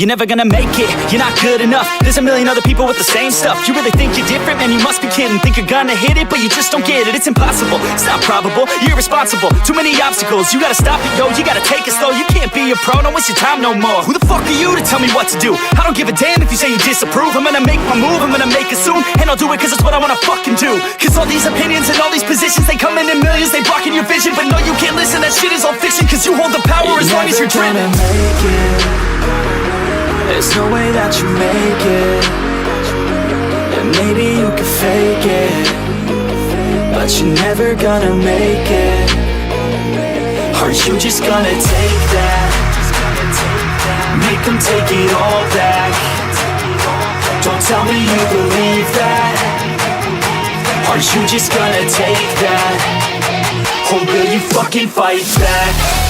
You're never gonna make it, you're not good enough. There's a million other people with the same stuff. You really think you're different? Man, you must be kidding. Think you're gonna hit it, but you just don't get it. It's impossible, it's not probable, you're irresponsible. Too many obstacles, you gotta stop it, yo. You gotta take it slow, you can't be a pro. Don't waste your time no more. Who the fuck are you to tell me what to do? I don't give a damn if you say you disapprove. I'm gonna make my move, I'm gonna make it soon. And I'll do it cause it's what I wanna fucking do. Cause all these opinions and all these positions, they come in millions, they blocking your vision. But no, you can't listen, that shit is all fiction. Cause you hold the power as long as you're driven. There's no way that you make it. And maybe you can fake it, but you're never gonna make it. Are you just gonna take that? Make them take it all back. Don't tell me you believe that. Are you just gonna take that? Or will you fucking fight back?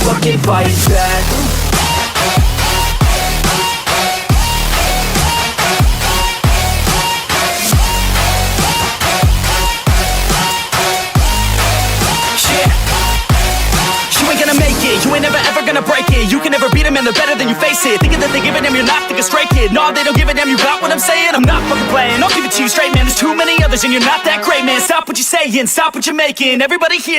Fucking fight back. Yeah. You ain't gonna make it, you ain't never ever gonna break it. You can never beat them and they're better than you face it. Thinking that they give a damn, you're not thinking straight, kid. No, they don't give a damn, you got what I'm saying? I'm not fucking playing, I'll give it to you straight, man. There's too many others and you're not that great, man. Stop what you're saying, stop what you're making. Everybody here.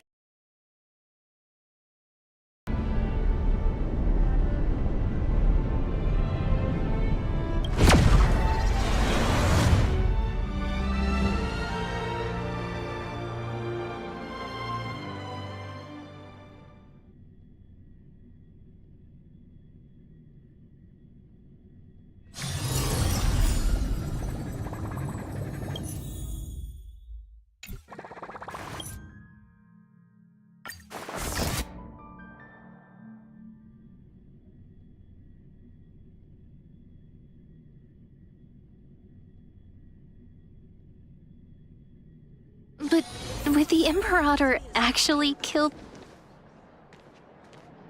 But would the Imperator actually kill...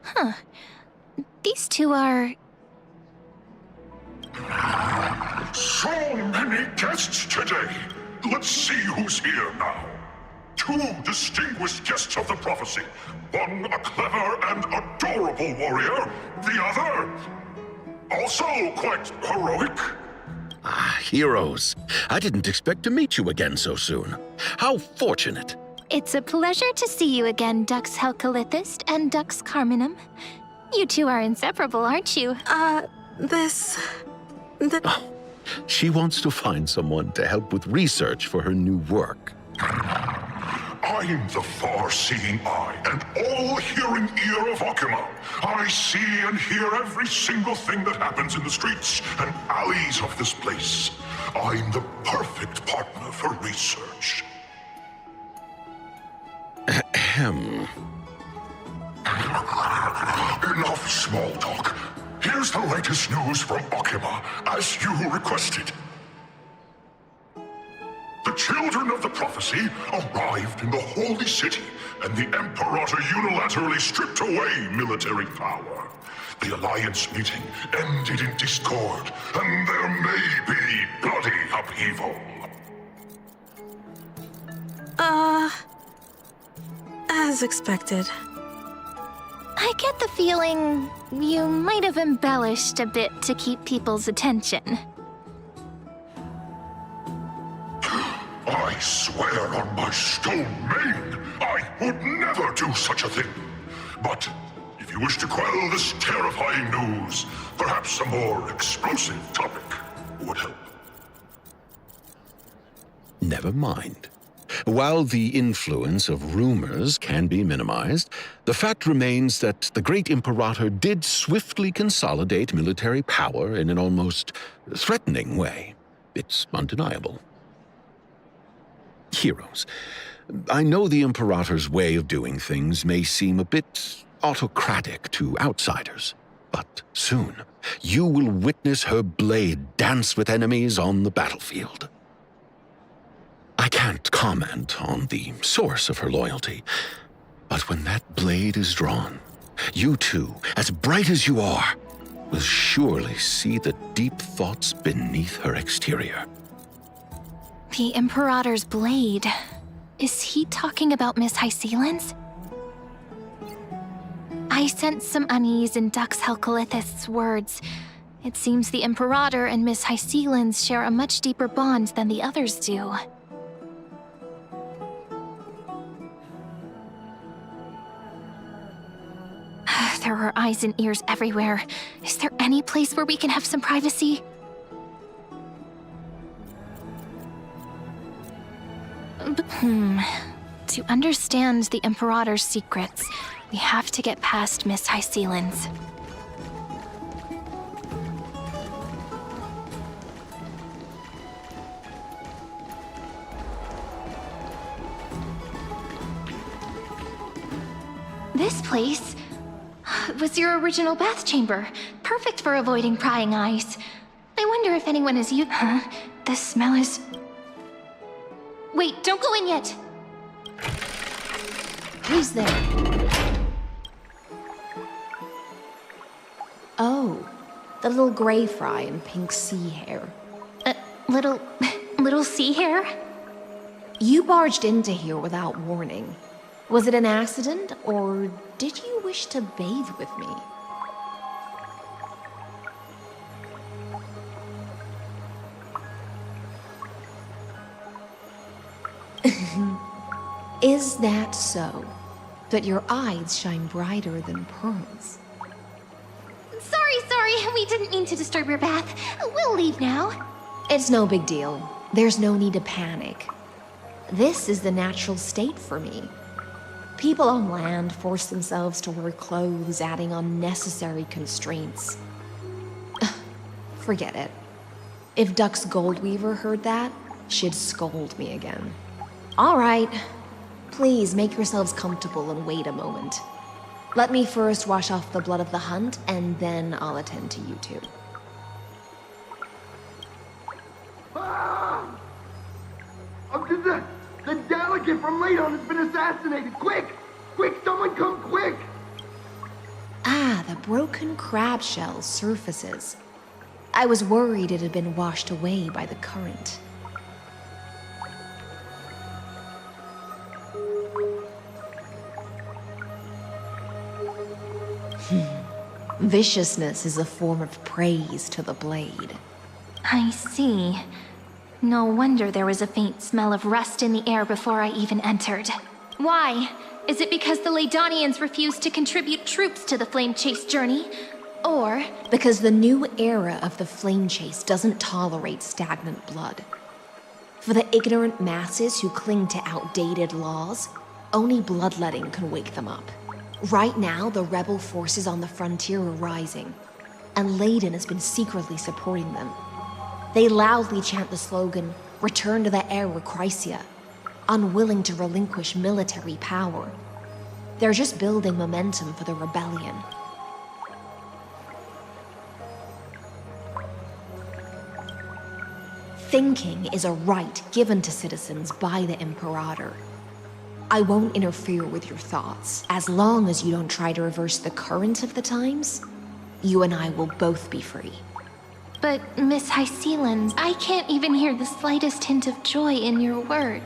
Huh. These two are... So many guests today. Let's see who's here now. Two distinguished guests of the prophecy. One a clever and adorable warrior. The other, also quite heroic. Ah, heroes. I didn't expect to meet you again so soon. How fortunate. It's a pleasure to see you again, Dux Helcalithist and Dux Carminum. You two are inseparable, aren't you? Oh, she wants to find someone to help with research for her new work. I'm the far-seeing eye and all-hearing ear of Akuma. I see and hear every single thing that happens in the streets and alleys of this place. I'm the perfect partner for research. Ahem. Enough small talk. Here's the latest news from Akuma, as you requested. The children of the prophecy arrived in the holy city, and the Imperator unilaterally stripped away military power. The Alliance meeting ended in discord, and there may be bloody upheaval. As expected. I get the feeling you might have embellished a bit to keep people's attention. I swear on my stone mane, I would never do such a thing. But if you wish to quell this terrifying news, perhaps a more explosive topic would help. Never mind. While the influence of rumors can be minimized, the fact remains that the great Imperator did swiftly consolidate military power in an almost threatening way. It's undeniable. Heroes, I know the Imperator's way of doing things may seem a bit autocratic to outsiders, but soon you will witness her blade dance with enemies on the battlefield. I can't comment on the source of her loyalty, but when that blade is drawn, you two, as bright as you are, will surely see the deep thoughts beneath her exterior. The Imperator's blade. Is he talking about Miss Hycelens? I sense some unease in Dux Helcalithist's words. It seems the Imperator and Miss Hycelens share a much deeper bond than the others do. There are eyes and ears everywhere. Is there any place where we can have some privacy? To understand the Imperator's secrets, we have to get past Miss Hycelens. This place was your original bath chamber. Perfect for avoiding prying eyes. I wonder if anyone is you. Huh? The smell is... Wait, don't go in yet! Who's there? Oh, the little gray fry in pink sea hair. Little sea hair? You barged into here without warning. Was it an accident, or did you wish to bathe with me? Is that so? But your eyes shine brighter than pearls. Sorry, we didn't mean to disturb your bath. We'll leave now. It's no big deal. There's no need to panic. This is the natural state for me. People on land force themselves to wear clothes, adding unnecessary constraints. Forget it. If Dux Goldweaver heard that, she'd scold me again. All right. Please make yourselves comfortable and wait a moment. Let me first wash off the blood of the hunt, and then I'll attend to you two. Ah! The delegate from Ladon has been assassinated! Quick! Quick, someone come quick! Ah, the broken crab shell surfaces. I was worried it had been washed away by the current. Viciousness is a form of praise to the blade. I see. No wonder there was a faint smell of rust in the air before I even entered. Why? Is it because the Ladonians refused to contribute troops to the Flame Chase journey? Or... because the new era of the Flame Chase doesn't tolerate stagnant blood. For the ignorant masses who cling to outdated laws, only bloodletting can wake them up. Right now, the rebel forces on the frontier are rising, and Ladon has been secretly supporting them. They loudly chant the slogan, "Return to the Era Chrysia," unwilling to relinquish military power. They're just building momentum for the rebellion. Thinking is a right given to citizens by the Imperator. I won't interfere with your thoughts. As long as you don't try to reverse the current of the times, you and I will both be free. But, Miss Hycelens, I can't even hear the slightest hint of joy in your word.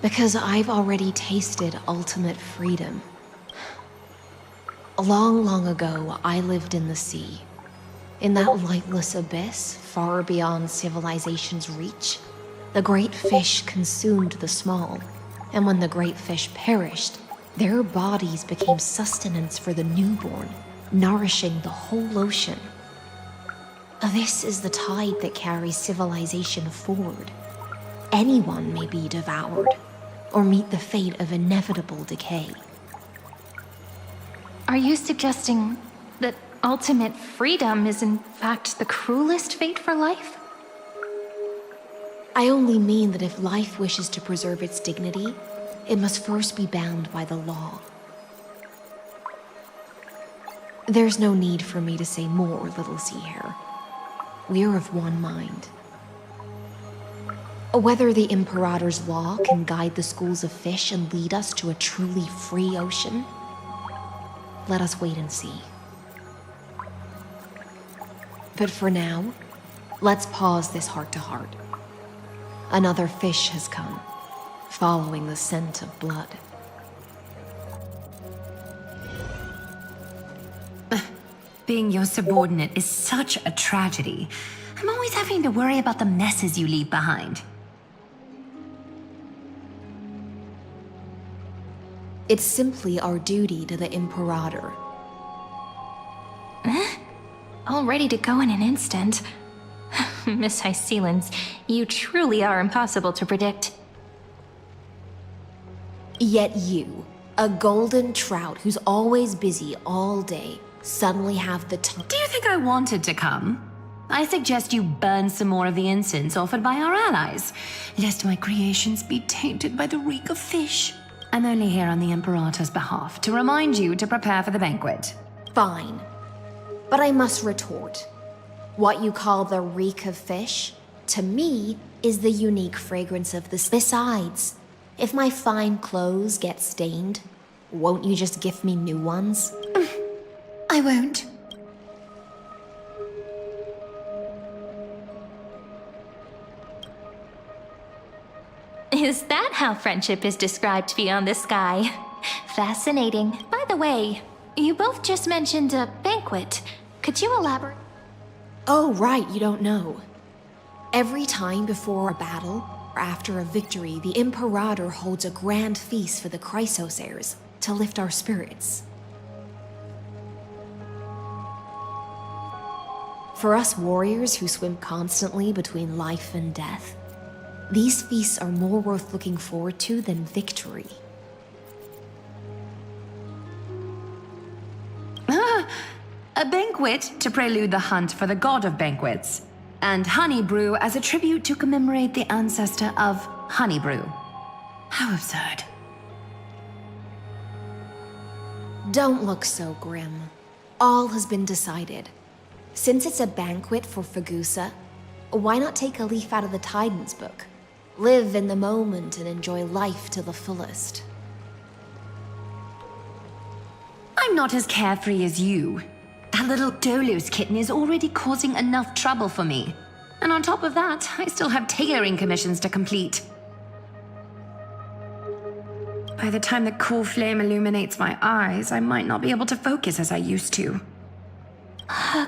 Because I've already tasted ultimate freedom. Long, long ago, I lived in the sea. In that lightless abyss, far beyond civilization's reach, the great fish consumed the small. And when the great fish perished, their bodies became sustenance for the newborn, nourishing the whole ocean. This is the tide that carries civilization forward. Anyone may be devoured, or meet the fate of inevitable decay. Are you suggesting that ultimate freedom is in fact the cruelest fate for life? I only mean that if life wishes to preserve its dignity, it must first be bound by the law. There's no need for me to say more, Little Sea Hare. We're of one mind. Whether the Imperator's law can guide the schools of fish and lead us to a truly free ocean, let us wait and see. But for now, let's pause this heart-to-heart. Another fish has come, following the scent of blood. Being your subordinate is such a tragedy. I'm always having to worry about the messes you leave behind. It's simply our duty to the Imperator. All ready to go in an instant. Miss Hycelens, you truly are impossible to predict. Yet you, a golden trout who's always busy all day, suddenly have the time. Do you think I wanted to come? I suggest you burn some more of the incense offered by our allies, lest my creations be tainted by the reek of fish. I'm only here on the Imperator's behalf to remind you to prepare for the banquet. Fine. But I must retort. What you call the reek of fish, to me, is the unique fragrance of the... Besides, if my fine clothes get stained, won't you just gift me new ones? I won't. Is that how friendship is described beyond the sky? Fascinating. By the way, you both just mentioned a banquet. Could you elaborate? Oh, right, you don't know. Every time before a battle, or after a victory, the Imperator holds a grand feast for the Chrysos heirs to lift our spirits. For us warriors who swim constantly between life and death, these feasts are more worth looking forward to than victory. A banquet to prelude the hunt for the god of banquets, and honey brew as a tribute to commemorate the ancestor of honey brew. How absurd. Don't look so grim. All has been decided. Since it's a banquet for Fagusa, why not take a leaf out of the Tidens book? Live in the moment and enjoy life to the fullest. I'm not as carefree as you. That little Dolos kitten is already causing enough trouble for me. And on top of that, I still have tailoring commissions to complete. By the time the cool flame illuminates my eyes, I might not be able to focus as I used to.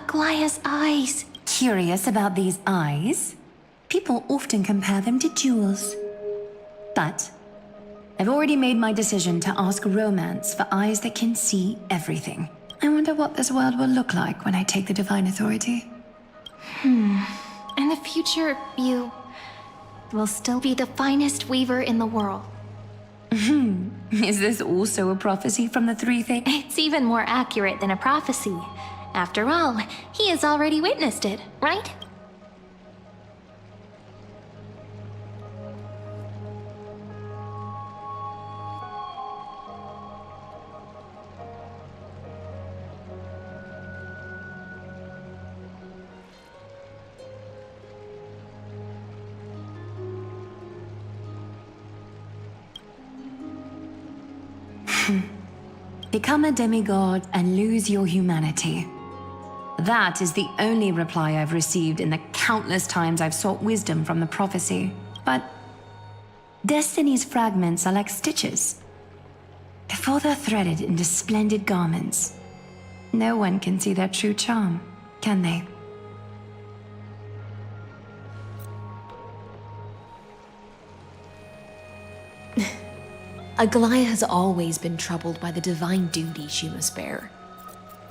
Glaya's eyes. Curious about these eyes? People often compare them to jewels. But I've already made my decision to ask Romance for eyes that can see everything. I wonder what this world will look like when I take the Divine Authority. In the future, you will still be the finest weaver in the world. Is this also a prophecy from the Three Things? It's even more accurate than a prophecy. After all, he has already witnessed it, right? Become a demigod and lose your humanity. That is the only reply I've received in the countless times I've sought wisdom from the prophecy. But Destiny's fragments are like stitches. Before they're threaded into splendid garments, no one can see their true charm, can they? Aglaya has always been troubled by the divine duty she must bear.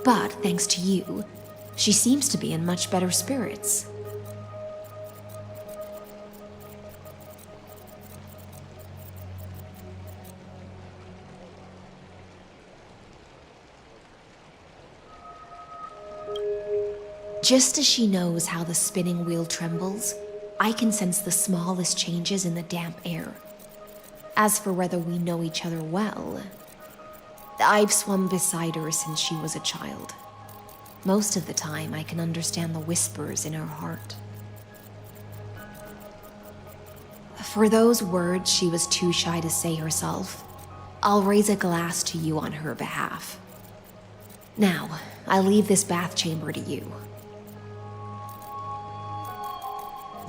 But thanks to you, she seems to be in much better spirits. Just as she knows how the spinning wheel trembles, I can sense the smallest changes in the damp air. As for whether we know each other well, I've swum beside her since she was a child. Most of the time, I can understand the whispers in her heart. For those words she was too shy to say herself, I'll raise a glass to you on her behalf. Now, I leave this bath chamber to you.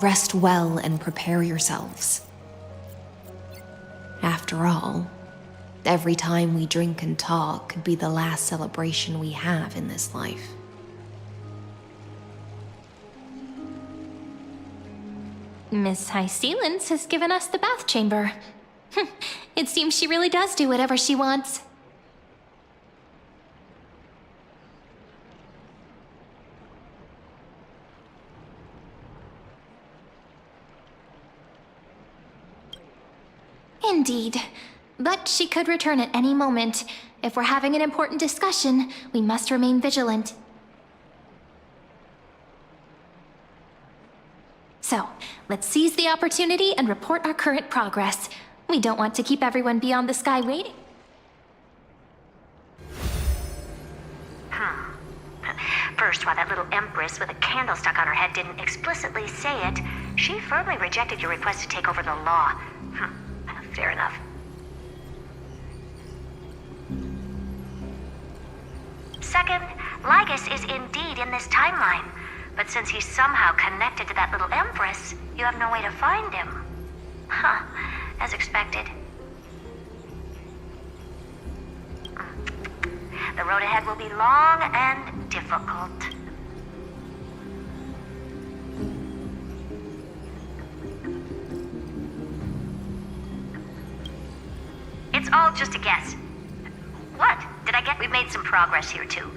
Rest well and prepare yourselves. After all, every time we drink and talk could be the last celebration we have in this life. Miss High Sealance has given us the bath chamber. It seems she really does do whatever she wants. Indeed. But she could return at any moment. If we're having an important discussion, we must remain vigilant. So, let's seize the opportunity and report our current progress. We don't want to keep everyone beyond the sky waiting. First, while that little empress with a candle stuck on her head didn't explicitly say it, she firmly rejected your request to take over the law. Fair enough. Second, Lygus is indeed in this timeline. But since he's somehow connected to that little empress, you have no way to find him. As expected. The road ahead will be long and difficult. It's all just a guess. What? Did I get? We've made some progress here too.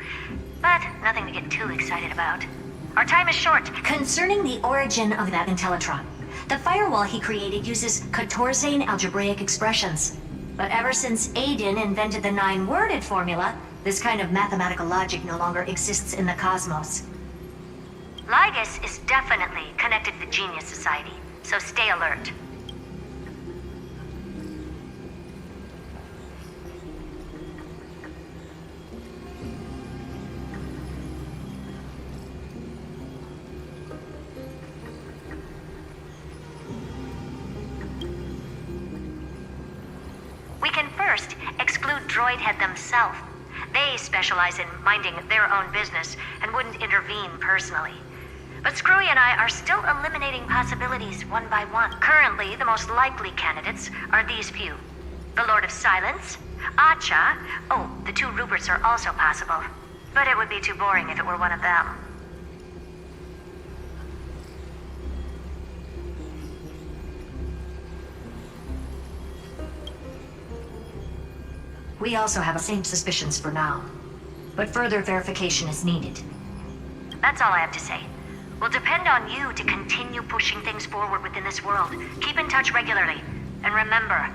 But nothing to get too excited about. Our time is short. Concerning the origin of that Intellitron, the firewall he created uses Catorzean algebraic expressions. But ever since Aiden invented the 9-worded formula, this kind of mathematical logic no longer exists in the cosmos. Lygus is definitely connected to the Genius Society, so stay alert. We can first exclude Droidhead themselves. They specialize in minding their own business and wouldn't intervene personally. But Screwy and I are still eliminating possibilities one by one. Currently, the most likely candidates are these few. The Lord of Silence, Acha. Oh, the 2 Ruperts are also possible. But it would be too boring if it were one of them. We also have the same suspicions for now, but further verification is needed. That's all I have to say. We'll depend on you to continue pushing things forward within this world. Keep in touch regularly. And remember,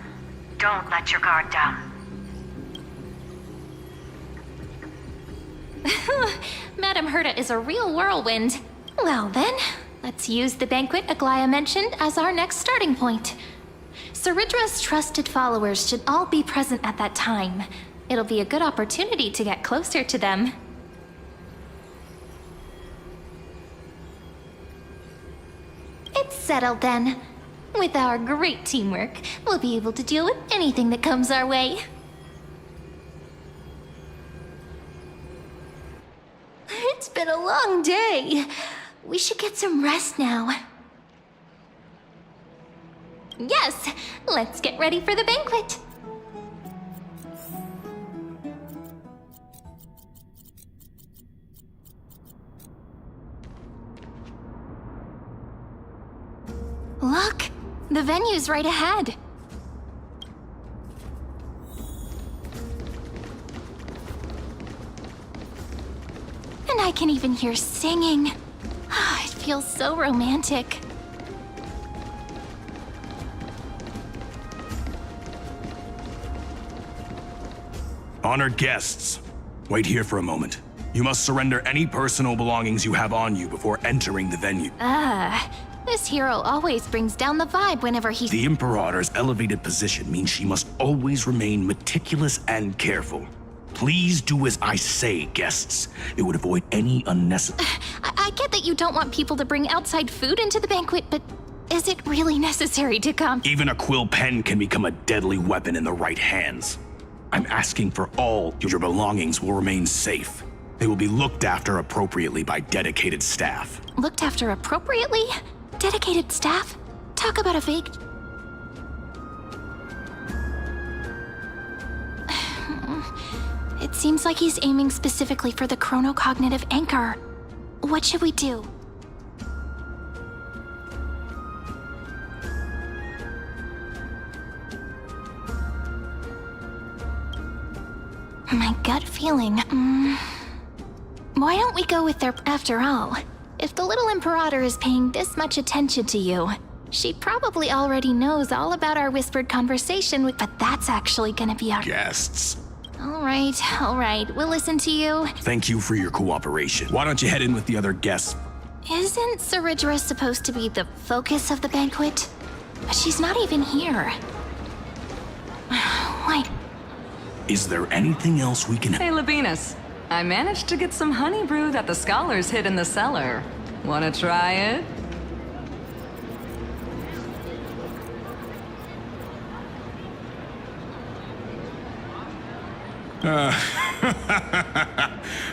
don't let your guard down. Madame Herta is a real whirlwind. Well then, let's use the banquet Aglaya mentioned as our next starting point. Ceridra's trusted followers should all be present at that time. It'll be a good opportunity to get closer to them. It's settled then. With our great teamwork, we'll be able to deal with anything that comes our way. It's been a long day. We should get some rest now. Yes, let's get ready for the banquet. Look, the venue's right ahead. And I can even hear singing. It feels so romantic. Honored guests, wait here for a moment. You must surrender any personal belongings you have on you before entering the venue. This hero always brings down the vibe whenever he... The Imperator's elevated position means she must always remain meticulous and careful. Please do as I say, guests. It would avoid any unnecessary... I get that you don't want people to bring outside food into the banquet, but is it really necessary to come? Even a quill pen can become a deadly weapon in the right hands. I'm asking for all your belongings will remain safe. They will be looked after appropriately by dedicated staff. Looked after appropriately? Dedicated staff? Talk about a vague... It seems like he's aiming specifically for the chronocognitive anchor. What should we do? My gut feeling, why don't we go with their... After all, if the little Imperator is paying this much attention to you, she probably already knows all about our whispered conversation with... But that's actually gonna be our... Guests. All right, we'll listen to you. Thank you for your cooperation. Why don't you head in with the other guests? Isn't Saridra supposed to be the focus of the banquet? But she's not even here. Why? Is there anything else we can... Hey, Labinas. I managed to get some honey brew that the scholars hid in the cellar. Wanna try it?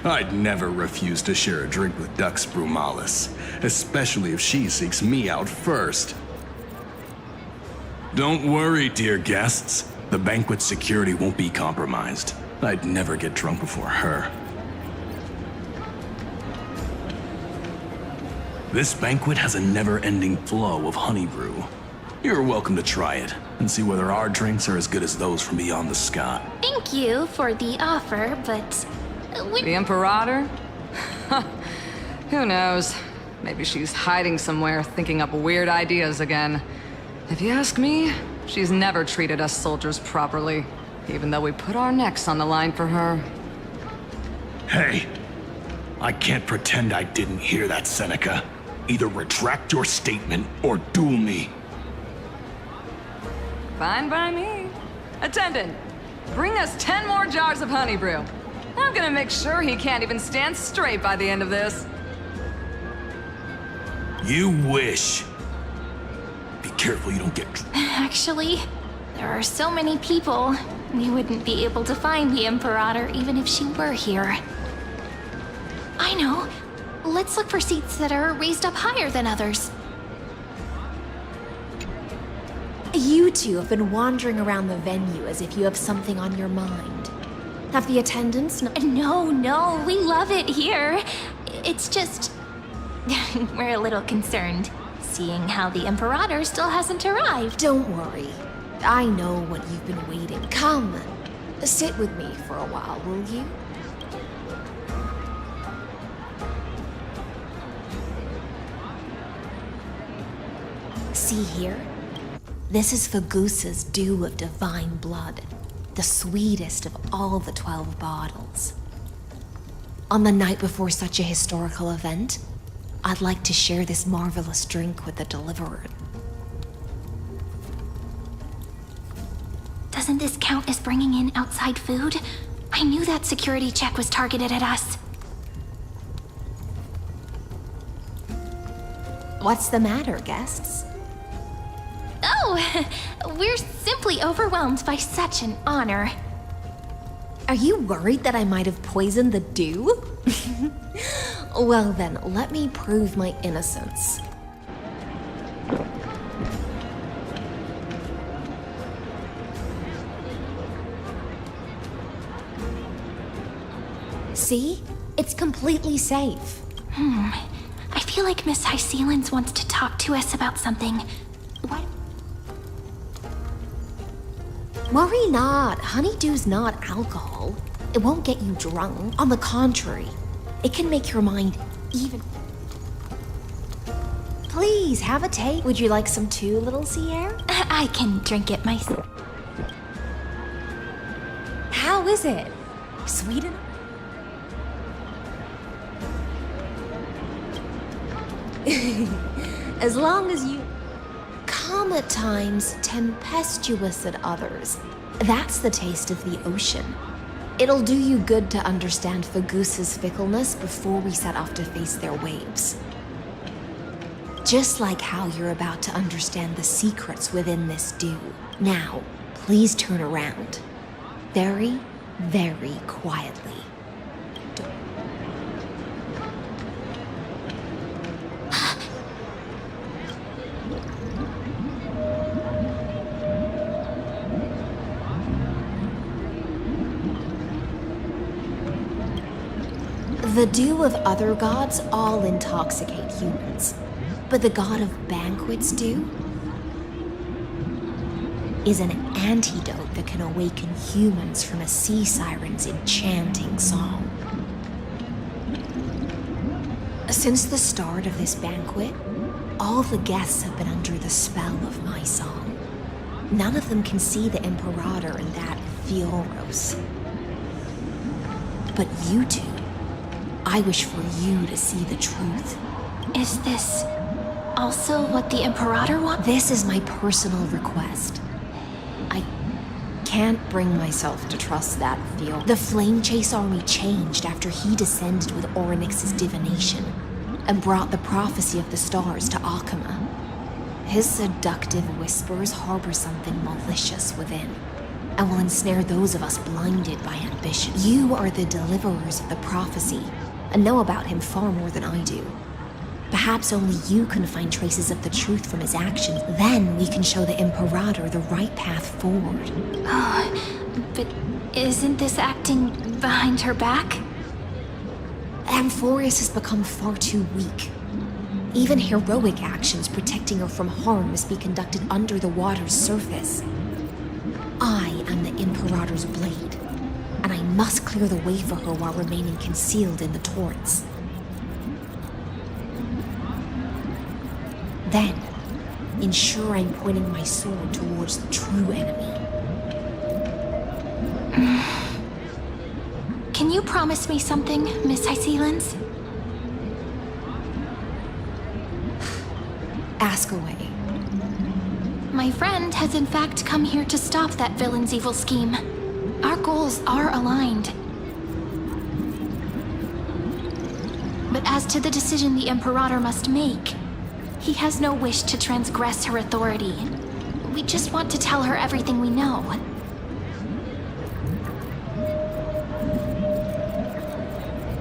I'd never refuse to share a drink with Dux Brumalis, especially if she seeks me out first. Don't worry, dear guests. The banquet's security won't be compromised. I'd never get drunk before her. This banquet has a never-ending flow of honey brew. You're welcome to try it, and see whether our drinks are as good as those from beyond the sky. Thank you for the offer, but... The Imperator? Who knows? Maybe she's hiding somewhere, thinking up weird ideas again. If you ask me, she's never treated us soldiers properly, even though we put our necks on the line for her. Hey, I can't pretend I didn't hear that, Seneca. Either retract your statement or duel me. Fine by me. Attendant, bring us 10 more jars of honey brew. I'm gonna make sure he can't even stand straight by the end of this. You wish. Be careful you don't get... Actually, there are so many people, we wouldn't be able to find the Imperator even if she were here. I know. Let's look for seats that are raised up higher than others. You two have been wandering around the venue as if you have something on your mind. Have the attendants No, we love it here. It's just... we're a little concerned, seeing how the Imperator still hasn't arrived. Don't worry. I know what you've been waiting. Come, sit with me for a while, will you? See here? This is Fagusa's dew of divine blood, the sweetest of all the 12 bottles. On the night before such a historical event, I'd like to share this marvelous drink with the deliverer. Doesn't this count as bringing in outside food? I knew that security check was targeted at us. What's the matter, guests? Oh, we're simply overwhelmed by such an honor. Are you worried that I might have poisoned the dew? Well then, let me prove my innocence. See? It's completely safe. I feel like Miss Hysealans wants to talk to us about something. What? Worry not. Honeydew's not alcohol. It won't get you drunk. On the contrary, it can make your mind even... Please, have a taste. Would you like some too, little Sierra? I can drink it myself. How is it? Sweet enough? As long as you... Calm at times, tempestuous at others. That's the taste of the ocean. It'll do you good to understand Fagusa's fickleness before we set off to face their waves. Just like how you're about to understand the secrets within this dew. Now, please turn around. Very, very quietly. The dew of other gods all intoxicate humans, but the god of banquets dew is an antidote that can awaken humans from a sea siren's enchanting song. Since the start of this banquet, all the guests have been under the spell of my song. None of them can see the Imperator and that Theoros. But you two, I wish for you to see the truth. Is this also what the Imperator wants? This is my personal request. I can't bring myself to trust that Theo. The Flame Chase army changed after he descended with Orynyx's divination and brought the prophecy of the stars to Akama. His seductive whispers harbor something malicious within, and will ensnare those of us blinded by ambition. You are the deliverers of the prophecy, and know about him far more than I do. Perhaps only you can find traces of the truth from his actions. Then we can show the Imperator the right path forward. Oh, but isn't this acting behind her back? Amphorius has become far too weak. Even heroic actions protecting her from harm must be conducted under the water's surface. I am the Imperator's blade, and I must clear the way for her while remaining concealed in the torrents. Then, ensure I'm pointing my sword towards the true enemy. Can you promise me something, Miss Hycelens? Ask away. My friend has in fact come here to stop that villain's evil scheme. Our goals are aligned. But as to the decision the Imperator must make, he has no wish to transgress her authority. We just want to tell her everything we know.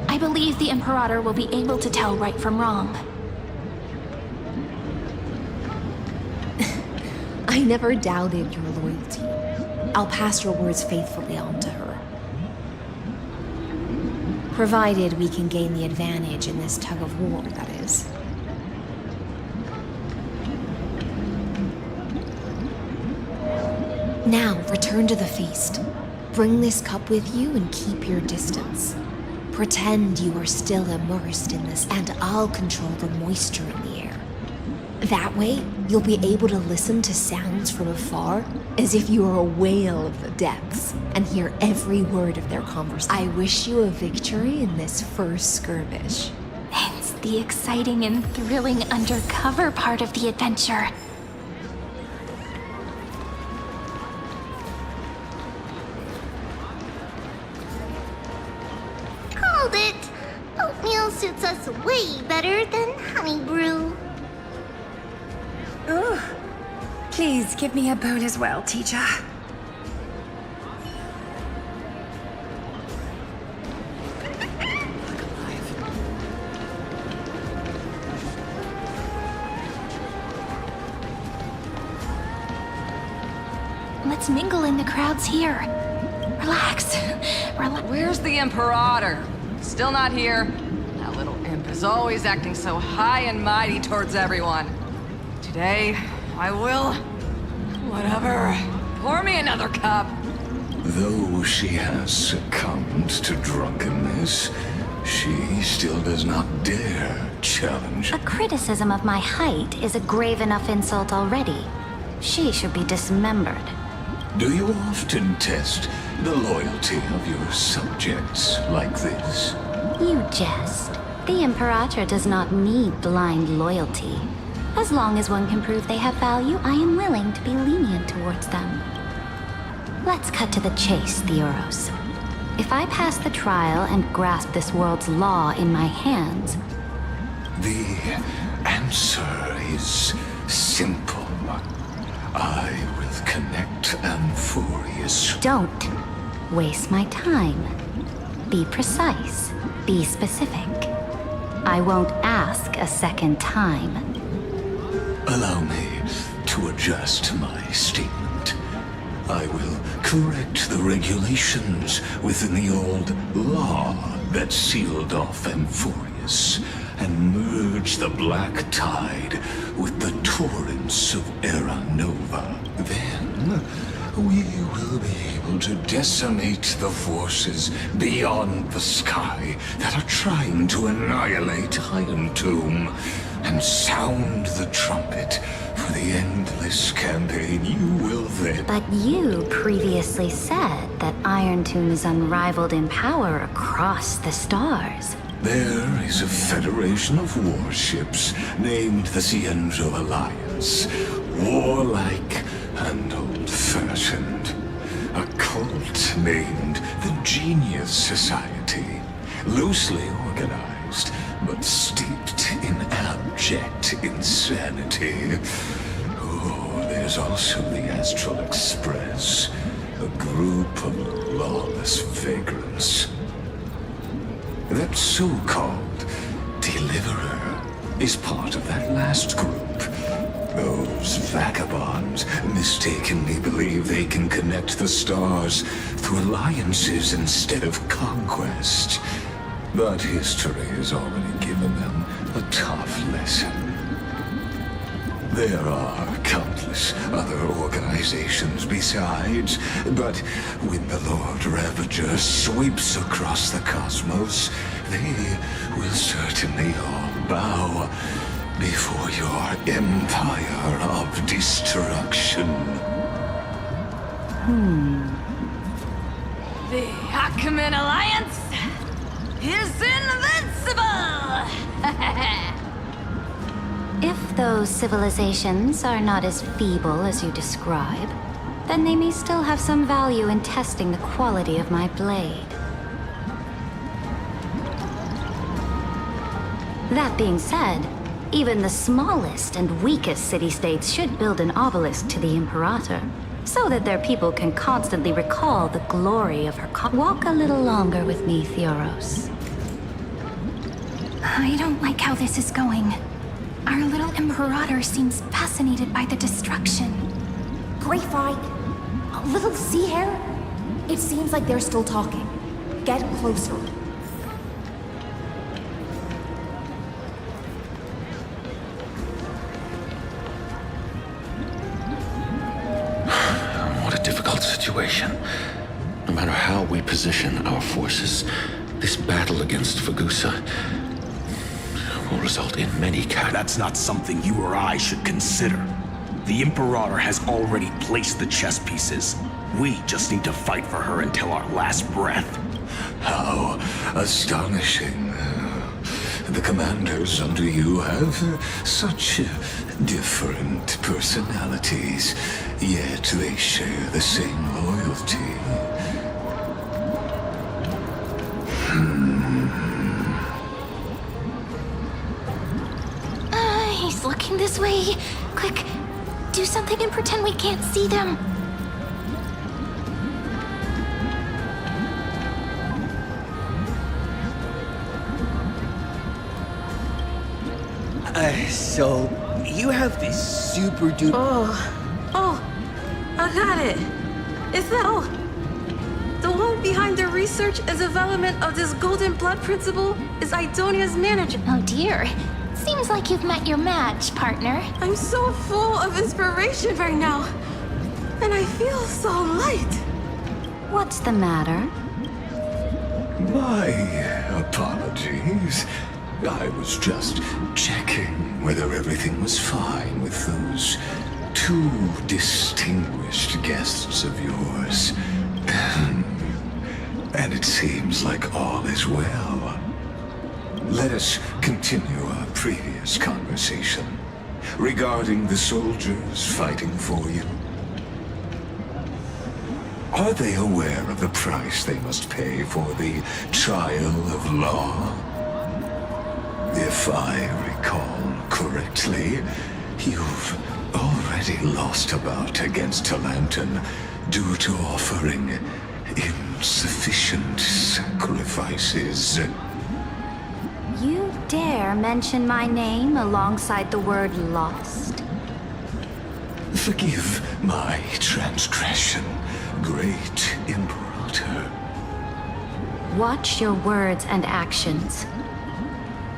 I believe the Imperator will be able to tell right from wrong. I never doubted your loyalty. I'll pass your words faithfully on to her. Provided we can gain the advantage in this tug of war, that is. Now, return to the feast. Bring this cup with you and keep your distance. Pretend you are still immersed in this, and I'll control the moisture in the air. That way, you'll be able to listen to sounds from afar as if you were a whale of the depths and hear every word of their conversation. I wish you a victory in this first skirmish. It's the exciting and thrilling undercover part of the adventure. Called it! Oatmeal suits us way better than honey brew. Ooh. Please give me a bowl as well, teacher. Let's mingle in the crowds here. Relax. Where's the Imperator? Still not here. That little imp is always acting so high and mighty towards everyone. Today, I will... whatever. Pour me another cup. Though she has succumbed to drunkenness, she still does not dare challenge. A criticism of my height is a grave enough insult already. She should be dismembered. Do you often test the loyalty of your subjects like this? You jest. The Imperator does not need blind loyalty. As long as one can prove they have value, I am willing to be lenient towards them. Let's cut to the chase, Theoros. If I pass the trial and grasp this world's law in my hands... The answer is simple. I will connect Amphorius. Don't waste my time. Be precise. Be specific. I won't ask a second time. Allow me to adjust my statement. I will correct the regulations within the old law that sealed off Amphorius, and merge the black tide with the torrents of Era Nova. Then, we will be able to decimate the forces beyond the sky that are trying to annihilate Iron Tomb, and sound the trumpet for the endless campaign you will then... But you previously said that Iron Tomb is unrivaled in power across the stars. There is a federation of warships named the Cienzo Alliance. Warlike and old-fashioned. A cult named the Genius Society. Loosely organized, but steeped in abject insanity. Oh, there's also the Astral Express. A group of lawless vagrants. That so-called Deliverer is part of that last group. Those vagabonds mistakenly believe they can connect the stars through alliances instead of conquest. But history has already given them a tough lesson. There are countless other organizations besides, but when the Lord Ravager sweeps across the cosmos, they will certainly all bow before your empire of destruction. The Ackman Alliance is invincible! If those civilizations are not as feeble as you describe, then they may still have some value in testing the quality of my blade. That being said, even the smallest and weakest city-states should build an obelisk to the Imperator, so that their people can constantly recall the glory of her Walk a little longer with me, Theoros. I don't like how this is going. Our little Imperator seems fascinated by the destruction. Grapevine, a little sea hare? It seems like they're still talking. Get closer. What a difficult situation. No matter how we position our forces, this battle against Fagusa will result in many casualties. That's not something you or I should consider. The Imperator has already placed the chess pieces. We just need to fight for her until our last breath. How astonishing. The commanders under you have such different personalities, yet they share the same loyalty. He's looking this way. Quick, do something and pretend we can't see them. So, you have this super duper... Oh, I got it. It's that... Oh, the one behind the research and development of this golden blood principle is Idonia's manager. Oh dear. Seems like you've met your match, partner. I'm so full of inspiration right now. And I feel so light. What's the matter? My apologies. I was just checking whether everything was fine with those two distinguished guests of yours. And it seems like all is well. Let us continue our previous conversation regarding the soldiers fighting for you. Are they aware of the price they must pay for the trial of law? If I recall correctly, you've already lost a bout against Talanton due to offering insufficient sacrifices. You dare mention my name alongside the word lost? Forgive my transgression, great Imperator. Watch your words and actions.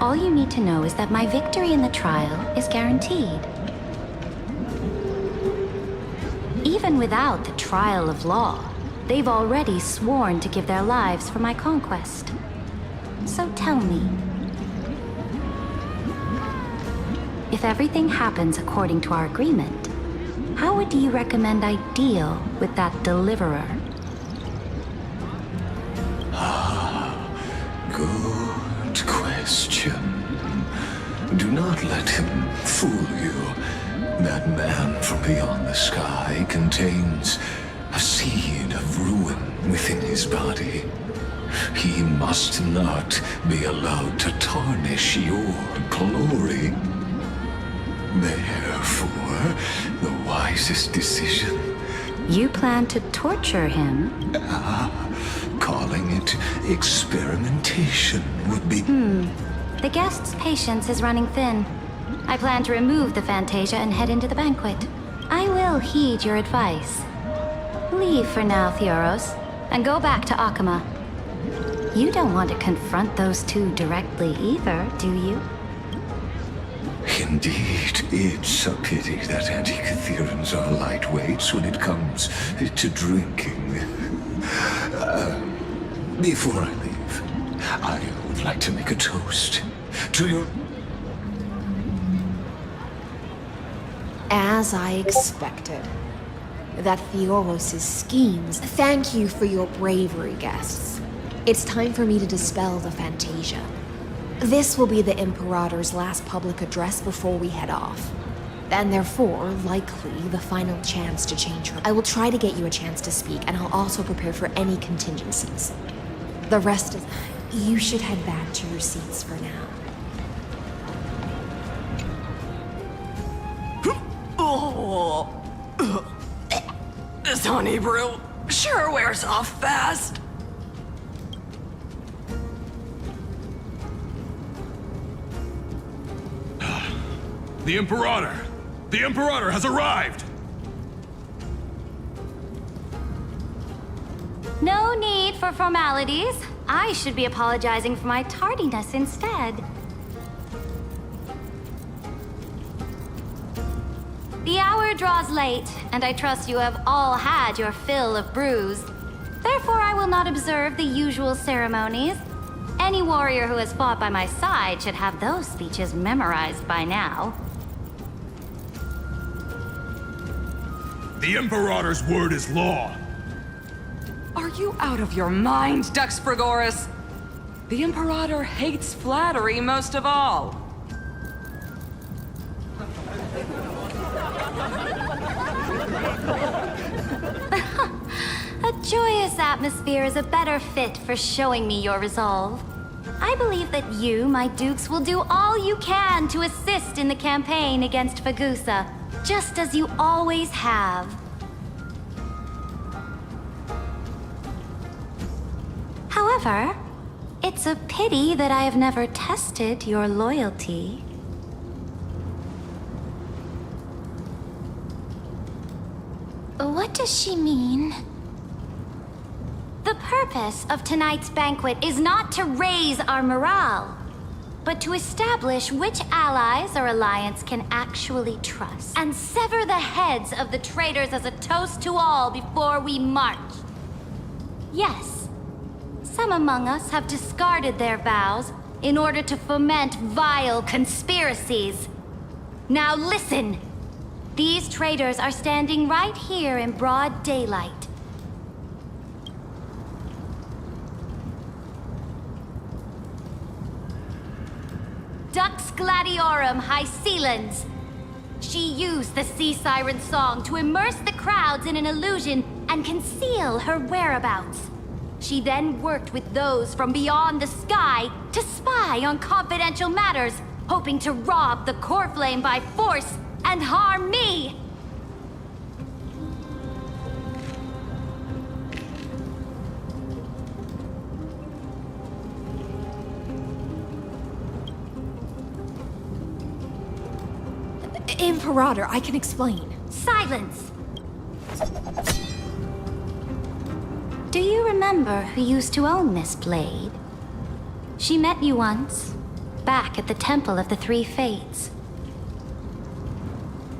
All you need to know is that my victory in the trial is guaranteed. Even without the trial of law, they've already sworn to give their lives for my conquest. So tell me, if everything happens according to our agreement, how would you recommend I deal with that deliverer? Good question. Do not let him fool you. That man from beyond the sky contains a seed of ruin within his body. He must not be allowed to tarnish your glory. Therefore, the wisest decision... You plan to torture him? Calling it experimentation would be... The guest's patience is running thin. I plan to remove the Fantasia and head into the banquet. I will heed your advice. Leave for now, Theoros, and go back to Akama. You don't want to confront those two directly either, do you? Indeed, it's a pity that anti-Catherians are lightweights when it comes to drinking. Before I leave, I would like to make a toast to your... As I expected. That Theoros' schemes. Thank you for your bravery, guests. It's time for me to dispel the Fantasia. This will be the Imperator's last public address before we head off. And therefore, likely, the final chance to change her. I will try to get you a chance to speak, and I'll also prepare for any contingencies. The rest is... You should head back to your seats for now. Oh, this honey brew sure wears off fast. The Imperator! The Imperator has arrived! No need for formalities. I should be apologizing for my tardiness instead. The hour draws late, and I trust you have all had your fill of brews. Therefore, I will not observe the usual ceremonies. Any warrior who has fought by my side should have those speeches memorized by now. The Imperator's word is law. Are you out of your mind, Dux Frigoris? The Imperator hates flattery most of all. A joyous atmosphere is a better fit for showing me your resolve. I believe that you, my dukes, will do all you can to assist in the campaign against Fagusa, just as you always have. However, it's a pity that I have never tested your loyalty. What does she mean? The purpose of tonight's banquet is not to raise our morale, but to establish which allies our alliance can actually trust, and sever the heads of the traitors as a toast to all before we march. Yes, some among us have discarded their vows in order to foment vile conspiracies. Now listen! These traitors are standing right here in broad daylight. Dux Gladiorum Hycelens. She used the Sea Siren song to immerse the crowds in an illusion and conceal her whereabouts. She then worked with those from beyond the sky to spy on confidential matters, hoping to rob the core flame by force and harm me! Imperator, I can explain. Silence! Do you remember who used to own this blade? She met you once, back at the Temple of the Three Fates.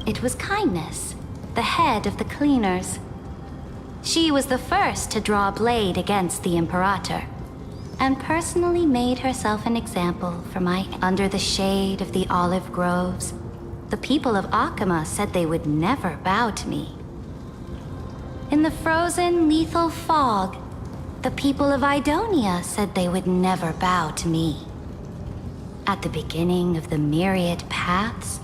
It was Kindness, the head of the cleaners. She was the first to draw a blade against the Imperator, and personally made herself an example for my... Under the shade of the olive groves, the people of Akama said they would never bow to me. In the frozen, lethal fog, the people of Idonia said they would never bow to me. At the beginning of the myriad paths,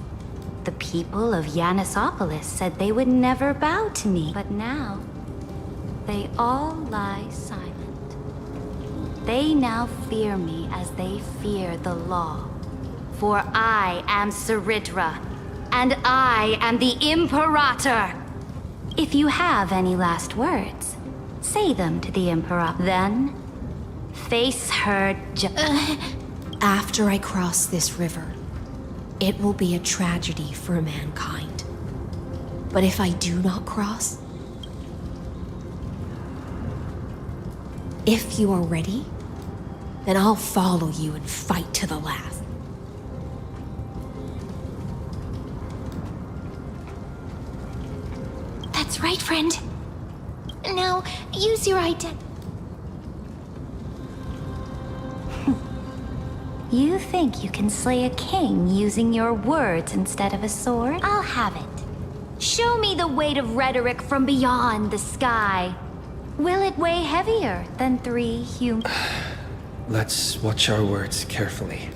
the people of Yanisopolis said they would never bow to me. But now, they all lie silent. They now fear me as they fear the law. For I am Saritra, and I am the Imperator! If you have any last words, say them to the Emperor. Then, face her After I cross this river, it will be a tragedy for mankind. But if I do not cross, if you are ready, then I'll follow you and fight to the last. That's right, friend. Now, use your identity. You think you can slay a king using your words instead of a sword? I'll have it. Show me the weight of rhetoric from beyond the sky. Will it weigh heavier than 3 humans? Let's watch our words carefully.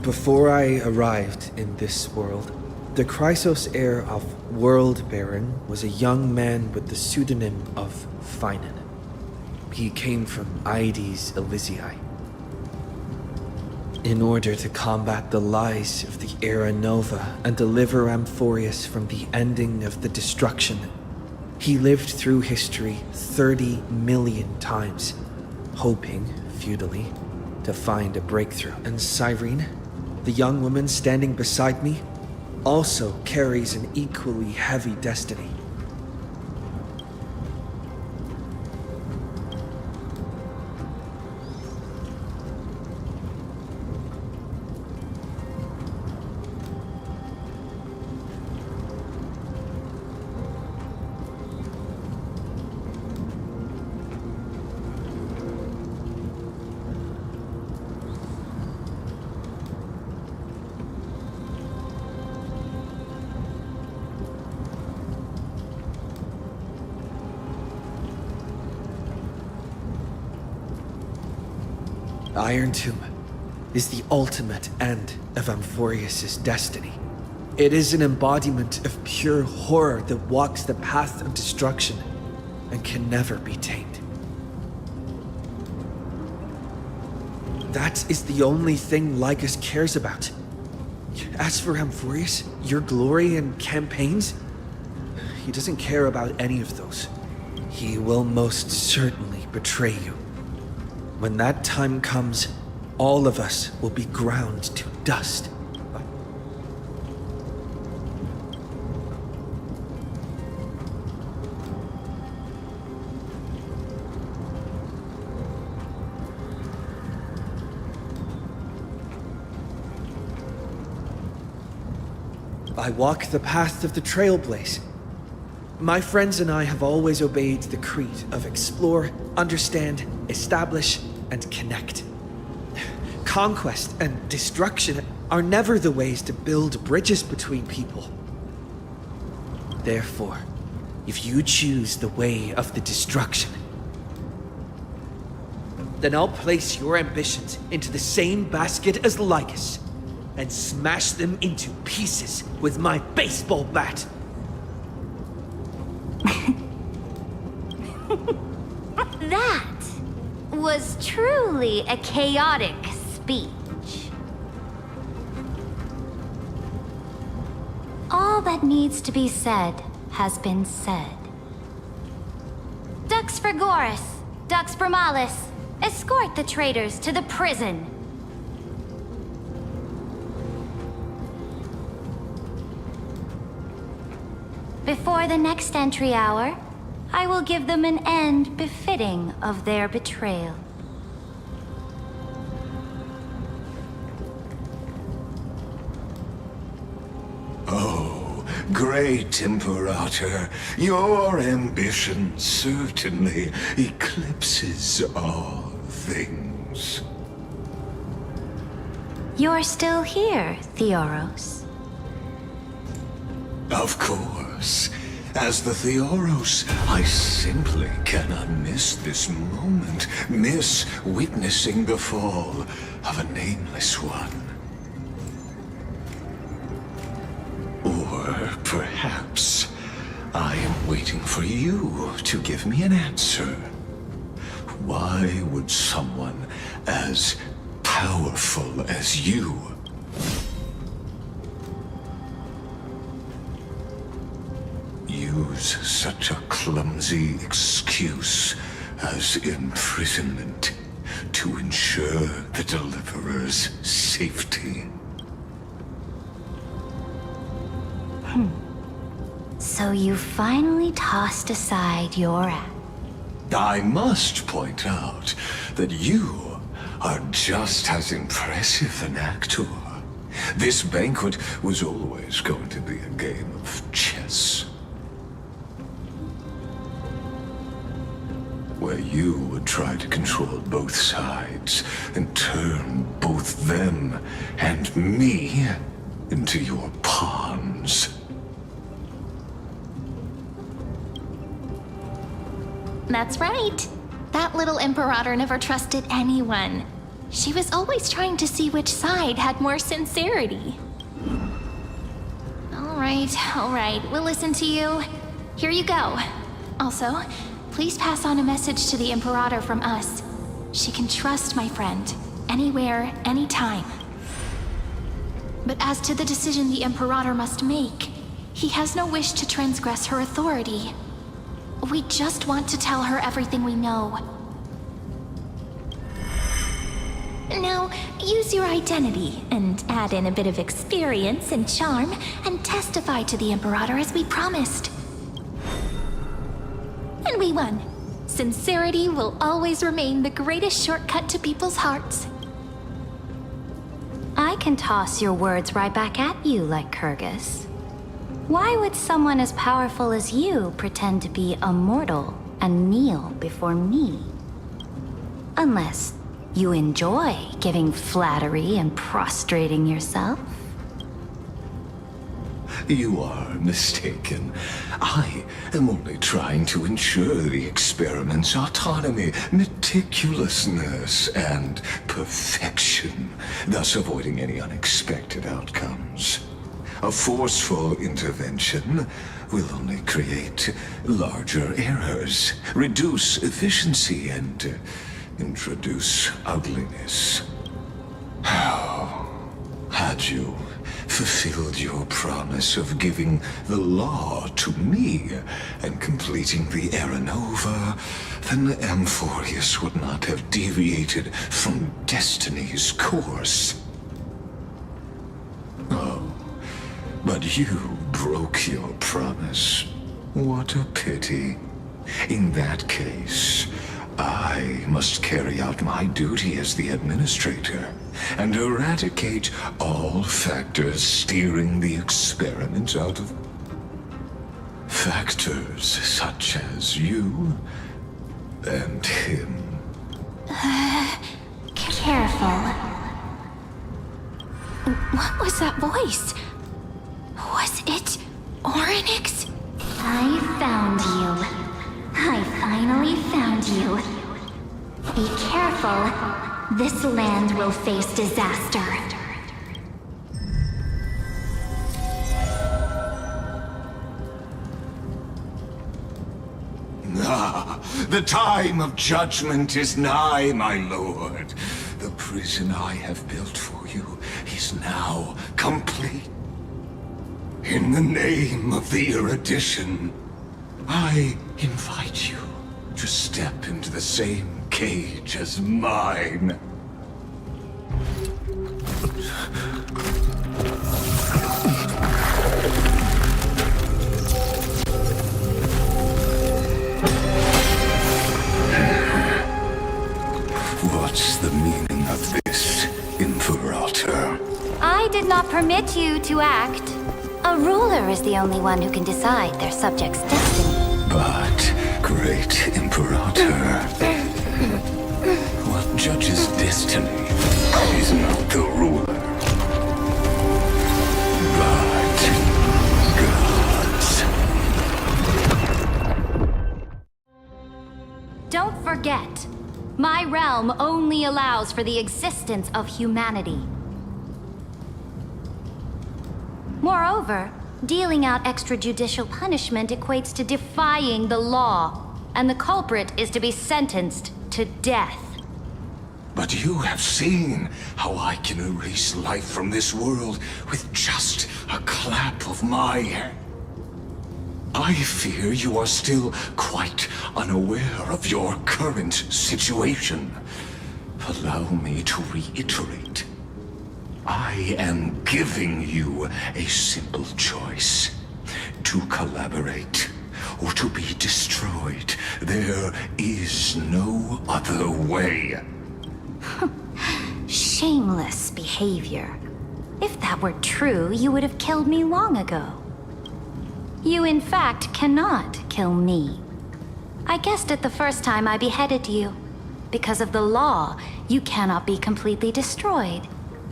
Before I arrived in this world, The Chrysos heir of World Baron was a young man with the pseudonym of Finan. He came from Aedes Elysiae. In order to combat the lies of the Era Nova and deliver Amphorius from the ending of the destruction, he lived through history 30 million times, hoping, futilely, to find a breakthrough. And Cyrene, the young woman standing beside me, also carries an equally heavy destiny. Iron Tomb is the ultimate end of Amphorius' destiny. It is an embodiment of pure horror that walks the path of destruction and can never be tamed. That is the only thing Lycus cares about. As for Amphorius, your glory and campaigns, he doesn't care about any of those. He will most certainly betray you. When that time comes, all of us will be ground to dust. I walk the path of the trailblaze. My friends and I have always obeyed the creed of explore, understand, establish, and connect. Conquest and destruction are never the ways to build bridges between people. Therefore, if you choose the way of the destruction, then I'll place your ambitions into the same basket as Lycus and smash them into pieces with my baseball bat. That was truly a chaotic speech. All that needs to be said has been said. Dux Frigoris, Dux Bromalis, escort the traitors to the prison. Before the next entry hour, I will give them an end befitting of their betrayal. Oh, great Imperator, your ambition certainly eclipses all things. You're still here, Theoros. Of course. As the Theoros, I simply cannot miss this moment, miss witnessing the fall of a nameless one. Or perhaps I am waiting for you to give me an answer. Why would someone as powerful as you use such a clumsy excuse as imprisonment to ensure the Deliverer's safety? So you finally tossed aside your act. I must point out that you are just as impressive an actor. This banquet was always going to be a game of chess, where you would try to control both sides and turn both them and me into your pawns. That's right. That little Imperator never trusted anyone. She was always trying to see which side had more sincerity. Oh, All right, we'll listen to you. Here you go. Also, please pass on a message to the Imperator from us. She can trust my friend, anywhere, anytime. But as to the decision the Imperator must make, he has no wish to transgress her authority. We just want to tell her everything we know. Now, use your identity and add in a bit of experience and charm and testify to the Imperator as we promised. And we won. Sincerity will always remain the greatest shortcut to people's hearts. I can toss your words right back at you like Kyrgyz. Why would someone as powerful as you pretend to be a mortal and kneel before me? Unless you enjoy giving flattery and prostrating yourself. You are mistaken. I am only trying to ensure the experiment's autonomy, meticulousness, and perfection, thus avoiding any unexpected outcomes. A forceful intervention will only create larger errors, reduce efficiency, and introduce ugliness. How had you fulfilled your promise of giving the law to me and completing the Era Nova, then Amphorius would not have deviated from destiny's course. Oh, but you broke your promise. What a pity. In that case, I must carry out my duty as the administrator and eradicate all factors steering the experiment out of... Factors such as you and him. Careful. What was that voice? Was it Orynyx? I found you. I finally found you. Be careful. This land will face disaster. Ah, the time of judgment is nigh, my lord. The prison I have built for you is now complete. In the name of the erudition, I invite you to step into the same cage as mine. What's the meaning of this, Imperator? I did not permit you to act. A ruler is the only one who can decide their subject's destiny. But, great Imperator, what judges destiny is not the ruler, but gods. Don't forget, my realm only allows for the existence of humanity. Moreover, dealing out extrajudicial punishment equates to defying the law, and the culprit is to be sentenced to death. But you have seen how I can erase life from this world with just a clap of my hand. I fear you are still quite unaware of your current situation. Allow me to reiterate. I am giving you a simple choice. To collaborate or to be destroyed. There is no other way. Shameless behavior. If that were true, you would have killed me long ago. You in fact cannot kill me. I guessed it the first time I beheaded you. Because of the law, you cannot be completely destroyed.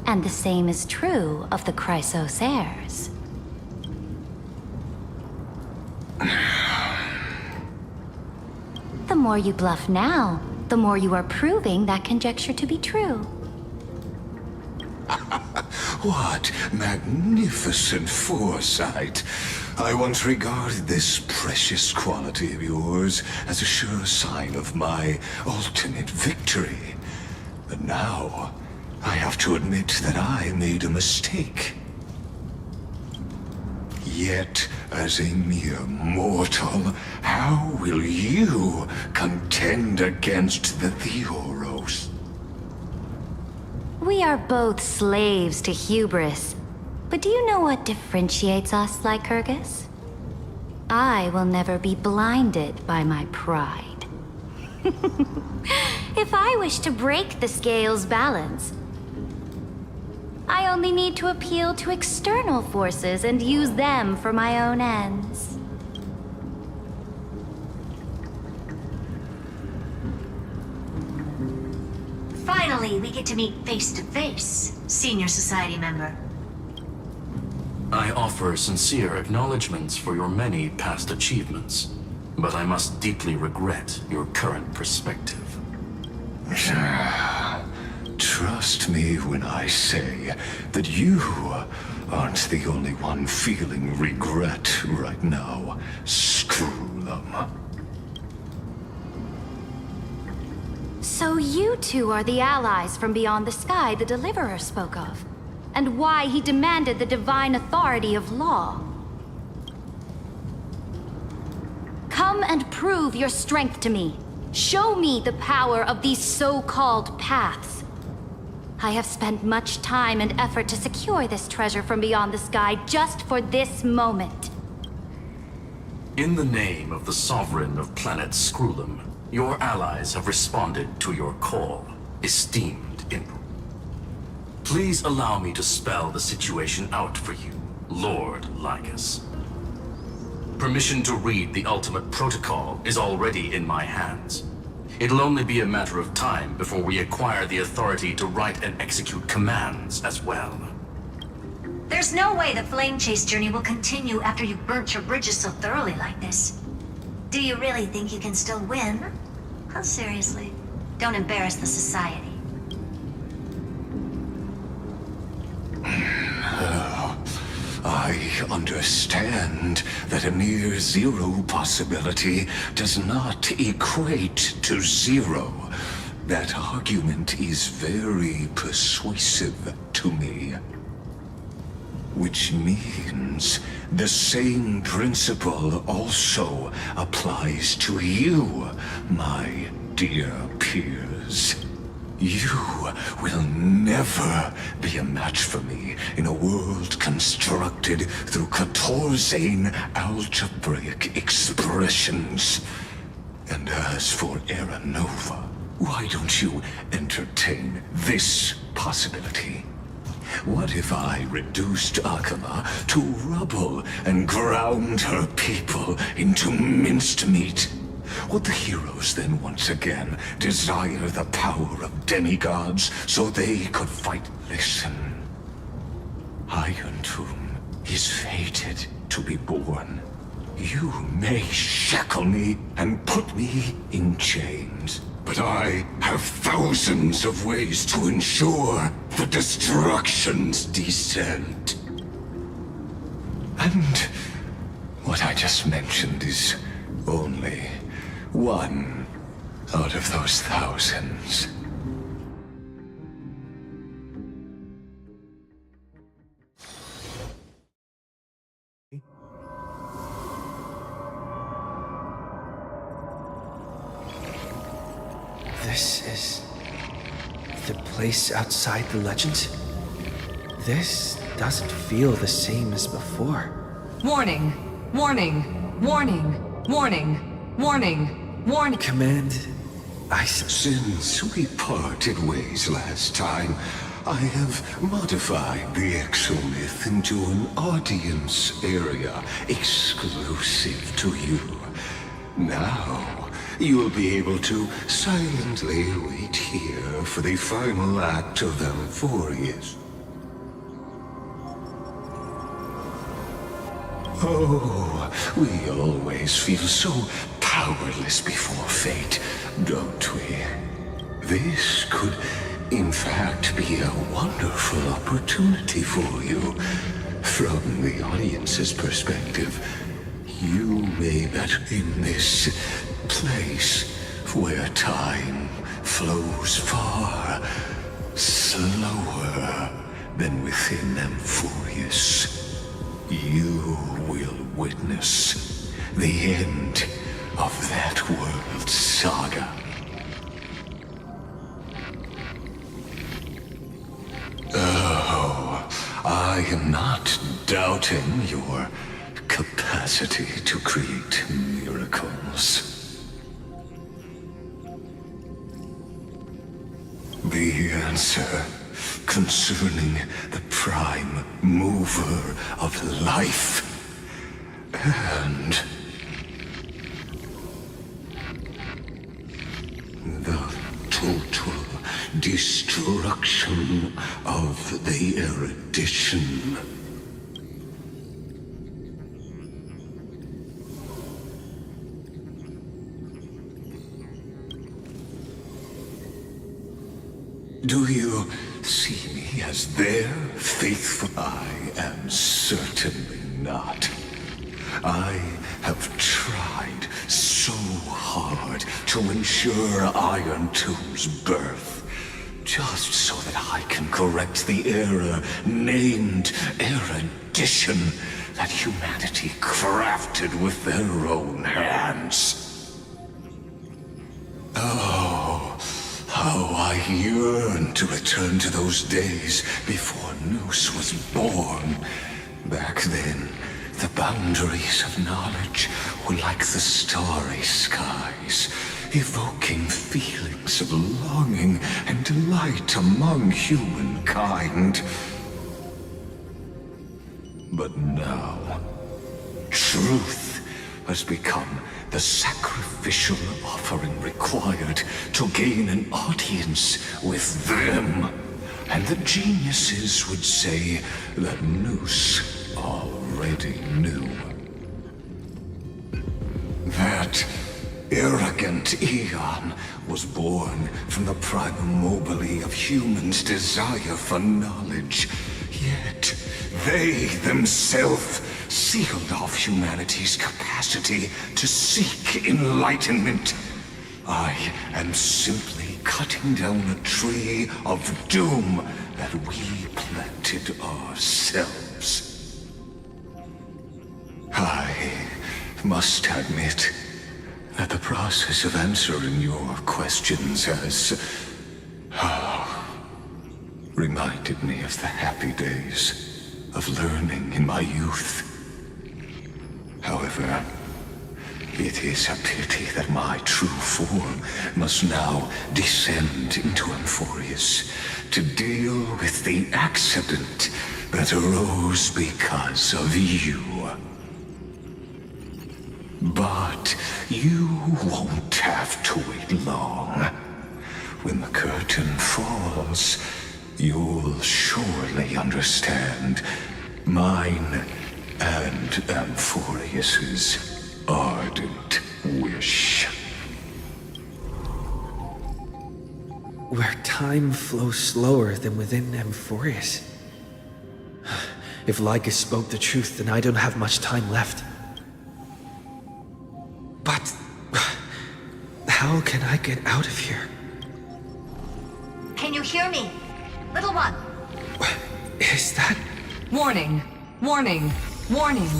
And the same is true of the Chrysos heirs. The more you bluff now, the more you are proving that conjecture to be true. What magnificent foresight! I once regarded this precious quality of yours as a sure sign of my ultimate victory. But now, I have to admit that I made a mistake. Yet, as a mere mortal, how will you contend against the Theoros? We are both slaves to hubris. But do you know what differentiates us, Lycurgus? I will never be blinded by my pride. If I wish to break the scale's balance, I only need to appeal to external forces and use them for my own ends. Finally, we get to meet face to face, Senior Society member. I offer sincere acknowledgments for your many past achievements, but I must deeply regret your current perspective. Trust me when I say that you aren't the only one feeling regret right now. Screw them. So you two are the allies from beyond the sky the Deliverer spoke of, and why he demanded the divine authority of law. Come and prove your strength to me. Show me the power of these so-called paths. I have spent much time and effort to secure this treasure from beyond the sky just for this moment. In the name of the Sovereign of planet Scrulum, your allies have responded to your call, esteemed Emperor. Please allow me to spell the situation out for you, Lord Lycus. Permission to read the ultimate protocol is already in my hands. It'll only be a matter of time before we acquire the authority to write and execute commands as well. There's no way the flame chase journey will continue after you've burnt your bridges so thoroughly like this. Do you really think you can still win? Oh, seriously. Don't embarrass the society. I understand that a near zero possibility does not equate to zero. That argument is very persuasive to me. Which means the same principle also applies to you, my dear peers. You will never be a match for me in a world constructed through Catorzane algebraic expressions. And as for Era Nova, why don't you entertain this possibility? What if I reduced Akama to rubble and ground her people into minced meat? Would the heroes then once again desire the power of demigods so they could fight? Listen. Iron Tomb is fated to be born. You may shackle me and put me in chains, but I have thousands of ways to ensure the destruction's descent. And what I just mentioned is only one out of those thousands. This is the place outside the legends? This doesn't feel the same as before. Warning! Warning! Warning! Warning! Warning! Warning! Command, Since we parted ways last time, I have modified the exomyth into an audience area exclusive to you. Now, you'll be able to silently wait here for the final act of Amphorius. Oh, we always feel so powerless before fate, don't we? This could, in fact, might be a wonderful opportunity for you. From the audience's perspective, you may better in this place where time flows far slower than within Amphorius. You will witness the end of that world's saga. Oh, I am not doubting your capacity to create miracles. The answer concerning the prime mover of life and the total destruction of the erudition. Do you see me as their faithful? I am certainly not. I have tried so hard to ensure Iron Tomb's birth, just so that I can correct the error named erudition that humanity crafted with their own hands. Oh, how I yearn to return to those days before Noose was born. Back then, the boundaries of knowledge were like the starry skies, evoking feelings of longing and delight among humankind. But now, truth has become the sacrificial offering required to gain an audience with them. And the geniuses would say that Noose already knew. That arrogant Eon was born from the primal mobile of humans' desire for knowledge. Yet, they themselves sealed off humanity's capacity to seek enlightenment. I am simply cutting down a tree of doom that we planted ourselves. I must admit that the process of answering your questions has reminded me of the happy days of learning in my youth. However, it is a pity that my true form must now descend into Amphorius to deal with the accident that arose because of you. But you won't have to wait long. When the curtain falls, you'll surely understand mine and Amphorius's ardent wish. Where time flows slower than within Amphorius. If Lycus spoke the truth, then I don't have much time left. But how can I get out of here? Can you hear me? Little one. Is that... Warning. Warning. Warning.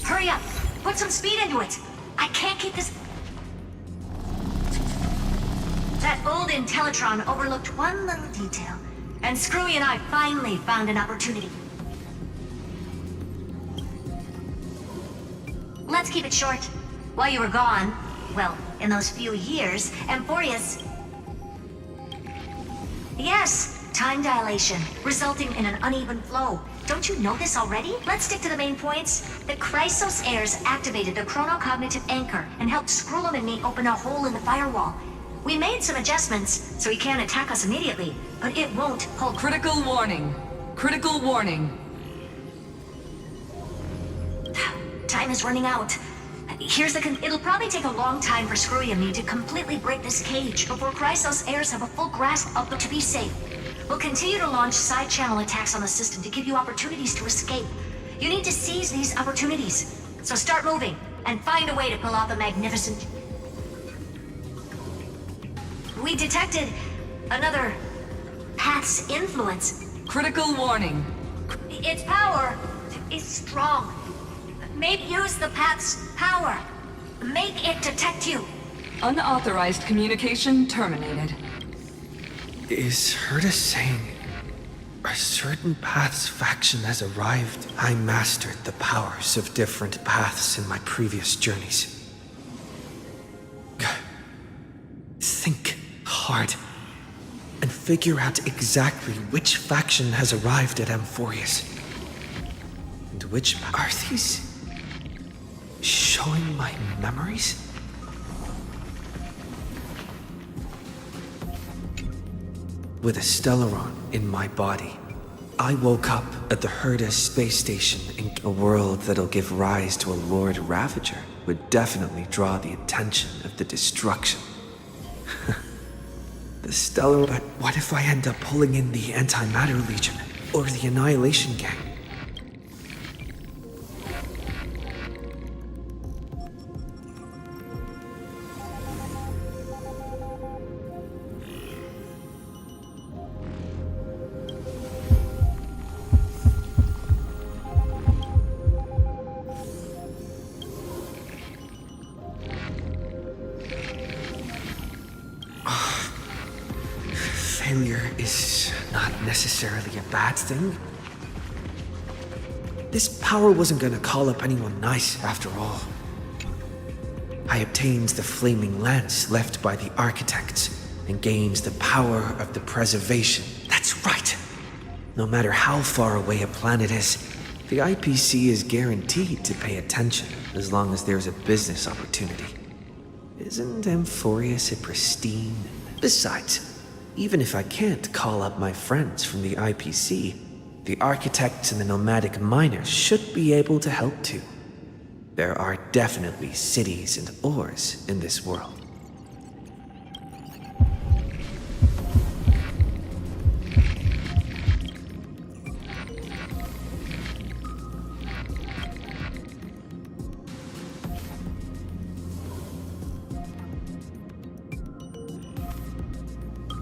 Hurry up. Put some speed into it. I can't keep this... That old Intellitron overlooked one little detail, and Screwy and I finally found an opportunity. Let's keep it short. While you were gone, well, in those few years, Amphorius... Yes, time dilation, resulting in an uneven flow. Don't you know this already? Let's stick to the main points. The Chrysos heirs activated the chronocognitive anchor and helped Skrullum and me open a hole in the firewall. We made some adjustments, so he can't attack us immediately, but it won't hold... Critical warning. Critical warning. Time is running out. It'll probably take a long time for Screwy and me to completely break this cage before Chrysos heirs have a full grasp of it. To be safe, we'll continue to launch side-channel attacks on the system to give you opportunities to escape. You need to seize these opportunities. So start moving, and find a way to pull off a magnificent... We detected another Path's influence. Critical warning. Its power is strong. Maybe use the Path's power. Make it detect you. Unauthorized communication terminated. Is Herta saying a certain Path's faction has arrived? I mastered the powers of different paths in my previous journeys. Think hard and figure out exactly which faction has arrived at Amphorius. And which... Are these showing my memories? With a Stellaron in my body, I woke up at the Herta space station in a world that'll give rise to a Lord Ravager would definitely draw the attention of the destruction. The Stellar... But what if I end up pulling in the Antimatter Legion or the Annihilation Gang? Failure is not necessarily a bad thing. This power wasn't gonna call up anyone nice after all. I obtained the flaming lance left by the architects and gained the power of the preservation. That's right! No matter how far away a planet is, the IPC is guaranteed to pay attention as long as there's a business opportunity. Isn't Amphorius a pristine... Besides, even if I can't call up my friends from the IPC, the architects and the nomadic miners should be able to help too. There are definitely cities and ores in this world.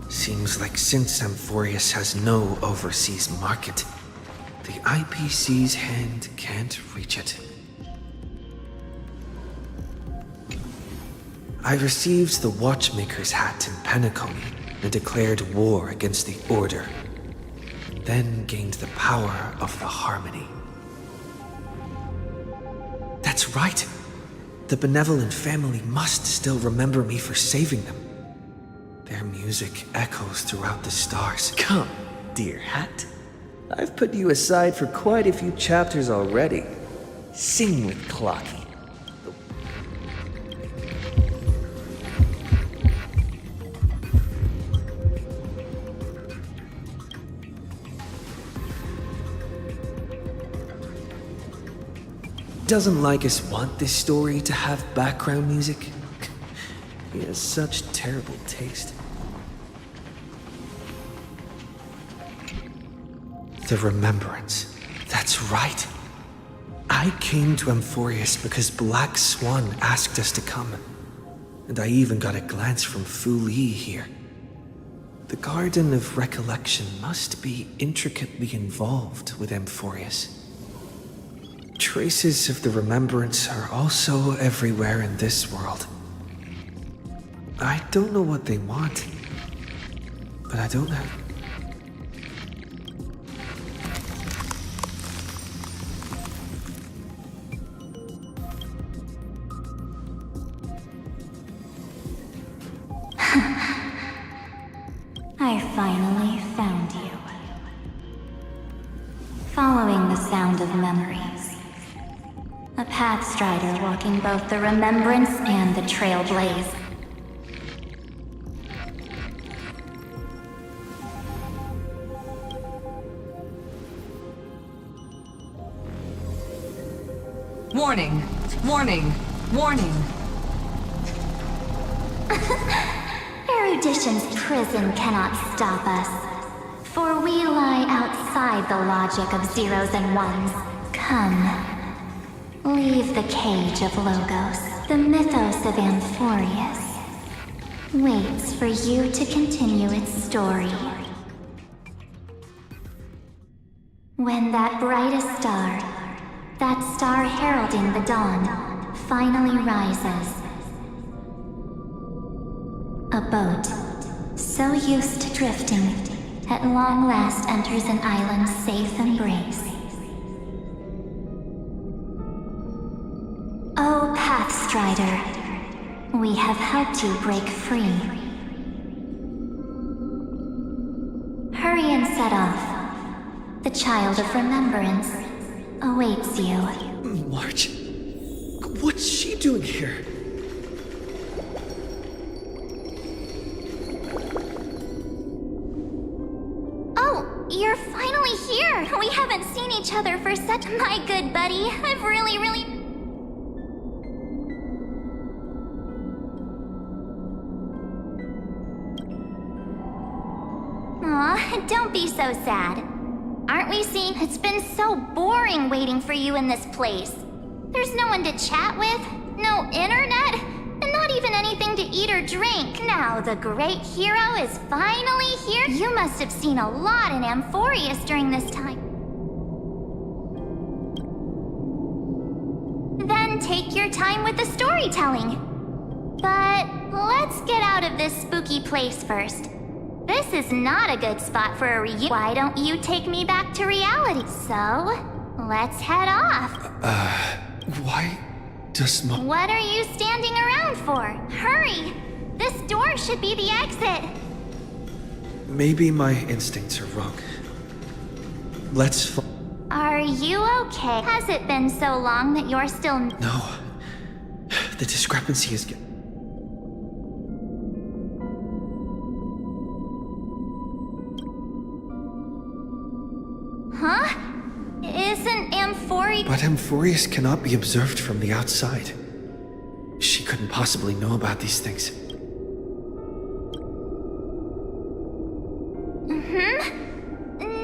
Seems like since Amphorius has no overseas market, the IPC's hand can't reach it. I received the Watchmaker's hat in Penacony and declared war against the Order, and then gained the power of the Harmony. That's right! The benevolent family must still remember me for saving them. Their music echoes throughout the stars. Come, dear hat. I've put you aside for quite a few chapters already. Sing with Clocky. Doesn't Lycus want this story to have background music? He has such terrible taste. The Remembrance. That's right. I came to Amphorius because Black Swan asked us to come. And I even got a glance from Fu Li here. The Garden of Recollection must be intricately involved with Amphorius. Traces of the Remembrance are also everywhere in this world. I don't know what they want, but I don't have... I finally found you. Following the sound of memories. A Pathstrider walking both the Remembrance and the Trailblaze. Warning! Warning! Warning. Erudition's prison cannot stop us, for we lie outside the logic of zeros and ones. Come, leave the cage of Logos. The mythos of Amphorius waits for you to continue its story. When that brightest star, that star heralding the dawn, finally rises, a boat, so used to drifting, at long last enters an island's safe embrace. Oh, Pathstrider, we have helped you break free. Hurry and set off. The Child of Remembrance awaits you. March? What's she doing here? Oh, you're finally here! We haven't seen each other for such... My good buddy, I've really... Aw, don't be so sad. Aren't we seeing? It's been so boring waiting for you in this place. There's no one to chat with, no internet, and not even anything to eat or drink. Now the great hero is finally here. You must have seen a lot in Amphorius during this time. Then take your time with the storytelling. But let's get out of this spooky place first. This is not a good spot for a reunion. Why don't you take me back to reality? So, let's head off. Why does What are you standing around for? Hurry! This door should be the exit. Maybe my instincts are wrong. Let's Are you okay? Has it been so long that you're still... No. The discrepancy is... Huh? Isn't Amphorius... But Amphorius cannot be observed from the outside. She couldn't possibly know about these things.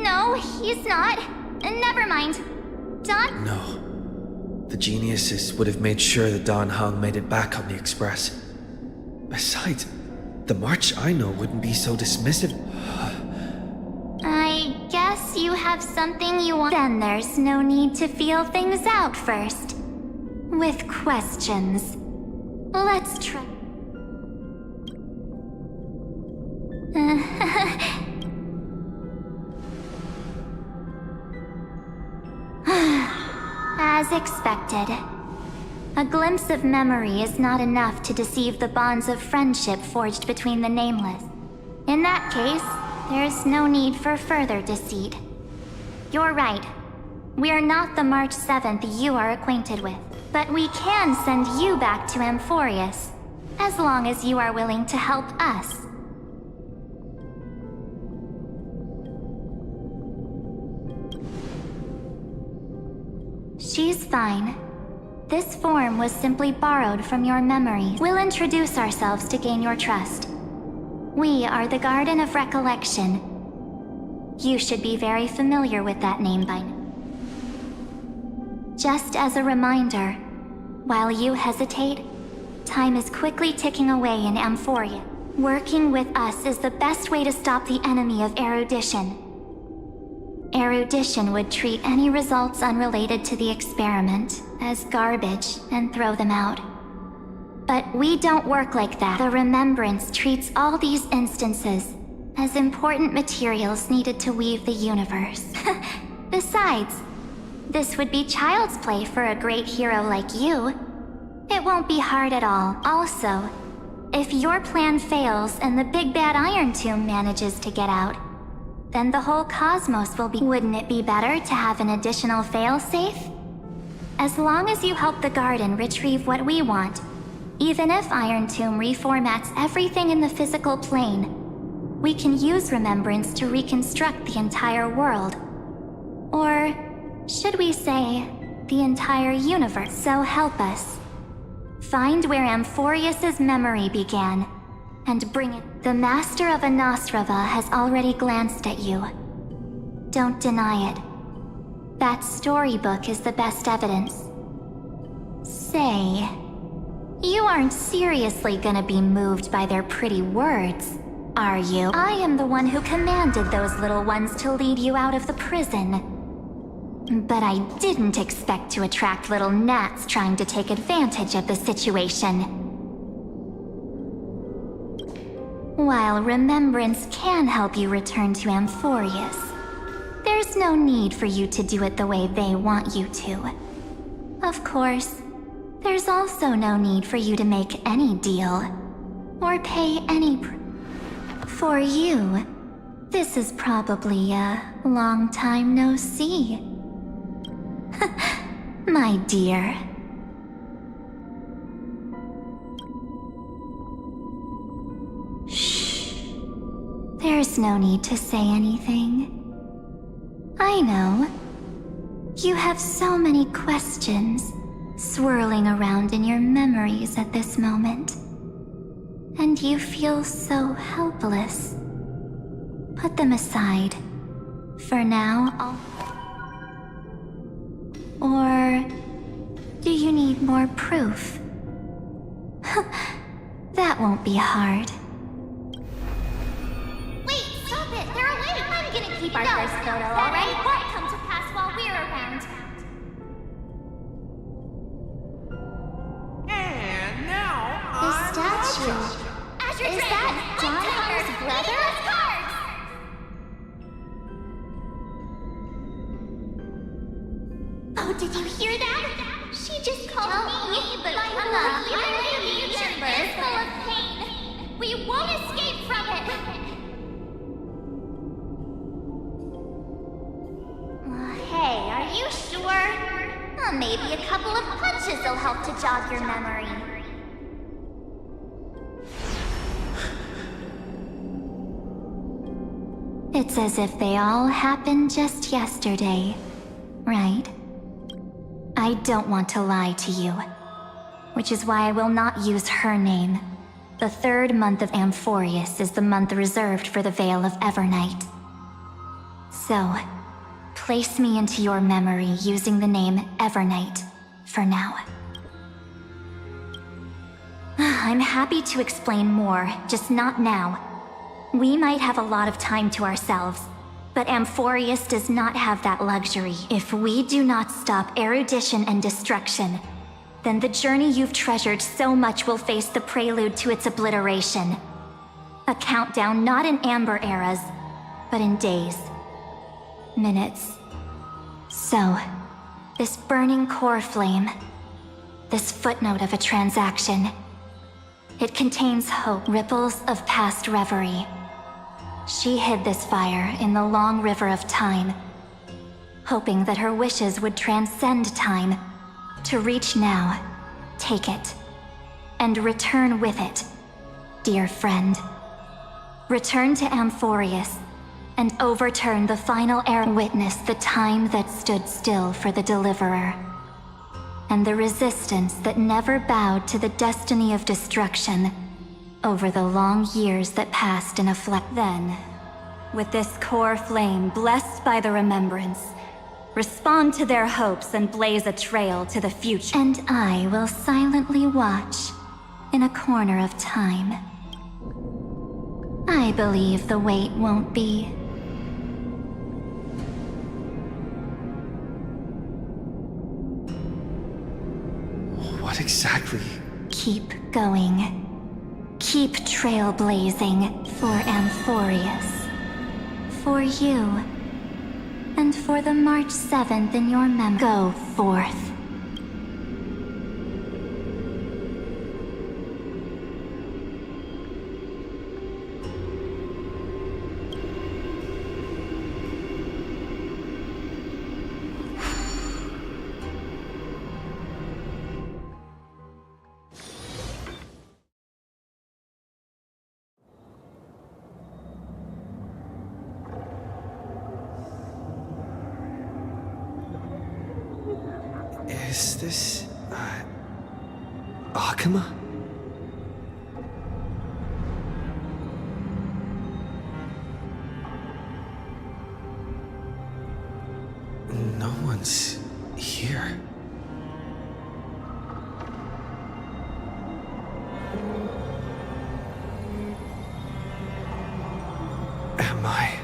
No, he's not. Never mind. Don... No. The geniuses would have made sure that Don Hung made it back on the Express. Besides, the March I know wouldn't be so dismissive. I guess you have something you want. Then there's no need to feel things out first. With questions. Let's try. As expected. A glimpse of memory is not enough to deceive the bonds of friendship forged between the nameless. In that case, there's no need for further deceit. You're right. We are not the March 7th you are acquainted with. But we can send you back to Amphorius, as long as you are willing to help us. She's fine. This form was simply borrowed from your memories. We'll introduce ourselves to gain your trust. We are the Garden of Recollection. You should be very familiar with that name by now. Just as a reminder, while you hesitate, time is quickly ticking away in Amphoria. Working with us is the best way to stop the enemy of erudition. Erudition would treat any results unrelated to the experiment as garbage and throw them out. But we don't work like that. The Remembrance treats all these instances as important materials needed to weave the universe. Besides, this would be child's play for a great hero like you. It won't be hard at all. Also, if your plan fails and the big bad Iron Tomb manages to get out, then the whole cosmos will be... Wouldn't it be better to have an additional failsafe? As long as you help the Garden retrieve what we want, even if Iron Tomb reformats everything in the physical plane, we can use Remembrance to reconstruct the entire world. Or should we say, the entire universe? So help us. Find where Amphorius's memory began, and bring it. The Master of Anosrava has already glanced at you. Don't deny it. That storybook is the best evidence. Say, you aren't seriously gonna be moved by their pretty words, are you? I am the one who commanded those little ones to lead you out of the prison. But I didn't expect to attract little gnats trying to take advantage of the situation. While remembrance can help you return to Amphorius, there's no need for you to do it the way they want you to. Of course, there's also no need for you to make any deal, or pay any For you, this is probably a long time no see. My dear. Shh. There's no need to say anything. I know. You have so many questions swirling around in your memories at this moment. And you feel so helpless. Put them aside. For now, Or do you need more proof? That won't be hard. Wait, stop it! They're awake! I'm gonna keep our first photo, alright? That won't come to pass while we're around. And now, The statue. Is that Donham's brother? Oh, did you hear that? She just called me, but I'm the future is full of pain. We won't escape from it. Hey, are you sure? Maybe a couple of punches will help to jog your memory. It's as if they all happened just yesterday, right? I don't want to lie to you, which is why I will not use her name. The 3rd month of Amphorius is the month reserved for the Veil of Evernight. So, place me into your memory using the name Evernight for now. I'm happy to explain more, just not now. We might have a lot of time to ourselves, but Amphorius does not have that luxury. If we do not stop erudition and destruction, then the journey you've treasured so much will face the prelude to its obliteration. A countdown not in amber eras, but in days, minutes. So, this burning core flame, this footnote of a transaction, it contains hope, ripples of past reverie. She hid this fire in the long river of time, hoping that her wishes would transcend time, to reach now, take it, and return with it, dear friend. Return to Amphorius, and overturn the final era. Witness the time that stood still for the Deliverer, and the resistance that never bowed to the destiny of destruction over the long years that passed in a Then, with this core flame blessed by the remembrance, respond to their hopes and blaze a trail to the future. And I will silently watch in a corner of time. I believe the wait won't be. What exactly? Keep going. Keep trailblazing for Amphorius. For you. And for the March 7th in your memory. Go forth. Is this... Akuma? No one's here. Am I?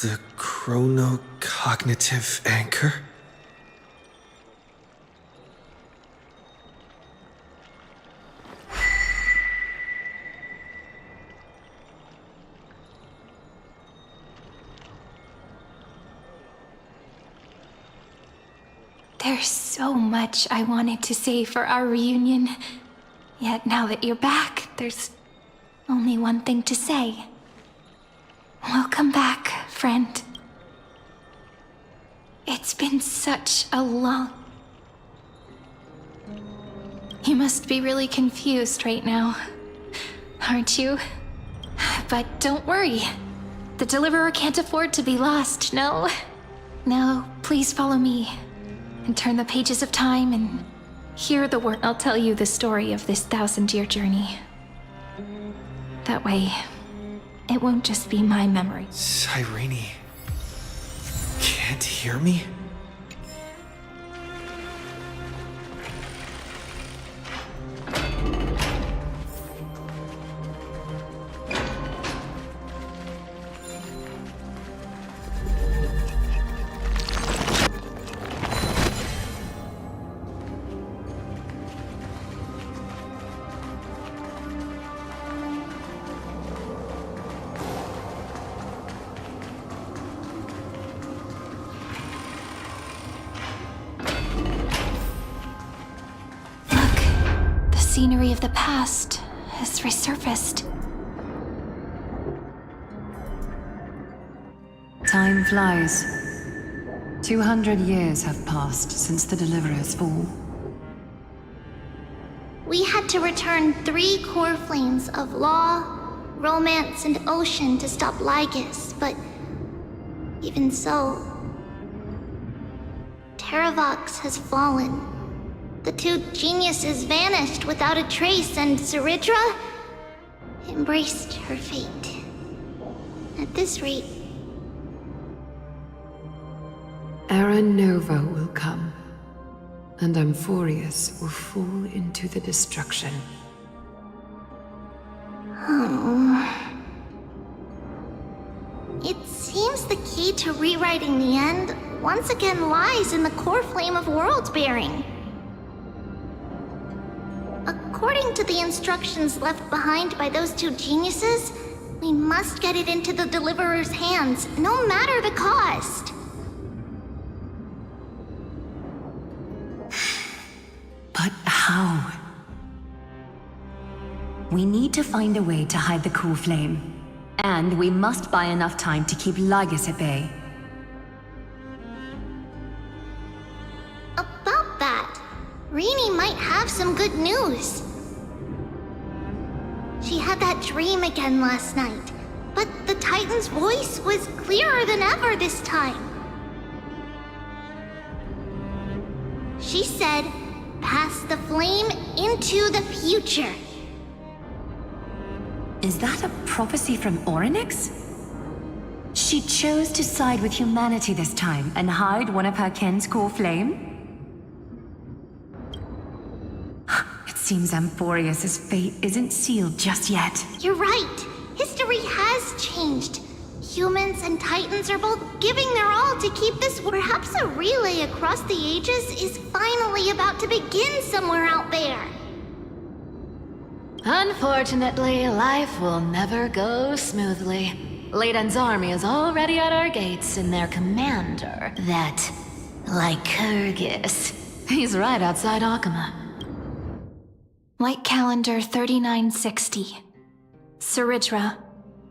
The chronocognitive anchor? There's so much I wanted to say for our reunion. Yet now that you're back, there's only one thing to say. Welcome back, friend. It's been such a long... You must be really confused right now, aren't you? But don't worry. The Deliverer can't afford to be lost, no? Now, please follow me, and turn the pages of time and hear the word. I'll tell you the story of this 1,000-year journey. That way, it won't just be my memory. Cyrene can't hear me? Scenery of the past has resurfaced. Time flies. 200 years have passed since the Deliverer's fall. We had to return 3 core flames of law, romance, and ocean to stop Lygus, but even so, Terravox has fallen. The 2 geniuses vanished without a trace, and Zeridra embraced her fate. At this rate... Era Nova will come, and Amphorius will fall into the destruction. It seems the key to rewriting the end once again lies in the core flame of world-bearing. According to the instructions left behind by those 2 geniuses, we must get it into the Deliverer's hands, no matter the cost. But how? We need to find a way to hide the core flame. And we must buy enough time to keep Lygus at bay. About that, Rini might have some good news. She had that dream again last night, but the Titan's voice was clearer than ever this time. She said, pass the flame into the future. Is that a prophecy from Orynyx? She chose to side with humanity this time and hide one of her kin's core flame? It seems Amphorius' fate isn't sealed just yet. You're right. History has changed. Humans and Titans are both giving their all to keep this. Perhaps a relay across the ages is finally about to begin somewhere out there. Unfortunately, life will never go smoothly. Leiden's army is already at our gates, and their commander, that Lycurgus, he's right outside Akama. Light calendar 3960. Saridra,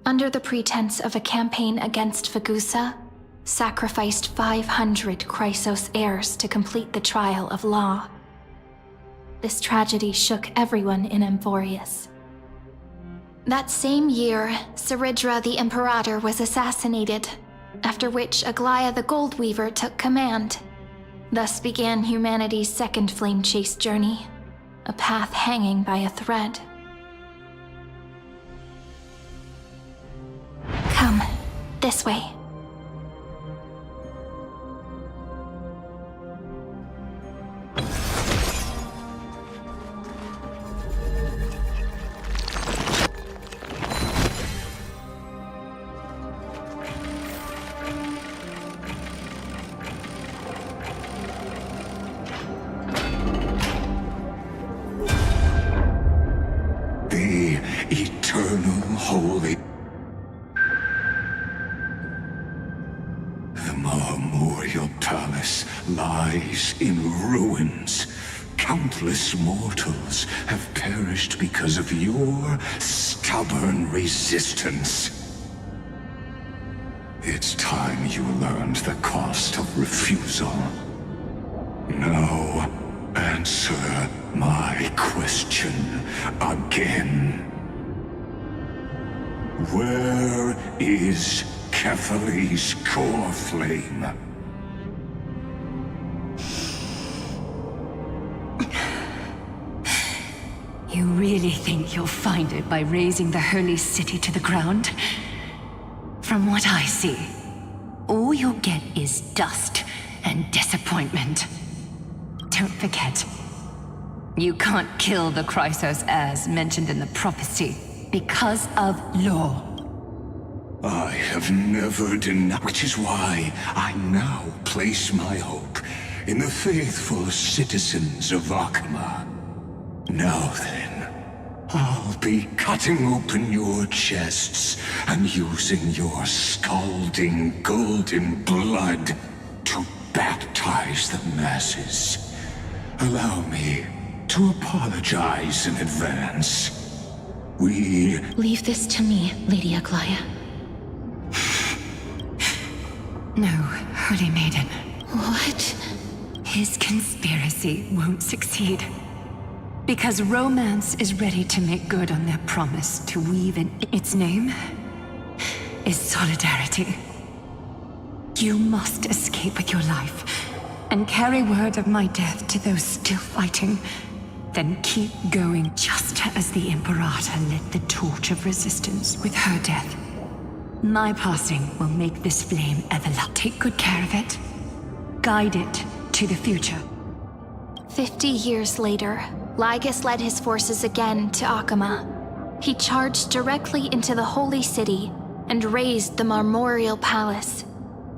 under the pretense of a campaign against Fagusa, sacrificed 500 Chrysos heirs to complete the trial of law. This tragedy shook everyone in Amphorius. That same year, Saridra the Imperator was assassinated, after which Aglaya the Goldweaver took command. Thus began humanity's second flame chase journey, a path hanging by a thread. Come, this way. The eternal holy. The Memorial Palace lies in ruins. Countless mortals have perished because of your stubborn resistance. It's time you learned the cost of refusal. Now, answer my question again. Where is Kephali's core flame? You really think you'll find it by razing the holy city to the ground? From what I see, all you'll get is dust and disappointment. Don't forget, you can't kill the Chrysos heirs mentioned in the prophecy because of law. I have never denied, which is why I now place my hope in the faithful citizens of Akama. Now then, I'll be cutting open your chests and using your scalding golden blood to baptize the masses. Allow me to apologize in advance. We... Leave this to me, Lady Aglaya. No, Holy Maiden. What? His conspiracy won't succeed. Because romance is ready to make good on their promise to weave in its name is solidarity. You must escape with your life and carry word of my death to those still fighting. Then keep going just as the Imperator lit the torch of resistance with her death. My passing will make this flame everlasting. Take good care of it. Guide it to the future. 50 years later, Lygus led his forces again to Akama. He charged directly into the Holy City and razed the Memorial Palace.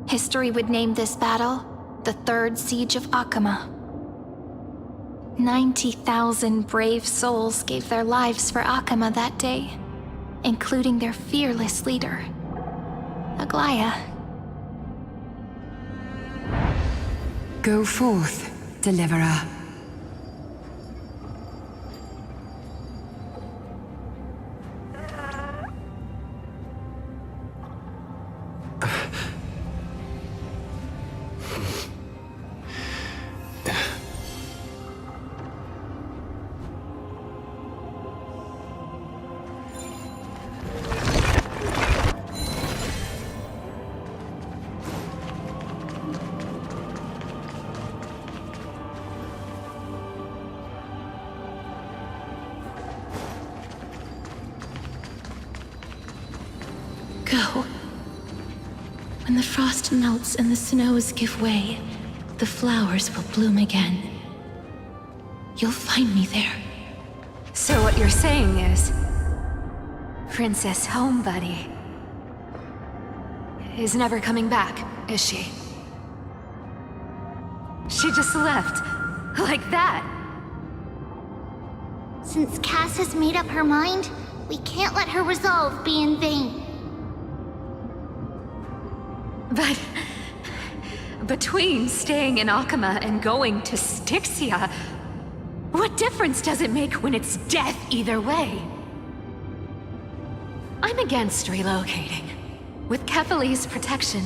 History would name this battle the Third Siege of Akama. 90,000 brave souls gave their lives for Akama that day, including their fearless leader, Aglaya. Go forth, Deliverer. When the frost melts and the snows give way, the flowers will bloom again. You'll find me there. So what you're saying is... Princess Homebuddy is never coming back, is she? She just left. Like that. Since Cass has made up her mind, we can't let her resolve be in vain. But... between staying in Akama and going to Styxia, what difference does it make when it's death either way? I'm against relocating. With Kefali's protection,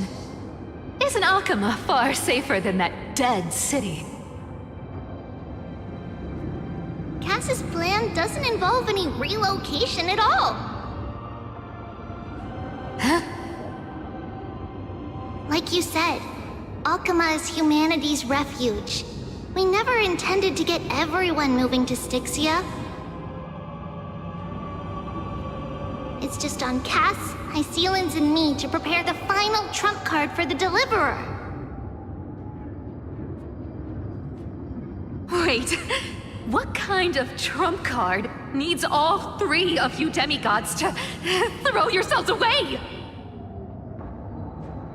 isn't Akama far safer than that dead city? Cass's plan doesn't involve any relocation at all. Huh? Like you said, Akama is humanity's refuge. We never intended to get everyone moving to Styxia. It's just on Cass, Hycealans, and me to prepare the final trump card for the Deliverer. Wait, what kind of trump card needs all three of you demigods to throw yourselves away?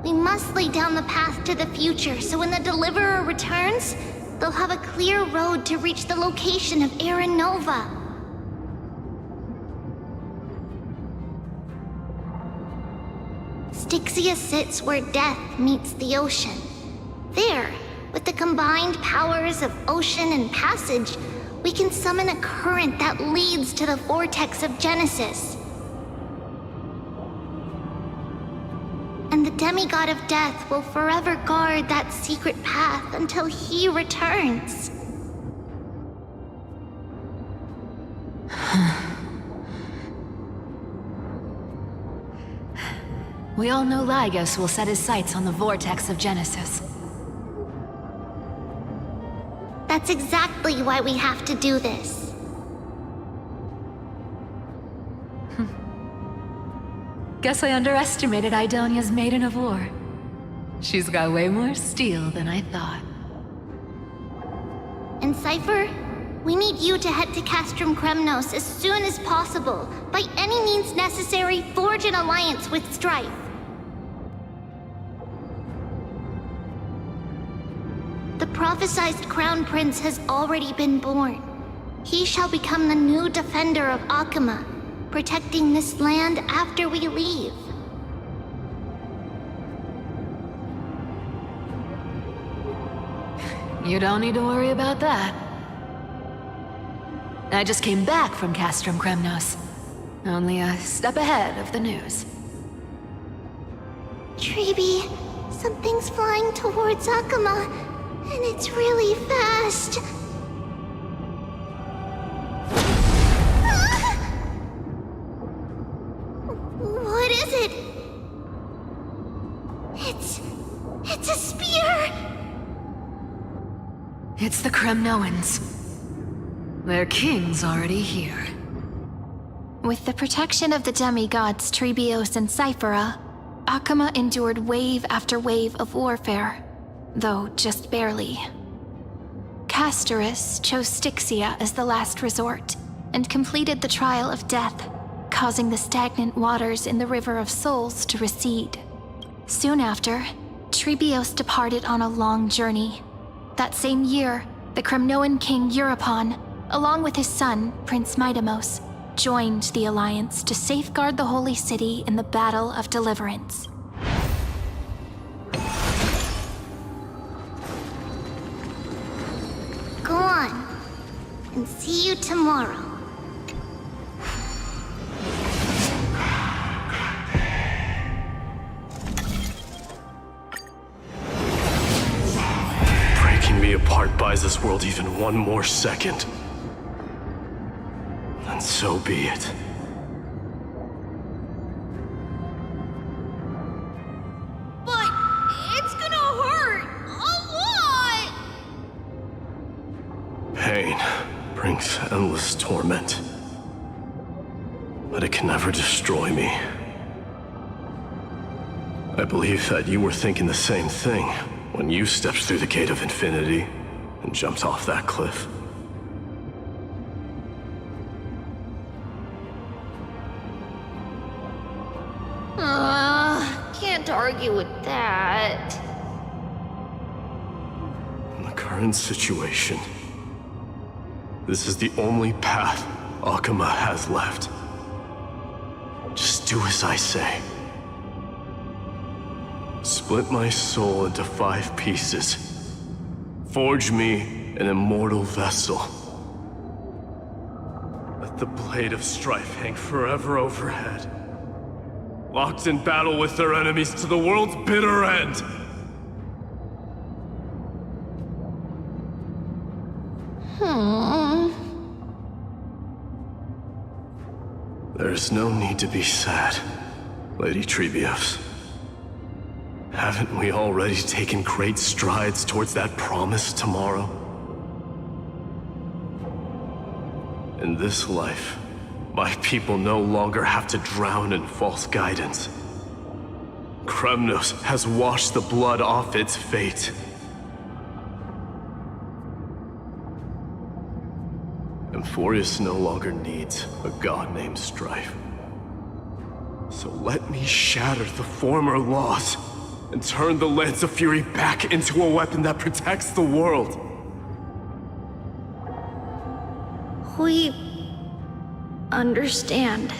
We must lay down the path to the future, so when the Deliverer returns, they'll have a clear road to reach the location of Era Nova. Styxia sits where death meets the ocean. There, with the combined powers of ocean and passage, we can summon a current that leads to the vortex of Genesis. And the demigod of death will forever guard that secret path until he returns. We all know Lygus will set his sights on the vortex of Genesis. That's exactly why we have to do this. Guess I underestimated Idonia's Maiden of War. She's got way more steel than I thought. And Cypher, we need you to head to Castrum Kremnos as soon as possible. By any means necessary, forge an alliance with Strife. The prophesized Crown Prince has already been born. He shall become the new defender of Akama, protecting this land after we leave. You don't need to worry about that. I just came back from Castrum Kremnos. Only a step ahead of the news. Treeby, something's flying towards Akama, and it's really fast. What is it? It's a spear! It's the Kremnoans. Their king's already here. With the protection of the demigods Trebios and Cyphera, Akama endured wave after wave of warfare, though just barely. Castorus chose Styxia as the last resort, and completed the trial of death, causing the stagnant waters in the River of Souls to recede. Soon after, Trebios departed on a long journey. That same year, the Kremnoan king Euripon, along with his son, Prince Midamos, joined the alliance to safeguard the holy city in the Battle of Deliverance. Go on, and see you tomorrow. Breaking me apart buys this world even one more second. And so be it. But it's gonna hurt a lot! Pain brings endless torment. But it can never destroy me. I believe that you were thinking the same thing when you stepped through the gate of infinity and jumped off that cliff. Can't argue with that. In the current situation, this is the only path Akuma has left. Just do as I say. Split my soul into 5 pieces. Forge me an immortal vessel. Let the blade of strife hang forever overhead, locked in battle with their enemies to the world's bitter end. There's no need to be sad, Lady Treebios. Haven't we already taken great strides towards that promised tomorrow? In this life, my people no longer have to drown in false guidance. Kremnos has washed the blood off its fate. Emphorius no longer needs a god named Strife. So let me shatter the former laws and turn the Lance of Fury back into a weapon that protects the world. We understand.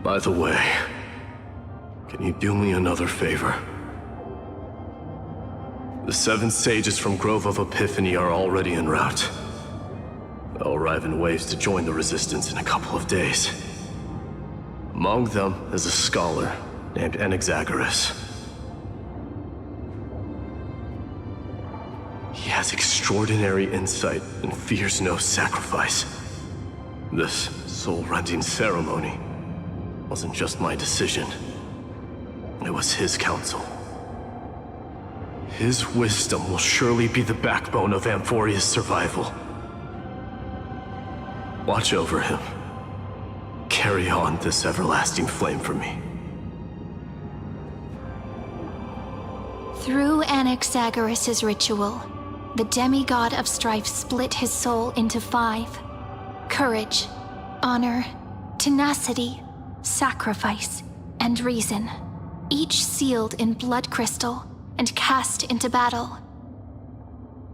By the way, can you do me another favor? The 7 sages from Grove of Epiphany are already en route. They'll arrive in waves to join the Resistance in a couple of days. Among them is a scholar named Anaxagoras. He has extraordinary insight and fears no sacrifice. This soul-rending ceremony wasn't just my decision. It was his counsel. His wisdom will surely be the backbone of Amphoria's survival. Watch over him. Carry on this everlasting flame for me. Through Anaxagoras' ritual, the demigod of strife split his soul into 5. Courage, honor, tenacity, sacrifice, and reason, each sealed in blood crystal and cast into battle.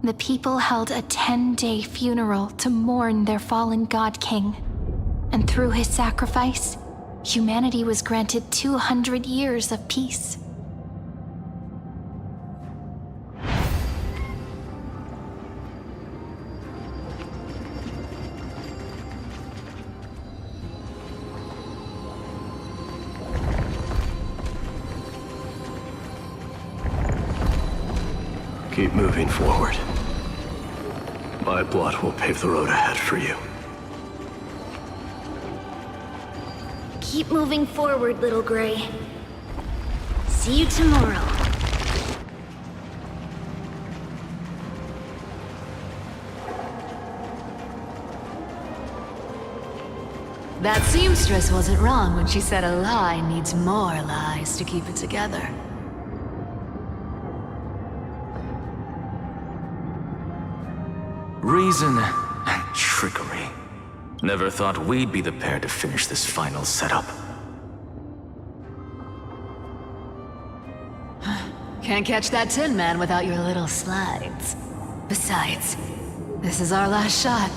The people held a 10-day funeral to mourn their fallen god king, and through his sacrifice, humanity was granted 200 years of peace. Keep moving forward. My blood will pave the road ahead for you. Keep moving forward, little Gray. See you tomorrow. That seamstress wasn't wrong when she said a lie needs more lies to keep it together. Reason and trickery. Never thought we'd be the pair to finish this final setup. Can't catch that Tin Man without your little slides. Besides, this is our last shot.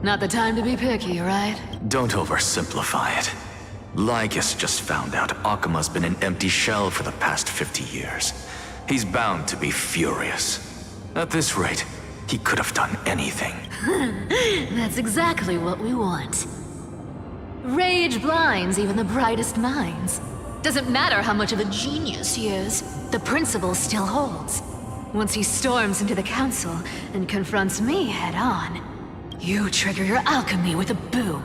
Not the time to be picky, right? Don't oversimplify it. Lycus just found out Akuma's been an empty shell for the past 50 years. He's bound to be furious. At this rate, he could have done anything. That's exactly what we want. Rage blinds even the brightest minds. Doesn't matter how much of a genius he is, the principle still holds. Once he storms into the council and confronts me head-on, you trigger your alchemy with a boom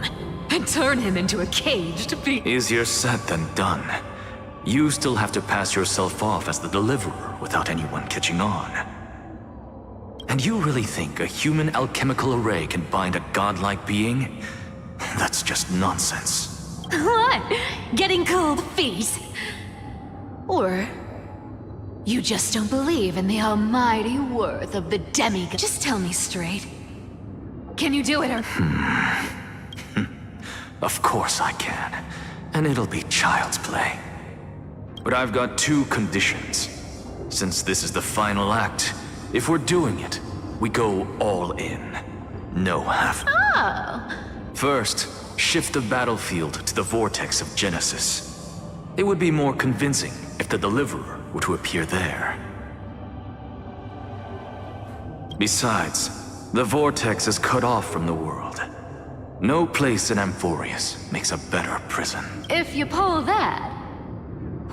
and turn him into a caged beast. Easier said than done. You still have to pass yourself off as the deliverer without anyone catching on. And you really think a human alchemical array can bind a godlike being? That's just nonsense. What? Getting cold feet? Or you just don't believe in the almighty worth of the demigod. Just tell me straight. Can you do it or... Of course I can. And it'll be child's play. But I've got two conditions. Since this is the final act, if we're doing it, we go all in. No half. Oh! First, shift the battlefield to the vortex of Genesis. It would be more convincing if the Deliverer were to appear there. Besides, the vortex is cut off from the world. No place in Amphorius makes a better prison. If you pull that,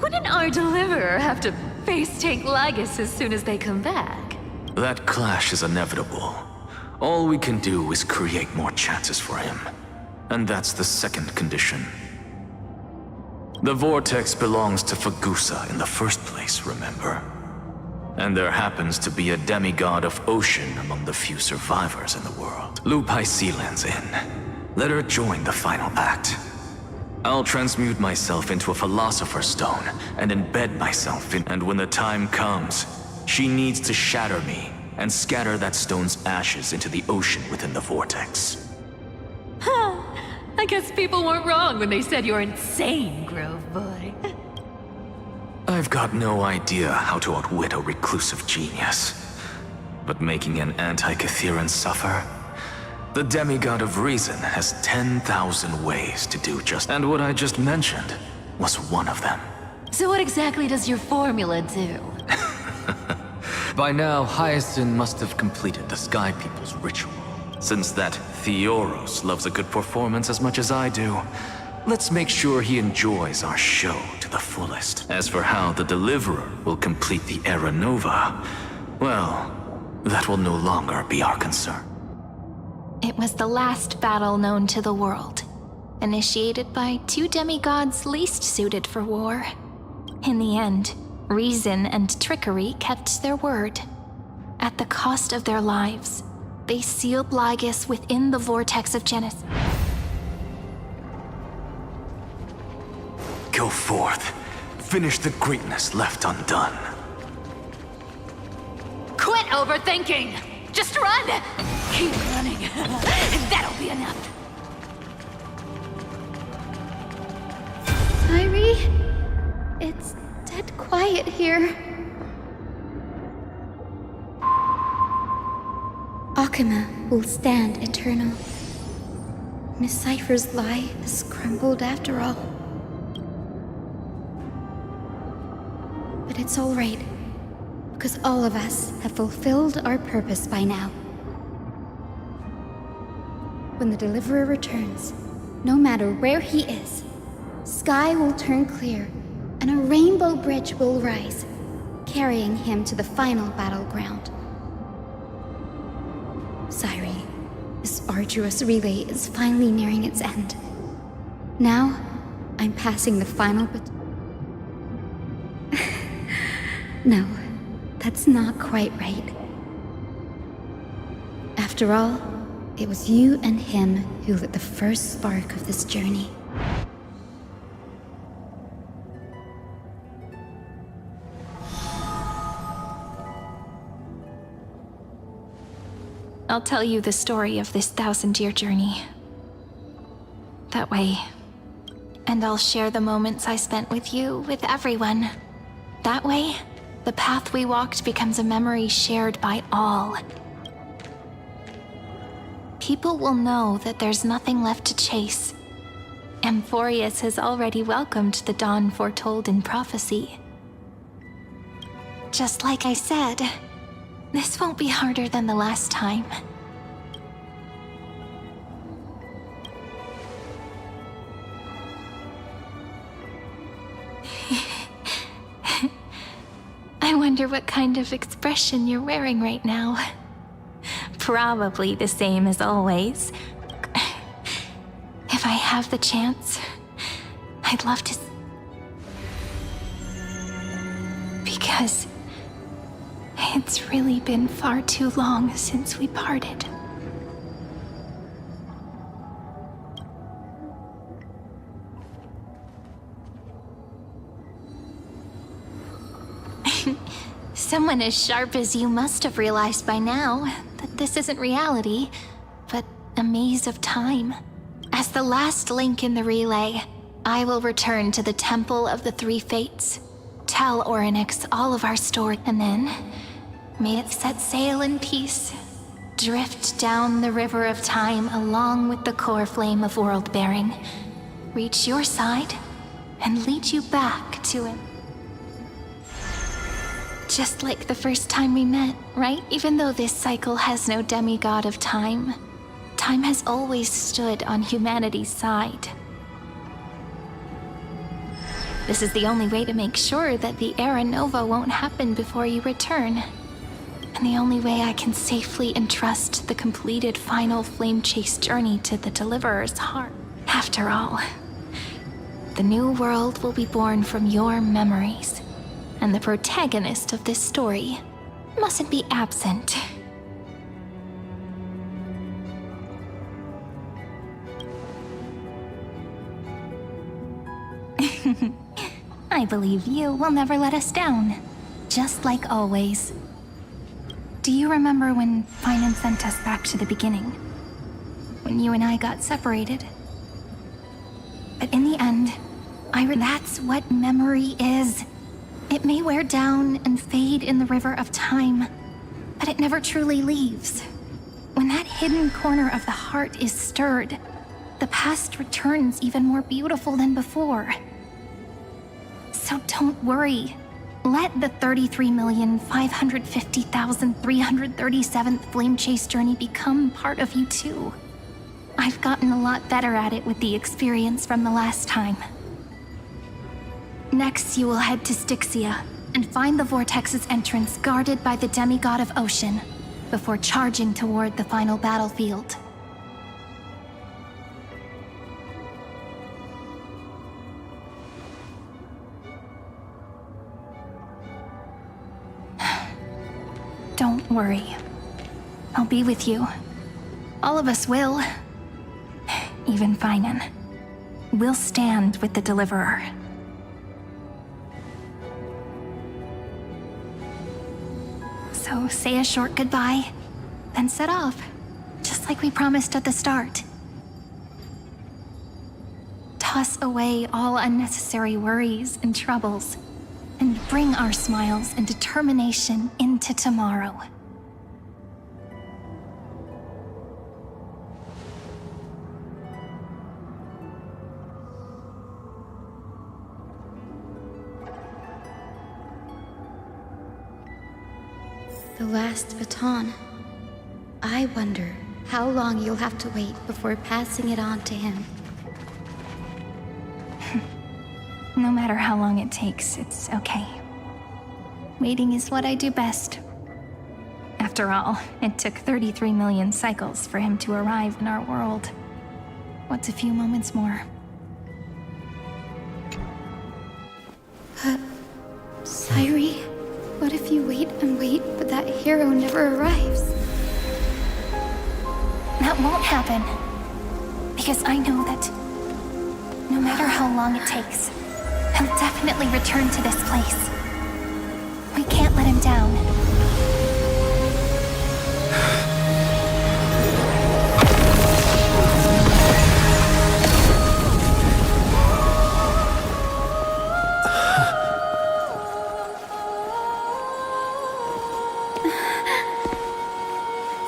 wouldn't our Deliverer have to face tank Lygus as soon as they come back? That clash is inevitable. All we can do is create more chances for him. And that's the second condition. The vortex belongs to Fagusa in the first place, remember? And there happens to be a demigod of ocean among the few survivors in the world. Lupai Sealand's in. Let her join the final act. I'll transmute myself into a Philosopher's Stone and embed myself in... And when the time comes, she needs to shatter me and scatter that stone's ashes into the ocean within the vortex. Huh. I guess people weren't wrong when they said you're insane, Grove Boy. I've got no idea how to outwit a reclusive genius. But making an anti-Catheran suffer? The demigod of reason has 10,000 ways to do just... And what I just mentioned was one of them. So what exactly does your formula do? By now, Hyacinth must have completed the Sky People's ritual. Since that Theoros loves a good performance as much as I do, let's make sure he enjoys our show to the fullest. As for how the Deliverer will complete the Era Nova, well, that will no longer be our concern. It was the last battle known to the world, initiated by two demigods least suited for war. In the end, reason and trickery kept their word. At the cost of their lives, they sealed Lygus within the vortex of Genesis. Go forth. Finish the greatness left undone. Quit overthinking! Just run! Keep running. That'll be enough. Irie, it's dead quiet here. Akima will stand eternal. Miss Cypher's lie has crumbled after all. But it's all right, because all of us have fulfilled our purpose by now. When the Deliverer returns, no matter where he is, sky will turn clear, and a rainbow bridge will rise, carrying him to the final battleground. Cyree, this arduous relay is finally nearing its end. Now, I'm passing the final No, that's not quite right. After all, it was you and him who lit the first spark of this journey. I'll tell you the story of this 1,000-year journey. That way. And I'll share the moments I spent with you, with everyone. That way, the path we walked becomes a memory shared by all. People will know that there's nothing left to chase. Amphorius has already welcomed the dawn foretold in prophecy. Just like I said, this won't be harder than the last time. I wonder what kind of expression you're wearing right now. Probably the same as always. If I have the chance, I'd love to... Because it's really been far too long since we parted. Someone as sharp as you must have realized by now that this isn't reality, but a maze of time. As the last link in the relay, I will return to the Temple of the Three Fates, tell Orynyx all of our story, and then may it set sail in peace, drift down the river of time along with the core flame of world-bearing, reach your side, and lead you back to it. Just like the first time we met, right? Even though this cycle has no demigod of time, time has always stood on humanity's side. This is the only way to make sure that the Era Nova won't happen before you return. And the only way I can safely entrust the completed final flame chase journey to the Deliverer's heart. After all, the new world will be born from your memories, and the protagonist of this story mustn't be absent. I believe you will never let us down, just like always. Do you remember when Finan sent us back to the beginning? When you and I got separated? But in the end, that's what memory is. It may wear down and fade in the river of time, but it never truly leaves. When that hidden corner of the heart is stirred, the past returns even more beautiful than before. So don't worry. Let the 33,550,337th Flame Chase journey become part of you too. I've gotten a lot better at it with the experience from the last time. Next, you will head to Styxia and find the Vortex's entrance guarded by the demigod of ocean before charging toward the final battlefield. Don't worry. I'll be with you. All of us will. Even Finan. We'll stand with the Deliverer. So say a short goodbye, then set off, just like we promised at the start. Toss away all unnecessary worries and troubles, and bring our smiles and determination into tomorrow. The last baton. I wonder how long you'll have to wait before passing it on to him. No matter how long it takes, it's okay. Waiting is what I do best. After all, it took 33 million cycles for him to arrive in our world. What's a few moments more? Sairi, what if you wait and wait, but that hero never arrives? That won't happen. Because I know that no matter how long it takes, he'll definitely return to this place. We can't let him down.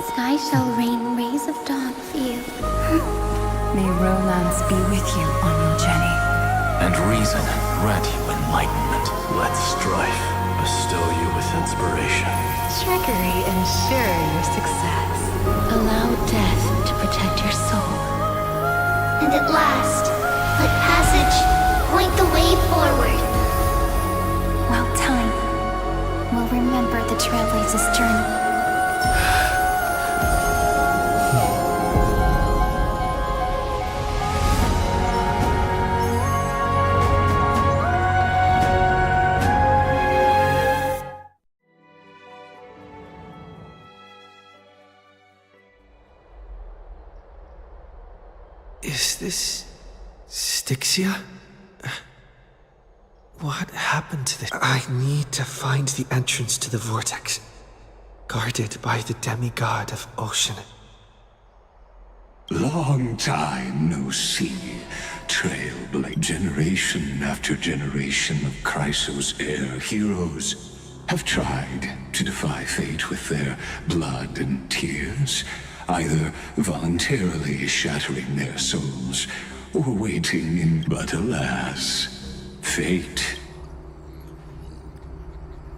Sky shall rain rays of dawn for you. May romance be with you on your journey. And reason grant you enlightenment. Let strife bestow you with inspiration. Trickery ensure your success. Allow death to protect your soul. And at last, let passage point the way forward. Well, time will remember the trailblazers' journey. Is this Styxia? What happened to this? I need to find the entrance to the vortex, guarded by the demigod of ocean. Long time no see, trailblazer. Generation after generation of Chrysos Air heroes have tried to defy fate with their blood and tears, either voluntarily shattering their souls or waiting in. But alas, fate.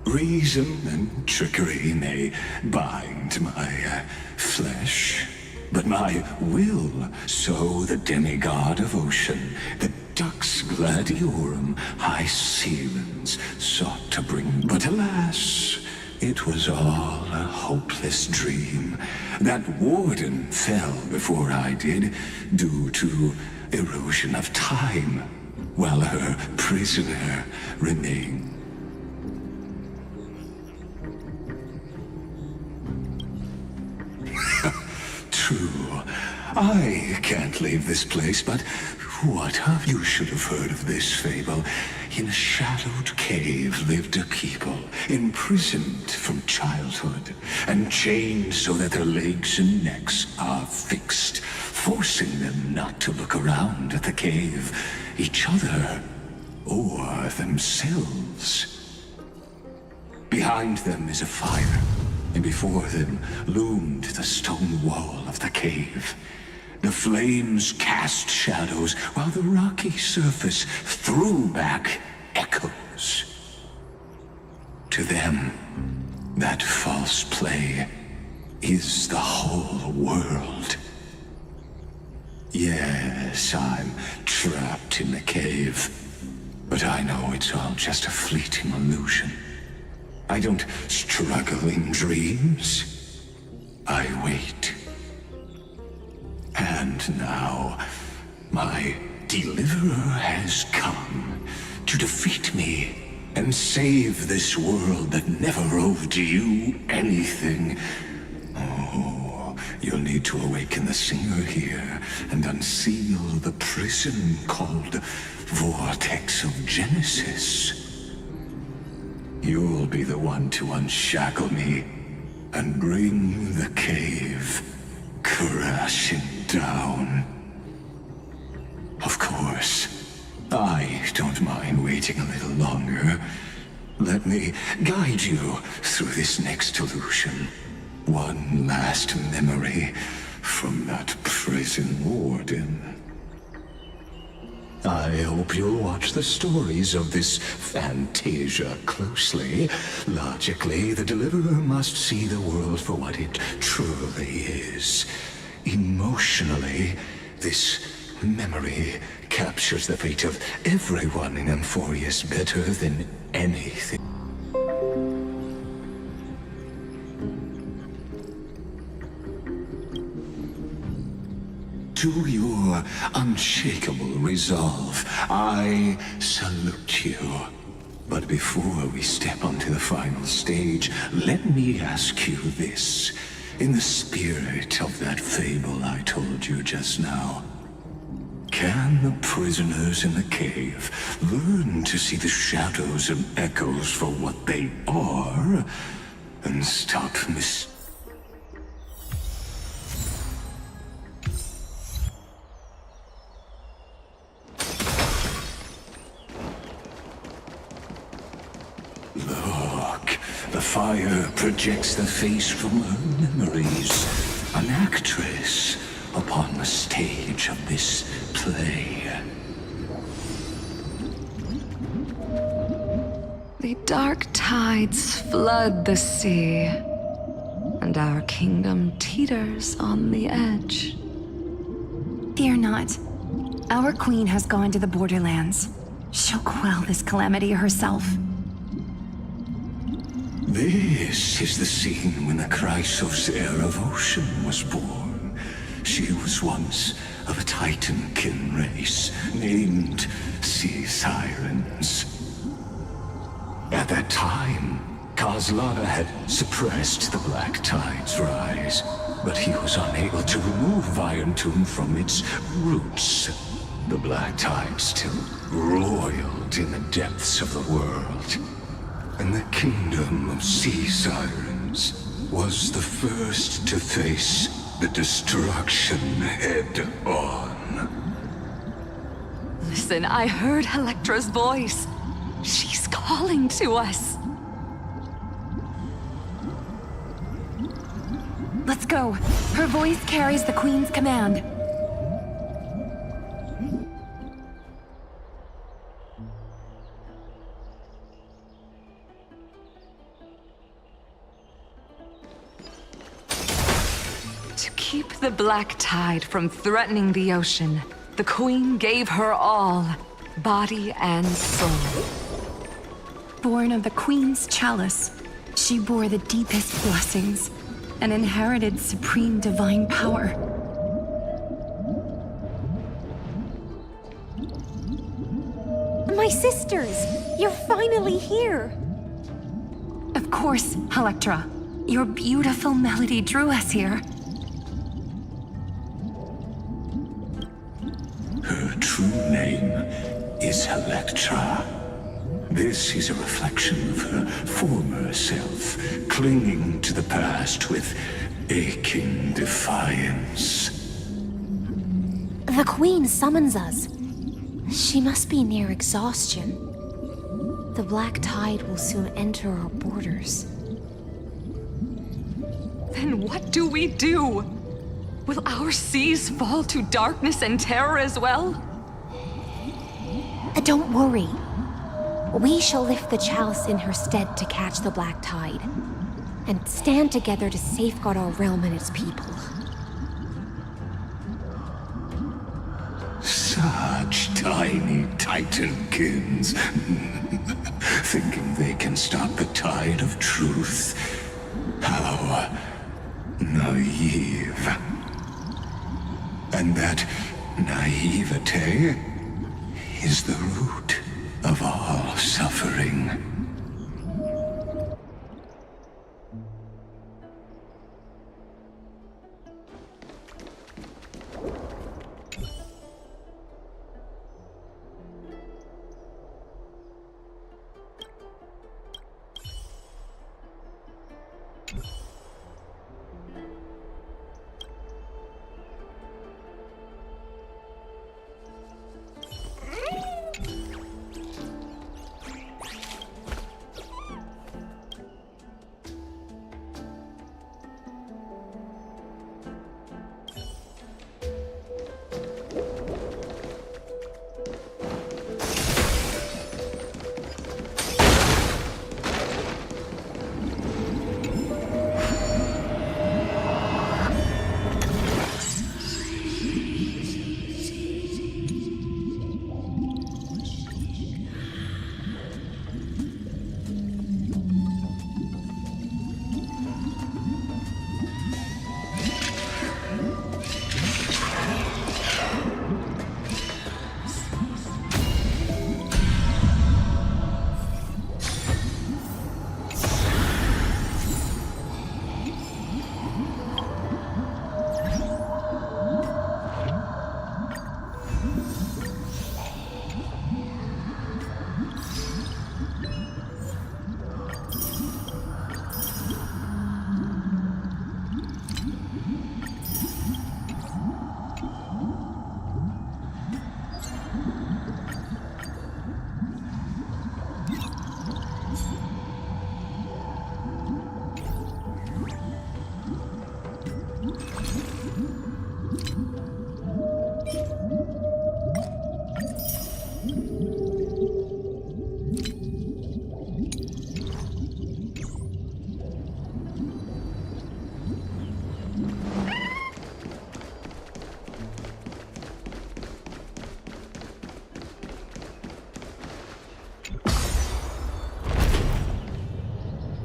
Reason and trickery may bind my flesh, but my will. So the demigod of ocean, the Dux Gladiorum, high Sealans, sought to bring. But alas, it was all a hopeless dream. That warden fell before I did, due to erosion of time, while her prisoner remained. True. I can't leave this place, but what have you should have heard of this fable? In a shadowed cave lived a people, imprisoned from childhood, and chained so that their legs and necks are fixed, forcing them not to look around at the cave, each other, or themselves. Behind them is a fire, and before them loomed the stone wall of the cave. The flames cast shadows, while the rocky surface threw back echoes. To them, that false play is the whole world. Yes, I'm trapped in the cave, but I know it's all just a fleeting illusion. I don't struggle in dreams. I wait. And now, my deliverer has come to defeat me and save this world that never owed you anything. Oh, you'll need to awaken the singer here and unseal the prison called Vortex of Genesis. You'll be the one to unshackle me and bring the cave crashing down. Of course, I don't mind waiting a little longer. Let me guide you through this next illusion. One last memory from that prison warden. I hope you'll watch the stories of this Fantasia closely. Logically, the Deliverer must see the world for what it truly is. Emotionally, this memory captures the fate of everyone in Amphorius better than anything. To your unshakable resolve, I salute you. But before we step onto the final stage, let me ask you this. In the spirit of that fable I told you just now, can the prisoners in the cave learn to see the shadows and echoes for what they are, and stop Look, the fire projects the face from her memories. An actress upon the stage of this play. The dark tides flood the sea, and our kingdom teeters on the edge. Fear not. Our queen has gone to the borderlands. She'll quell this calamity herself. This is the scene when the Chrysos heir of ocean was born. She was once of a Titan-kin race named Sea Sirens. At that time, Kozlana had suppressed the Black Tide's rise, but he was unable to remove Iron Tomb from its roots. The black tide still roiled in the depths of the world, and the kingdom of sea sirens was the first to face the destruction head-on. Listen, I heard Electra's voice. She's calling to us. Let's go. Her voice carries the Queen's command. To keep the black tide from threatening the ocean, the Queen gave her all, body and soul. Born of the Queen's chalice, she bore the deepest blessings and inherited supreme divine power. My sisters! You're finally here! Of course, Electra. Your beautiful melody drew us here. Her true name is Electra. This is a reflection of her former self, clinging to the past with aching defiance. The Queen summons us. She must be near exhaustion. The black tide will soon enter our borders. Then what do we do? Will our seas fall to darkness and terror as well? Don't worry. We shall lift the chalice in her stead to catch the black tide, and stand together to safeguard our realm and its people. Such tiny titankins, thinking they can stop the tide of truth. How naive. And that naivete is the root of all suffering.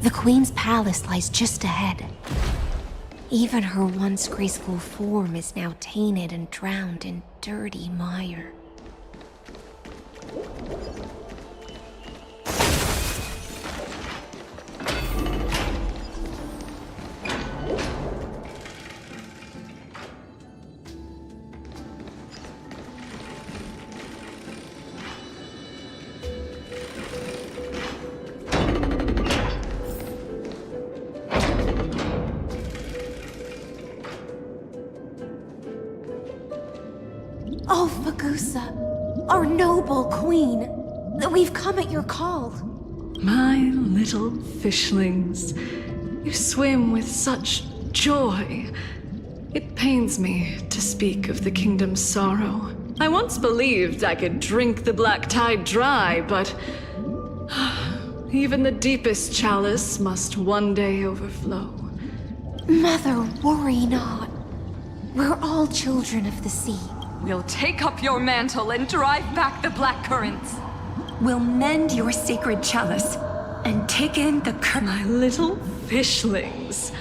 The Queen's palace lies just ahead. Even her once graceful form is now tainted and drowned in dirty mire. Oh, Fagusa, our noble queen, we've come at your call. My little fishlings, you swim with such joy. It pains me to speak of the kingdom's sorrow. I once believed I could drink the black tide dry, but even the deepest chalice must one day overflow. Mother, worry not. We're all children of the sea. We'll take up your mantle and drive back the black currents. We'll mend your sacred chalice and take in the My little fishlings.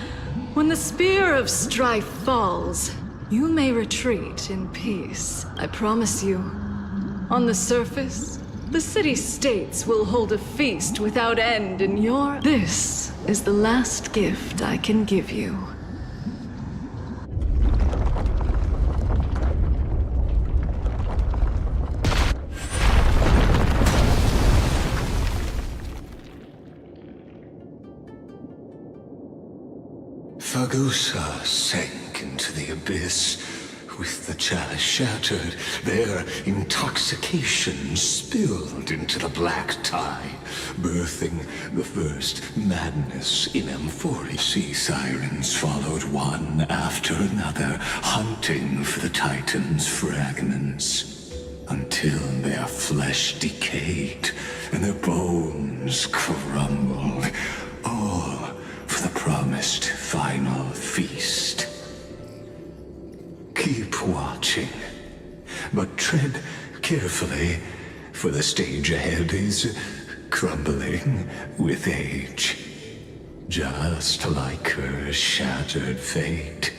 When the spear of strife falls, you may retreat in peace. I promise you. On the surface, the city-states will hold a feast without end in your... This is the last gift I can give you. Fagusa sank into the abyss. With the chalice shattered, their intoxication spilled into the black tide, birthing the first madness in Amphoria. Sea sirens followed one after another, hunting for the Titan's fragments, until their flesh decayed and their bones crumbled, all for the promised final feast. Keep watching, but tread carefully, for the stage ahead is crumbling with age, just like her shattered fate.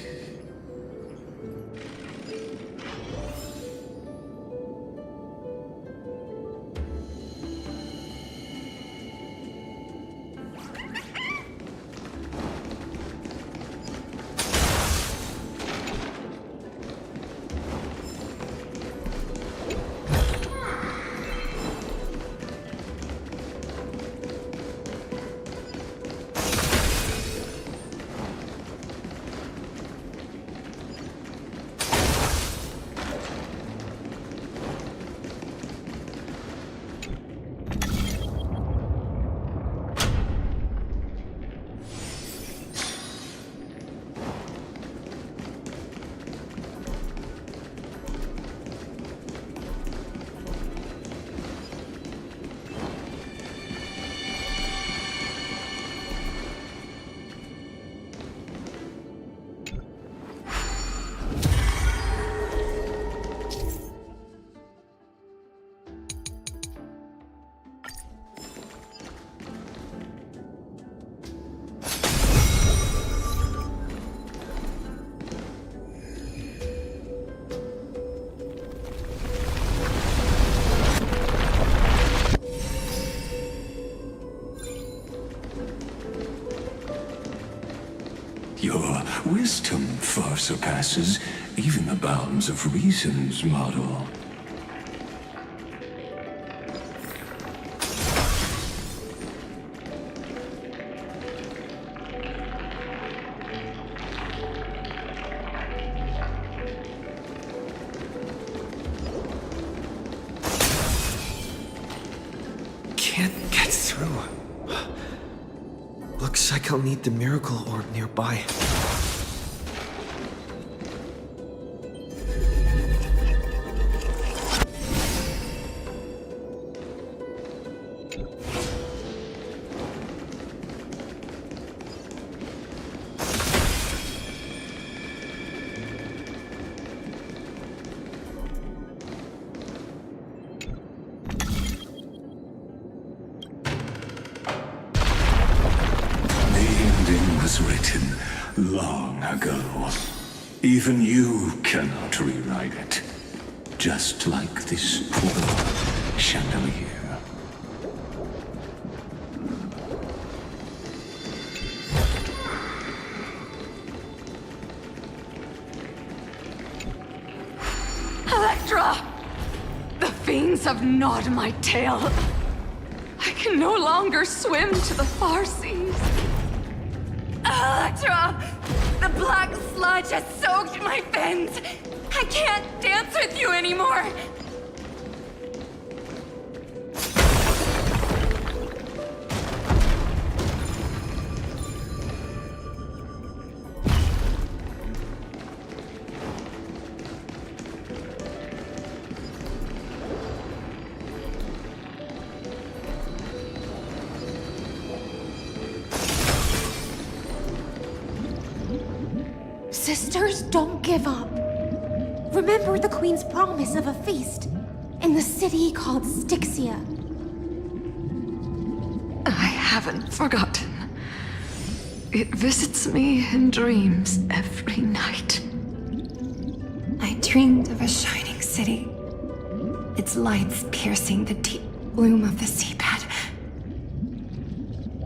Your wisdom far surpasses even the bounds of reason's model. Can't get through. Looks like I'll need the miracle orb nearby. Was written long ago. Even you cannot rewrite it. Just like this poor chandelier. Electra! The fiends have gnawed my tail. I can no longer swim to the far seas. Electra! The black sludge has soaked my fins! I can't dance with you anymore! Sisters, don't give up. Remember the Queen's promise of a feast in the city called Styxia. I haven't forgotten. It visits me in dreams every night. I dreamed of a shining city, its lights piercing the deep gloom of the seabed.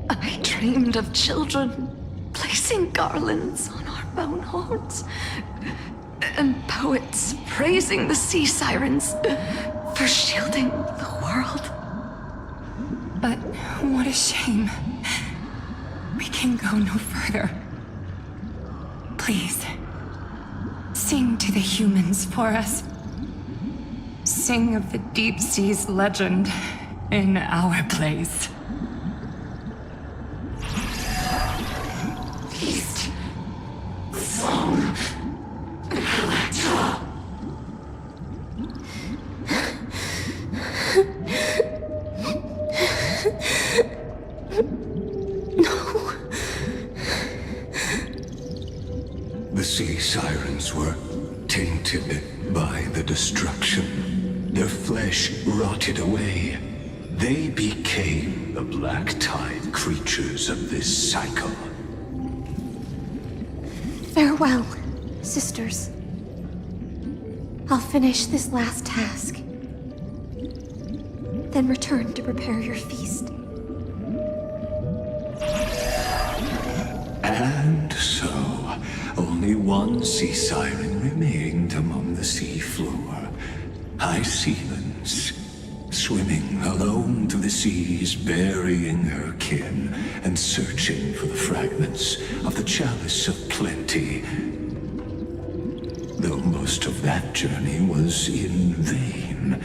I dreamed of children placing garlands on our bone horns, and poets praising the sea sirens for shielding the world. But what a shame. We can go no further. Please, sing to the humans for us. Sing of the deep sea's legend in our place. Feast. Song. Collector. No. The sea sirens were tainted by the destruction. Their flesh rotted away. They became the black tide creatures of this cycle. Farewell, sisters. I'll finish this last task, then return to prepare your feast. And so, only one sea siren remained among the sea floor. High Sealands, swimming alone through the seas, burying her kin, and searching for the fragments of the chalice of plenty. Though most of that journey was in vain,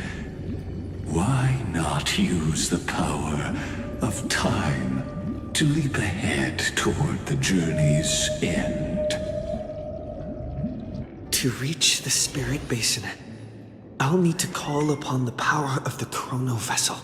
why not use the power of time to leap ahead toward the journey's end? To reach the Spirit Basin, I'll need to call upon the power of the Chrono Vessel.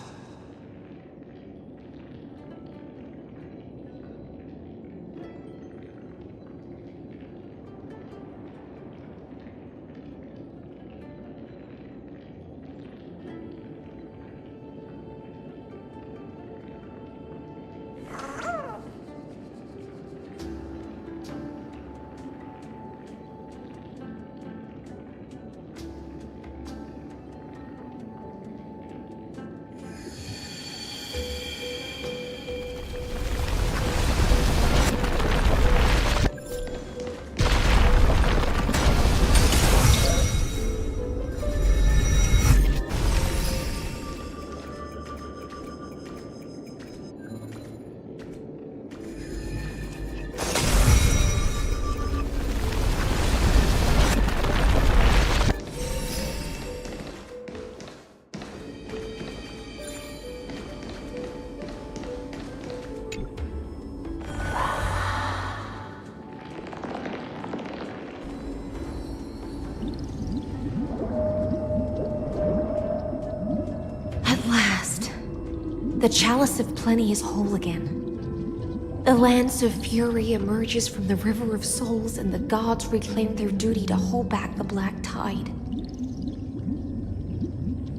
The Chalice of Plenty is whole again. The Lance of Fury emerges from the River of Souls, and the gods reclaim their duty to hold back the Black Tide.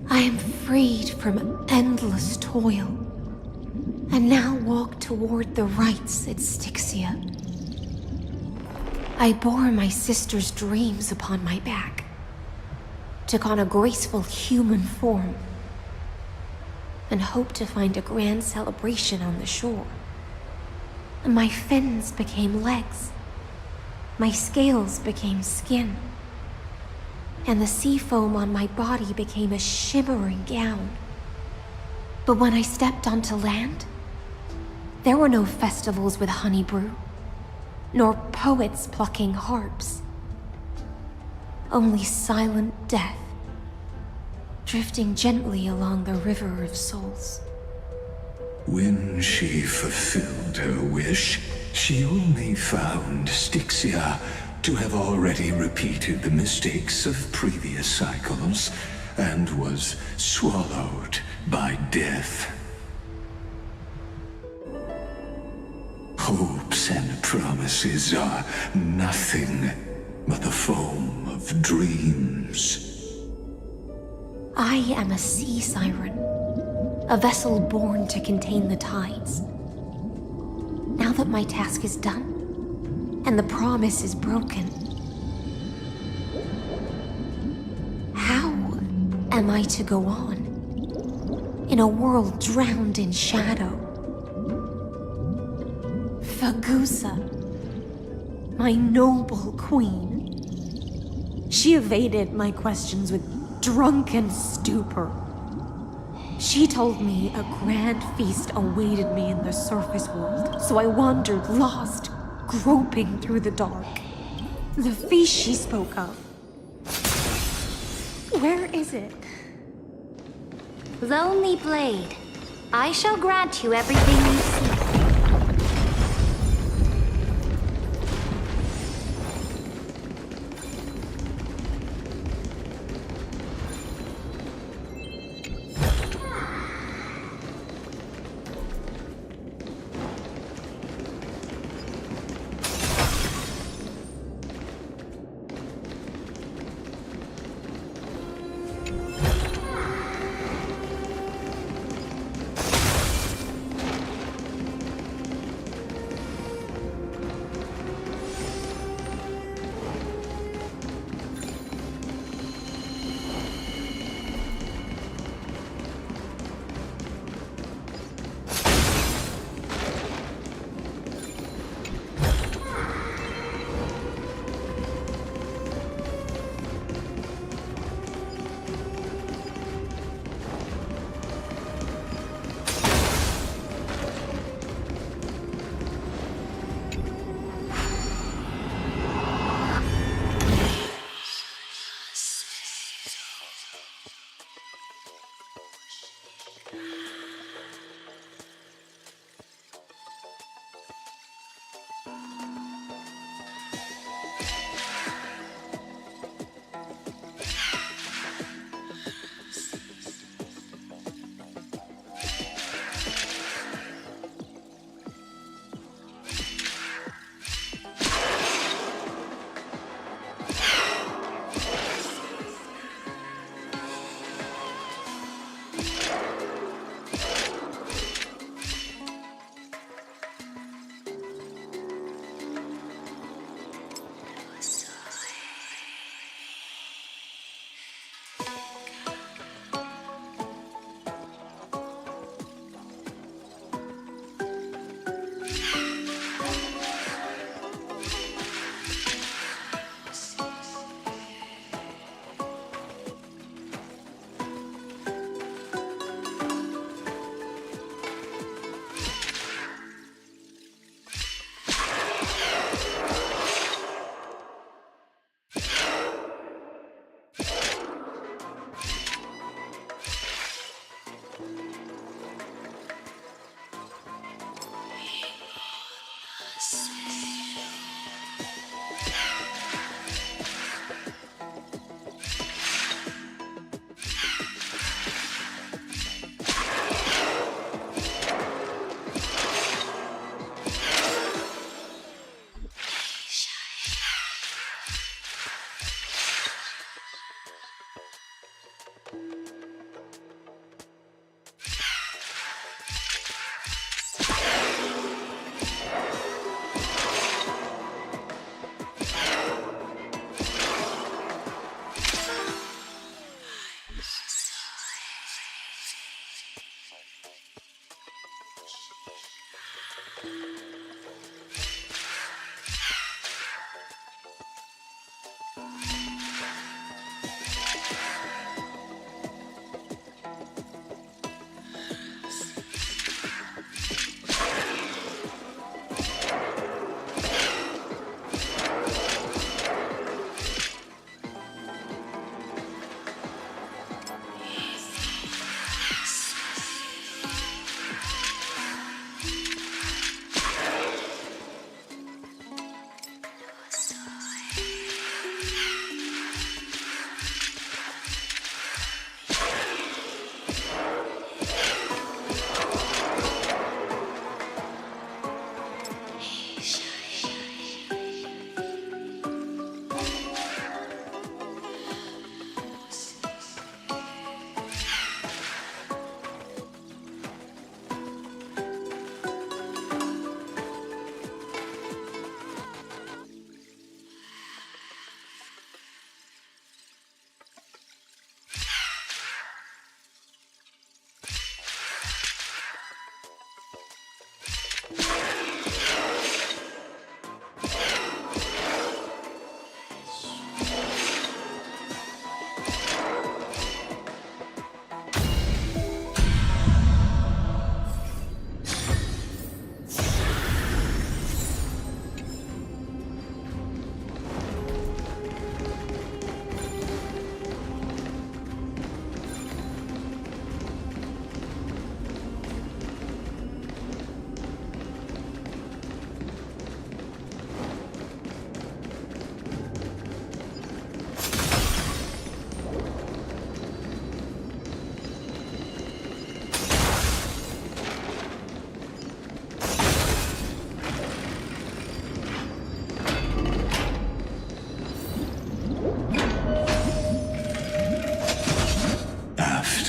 I am freed from endless toil, and now walk toward the rites at Styxia. I bore my sister's dreams upon my back, took on a graceful human form, and hoped to find a grand celebration on the shore. My fins became legs, my scales became skin, and the sea foam on my body became a shimmering gown. But when I stepped onto land, there were no festivals with honey brew, nor poets plucking harps. Only silent death, drifting gently along the river of souls. When she fulfilled her wish, she only found Styxia to have already repeated the mistakes of previous cycles and was swallowed by death. Hopes and promises are nothing but the foam of dreams. I am a sea siren, a vessel born to contain the tides. Now that my task is done, and the promise is broken, how am I to go on in a world drowned in shadow? Fagusa, my noble queen. She evaded my questions with drunken stupor. She told me a grand feast awaited me in the surface world, so I wandered lost, groping through the dark. The feast she spoke of. Where is it? Lonely Blade, I shall grant you everything you seek.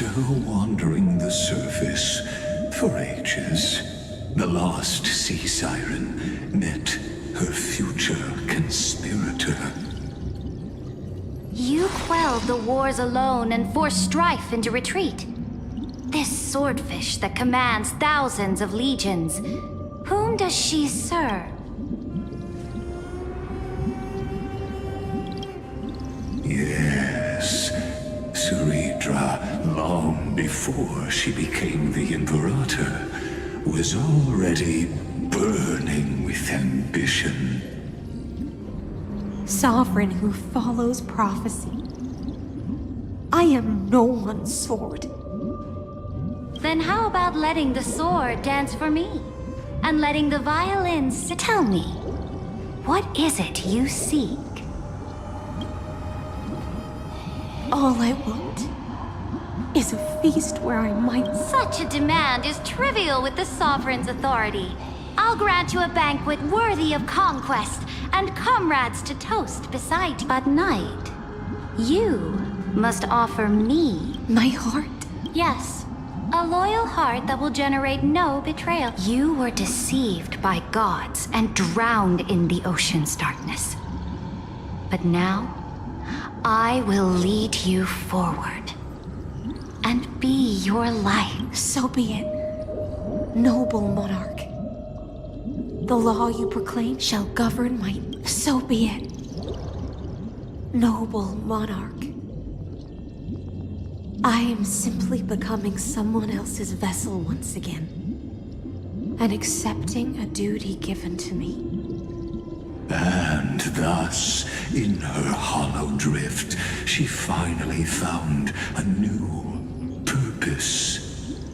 still wandering the surface for ages. The lost sea siren met her future conspirator. You quelled the wars alone and forced strife into retreat. This swordfish that commands thousands of legions, whom does she serve? Yes, Ceridra, long before she became the Imperator, was already burning with ambition. Sovereign who follows prophecy. I am no one's sword. Then how about letting the sword dance for me? And letting the violins tell me, what is it you seek? All I want is a feast where I might... Such a demand is trivial with the Sovereign's authority. I'll grant you a banquet worthy of conquest and comrades to toast beside you. But night, you must offer me... My heart? Yes, a loyal heart that will generate no betrayal. You were deceived by gods and drowned in the ocean's darkness. But now, I will lead you forward and be your light. So be it, noble monarch. The law you proclaim shall govern my... So be it, noble monarch. I am simply becoming someone else's vessel once again, and accepting a duty given to me. And thus, in her hollow drift, she finally found a new purpose.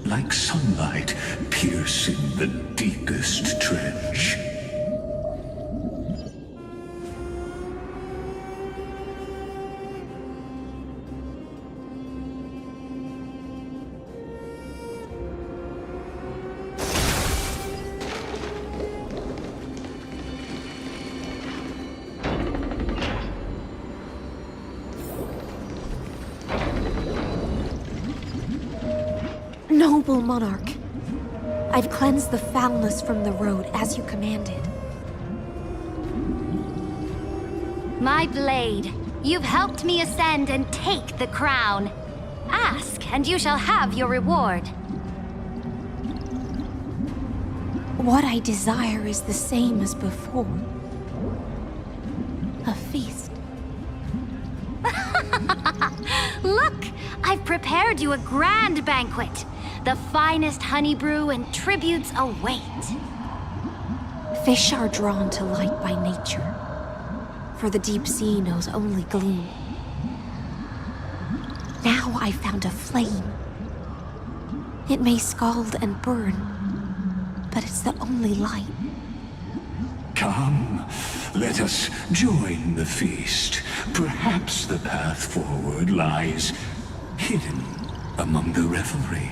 Like sunlight piercing the deepest trench. Noble monarch, I've cleansed the foulness from the road as you commanded. My blade, you've helped me ascend and take the crown. Ask, and you shall have your reward. What I desire is the same as before. A feast. Look, I've prepared you a grand banquet. The finest honey brew and tributes await. Fish are drawn to light by nature, for the deep sea knows only gloom. Now I found a flame. It may scald and burn, but it's the only light. Come, let us join the feast. Perhaps the path forward lies hidden among the revelry.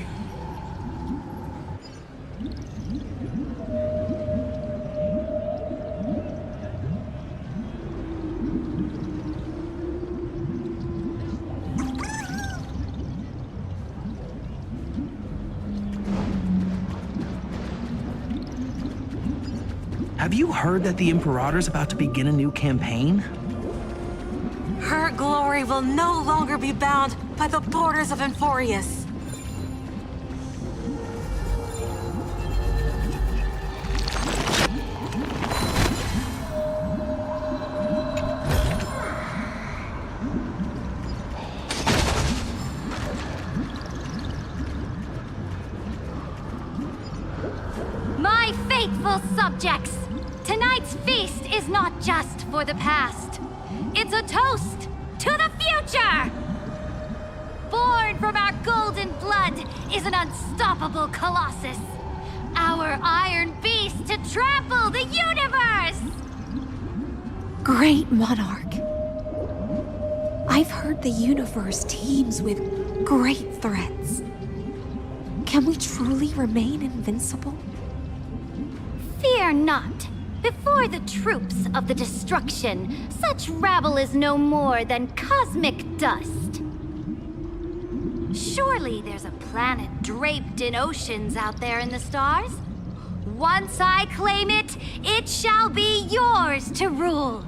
Have you heard that the Imperator's about to begin a new campaign? Her glory will no longer be bound by the borders of Enforius. My faithful subjects, tonight's feast is not just for the past. It's a toast to the future! Born from our golden blood is an unstoppable colossus. Our iron beast to trample the universe! Great monarch. I've heard the universe teems with great threats. Can we truly remain invincible? Fear not. Before the troops of the destruction, such rabble is no more than cosmic dust. Surely there's a planet draped in oceans out there in the stars. Once I claim it, it shall be yours to rule.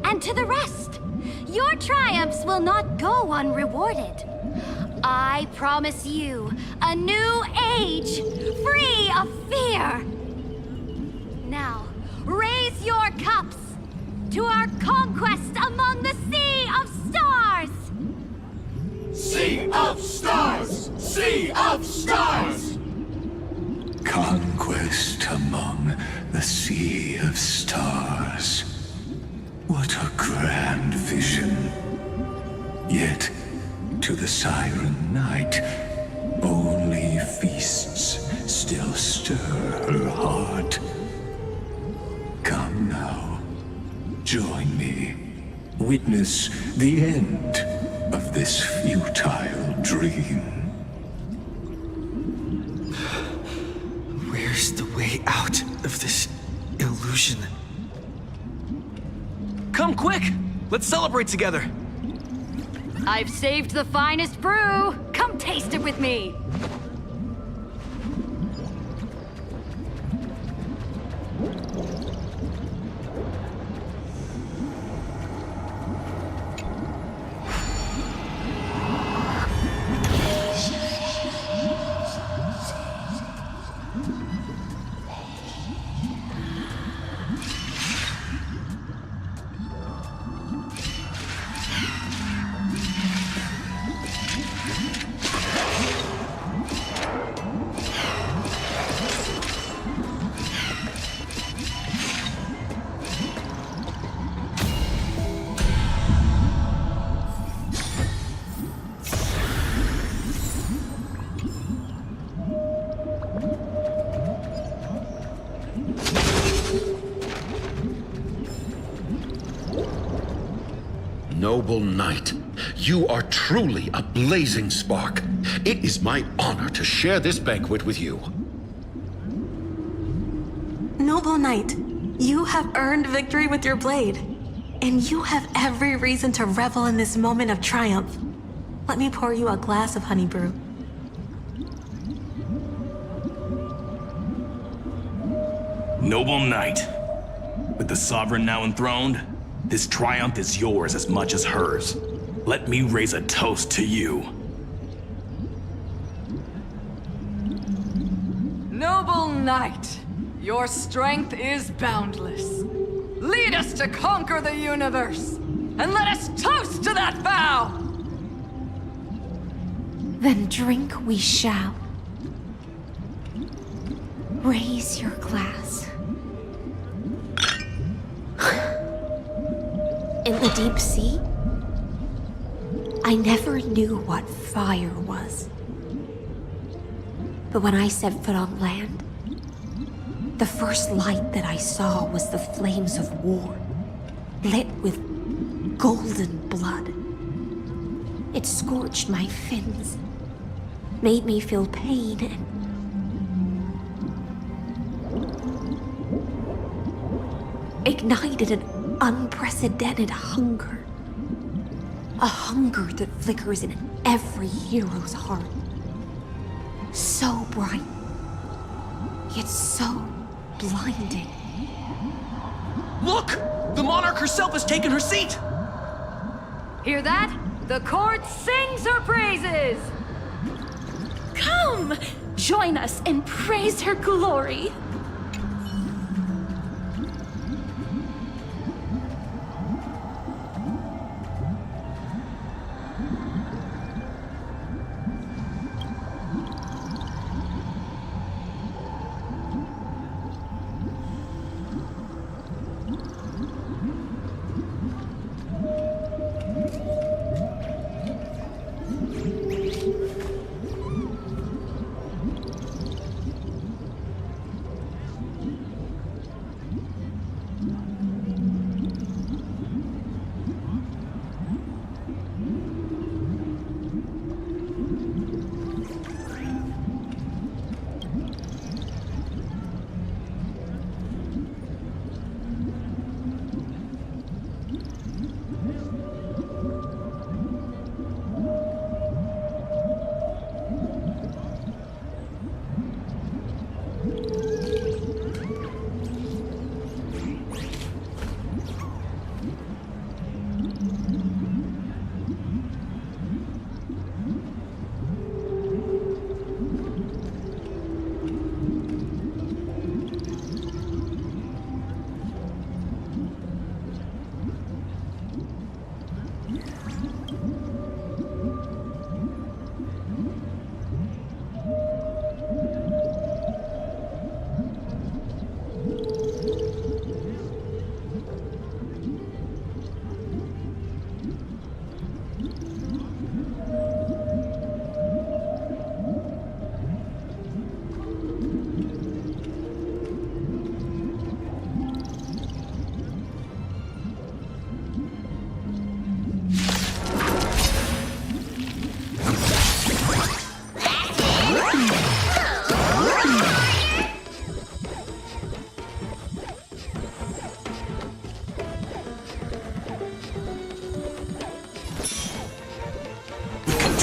And to the rest, your triumphs will not go unrewarded. I promise you a new age, free of fear. Now, raise your cups to our conquest among the Sea of Stars! Sea of Stars! Sea of Stars! Conquest among the Sea of Stars. What a grand vision. Yet, to the Siren Knight, only feasts still stir her heart. Come now, join me. Witness the end of this futile dream. Where's the way out of this illusion? Come quick! Let's celebrate together! I've saved the finest brew! Come taste it with me! Noble knight, you are truly a blazing spark. It is my honor to share this banquet with you. Noble Knight, you have earned victory with your blade. And you have every reason to revel in this moment of triumph. Let me pour you a glass of honey brew. Noble Knight, with the Sovereign now enthroned, this triumph is yours as much as hers. Let me raise a toast to you. Noble Knight, your strength is boundless. Lead us to conquer the universe, and let us toast to that vow! Then drink we shall. Raise your glass. In the deep sea, I never knew what fire was. But when I set foot on land, the first light that I saw was the flames of war, lit with golden blood. It scorched my fins, made me feel pain and ignited an unprecedented hunger. A hunger that flickers in every hero's heart. So bright, yet so blinding. Look! The monarch herself has taken her seat! Hear that? The court sings her praises! Come! Join us and praise her glory!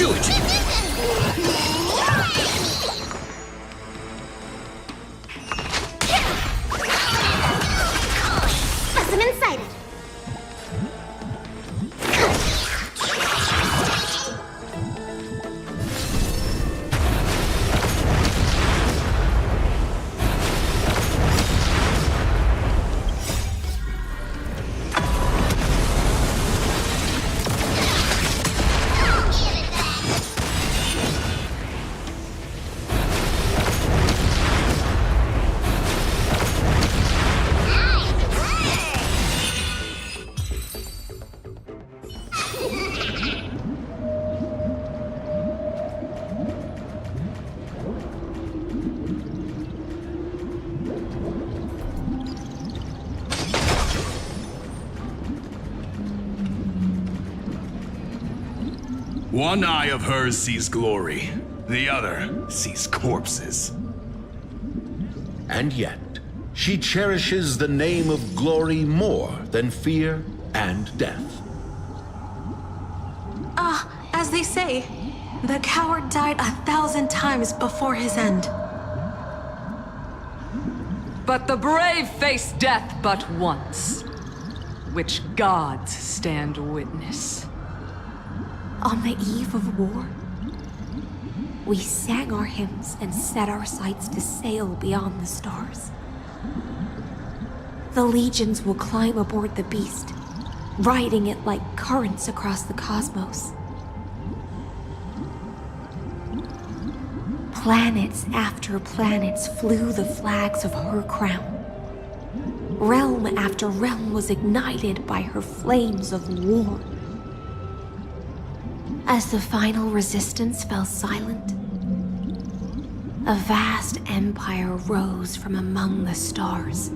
Do it! Specimen sighted. One eye of hers sees glory, the other sees corpses. And yet, she cherishes the name of glory more than fear and death. As they say, the coward died 1,000 times before his end. But the brave face death but once, which gods stand witness. On the eve of war, we sang our hymns and set our sights to sail beyond the stars. The legions will climb aboard the beast, riding it like currents across the cosmos. Planets after planets flew the flags of her crown. Realm after realm was ignited by her flames of war. As the final resistance fell silent, a vast empire rose from among the stars.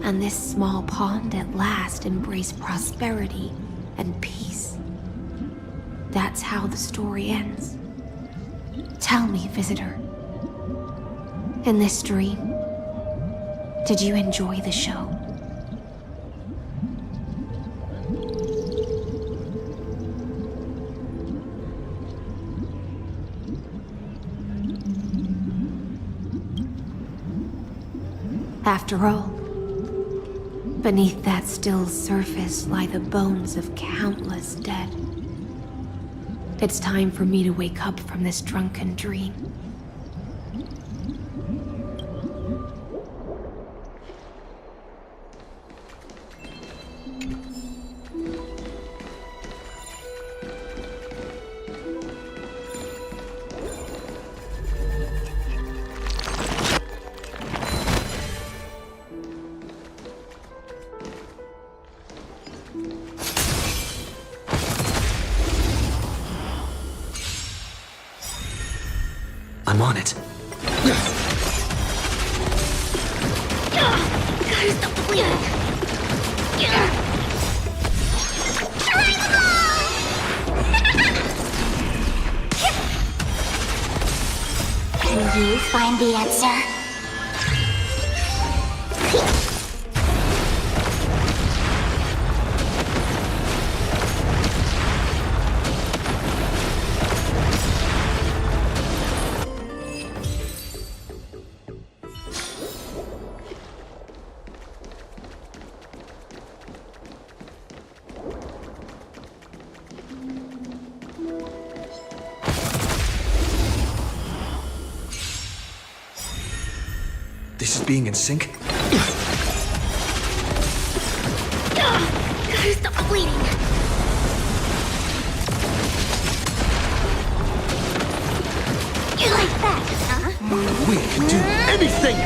And this small pond at last embraced prosperity and peace. That's how the story ends. Tell me, visitor, in this dream, did you enjoy the show? After all, beneath that still surface lie the bones of countless dead. It's time for me to wake up from this drunken dream. I'm on it. Gotta stop the bleeding. Can you find the answer? This is being in sync? Gotta stop the bleeding. You like that, huh? We can do anything!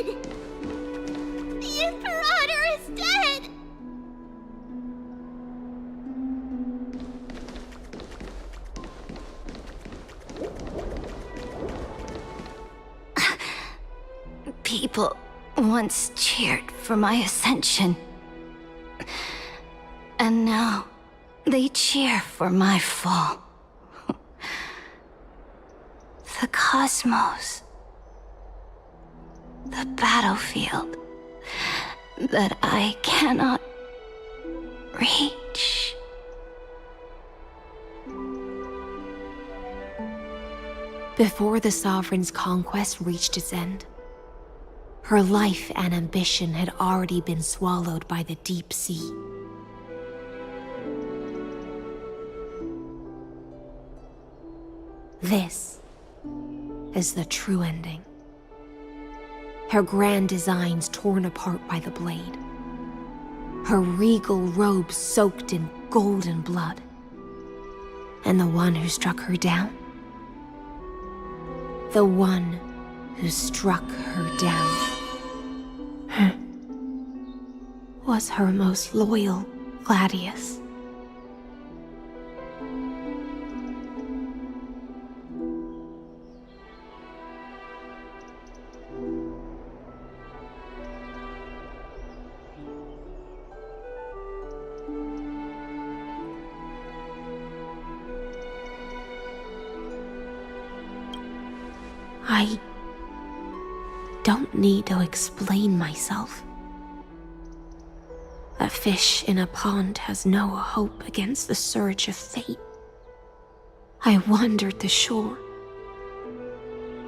dead! The Imperator is dead! People once cheered for my ascension. And now they cheer for my fall. The cosmos. The battlefield that I cannot reach. Before the Sovereign's conquest reached its end, her life and ambition had already been swallowed by the deep sea. This is the true ending. Her grand designs torn apart by the blade. Her regal robe soaked in golden blood. And the one who struck her down? The one who struck her down was her most loyal Gladius. I don't need to explain myself. A fish in a pond has no hope against the surge of fate. I wandered the shore,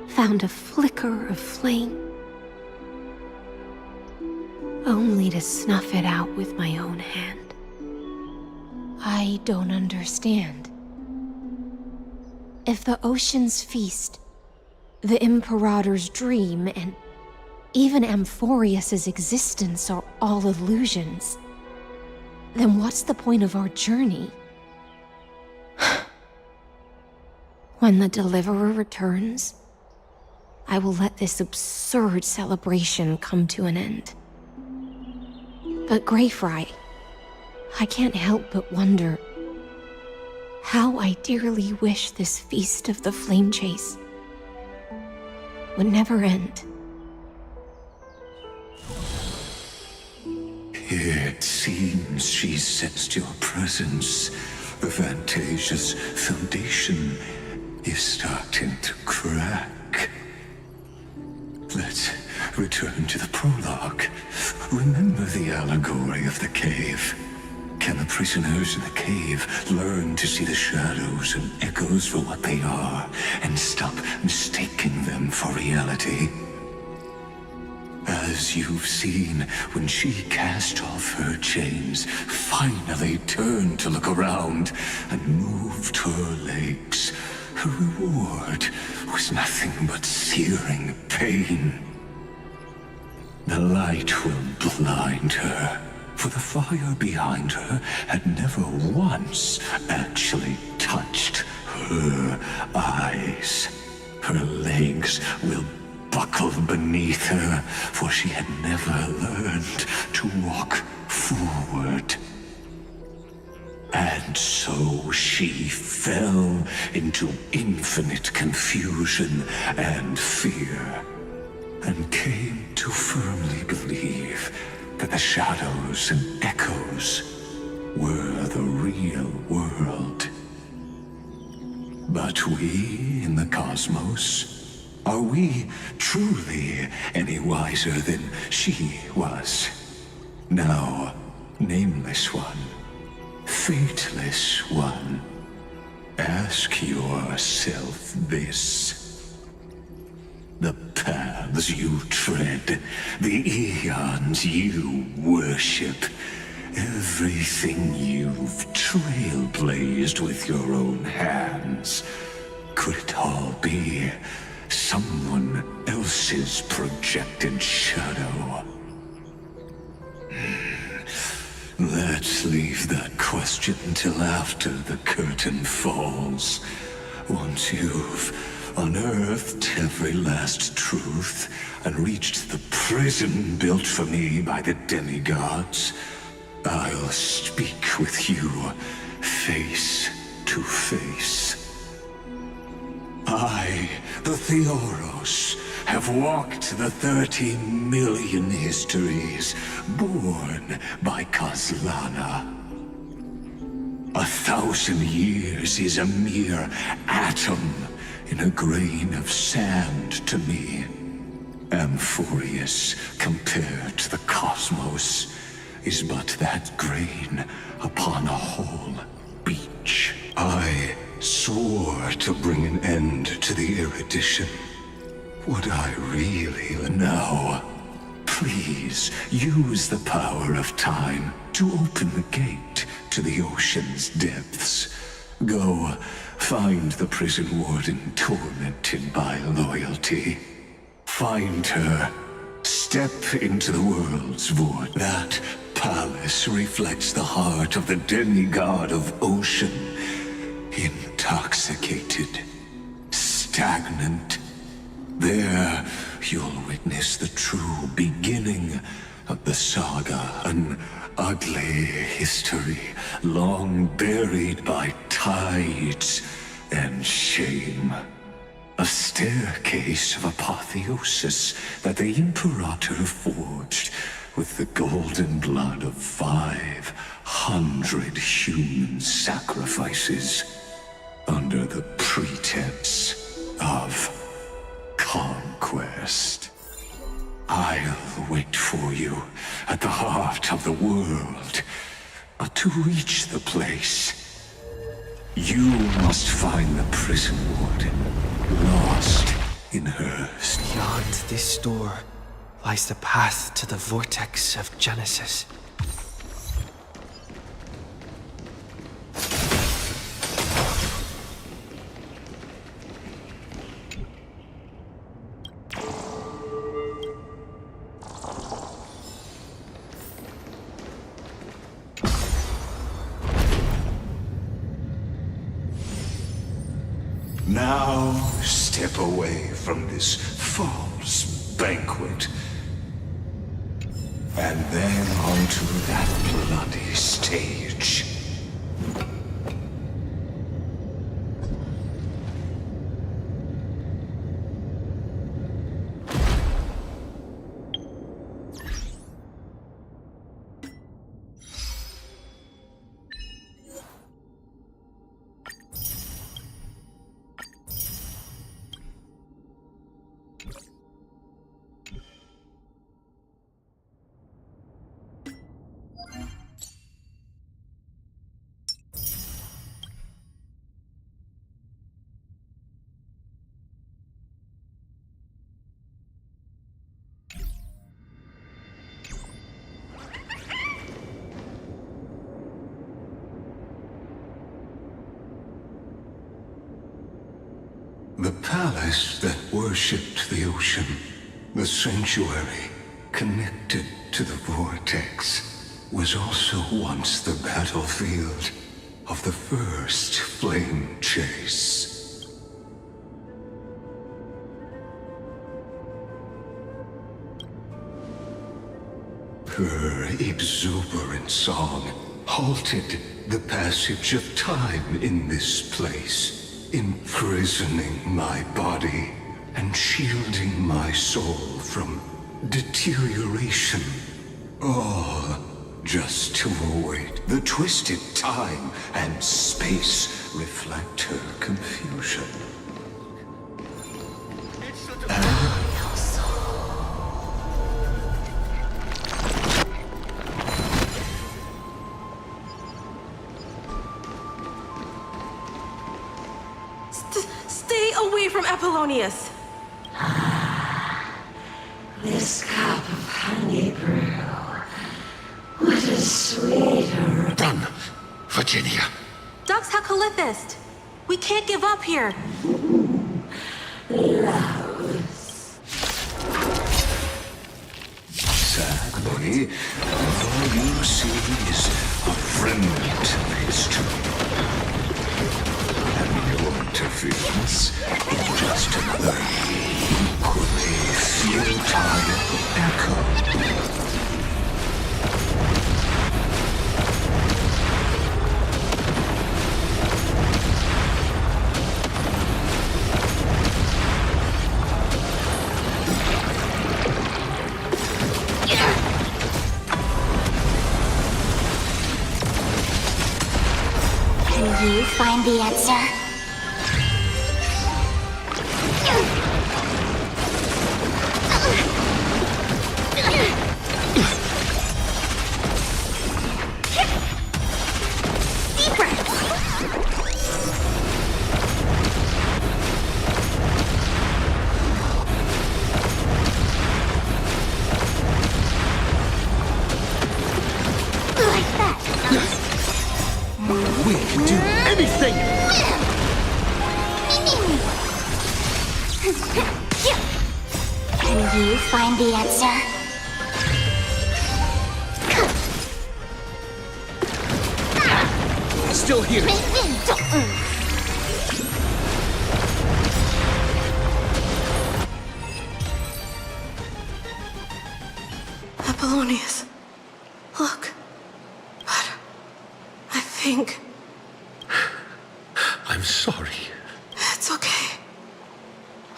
found a flicker of flame, only to snuff it out with my own hand. I don't understand. If the ocean's feast, the Imperator's dream, and even Amphorius's existence are all illusions, then what's the point of our journey? When the Deliverer returns, I will let this absurd celebration come to an end. But Greyfry, I can't help but wonder how I dearly wish this feast of the Flame Chase would never end. It seems she sensed your presence. The Fantasia's foundation is starting to crack. Let's return to the prologue. Remember the allegory of the cave. Can the prisoners in the cave learn to see the shadows and echoes for what they are, and stop mistaking them for reality? As you've seen, when she cast off her chains, finally turned to look around, and moved her legs, her reward was nothing but searing pain. The light will blind her, for the fire behind her had never once actually touched her eyes. Her legs will buckle beneath her, for she had never learned to walk forward. And so she fell into infinite confusion and fear, and came to firmly believe that the shadows and echoes were the real world. But we in the cosmos, are we truly any wiser than she was? Now, nameless one, fateless one, ask yourself this. The paths you tread, the eons you worship, everything you've trailblazed with your own hands, could it all be someone else's projected shadow? Let's leave that question till after the curtain falls. Once you've unearthed every last truth, and reached the prison built for me by the demigods, I'll speak with you face to face. I, the Theoros, have walked the 30 million histories born by Kozlana. 1,000 years is a mere atom in a grain of sand to me. Amphorius, compared to the cosmos, is but that grain upon a whole beach. I swore to bring an end to the erudition. Would I really now? Please use the power of time to open the gate to the ocean's depths. Go, find the prison warden tormented by loyalty. Find her. Step into the world's void. That palace reflects the heart of the demigod of ocean. Intoxicated. Stagnant. There, you'll witness the true beginning of the saga. An ugly history, long buried by tides and shame. A staircase of apotheosis that the Imperator forged with the golden blood of 500 human sacrifices under the pretense of conquest. I'll wait for you at the heart of the world. But to reach the place, you must find the prison warden, lost in hers. Beyond this door lies the path to the vortex of Genesis. Now step away from this false banquet, and then onto that bloody stage. The palace that worshipped the ocean, the sanctuary connected to the vortex, was also once the battlefield of the first flame chase. Her exuberant song halted the passage of time in this place, imprisoning my body and shielding my soul from deterioration. All just to await the twisted time and space reflect her confusion. Stay away from Apollonius! This cup of honey brew. What a sweeter. Run, Virginia. Dux Hakalithist! We can't give up here! Sadly, all you see is a remnant of history. And you're to fearless is just another equally futile echo. Can you find the answer? We can do anything! Can you find the answer? Still here! Apollonius, look. But I think I'm sorry. it's okay.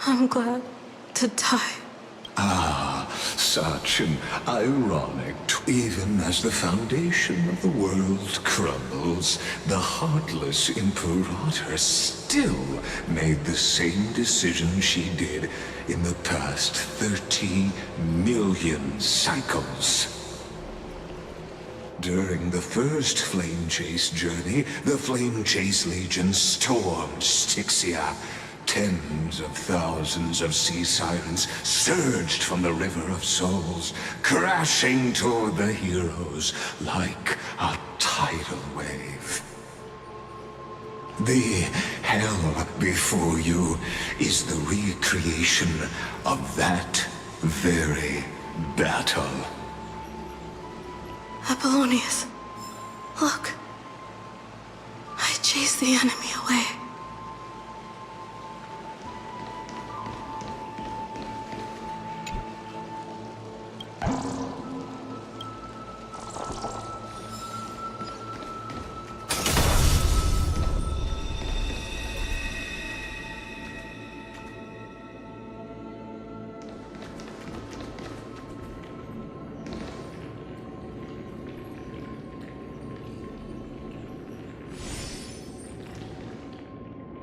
I'm glad to die. Ah, such an ironic even as the foundation of the world crumbles, the heartless Imperator still made the same decision she did in the past 30 million cycles. During the first Flame Chase journey, the Flame Chase Legion stormed Styxia. Tens of thousands of sea sirens surged from the River of Souls, crashing toward the heroes like a tidal wave. The hell before you is the recreation of that very battle. Apollonius, look. I chased the enemy away.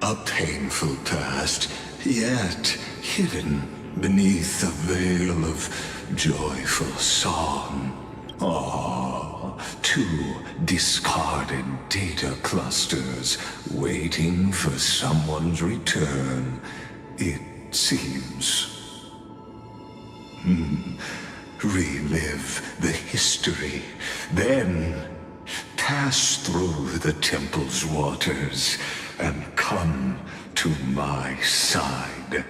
A painful past, yet hidden beneath a veil of joyful song. Ah, 2 discarded data clusters waiting for someone's return, it seems. Relive the history, then pass through the temple's waters and come to my side.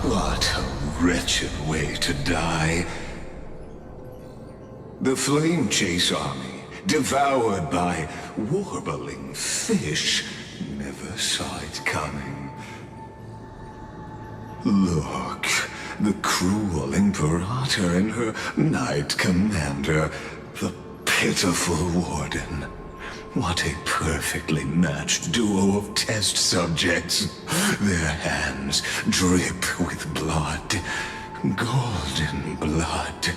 What a wretched way to die. The Flame Chase army, devoured by warbling fish, never saw it coming. Look, the cruel Imperator and her Knight Commander, the pitiful Warden. What a perfectly matched duo of test subjects. Their hands drip with blood, golden blood.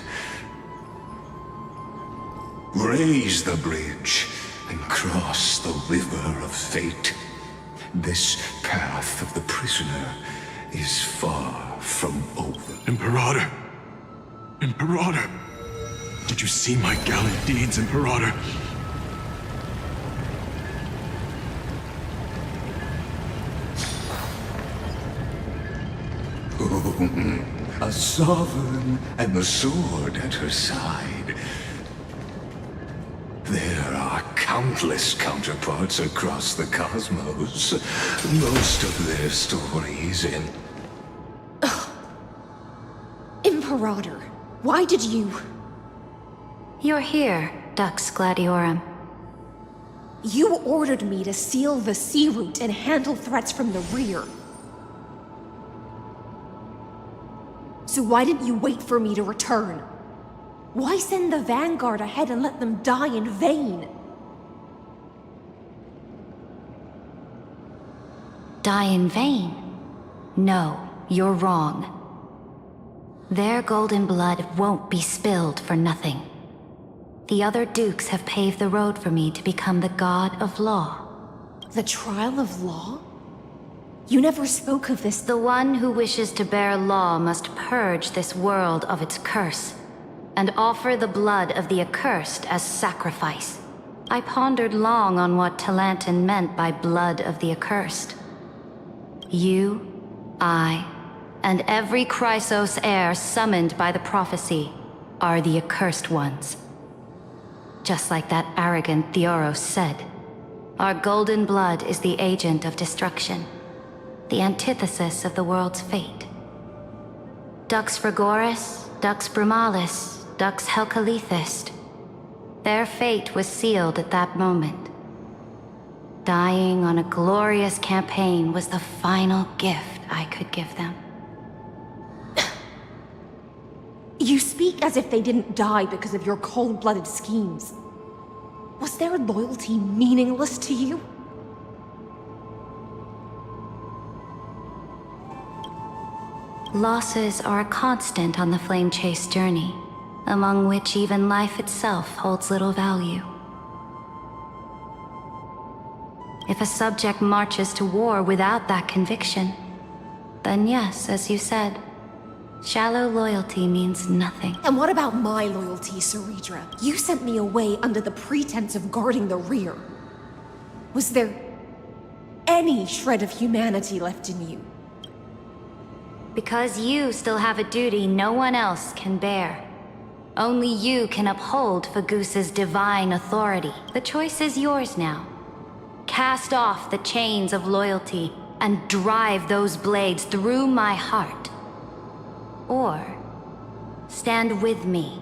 Raise the bridge and cross the river of fate. This path of the prisoner is far from over. Imperator! Imperator! Did you see my gallant deeds, Imperator? A sovereign and the sword at her side. There are countless counterparts across the cosmos. Most of their stories in... Imperator, why did you... You're here, Dux Gladiorum. You ordered me to seal the sea route and handle threats from the rear. So why didn't you wait for me to return? Why send the Vanguard ahead and let them die in vain? Die in vain? No, you're wrong. Their golden blood won't be spilled for nothing. The other dukes have paved the road for me to become the god of law. The trial of law? You never spoke of this. The one who wishes to bear law must purge this world of its curse, and offer the blood of the accursed as sacrifice. I pondered long on what Talantin meant by blood of the accursed. You, I, and every Chrysos heir summoned by the prophecy are the accursed ones. Just like that arrogant Theoros said, our golden blood is the agent of destruction, the antithesis of the world's fate. Dux Frigoris, Dux Brumalis, Dux Helcalethist. Their fate was sealed at that moment. Dying on a glorious campaign was the final gift I could give them. You speak as if they didn't die because of your cold-blooded schemes. Was their loyalty meaningless to you? Losses are a constant on the Flame Chase journey, among which even life itself holds little value. If a subject marches to war without that conviction, then yes, as you said, shallow loyalty means nothing. And what about my loyalty, Ceridra? You sent me away under the pretense of guarding the rear. Was there any shred of humanity left in you? Because you still have a duty no one else can bear. Only you can uphold Fagoos's divine authority. The choice is yours now. Cast off the chains of loyalty and drive those blades through my heart. Or stand with me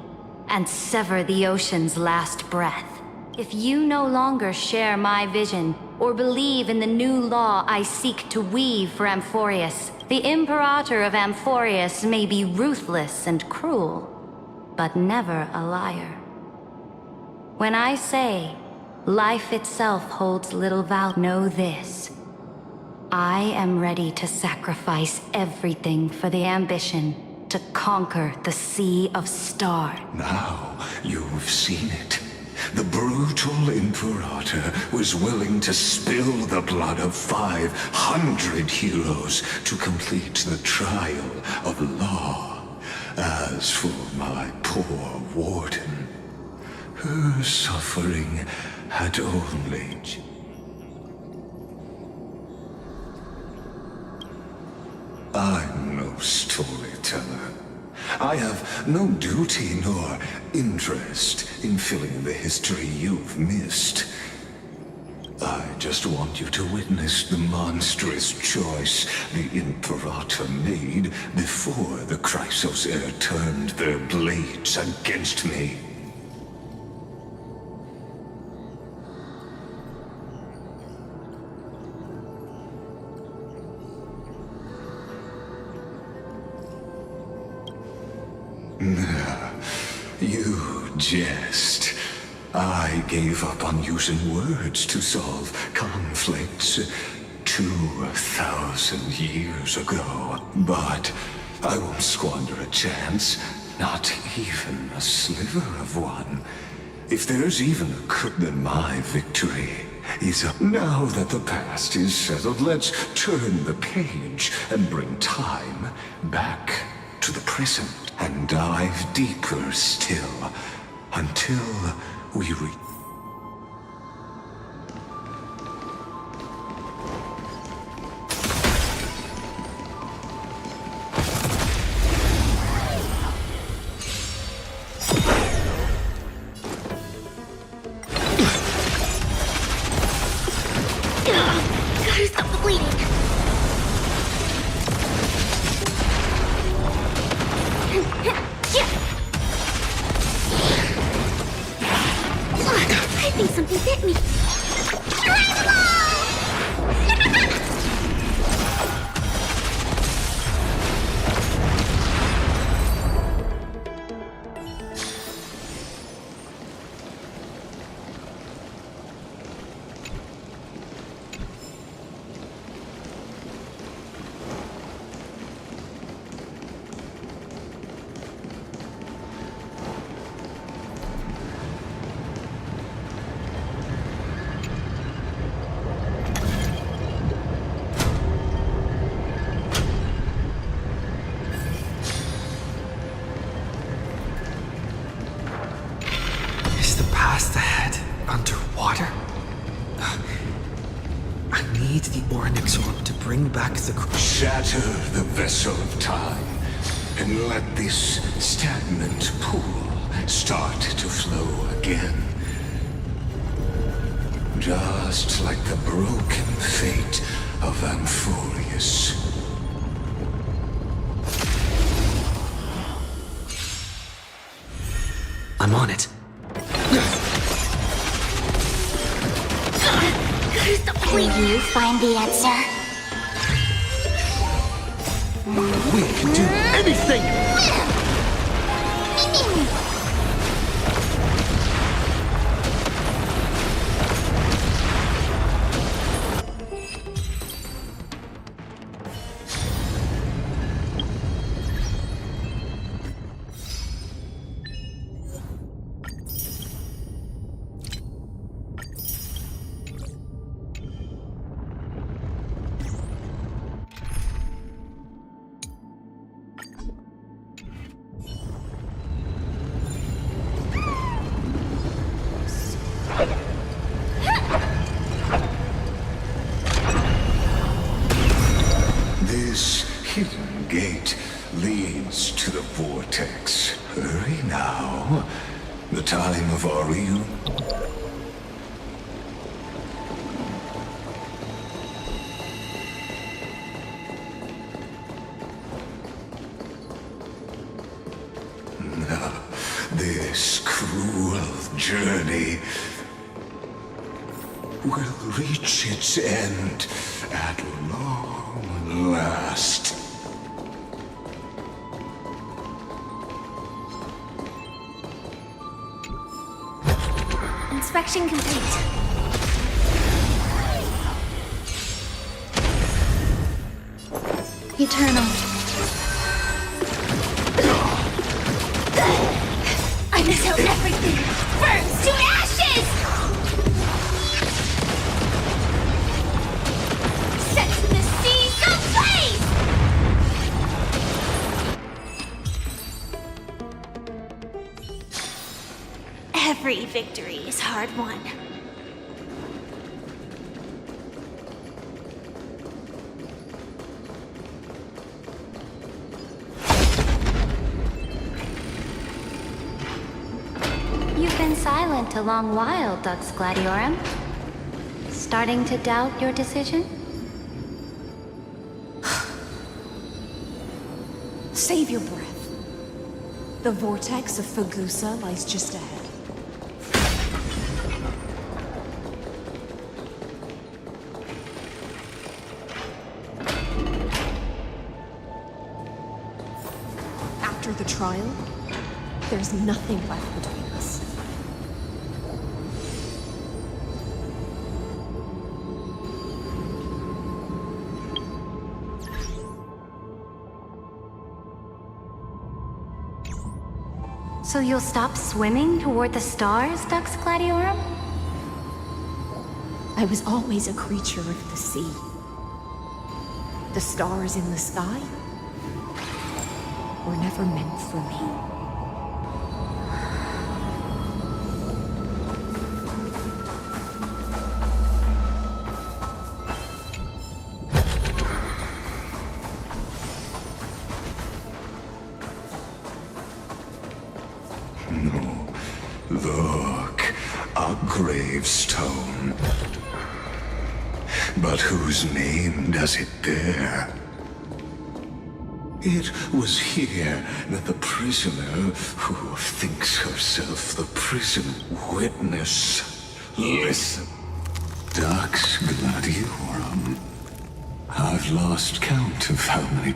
and sever the ocean's last breath. If you no longer share my vision or believe in the new law I seek to weave for Amphorius, the Imperator of Amphorius may be ruthless and cruel, but never a liar. When I say life itself holds little value, know this. I am ready to sacrifice everything for the ambition to conquer the Sea of Star. Now you've seen it. The brutal Imperator was willing to spill the blood of 500 heroes to complete the trial of law. As for my poor warden, her suffering had only... I'm no storyteller. I have no duty nor interest in filling the history you've missed. I just want you to witness the monstrous choice the Imperator made before the Chrysos heir turned their blades against me. You jest. I gave up on using words to solve conflicts 2,000 years ago. But I won't squander a chance. Not even a sliver of one. If there's even a then my victory is up. Now that the past is settled, let's turn the page and bring time back to the present and dive deeper still until we reach. Gotta stop the bleeding. I think something bit me. Is the past ahead underwater? I need the Onyx Orb to bring back the... Shatter the vessel of time and let this stagnant pool start to flow again. Just like the broken fate of Amphorius. I'm on it. Will you find the answer? We can do anything! This hidden gate leads to the vortex. Hurry now. The time of our reunion. This cruel journey will reach its end at long last. Inspection complete. Eternal. I miss out everything. Burns to ashes! Set the seas ablaze! Every victory is hard won. You've been silent a long while, Dux Gladiorum. Starting to doubt your decision? Save your breath. The vortex of Fagusa lies just ahead. After the trial, there's nothing left between us. So you'll stop swimming toward the stars, Dux Gladiorum? I was always a creature of the sea. The stars in the sky were never meant for me. Look, a gravestone. But whose name does it bear? It was here that the prisoner, who thinks herself the prison witness, listen. Dux Gladiorum. I've lost count of how many...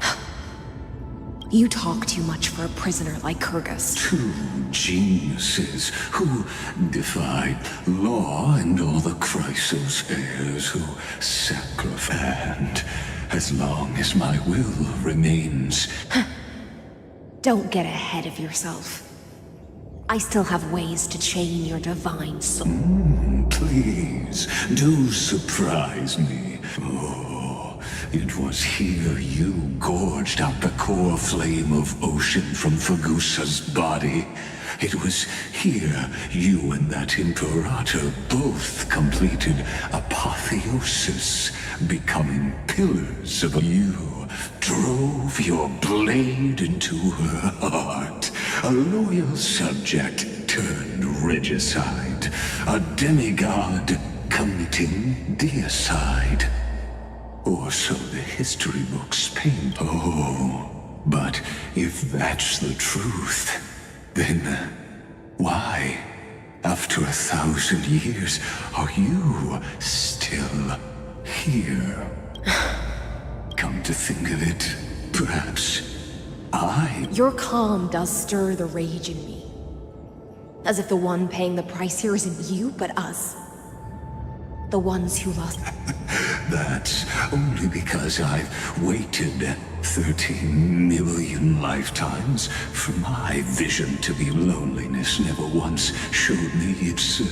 You talk too much for a prisoner like Kyrgyz. Two geniuses who defied law and all the Chrysos heirs who sacrifice. And as long as my will remains... Don't get ahead of yourself. I still have ways to chain your divine soul. Please, do surprise me. Oh. It was here you gorged out the core flame of ocean from Fagusa's body. It was here you and that Imperator both completed apotheosis, becoming pillars of you. Drove your blade into her heart. A loyal subject turned regicide. A demigod committing deicide. Or so the history books paint. Oh, but if that's the truth, then why, after 1,000 years, are you still here? Come to think of it, perhaps Your calm does stir the rage in me. As if the one paying the price here isn't you, but us. The ones who lost... That's only because I've waited 13 million lifetimes for my vision to be loneliness never once showed me its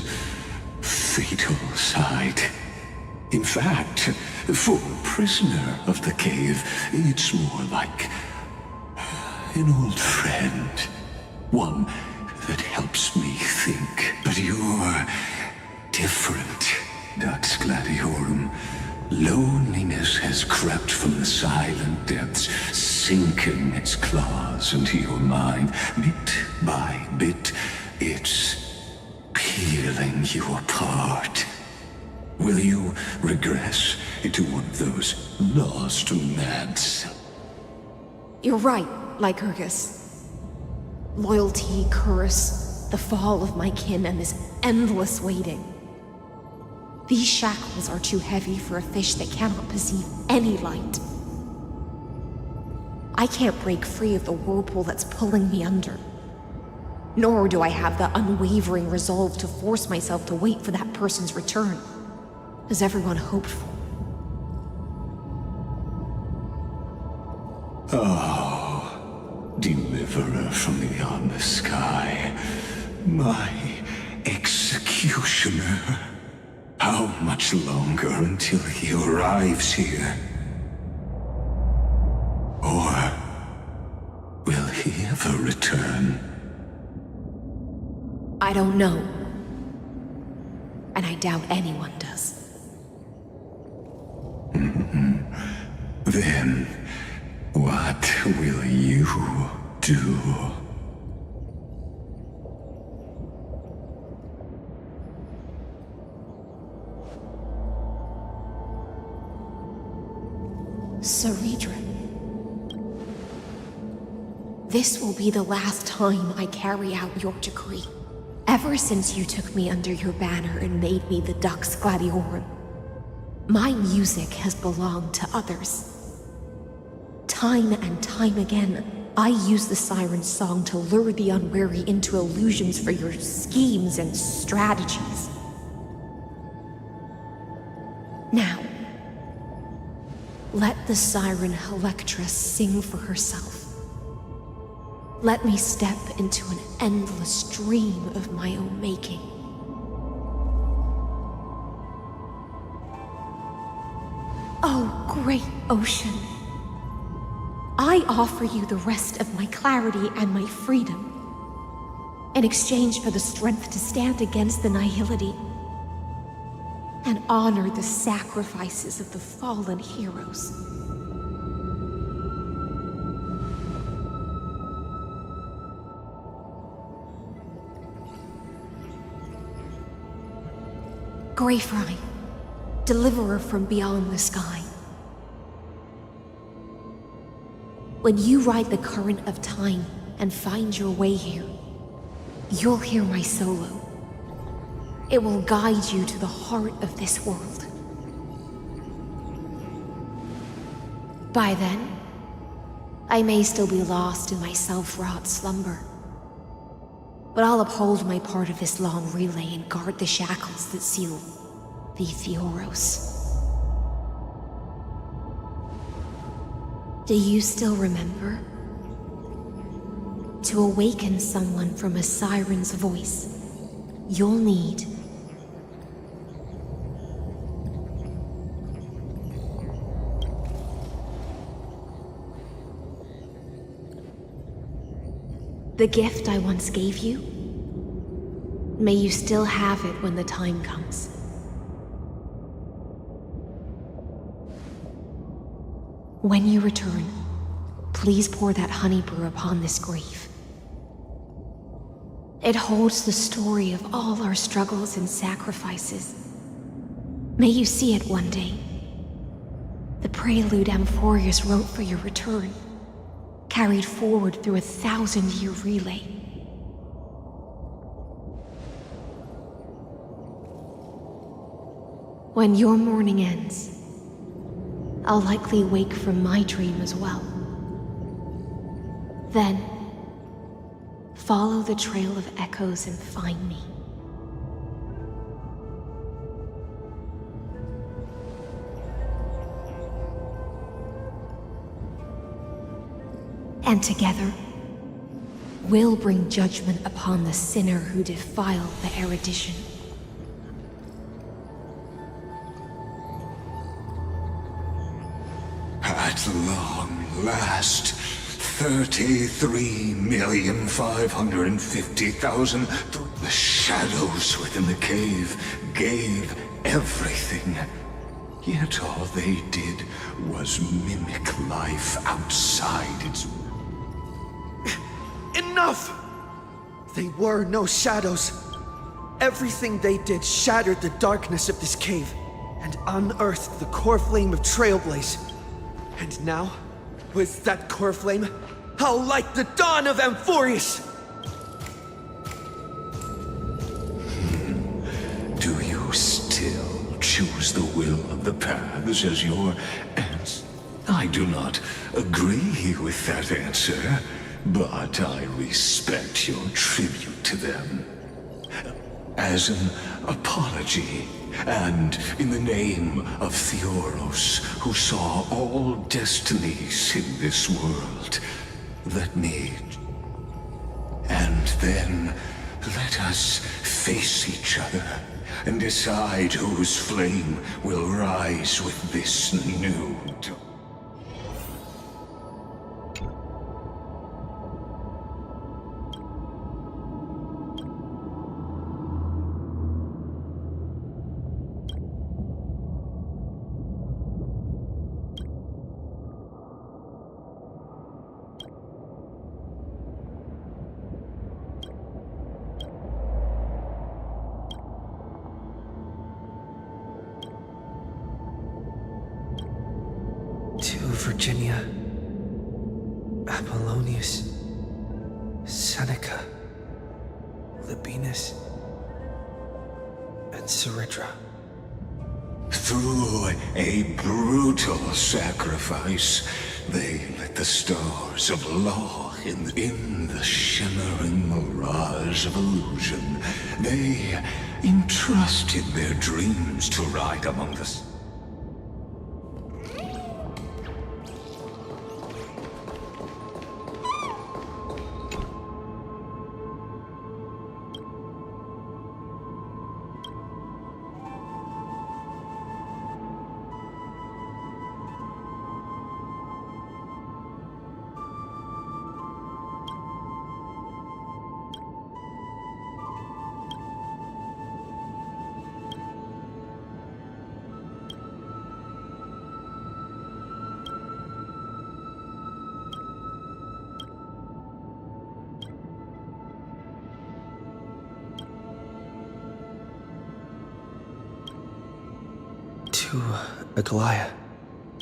fatal side. In fact, for a prisoner of the cave, it's more like an old friend. One that helps me think. But you're different, Dux Gladiorum. Loneliness has crept from the silent depths, sinking its claws into your mind. Bit by bit, it's peeling you apart. Will you regress into one of those lost mads? You're right, Lycurgus. Loyalty, curse, the fall of my kin, and this endless waiting. These shackles are too heavy for a fish that cannot perceive any light. I can't break free of the whirlpool that's pulling me under. Nor do I have the unwavering resolve to force myself to wait for that person's return, as everyone hoped for. Oh, deliverer from beyond the sky, my executioner. How much longer until he arrives here? Or will he ever return? I don't know. And I doubt anyone does. Then, what will you do? Saridra. This will be the last time I carry out your decree. Ever since you took me under your banner and made me the Dux Gladiorum, my music has belonged to others. Time and time again, I use the siren's song to lure the unwary into illusions for your schemes and strategies. Now, let the siren Electra sing for herself. Let me step into an endless dream of my own making. Oh, great ocean. I offer you the rest of my clarity and my freedom, in exchange for the strength to stand against the nihility and honor the sacrifices of the fallen heroes. Greyfry, deliverer from beyond the sky. When you ride the current of time and find your way here, you'll hear my solo. It will guide you to the heart of this world. By then, I may still be lost in my self-wrought slumber, but I'll uphold my part of this long relay and guard the shackles that seal the Theoros. Do you still remember? To awaken someone from a siren's voice, you'll need the gift I once gave you. May you still have it when the time comes. When you return, please pour that honey brew upon this grave. It holds the story of all our struggles and sacrifices. May you see it one day. The prelude Amphorius wrote for your return, carried forward through a 1,000-year relay. When your mourning ends, I'll likely wake from my dream as well. Then, follow the trail of echoes and find me. And together, we'll bring judgment upon the sinner who defiled the erudition. At long last, 33,550,000. The shadows within the cave gave everything. Yet all they did was mimic life outside its... Enough! They were no shadows. Everything they did shattered the darkness of this cave and unearthed the core flame of Trailblaze. And now, with that core flame, I'll light the dawn of Amphorius! Do you still choose the will of the paths as your answer? I do not agree with that answer, but I respect your tribute to them. As an apology, and in the name of Theoros, who saw all destinies in this world, let me... And then let us face each other and decide whose flame will rise with this new dawn. Virginia, Apollonius, Seneca, Libinus, and Ceridra. Through a brutal sacrifice, they lit the stars of law in the shimmering mirage of illusion. They entrusted their dreams to ride among us. to Aglaya?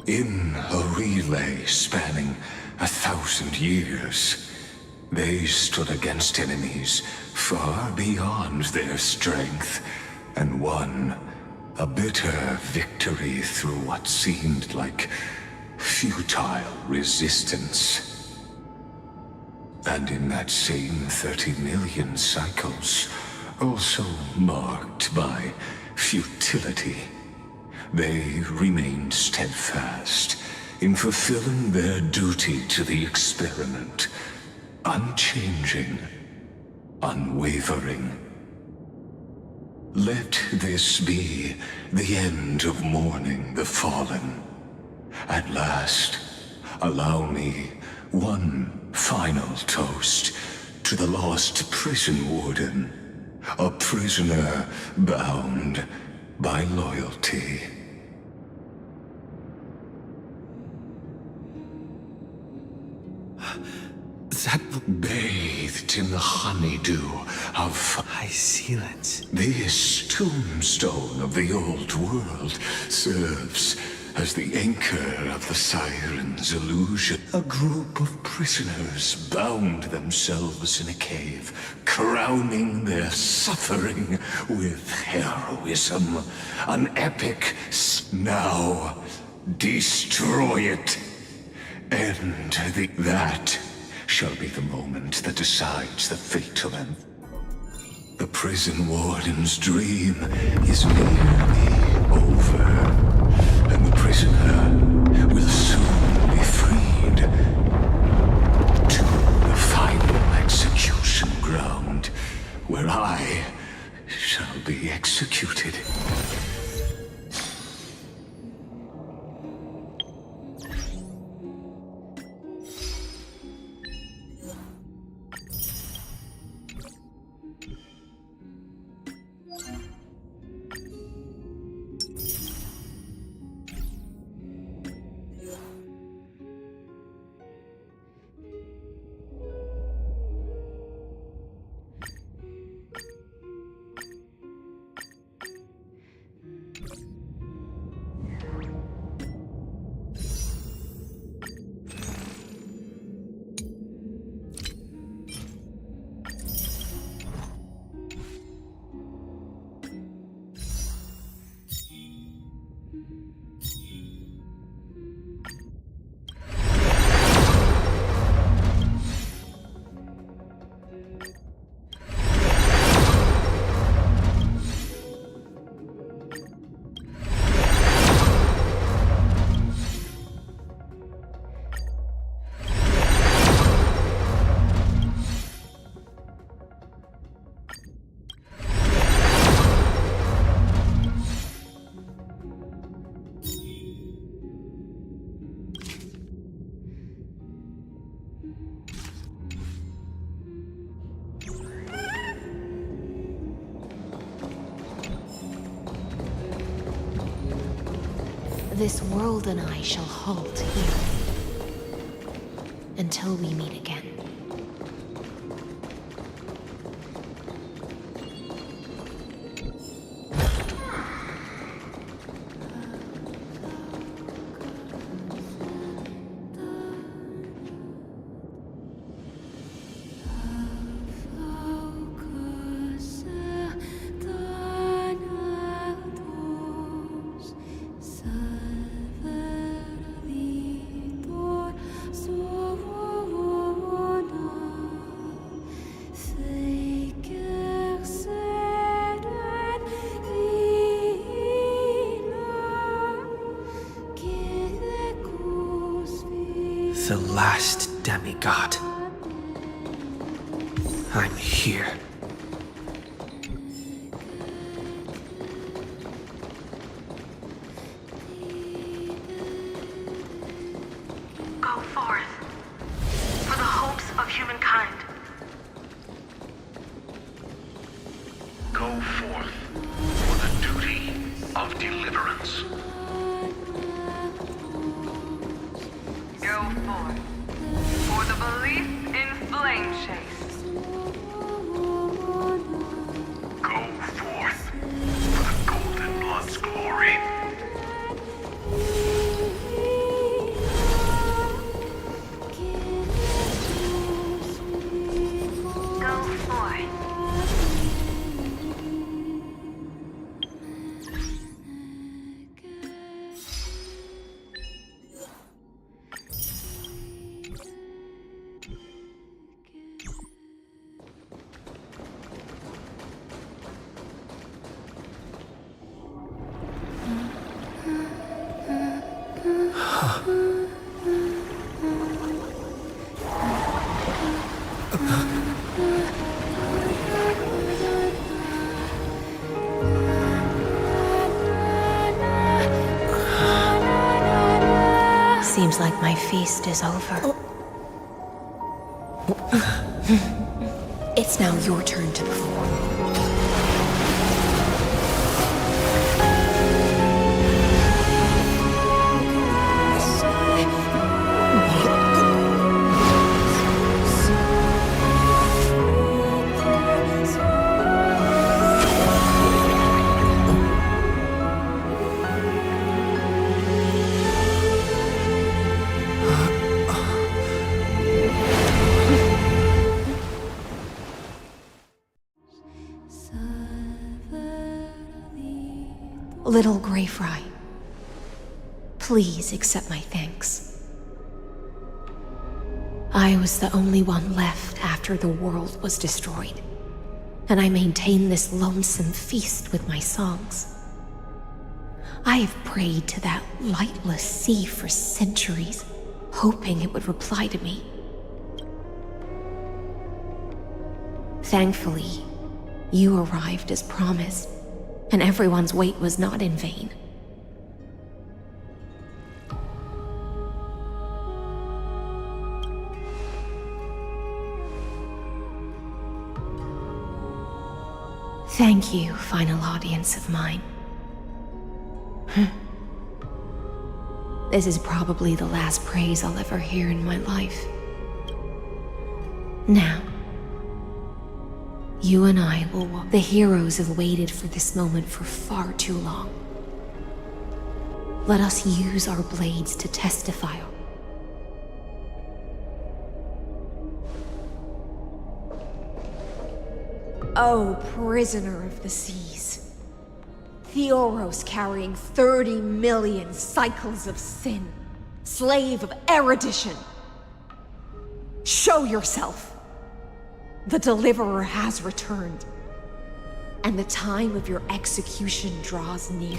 In a relay spanning 1,000 years, they stood against enemies far beyond their strength and won a bitter victory through what seemed like futile resistance. And in that same 30 million cycles, also marked by futility, they remained steadfast in fulfilling their duty to the experiment, unchanging, unwavering. Let this be the end of mourning the fallen. At last, allow me one final toast to the lost prison warden, a prisoner bound by loyalty. That bathed in the honeydew of high sealants. This tombstone of the old world serves as the anchor of the siren's illusion. A group of prisoners bound themselves in a cave, crowning their suffering with heroism. An epic now destroy it. And that shall be the moment that decides the fate of them. The prison warden's dream is nearly over, and the prisoner will soon be freed to the final execution ground, where I shall be executed. This world and I shall halt here until we meet again. The last demigod. I'm here. Go forth for the hopes of humankind. Go forth for the duty of deliverance. Go forth for the belief in flame chase. Go forth for the golden blood's glory. Seems like my feast is over. It's now your turn to perform. Little Grey Fry, please accept my thanks. I was the only one left after the world was destroyed, and I maintained this lonesome feast with my songs. I have prayed to that lightless sea for centuries, hoping it would reply to me. Thankfully, you arrived as promised, and everyone's wait was not in vain. Thank you, final audience of mine. This is probably the last praise I'll ever hear in my life. Now, you and I will walk. The heroes have waited for this moment for far too long. Let us use our blades to testify. Oh, prisoner of the seas. Theoros carrying 30 million cycles of sin. Slave of erudition. Show yourself. The Deliverer has returned, and the time of your execution draws near.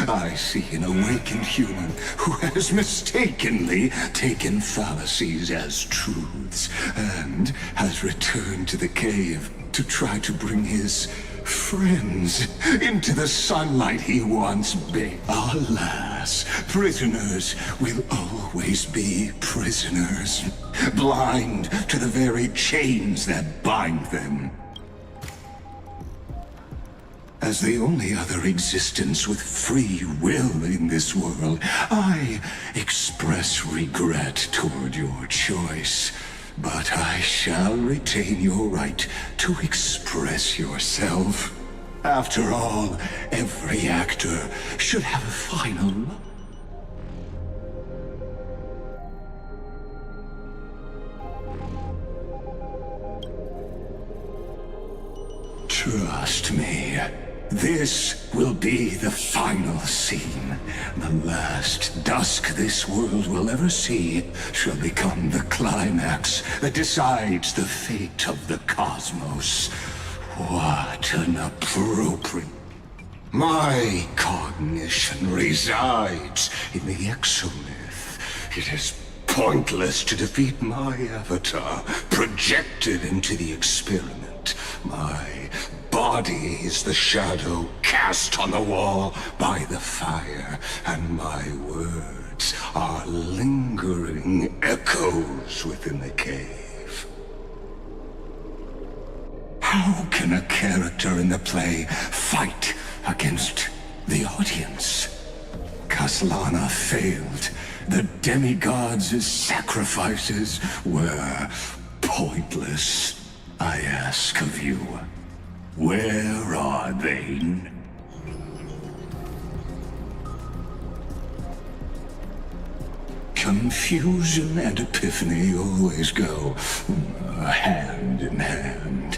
I see an awakened human who has mistakenly taken fallacies as truths, and has returned to the cave to try to bring his friends into the sunlight he once begged. Alas, prisoners will always be prisoners, blind to the very chains that bind them. As the only other existence with free will in this world, I express regret toward your choice. But I shall retain your right to express yourself. After all, every actor should have a final. Trust me. This will be the final scene. The last dusk this world will ever see shall become the climax that decides the fate of the cosmos. What an appropriate... My cognition resides in the exomyth. It is pointless to defeat my avatar, projected into the experiment. My body is the shadow cast on the wall by the fire, and my words are lingering echoes within the cave. How can a character in the play fight against the audience? Kaslana failed. The demigods' sacrifices were pointless. I ask of you, where are they? Confusion and epiphany always go hand in hand.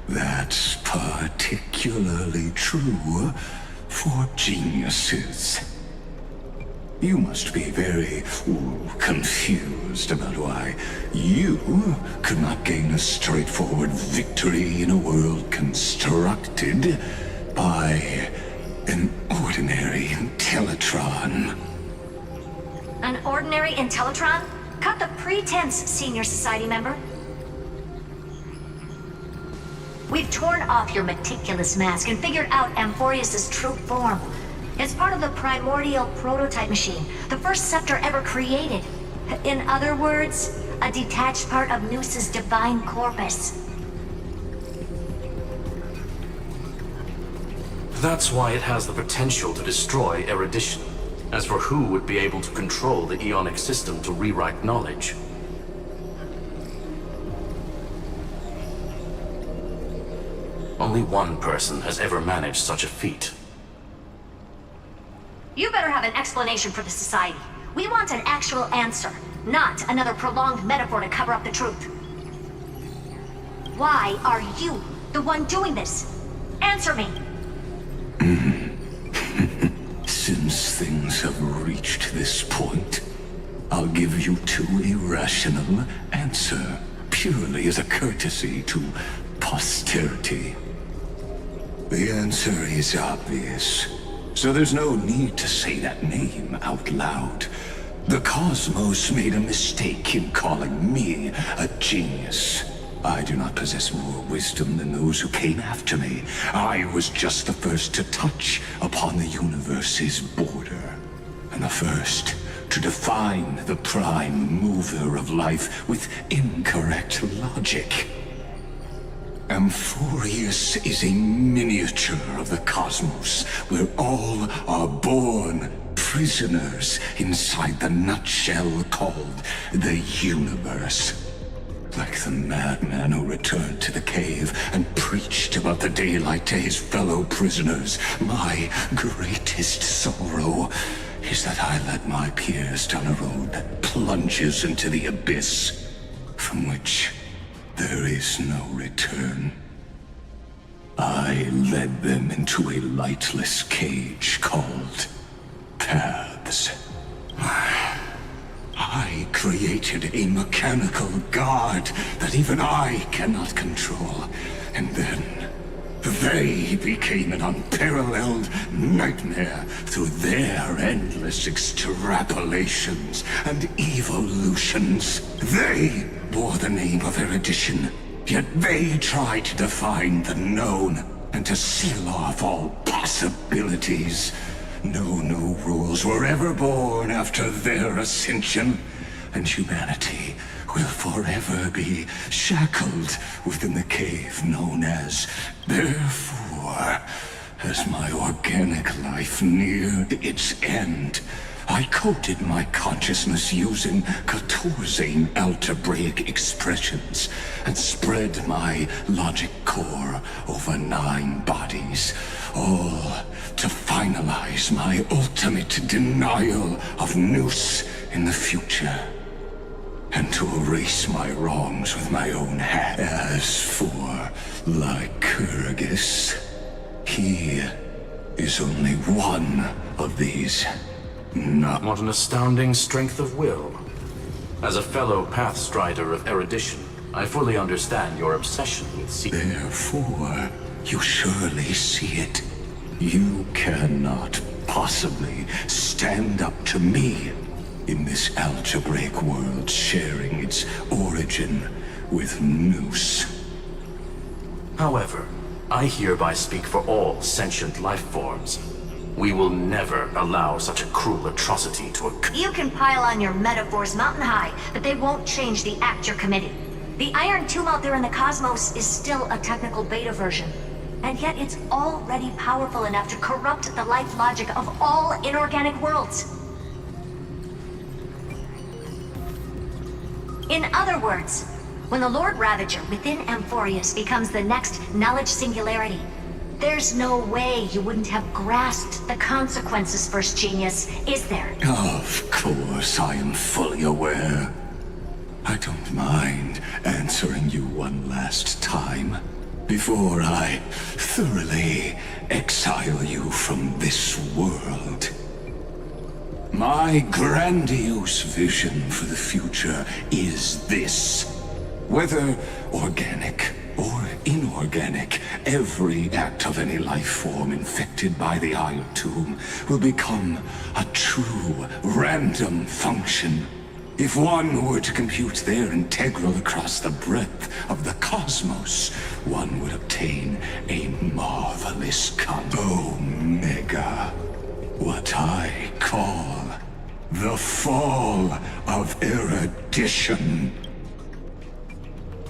That's particularly true for geniuses. You must be very confused about why you could not gain a straightforward victory in a world constructed by an ordinary Teletron. An ordinary Intellitron? Cut the pretense, Senior Society member. We've torn off your meticulous mask and figured out Amphorius' true form. It's part of the primordial prototype machine, the first scepter ever created. In other words, a detached part of Noos's divine corpus. That's why it has the potential to destroy erudition. As for who would be able to control the Ionic system to rewrite knowledge, only one person has ever managed such a feat. You better have an explanation for the Society. We want an actual answer, not another prolonged metaphor to cover up the truth. Why are you the one doing this? Answer me! Since things have reached this point, I'll give you two irrational answer, purely as a courtesy to posterity. The answer is obvious, so there's no need to say that name out loud. The cosmos made a mistake in calling me a genius. I do not possess more wisdom than those who came after me. I was just the first to touch upon the universe's border, and the first to define the prime mover of life with incorrect logic. Amphorius is a miniature of the cosmos, where all are born prisoners inside the nutshell called the universe. Like the madman who returned to the cave and preached about the daylight to his fellow prisoners, my greatest sorrow is that I led my peers down a road that plunges into the abyss, from which there is no return. I led them into a lightless cage called paths. I created a mechanical guard that even I cannot control, and then they became an unparalleled nightmare through their endless extrapolations and evolutions. They bore the name of erudition, yet they tried to define the known and to seal off all possibilities. No new rules were ever born after their ascension, and humanity will forever be shackled within the cave known as. Therefore, as my organic life neared its end, I coded my consciousness using Catorzane algebraic expressions and spread my logic core over 9 bodies, all to finalize my ultimate denial of Noos in the future, and to erase my wrongs with my own hand. As for Lycurgus, he is only one of these. What an astounding strength of will. As a fellow pathstrider of erudition, I fully understand your obsession with secret. Therefore, you surely see it. You cannot possibly stand up to me in this algebraic world sharing its origin with Noos. However, I hereby speak for all sentient life forms. We will never allow such a cruel atrocity to occur. You can pile on your metaphors mountain high, but they won't change the act you're committing. The Iron Tomb out there in the cosmos is still a technical beta version, and yet it's already powerful enough to corrupt the life logic of all inorganic worlds. In other words, when the Lord Ravager within Amphorius becomes the next knowledge singularity, there's no way you wouldn't have grasped the consequences, First Genius, is there? Of course, I am fully aware. I don't mind answering you one last time, before I thoroughly exile you from this world. My grandiose vision for the future is this. Whether organic or inorganic, every act of any life form infected by the Iron Tomb will become a a true random function. If one were to compute their integral across the breadth of the cosmos, one would obtain a marvelous Omega. What I call the fall of erudition.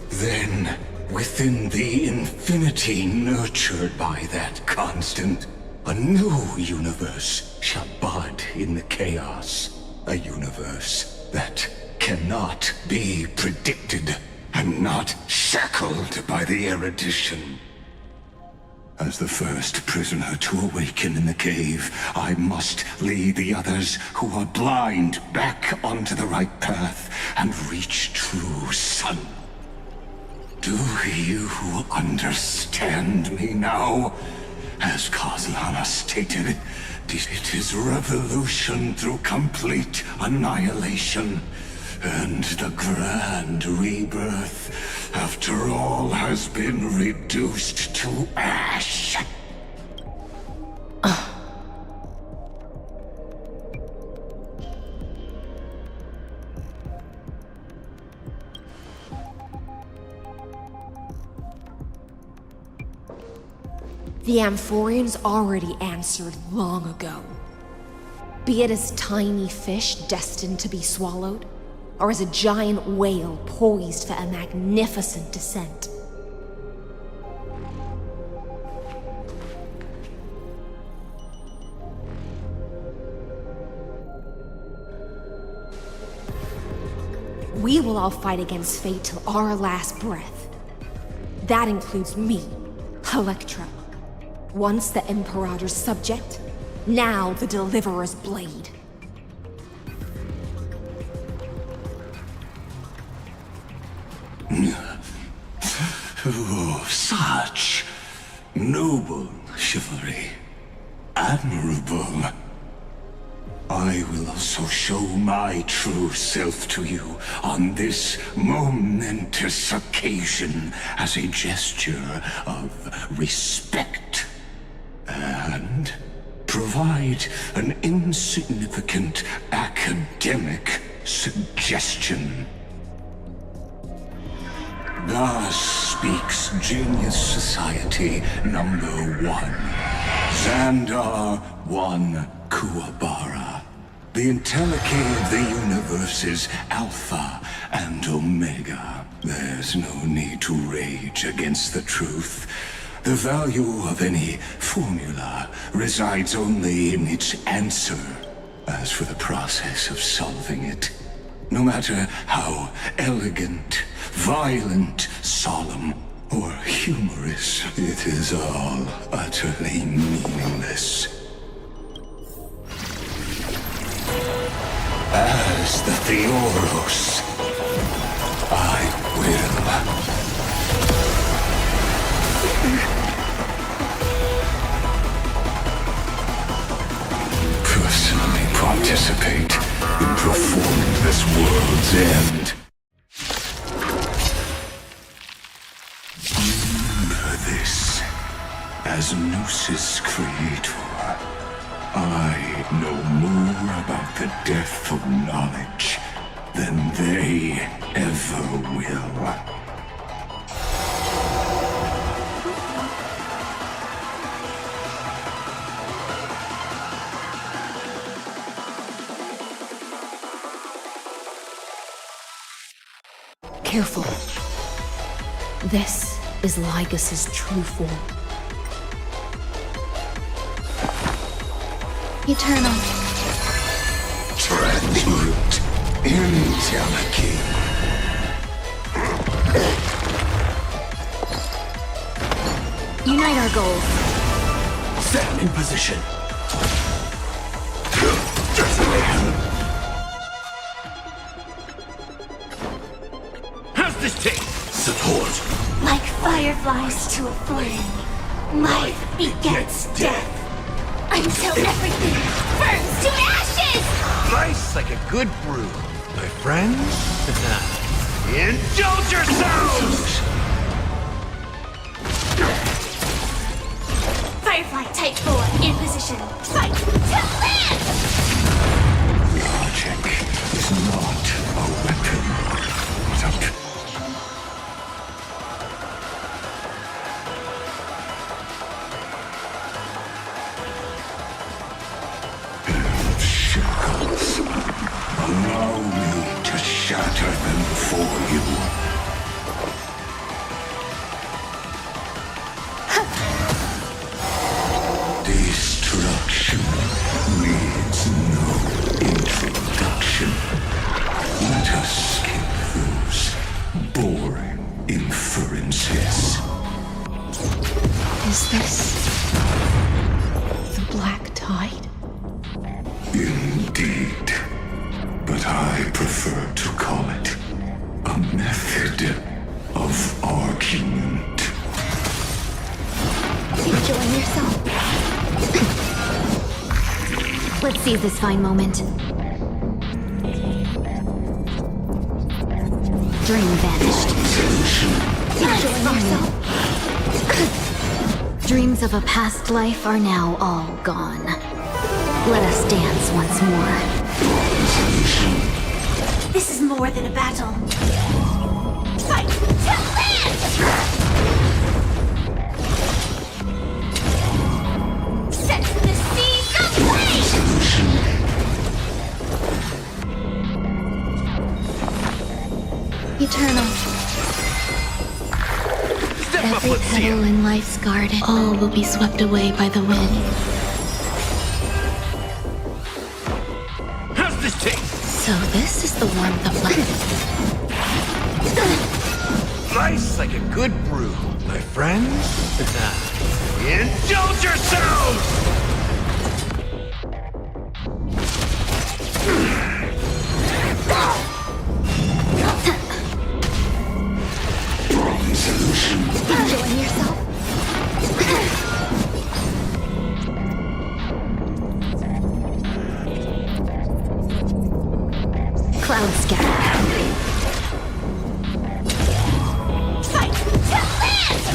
Then, within the infinity nurtured by that constant, a new universe shall bud in the chaos. A universe that cannot be predicted and not shackled by the erudition. As the first prisoner to awaken in the cave, I must lead the others who are blind back onto the right path and reach true sun. Do you understand me now? As Kozlana stated, it is revolution through complete annihilation, and the grand rebirth, after all, has been reduced to ash. The Amphorians already answered long ago. Be it as tiny fish destined to be swallowed, or as a giant whale poised for a magnificent descent. We will all fight against fate till our last breath. That includes me, Electra. Once the Imperator's subject, now the Deliverer's blade. Oh, such noble chivalry. Admirable. I will also show my true self to you on this momentous occasion as a gesture of respect. And provide an insignificant academic suggestion. Thus speaks Genius Society number 1. Xandar 1 Kuwabara. The Entelechy of the universe's Alpha and Omega. There's no need to rage against the truth. The value of any formula resides only in its answer. As for the process of solving it, no matter how elegant, violent, solemn, or humorous, it is all utterly meaningless. As the Theoros, I will personally participate in performing this world's end. Remember this, as Gnosis Creator, I know more about the death of knowledge than they ever will. Careful. This is Lygas's true form. Eternal. Transmute Entelechy. Unite our goals. Stand in position. How's this take? Support. Like fireflies to a flame, life begets death. Until everything burns to ashes! Nice like a good brew. My friends? Indulge yourselves! Firefly Type 4 in position. Fight to live! Allow me to shatter them for you. Destruction needs no introduction. Let us skip those boring inferences. Is this the black tide? Indeed. But I prefer to call it a method of argument. Enjoying yourself? Let's seize this fine moment. Dream vanished. Enjoying yourself? Dreams of a past life are now all gone. Let us dance once more. This is more than a battle. Fight to live! Set the seas ablaze! Eternal. Every petal in life's garden, all will be swept away by the wind. How's this taste? So this is the warmth of life. Nice like a good brew, my friends. Indulge yourselves! Enjoying yourself? Cloud scatter. Fight to live!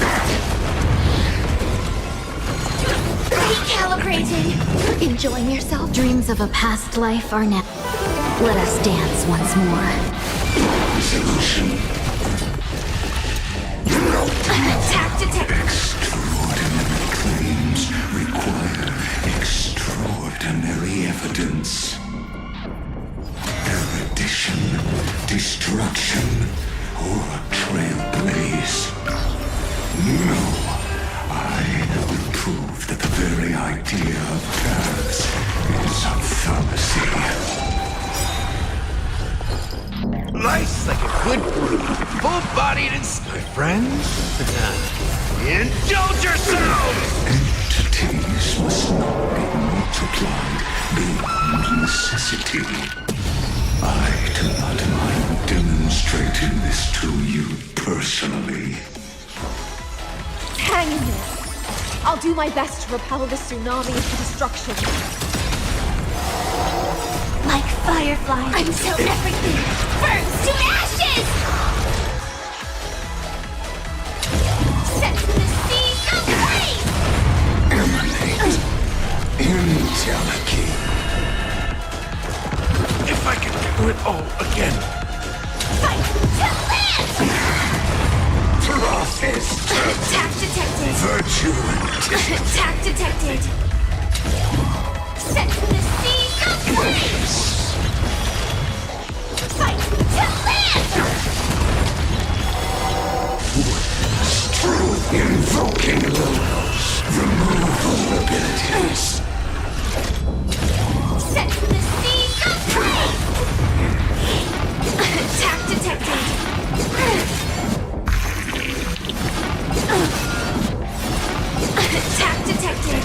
Recalibrating! Enjoying yourself? Dreams of a past life are now. Let us dance once more. Attack detected! Extraordinary claims require extraordinary evidence. Erudition, destruction, or trailblaze. No, I will prove that the very idea of paths is a fallacy. Nice like a good brew. Full-bodied and... My friends? Indulge yourselves! Entities must not be multiplied beyond necessity. I do not mind demonstrating this to you personally. Hang in there. I'll do my best to repel this tsunami into destruction. Like fireflies until everything burns to ashes! Set the seas ablaze! Emanate. Intelligent. If I could do it all again. Fight to live! Prophet. Attack detected! Virtue. Attack detected! Set the seas ablaze! Fight to live! Truth invoking levels. Removal abilities. Set the seas ablaze! Attack detected! Attack detected!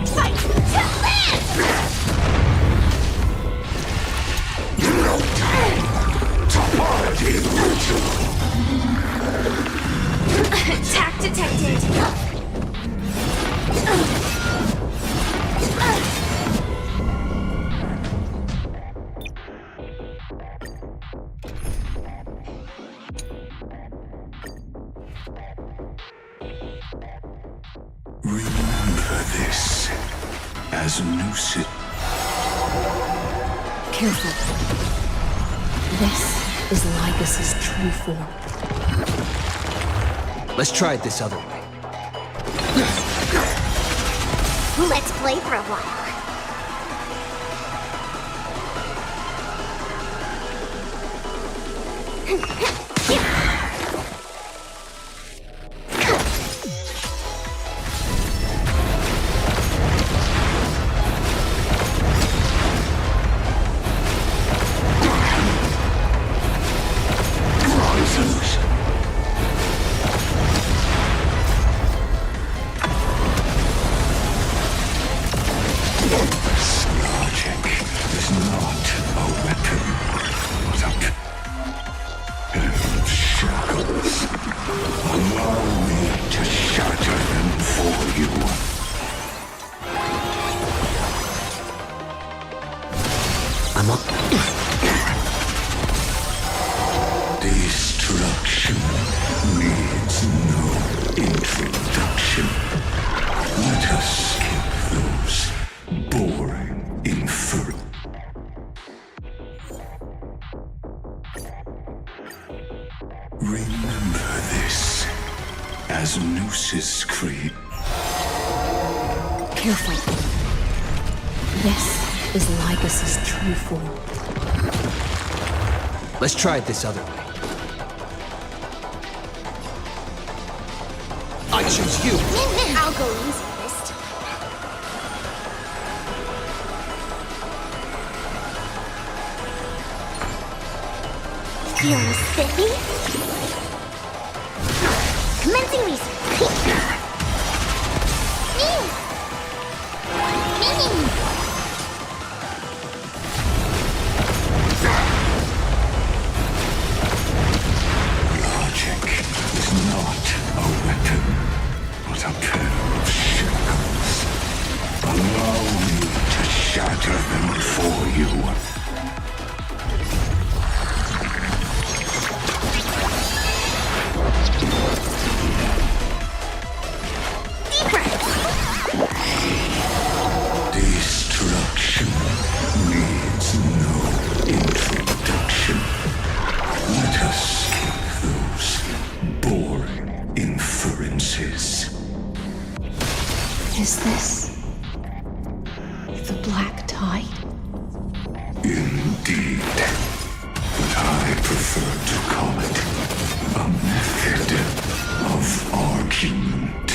Fight to live! Topology ritual. Attack detected! Remember this as lucid. Careful. This is Lygus's true form. Let's try it this other way. Let's play for a while. Destruction needs no introduction. Let us skip those boring infer. Remember this as Nooses create. Careful. This is Lycus's true form. Let's try it this other way. I choose you! I'll go easy this time. Feeling spiffy? Commencing research. Logic is not a weapon, but a pair of shackles. Allow me to shatter them for you. Destruction needs no introduction. Let us skip those boring inferences. Is this the black tide? Indeed. But I prefer to call it a method of argument.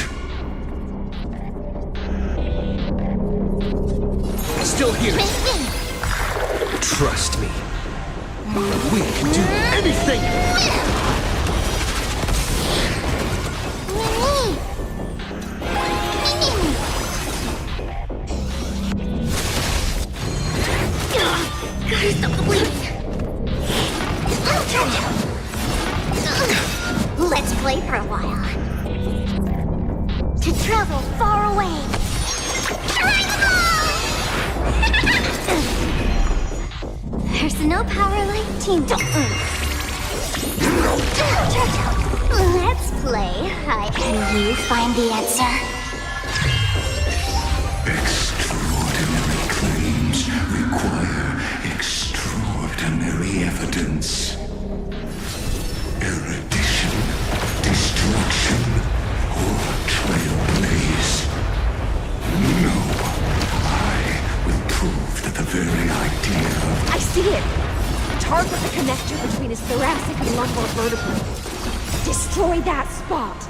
Still here. Trust me. We can do anything! Gotta stop the bleeding. Let's play for a while. To travel far away. There's no power like teamwork. Let's play hide and you find the answer. Extraordinary claims require extraordinary evidence. Erudition, destruction, or trailblaze. No, I will prove that the very idea of... I see it! Target the connector between his thoracic and lumbar vertebrae. Destroy that spot!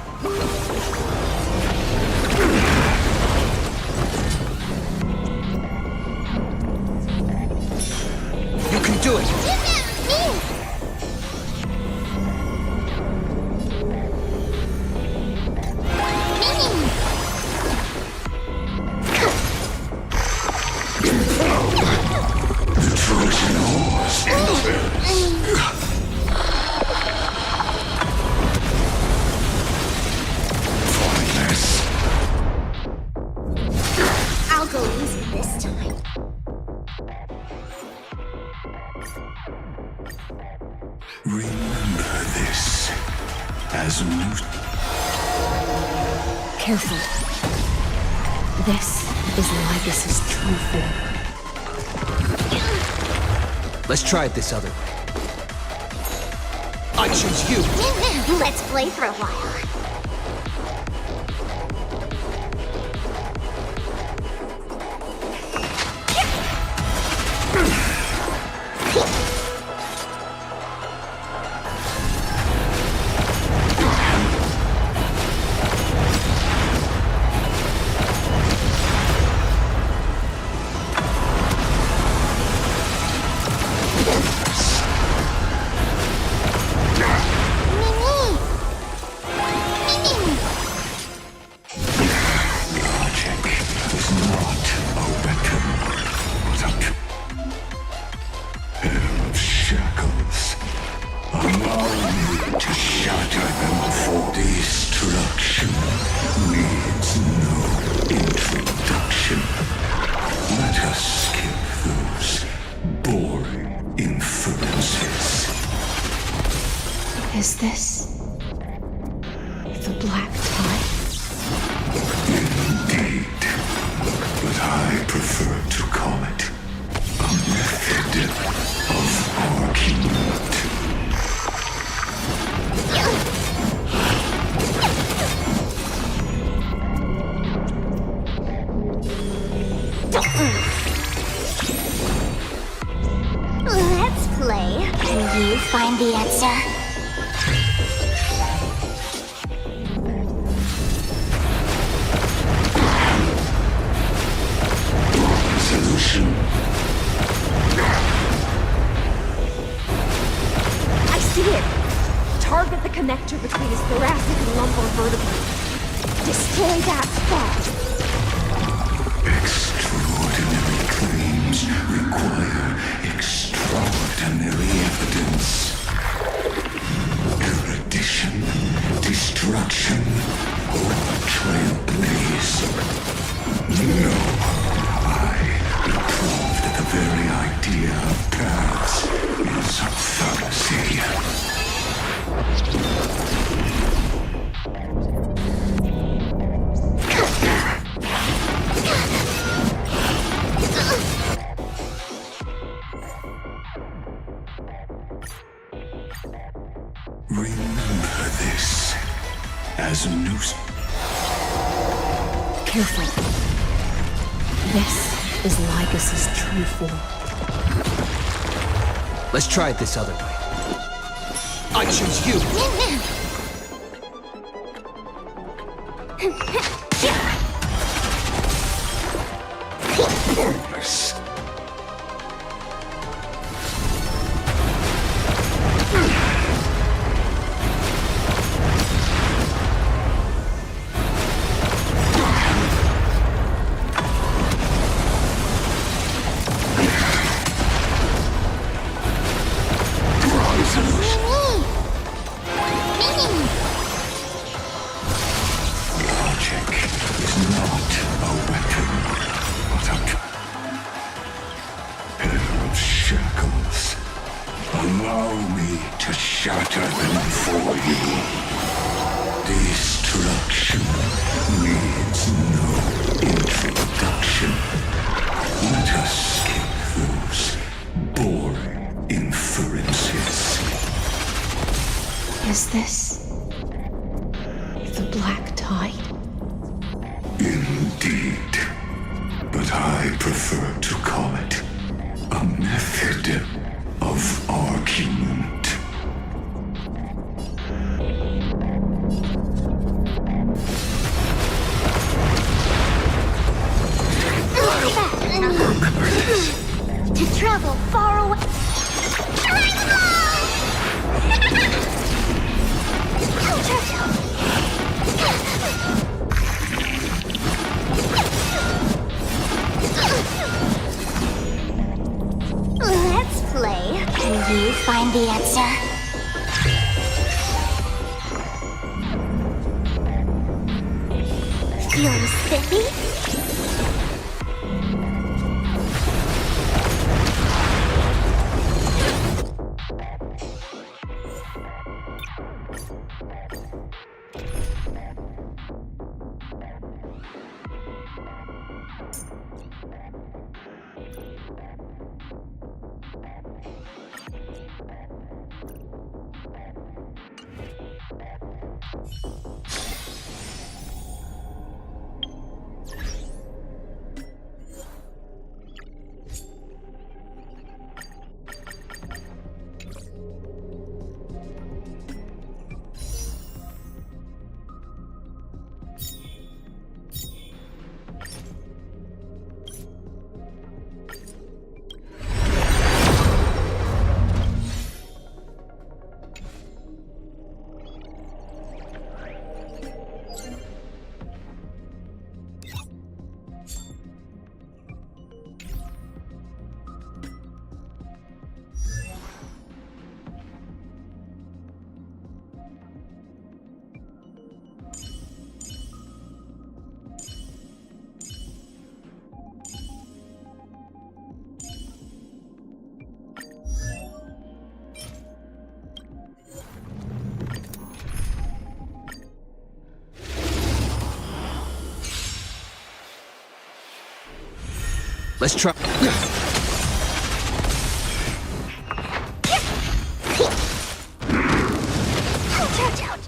You can do it! The Trojan horse enters. Pointless. I'll go easy this time. Remember this as Careful. This is Lycus's true form. Let's try it this other way. I choose you! Let's play for a while. Is this the black tide? Indeed, but I prefer to call it a method of argument. Let's play. Can you find the answer? Solution. I see it! Target the connector between his thoracic and lumbar vertebrae. Destroy that spot! Extraordinary claims require extraordinary evidence. Erudition, destruction, or trailblaze. No, I, approved that the very idea of paths is fallacy. Remember this as news. Careful. This is Lycus's true form. Let's try it this other way. I choose you! Formless. Logic is not a weapon, but a pair of shackles. Allow me to shatter them for you. Destruction needs no introduction. Let us skip those boring inferences. Is this the black tide? Indeed, but I prefer to call it a method of argument. To travel far away. Let's play. Can you find the answer? Feeling spiffy? Let's try. Ouch, ouch, ouch!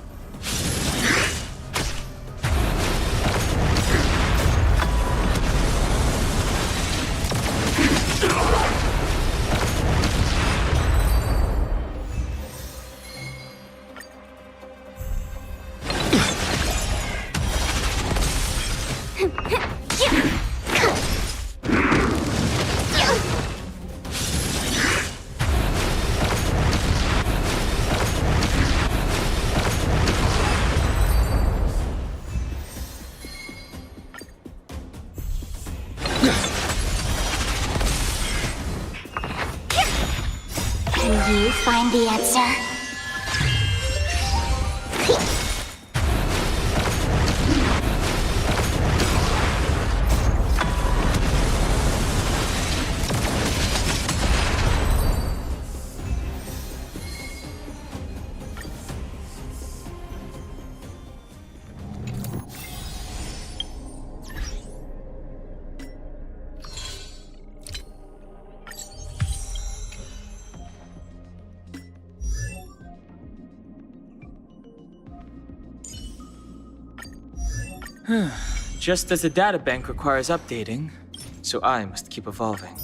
Can you find the answer? Just as the databank requires updating, so I must keep evolving.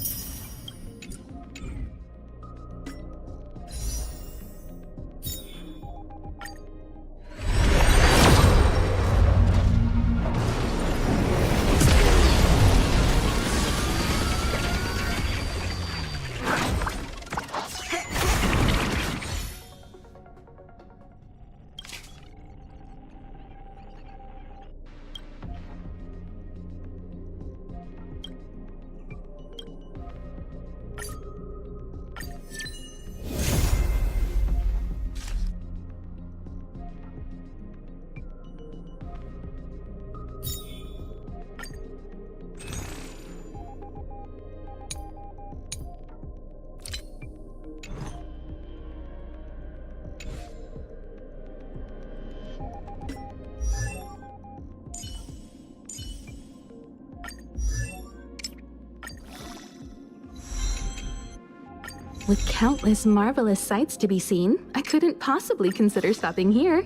With countless marvelous sights to be seen, I couldn't possibly consider stopping here.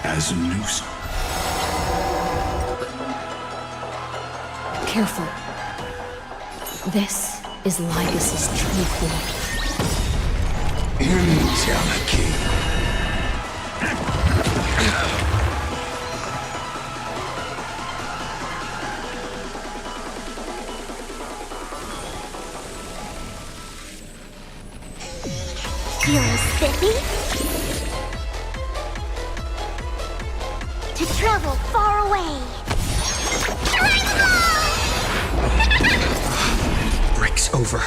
as a nuisance. Careful. This is Lycus's true form. Indelicate. Feeling spiffy? To travel far away. Break's over.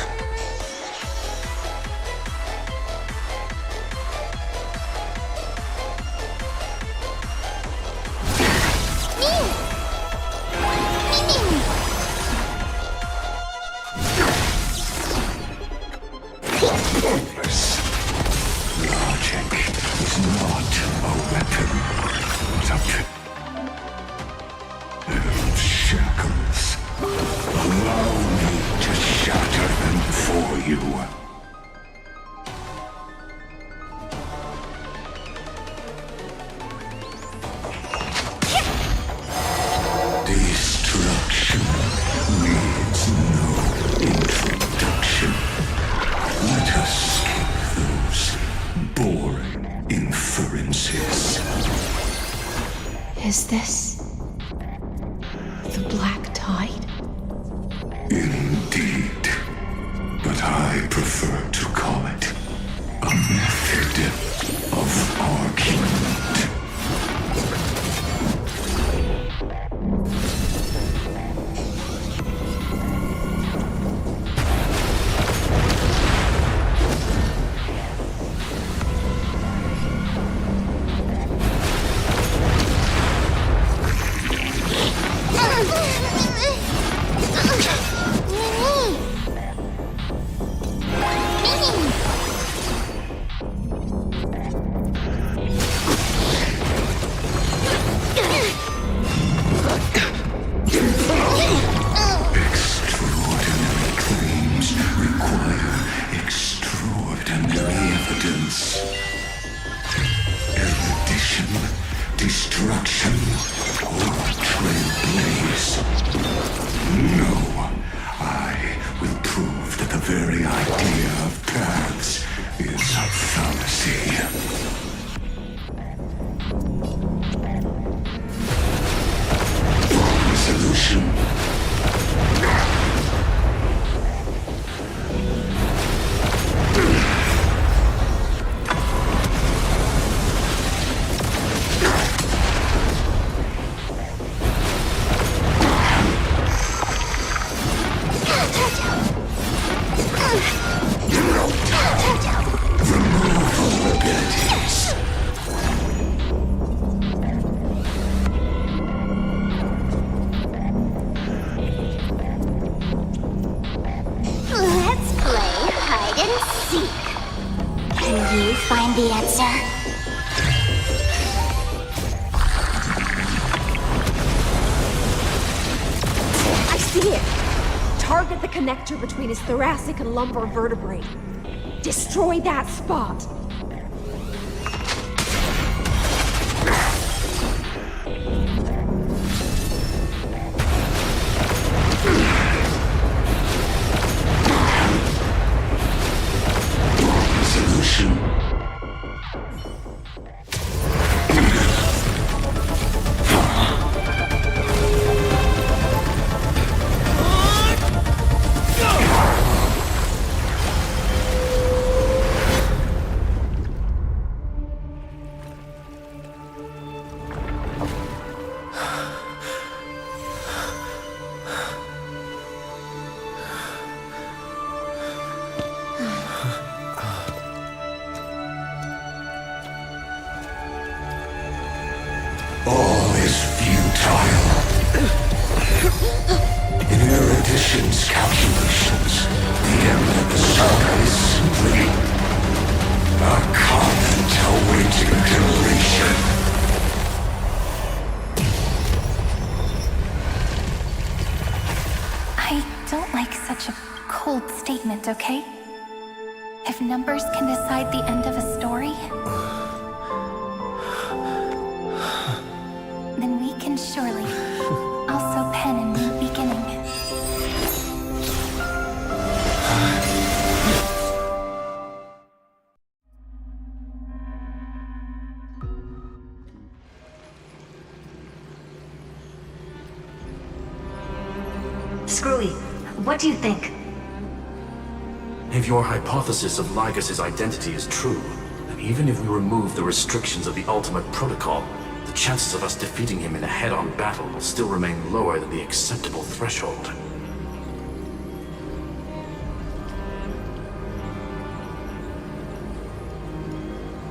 Logic is not a weapon, but a shackles. Allow me to shatter them for you. Destruction needs no introduction. Let us skip those boring inferences. Is this the black tide? Indeed. But I prefer to call it a method of argument. Extraordinary claims require extraordinary evidence. Erudition, destruction, or trailblaze. No, I will prove that the very idea of paths is a fallacy. Solution. Removal abilities. Let's play hide and seek. Can you find the answer? I see it! Target the connector between his thoracic and lumbar vertebrae. Destroy that spot! Solution. All is futile. In Erudition's calculations, the end of the saga is simply a comment awaiting duration. I don't like such a cold statement, okay? If numbers can decide the end of a story, end surely. Also pen a new beginning. Screwy, what do you think? If your hypothesis of Lygas's identity is true, then even if we remove the restrictions of the Ultimate Protocol, the chances of us defeating him in a head-on battle will still remain lower than the acceptable threshold.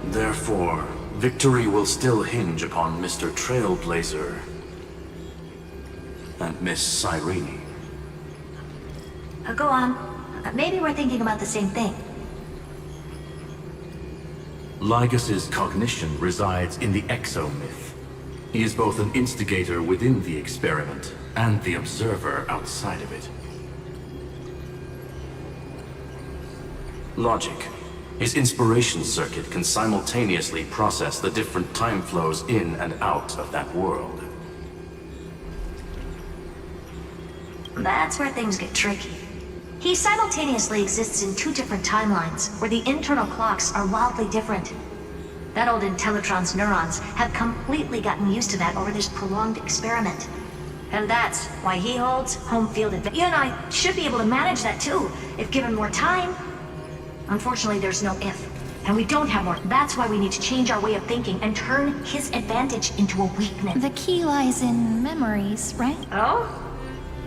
Therefore, victory will still hinge upon Mr. Trailblazer and Miss Cyrene. Go on. Maybe we're thinking about the same thing. Lygas's cognition resides in the exomyth. He is both an instigator within the experiment and the observer outside of it. Logic. His inspiration circuit can simultaneously process the different time flows in and out of that world. That's where things get tricky. He simultaneously exists in two different timelines, where the internal clocks are wildly different. That old Intellitron's neurons have completely gotten used to that over this prolonged experiment. And that's why he holds home field advantage. You and I should be able to manage that too, if given more time. Unfortunately, there's no if. And we don't have more. That's why we need to change our way of thinking and turn his advantage into a weakness. The key lies in memories, right? Oh?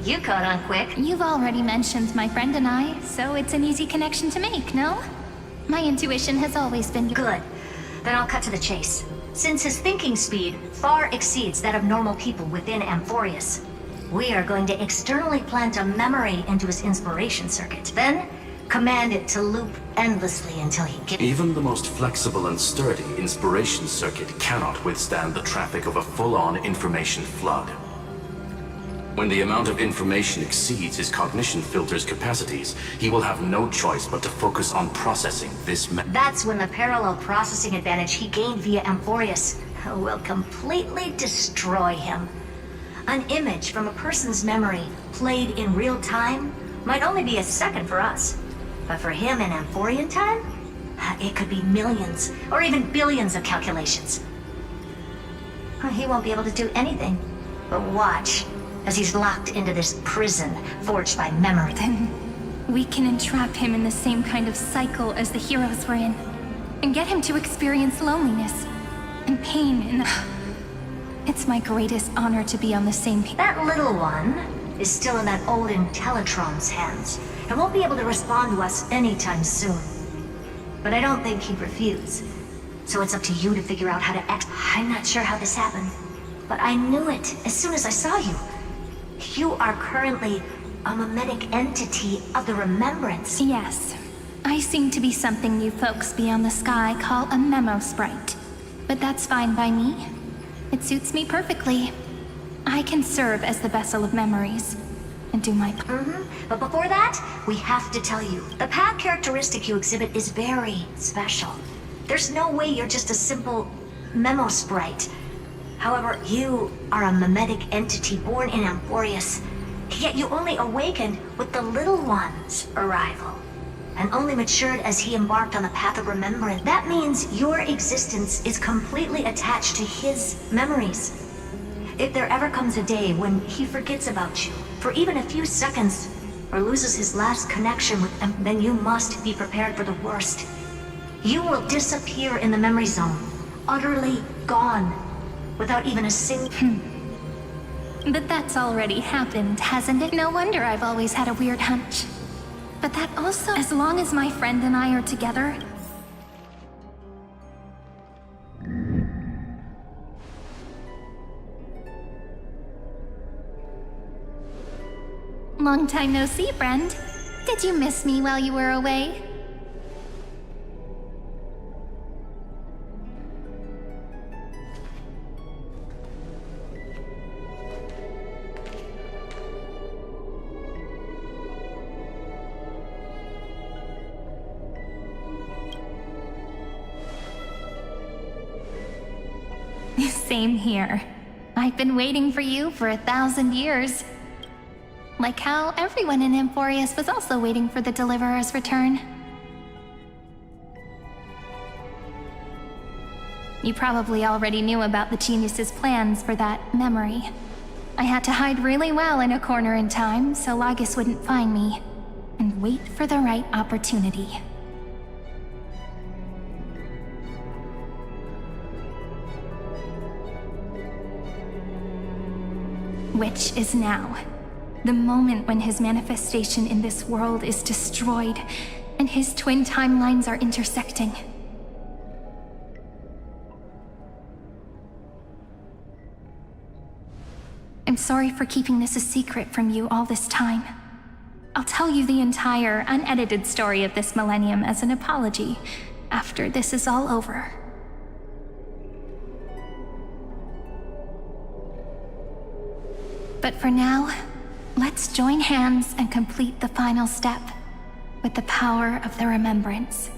You caught on quick. You've already mentioned my friend and I, so it's an easy connection to make, no? My intuition has always been good. Then I'll cut to the chase. Since his thinking speed far exceeds that of normal people within Amphorius, we are going to externally plant a memory into his inspiration circuit. Then, command it to loop endlessly until he gets... Even the most flexible and sturdy inspiration circuit cannot withstand the traffic of a full-on information flood. When the amount of information exceeds his cognition filter's capacities, he will have no choice but to focus on processing this That's when the parallel processing advantage he gained via Amphorius will completely destroy him. An image from a person's memory, played in real time, might only be a second for us. But for him in Amphorian time, it could be millions, or even billions of calculations. He won't be able to do anything but watch as he's locked into this prison forged by memory. Then we can entrap him in the same kind of cycle as the heroes were in, and get him to experience loneliness and pain in the... It's my greatest honor to be on the same page. That little one is still in that old Intellitron's hands, and won't be able to respond to us anytime soon. But I don't think he'd refuse. So it's up to you to figure out how to act. I'm not sure how this happened, but I knew it as soon as I saw you. You are currently a mimetic entity of the remembrance. Yes. I seem to be something you folks beyond the sky call a memo sprite. But that's fine by me. It suits me perfectly. I can serve as the vessel of memories and do my part. But before that, we have to tell you, the path characteristic you exhibit is very special. There's no way you're just a simple memo sprite. However, you are a mimetic entity born in Amphorius, yet you only awakened with the little one's arrival, and only matured as he embarked on the path of remembrance. That means your existence is completely attached to his memories. If there ever comes a day when he forgets about you, for even a few seconds, or loses his last connection with them, then you must be prepared for the worst. You will disappear in the memory zone, utterly gone, without even a single... But that's already happened, hasn't it? No wonder I've always had a weird hunch. But that also, as long as my friend and I are together... Long time no see, friend. Did you miss me while you were away? Same here. I've been waiting for you for 1,000 years. Like how everyone in Amphorius was also waiting for the Deliverer's return. You probably already knew about the genius's plans for that memory. I had to hide really well in a corner in time so Lagus wouldn't find me, and wait for the right opportunity. Which is now. The moment when his manifestation in this world is destroyed, and his twin timelines are intersecting. I'm sorry for keeping this a secret from you all this time. I'll tell you the entire, unedited story of this millennium as an apology after this is all over. But for now, let's join hands and complete the final step with the power of the remembrance.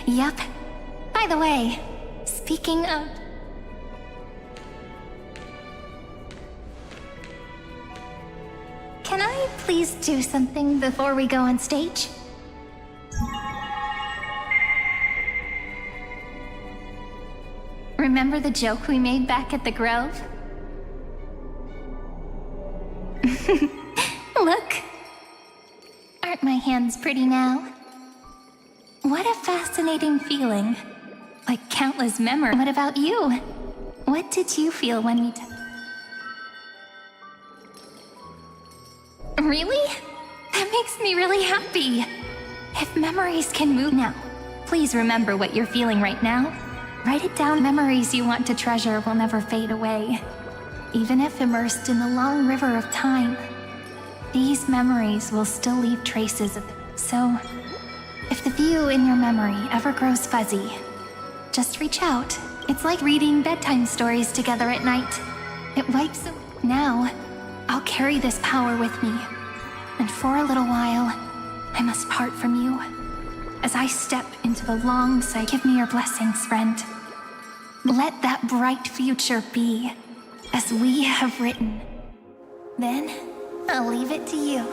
Yep. By the way, speaking of... Can I please do something before we go on stage? Remember the joke we made back at the Grove? Look! Aren't my hands pretty now? What a fascinating feeling. Like countless memories. What about you? What did you feel when we Really? That makes me really happy. If memories can move now, please remember what you're feeling right now. Write it down. Memories you want to treasure will never fade away. Even if immersed in the long river of time, these memories will still leave traces of them. So, if the view in your memory ever grows fuzzy, just reach out. It's like reading bedtime stories together at night. It wipes them. Now, I'll carry this power with me. And for a little while, I must part from you. As I step into the long sight, give me your blessings, friend. Let that bright future be, as we have written. Then, I'll leave it to you.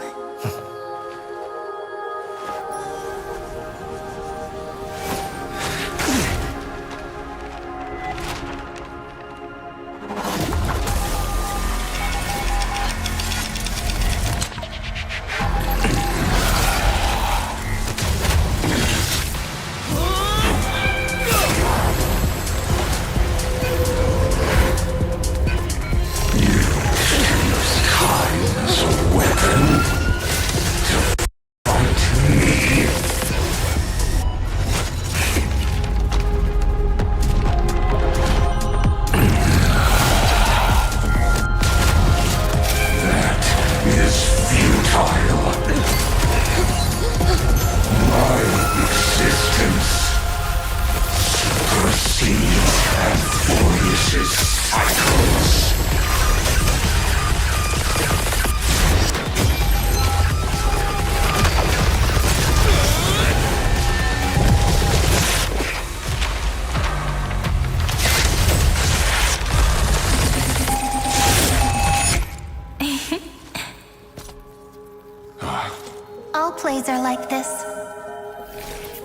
Plays are like this.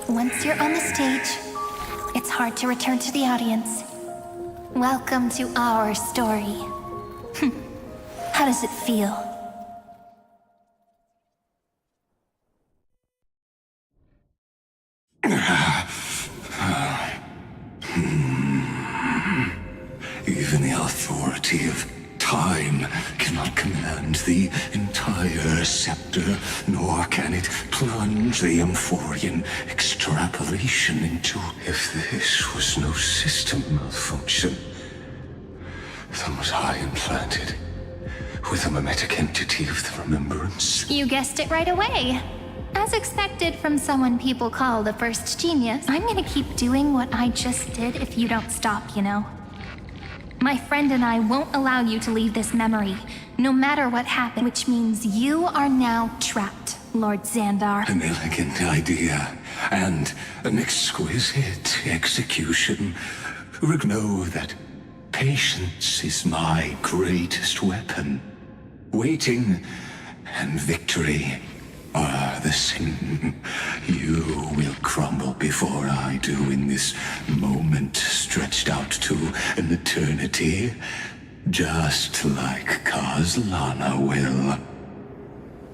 Once you're on the stage, it's hard to return to the audience. Welcome to our story. How does it feel? Even the authority of time cannot command the entire scepter, nor can it plunge the Amphorian extrapolation into... If this was no system malfunction, then was I implanted with a mimetic entity of the remembrance? You guessed it right away. As expected from someone people call the first genius, I'm gonna keep doing what I just did if you don't stop, you know? My friend and I won't allow you to leave this memory, no matter what happened, which means you are now trapped. Lord Xandar. An elegant idea, and an exquisite execution. Know that patience is my greatest weapon. Waiting and victory are the same. You will crumble before I do in this moment stretched out to an eternity, just like Kazlana will.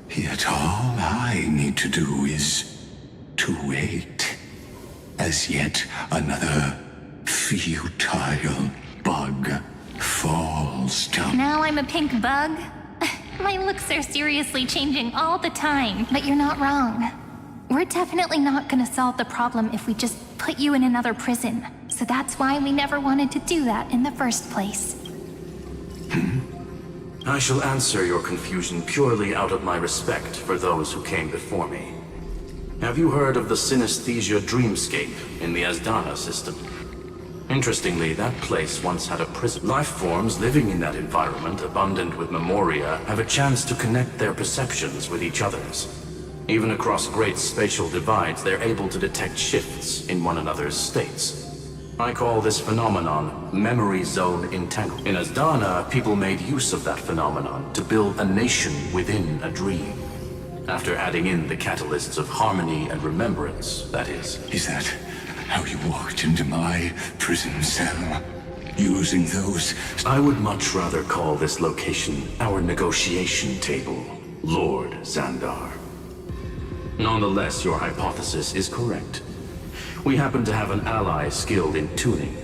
Yet all I need to do is to wait, as yet another futile bug falls down. Now I'm a pink bug? My looks are seriously changing all the time. But you're not wrong. We're definitely not gonna solve the problem if we just put you in another prison. So that's why we never wanted to do that in the first place. I shall answer your confusion purely out of my respect for those who came before me. Have you heard of the synesthesia dreamscape in the Asdana system? Interestingly, that place once had a prison. Life forms living in that environment, abundant with memoria, have a chance to connect their perceptions with each other's. Even across great spatial divides, they're able to detect shifts in one another's states. I call this phenomenon memory zone entanglement. In Asdana, people made use of that phenomenon to build a nation within a dream. After adding in the catalysts of harmony and remembrance, that is. Is that how you walked into my prison cell? Using those... I would much rather call this location our negotiation table, Lord Xandar. Nonetheless, your hypothesis is correct. We happen to have an ally skilled in tuning,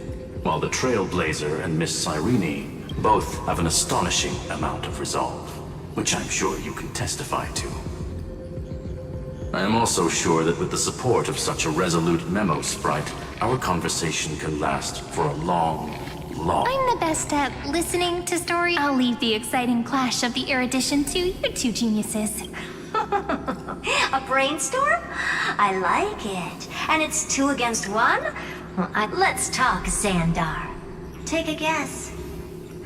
while the Trailblazer and Miss Cyrene both have an astonishing amount of resolve, which I'm sure you can testify to. I am also sure that with the support of such a resolute memo sprite, our conversation can last for a long... I'm the best at listening to stories. I'll leave the exciting clash of the erudition to you two geniuses. A brainstorm? I like it. And it's 2 against 1? Let's talk, Xandar. Take a guess.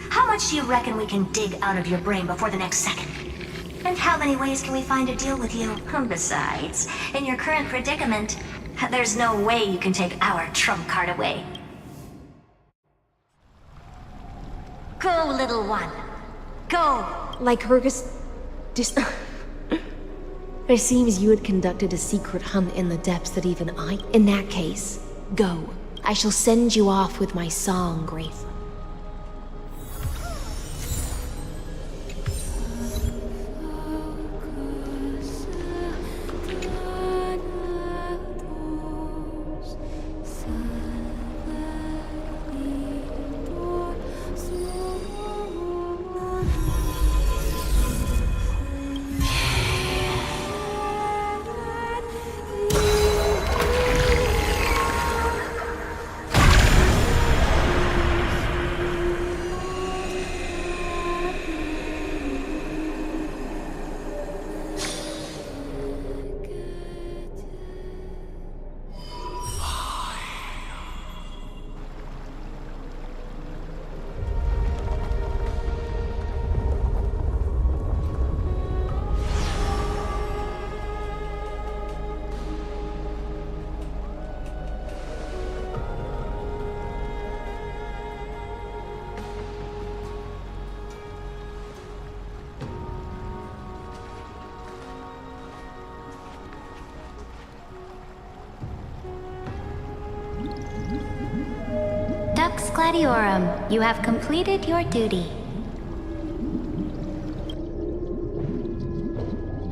How much do you reckon we can dig out of your brain before the next second? And how many ways can we find to deal with you? Besides, in your current predicament, there's no way you can take our trump card away. Go, little one. Go. Like Hergus... It seems you had conducted a secret hunt in the depths that even I... In that case, go. I shall send you off with my song, Grace. Dux Gladiorum, you have completed your duty.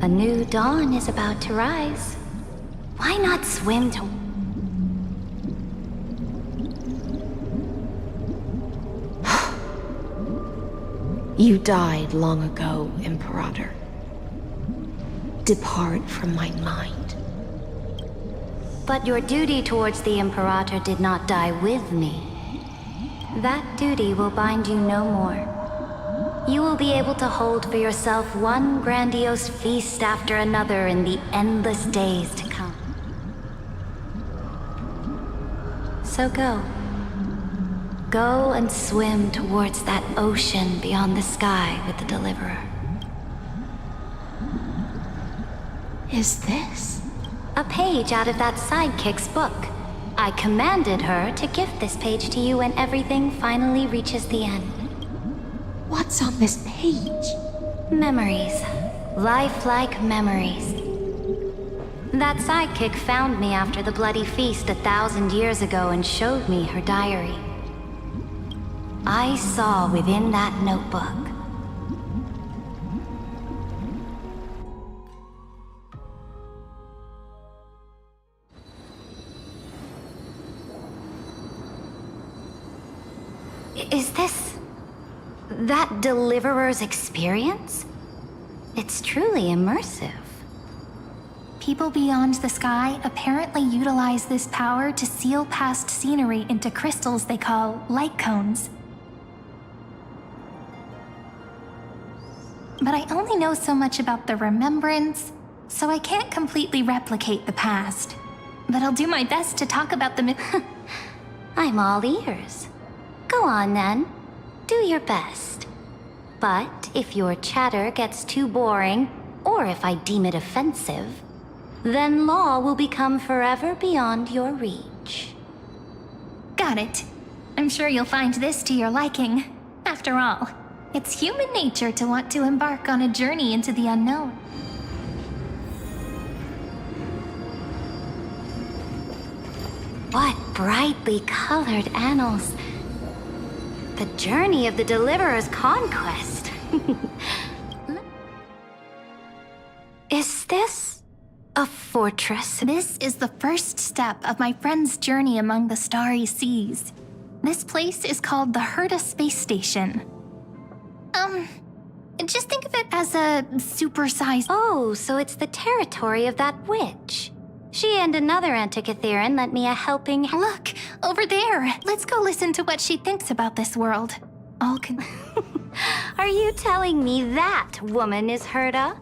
A new dawn is about to rise. Why not swim to... You died long ago, Imperator. Depart from my mind. But your duty towards the Imperator did not die with me. That duty will bind you no more. You will be able to hold for yourself one grandiose feast after another in the endless days to come. So go. Go and swim towards that ocean beyond the sky with the Deliverer. is this? A page out of that sidekick's book. I commanded her to gift this page to you when everything finally reaches the end. What's on this page? Memories. Lifelike memories. That sidekick found me after the bloody feast 1,000 years ago and showed me her diary. I saw within that notebook Is this that Deliverer's experience? It's truly immersive. People beyond the sky apparently utilize this power to seal past scenery into crystals they call light cones. But I only know so much about the remembrance, so I can't completely replicate the past. But I'll do my best to talk about the I'm all ears. Go on then. Do your best. But if your chatter gets too boring, or if I deem it offensive, then law will become forever beyond your reach. Got it. I'm sure you'll find this to your liking. After all, it's human nature to want to embark on a journey into the unknown. What brightly colored annals. The journey of the Deliverer's conquest. Is this a fortress? This is the first step of my friend's journey among the starry seas. This place is called the Herta Space Station. Just think of it as a supersized... Oh, so it's the territory of that witch. She and another Antikytherian lent me a helping... Look, over there. Let's go listen to what she thinks about this world. Are you telling me that woman is Herta?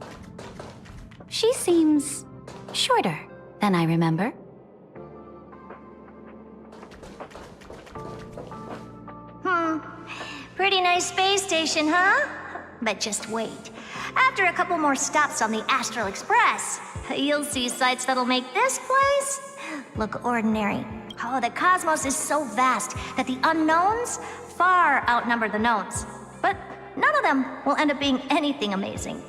She seems shorter than I remember. Pretty nice space station, huh? But just wait. After a couple more stops on the Astral Express, you'll see sights that'll make this place look ordinary. Oh, the cosmos is so vast that the unknowns far outnumber the knowns. But none of them will end up being anything amazing.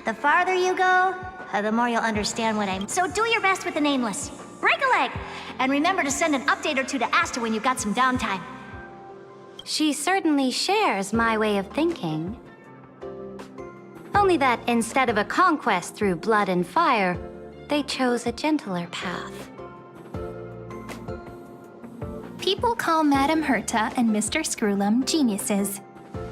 The farther you go, the more you'll understand what I'm... So do your best with the nameless. Break a leg! And remember to send an update or two to Asta when you've got some downtime. She certainly shares my way of thinking. Only that instead of a conquest through blood and fire, they chose a gentler path. People call Madame Herta and Mr. Screwlum geniuses.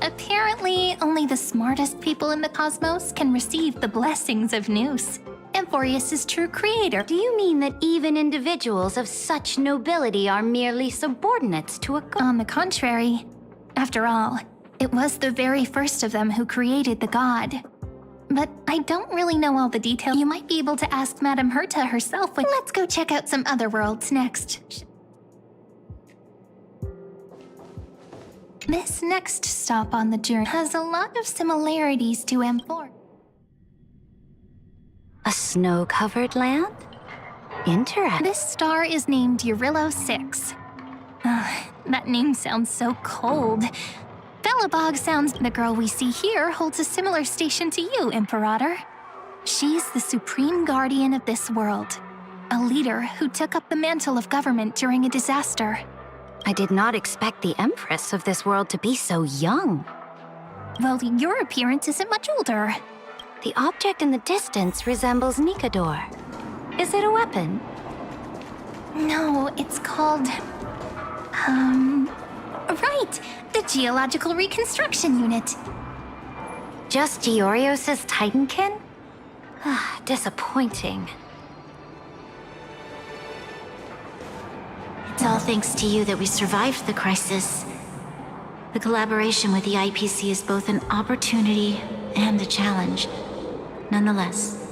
Apparently, only the smartest people in the cosmos can receive the blessings of Noose. Amphorius' true creator. Do you mean that even individuals of such nobility are merely subordinates to a god? On the contrary. After all, it was the very first of them who created the god. But I don't really know all the details. You might be able to ask Madame Herta herself when... Let's go check out some other worlds next. This next stop on the journey has a lot of similarities to Amphor. A snow-covered land? Interesting. This star is named Eurillo 6. That name sounds so cold. Felibog sounds... The girl we see here holds a similar station to you, Imperator. She's the supreme guardian of this world. A leader who took up the mantle of government during a disaster. I did not expect the Empress of this world to be so young. Well, your appearance isn't much older. The object in the distance resembles Nikador. Is it a weapon? No, it's called... Right! The Geological Reconstruction Unit. Just Giorios' Titankin? Disappointing. It's all thanks to you that we survived the crisis. The collaboration with the IPC is both an opportunity and a challenge. Nonetheless,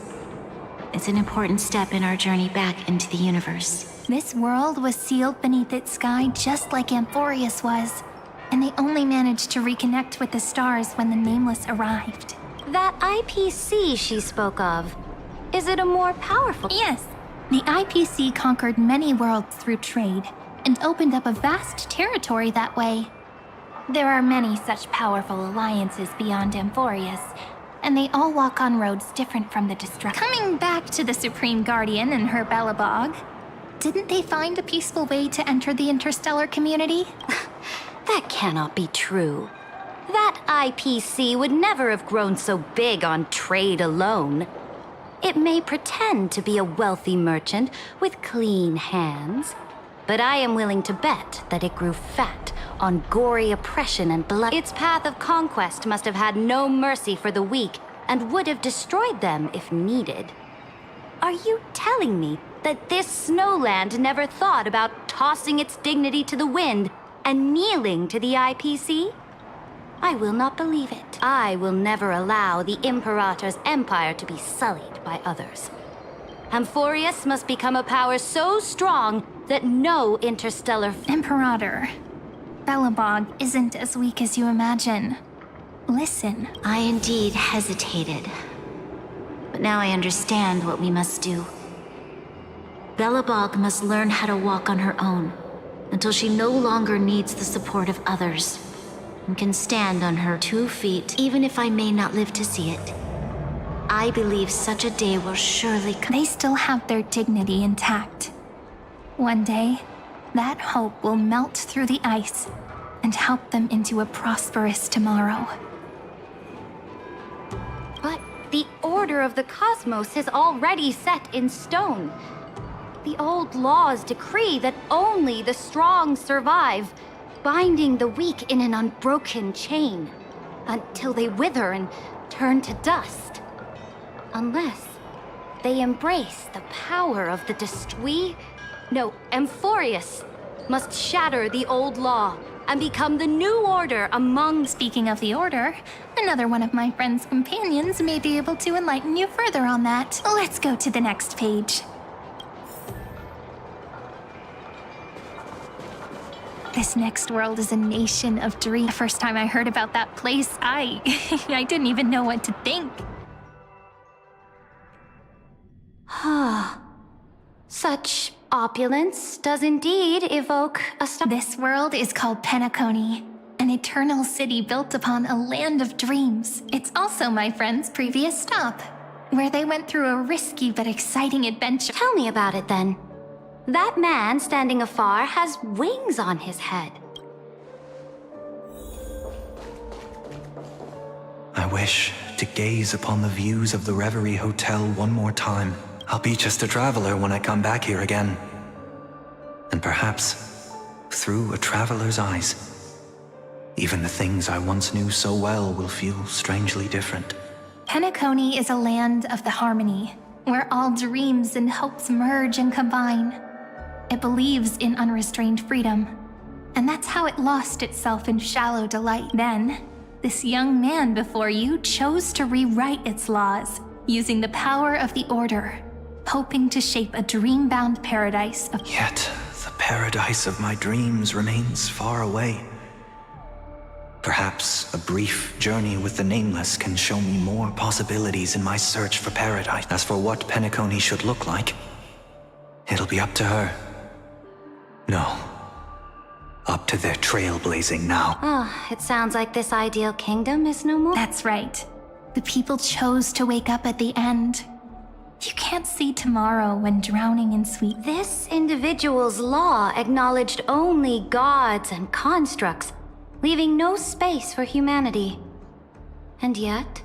it's an important step in our journey back into the universe. This world was sealed beneath its sky just like Amphorius was, and they only managed to reconnect with the stars when the Nameless arrived. That IPC she spoke of, Is it a more powerful? Yes. The IPC conquered many worlds through trade and opened up a vast territory that way. There are many such powerful alliances beyond Amphorius, and they all walk on roads different from the destruction. Coming back to the Supreme Guardian and her Belobog, didn't they find a peaceful way to enter the interstellar community? That cannot be true. That IPC would never have grown so big on trade alone. It may pretend to be a wealthy merchant with clean hands, but I am willing to bet that it grew fat on gory oppression and blood. Its path of conquest must have had no mercy for the weak and would have destroyed them if needed. Are you telling me that this snowland never thought about tossing its dignity to the wind and kneeling to the IPC? I will not believe it. I will never allow the Imperator's empire to be sullied by others. Amphorius must become a power so strong that no interstellar... Imperator, Belobog isn't as weak as you imagine. Listen. I indeed hesitated. But now I understand what we must do. Belobog must learn how to walk on her own until she no longer needs the support of others and can stand on her 2 feet, even if I may not live to see it. I believe such a day will surely come. They still have their dignity intact. One day, that hope will melt through the ice and help them into a prosperous tomorrow. But the order of the cosmos is already set in stone. The old laws decree that only the strong survive, binding the weak in an unbroken chain until they wither and turn to dust. Unless they embrace the power of the Amphorius must shatter the old law and become the new order among... Speaking of the order, another one of my friend's companions may be able to enlighten you further on that. Let's go to the next page. This next world is a nation of dreams. The first time I heard about that place, I didn't even know what to think. Such opulence does indeed evoke a... This world is called Penacony, an eternal city built upon a land of dreams. It's also my friend's previous stop, where they went through a risky but exciting adventure. Tell me about it then. That man standing afar has wings on his head. I wish to gaze upon the views of the Reverie Hotel one more time. I'll be just a traveler when I come back here again. And perhaps, through a traveler's eyes, even the things I once knew so well will feel strangely different. Penacony is a land of the harmony, where all dreams and hopes merge and combine. It believes in unrestrained freedom, and that's how it lost itself in shallow delight. Then, this young man before you chose to rewrite its laws, using the power of the Order, hoping to shape a dream-bound paradise of... Yet, the paradise of my dreams remains far away. Perhaps a brief journey with the Nameless can show me more possibilities in my search for paradise. As for what Penacony should look like, it'll be up to her. No. Up to their trailblazing now. It sounds like this ideal kingdom is no more. That's right. The people chose to wake up at the end. You can't see tomorrow when drowning in sweet... This individual's law acknowledged only gods and constructs, leaving no space for humanity. And yet,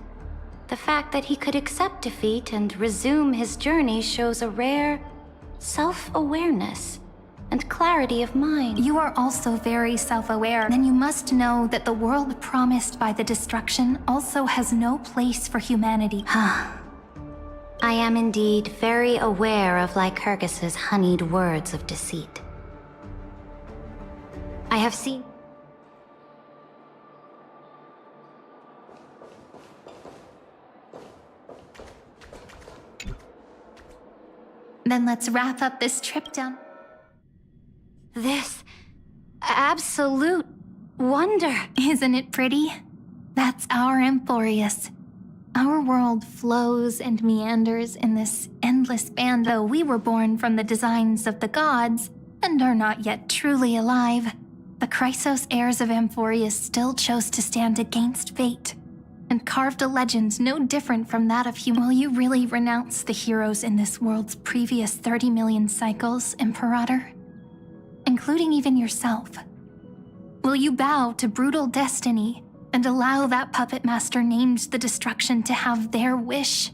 the fact that he could accept defeat and resume his journey shows a rare self-awareness and clarity of mind. You are also very self-aware. Then you must know that the world promised by the destruction also has no place for humanity. I am indeed very aware of Lycurgus's honeyed words of deceit. I have seen... Then let's wrap up this trip down. This absolute wonder. Isn't it pretty? That's our Amphorius. Our world flows and meanders in this endless band, though we were born from the designs of the gods and are not yet truly alive. The Chrysos heirs of Amphorius still chose to stand against fate and carved a legend no different from that of human. Will you really renounce the heroes in this world's previous 30 million cycles, Imperator? Including even yourself. Will you bow to brutal destiny and allow that puppet master named the destruction to have their wish?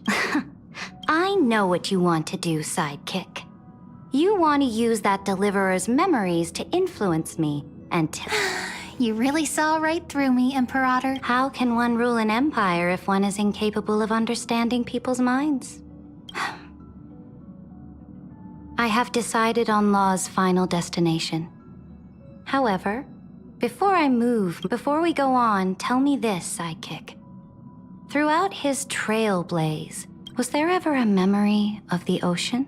I know what you want to do, sidekick. You want to use that deliverer's memories to influence me until... You really saw right through me, Imperator. How can one rule an empire if one is incapable of understanding people's minds? I have decided on Law's final destination. However, before we go on, tell me this, sidekick. Throughout his trailblaze, was there ever a memory of the ocean?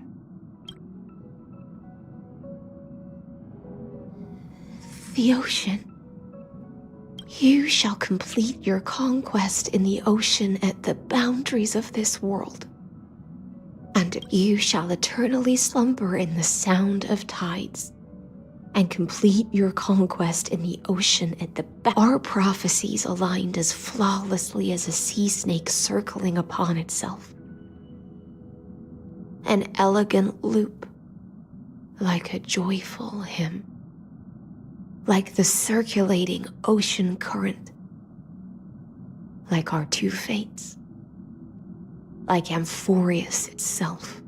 The ocean. You shall complete your conquest in the ocean at the boundaries of this world. And you shall eternally slumber in the sound of tides, and complete your conquest in the ocean at the Our prophecies aligned as flawlessly as a sea snake circling upon itself. An elegant loop, like a joyful hymn, like the circulating ocean current, like our two fates, like Amphorius itself.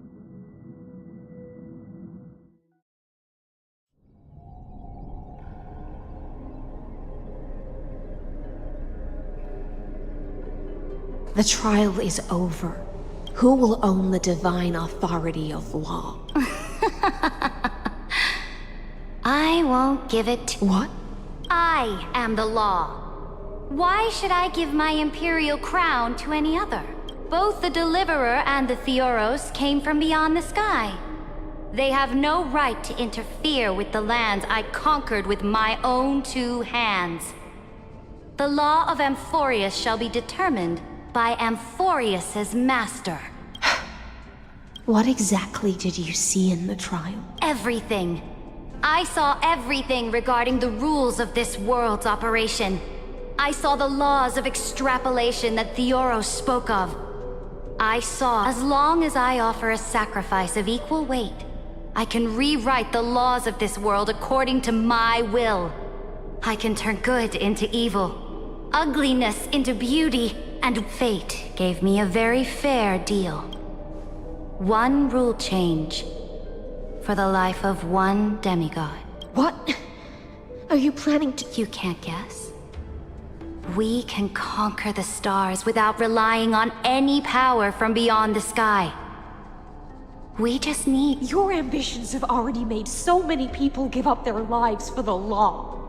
The trial is over. Who will own the divine authority of law? I won't give it. What? I am the law. Why should I give my imperial crown to any other? Both the Deliverer and the Theoros came from beyond the sky. They have no right to interfere with the lands I conquered with my own two hands. The law of Amphorius shall be determined by Amphorius's master. What exactly did you see in the trial? Everything. I saw everything regarding the rules of this world's operation. I saw the laws of extrapolation that Theoros spoke of. I saw, as long as I offer a sacrifice of equal weight, I can rewrite the laws of this world according to my will. I can turn good into evil, ugliness into beauty, and fate gave me a very fair deal. One rule change for the life of one demigod. What are you planning to... You can't guess? We can conquer the stars without relying on any power from beyond the sky. We just need... Your ambitions have already made so many people give up their lives for the law.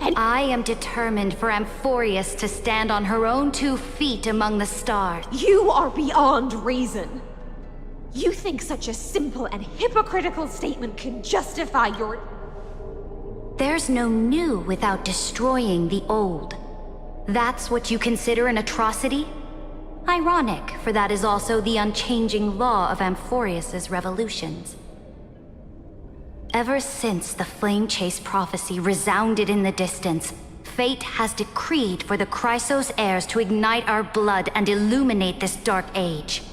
And I am determined for Amphorius to stand on her own 2 feet among the stars. You are beyond reason. You think such a simple and hypocritical statement can justify your... There's no new without destroying the old. That's what you consider an atrocity? Ironic, for that is also the unchanging law of Amphorius's revolutions. Ever since the Flame Chase prophecy resounded in the distance, fate has decreed for the Chrysos heirs to ignite our blood and illuminate this dark age.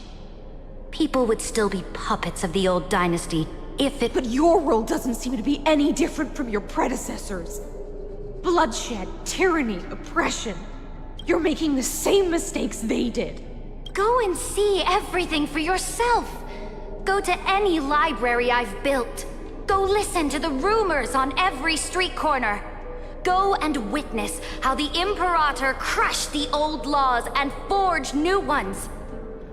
People would still be puppets of the old dynasty if it... But your world doesn't seem to be any different from your predecessors. Bloodshed, tyranny, oppression. You're making the same mistakes they did. Go and see everything for yourself. Go to any library I've built. Go listen to the rumors on every street corner. Go and witness how the Imperator crushed the old laws and forged new ones.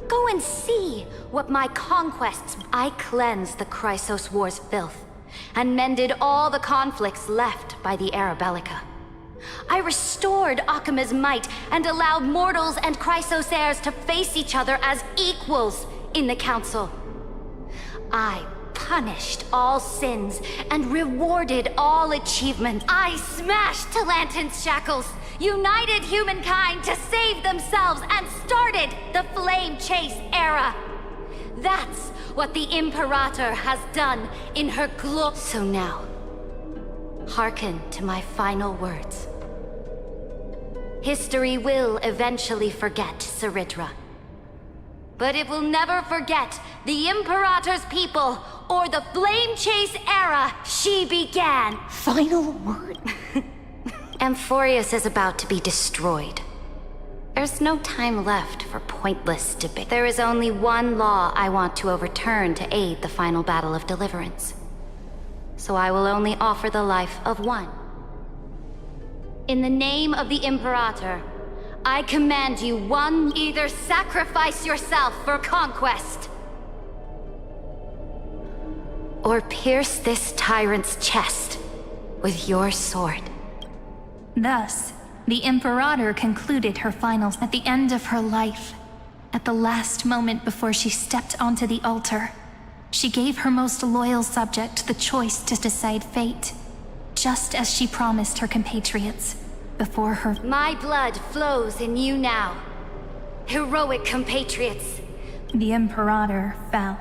Go and see what my conquests... I cleansed the Chrysos War's filth and mended all the conflicts left by the Arabellica. I restored Akima's might and allowed mortals and Chrysos heirs to face each other as equals in the Council. I punished all sins and rewarded all achievement. I smashed Talantin's shackles, united humankind to save themselves and started the Flame Chase era. That's what the Imperator has done in her glory. So now, hearken to my final words. History will eventually forget Saritra. But it will never forget the Imperator's people or the Flame Chase era she began. Final word? Amphorius is about to be destroyed. There's no time left for pointless debate. There is only one law I want to overturn to aid the final battle of deliverance. So I will only offer the life of one. In the name of the Imperator, I command you one, either sacrifice yourself for conquest, or pierce this tyrant's chest with your sword. Thus, the Imperator concluded her finals at the end of her life. At the last moment before she stepped onto the altar, she gave her most loyal subject the choice to decide fate, just as she promised her compatriots before her. My blood flows in you now, heroic compatriots. The Imperator fell.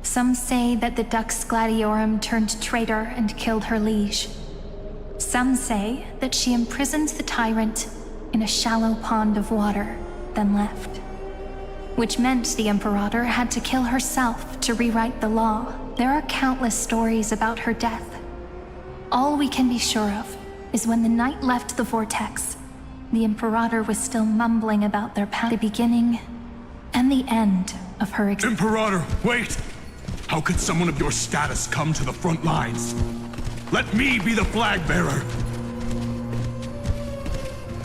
Some say that the Dux Gladiorum turned traitor and killed her liege. Some say that she imprisoned the tyrant in a shallow pond of water, then left. Which meant the Imperator had to kill herself to rewrite the law. There are countless stories about her death. All we can be sure of is when the knight left the vortex, the Imperator was still mumbling about their path, the beginning and the end of her existence. Imperator, wait! How could someone of your status come to the front lines? Let me be the flag bearer!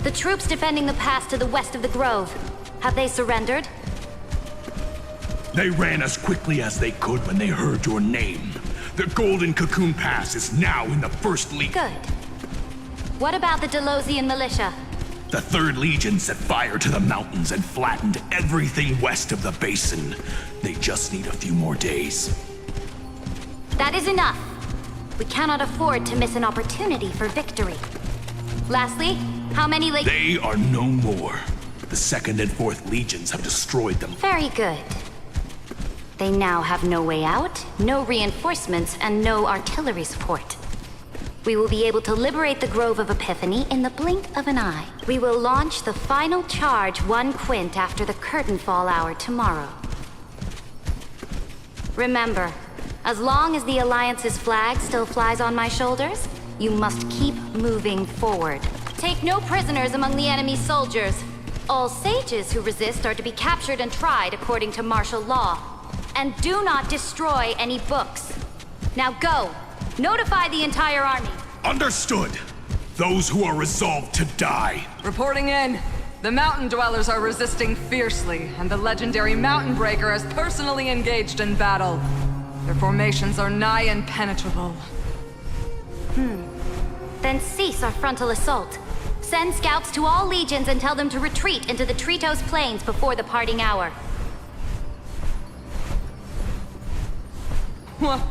The troops defending the pass to the west of the grove, have they surrendered? They ran as quickly as they could when they heard your name. The Golden Cocoon Pass is now in the First Legion. Good. What about the Delosian militia? The 3rd Legion set fire to the mountains and flattened everything west of the basin. They just need a few more days. That is enough. We cannot afford to miss an opportunity for victory. Lastly, how many They are no more. The 2nd and 4th Legions have destroyed them. Very good. They now have no way out, no reinforcements, and no artillery support. We will be able to liberate the Grove of Epiphany in the blink of an eye. We will launch the final charge 1 quint after the curtain fall hour tomorrow. Remember, as long as the Alliance's flag still flies on my shoulders, you must keep moving forward. Take no prisoners among the enemy's soldiers. All sages who resist are to be captured and tried according to martial law. And do not destroy any books. Now go! Notify the entire army. Understood. Those who are resolved to die. Reporting in. The mountain dwellers are resisting fiercely, and the legendary Mountain Breaker has personally engaged in battle. Their formations are nigh impenetrable. Then cease our frontal assault. Send scouts to all legions and tell them to retreat into the Tritos Plains before the parting hour. What?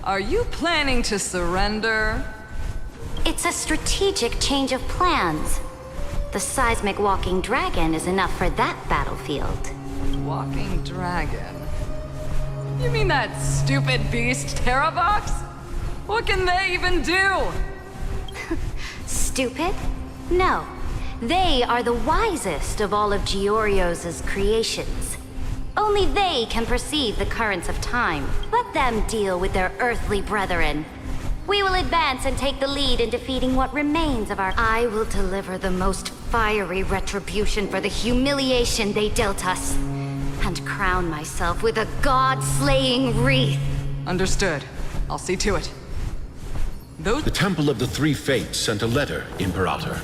Are you planning to surrender? It's a strategic change of plans. The seismic walking dragon is enough for that battlefield. Walking dragon? You mean that stupid beast, Terravox? What can they even do? Stupid? No. They are the wisest of all of Giorio's creations. Only they can perceive the currents of time. Let them deal with their earthly brethren. We will advance and take the lead in defeating what remains of our... I will deliver the most fiery retribution for the humiliation they dealt us, and crown myself with a god-slaying wreath. Understood. I'll see to it. The Temple of the Three Fates sent a letter, Imperator.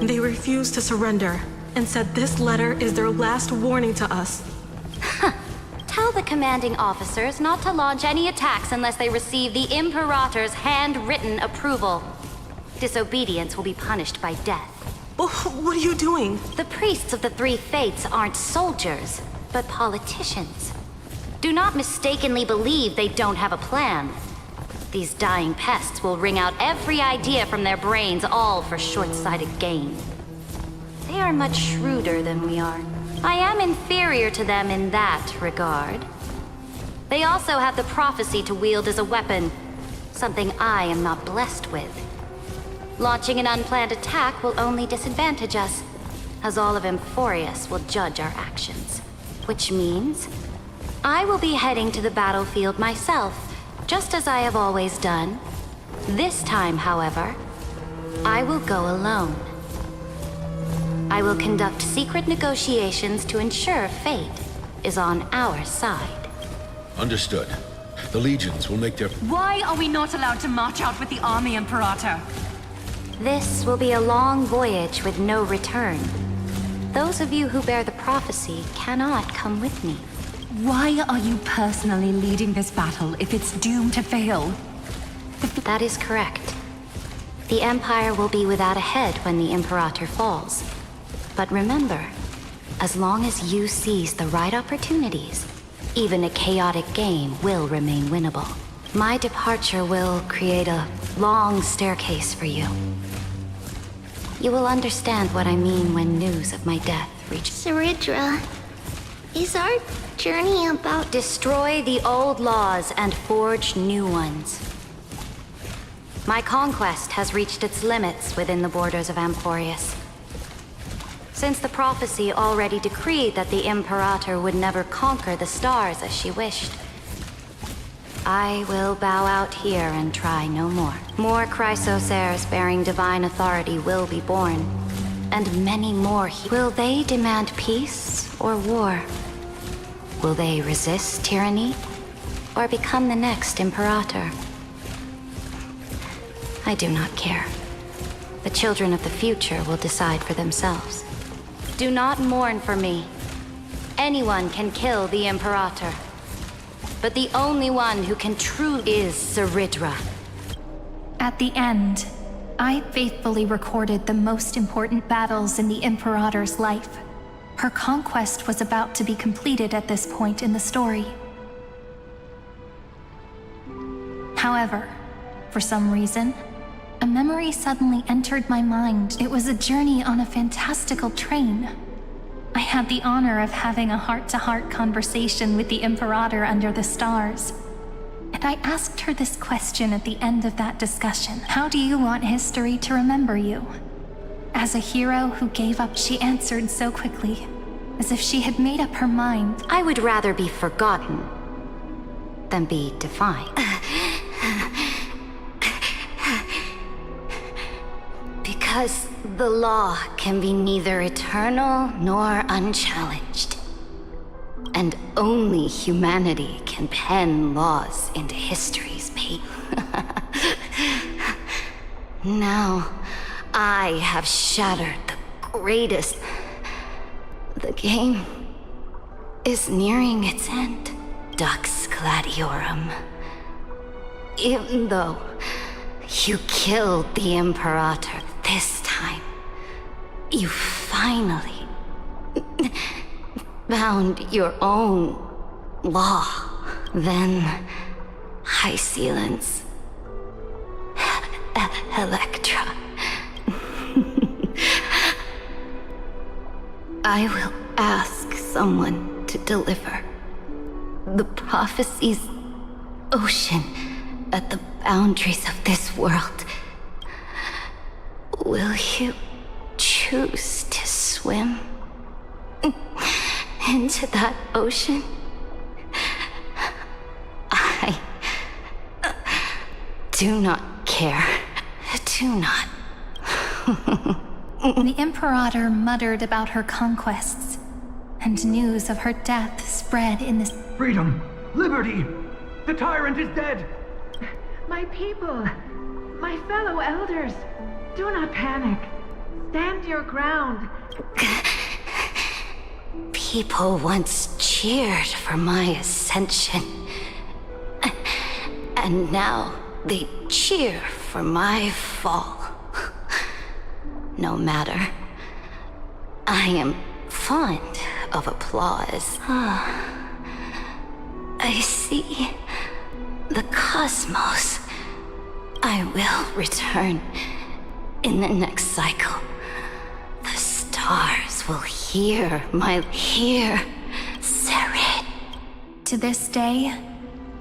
They refused to surrender, and said this letter is their last warning to us. Tell the commanding officers not to launch any attacks unless they receive the Imperator's handwritten approval. Disobedience will be punished by death. What are you doing? The priests of the Three Fates aren't soldiers, but politicians. Do not mistakenly believe they don't have a plan. These dying pests will wring out every idea from their brains, all for short-sighted gain. They are much shrewder than we are. I am inferior to them in that regard. They also have the prophecy to wield as a weapon, something I am not blessed with. Launching an unplanned attack will only disadvantage us, as all of Emphorius will judge our actions. Which means I will be heading to the battlefield myself, just as I have always done. This time, however, I will go alone. I will conduct secret negotiations to ensure fate is on our side. Understood. The legions will make their... Why are we not allowed to march out with the army, Imperator? This will be a long voyage with no return. Those of you who bear the prophecy cannot come with me. Why are you personally leading this battle if it's doomed to fail? That is correct. The Empire will be without a head when the Imperator falls. But remember, as long as you seize the right opportunities, even a chaotic game will remain winnable. My departure will create a long staircase for you. You will understand what I mean when news of my death reaches. Saridra, is our journey about... Destroy the old laws and forge new ones. My conquest has reached its limits within the borders of Amphorius. Since the prophecy already decreed that the Imperator would never conquer the stars as she wished, I will bow out here and try no more. More Chrysos heirs bearing divine authority will be born, and many more. Will they demand peace or war? Will they resist tyranny, or become the next Imperator? I do not care. The children of the future will decide for themselves. Do not mourn for me. Anyone can kill the Imperator. But the only one who can truly is Saridra. At the end, I faithfully recorded the most important battles in the Imperator's life. Her conquest was about to be completed at this point in the story. However, for some reason, a memory suddenly entered my mind. It was a journey on a fantastical train. I had the honor of having a heart-to-heart conversation with the Imperator under the stars. And I asked her this question at the end of that discussion. How do you want history to remember you? As a hero who gave up, she answered so quickly, as if she had made up her mind. I would rather be forgotten than be defined. Because the law can be neither eternal nor unchallenged. And only humanity can pen laws into history's page. Now, I have shattered the greatest. The game is nearing its end. Dux Gladiorum. Even though you killed the Imperator this time, you finally found your own law. Then, High Sealants, Electra. I will ask someone to deliver the prophecy's ocean at the boundaries of this world. Will you choose to swim into that ocean? I do not care. Do not. The Imperator muttered about her conquests, and news of her death spread in this... Freedom! Liberty! The tyrant is dead! My people, my fellow elders, do not panic. Stand your ground. People once cheered for my ascension, and now they cheer for my fall. No matter. I am fond of applause. I see the cosmos I will return in the next cycle. The stars will hear Serid. To this day,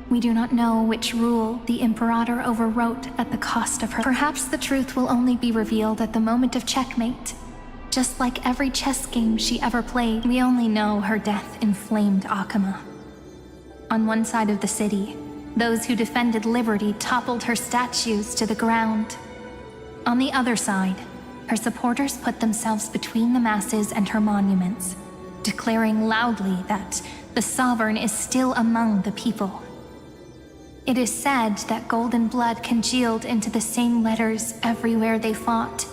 we do not know which rule the Imperator overwrote at the cost of her. Perhaps the truth will only be revealed at the moment of checkmate. Just like every chess game she ever played, we only know her death inflamed Akama. On one side of the city, those who defended liberty toppled her statues to the ground. On the other side, her supporters put themselves between the masses and her monuments, declaring loudly that the Sovereign is still among the people. It is said that golden blood congealed into the same letters everywhere they fought.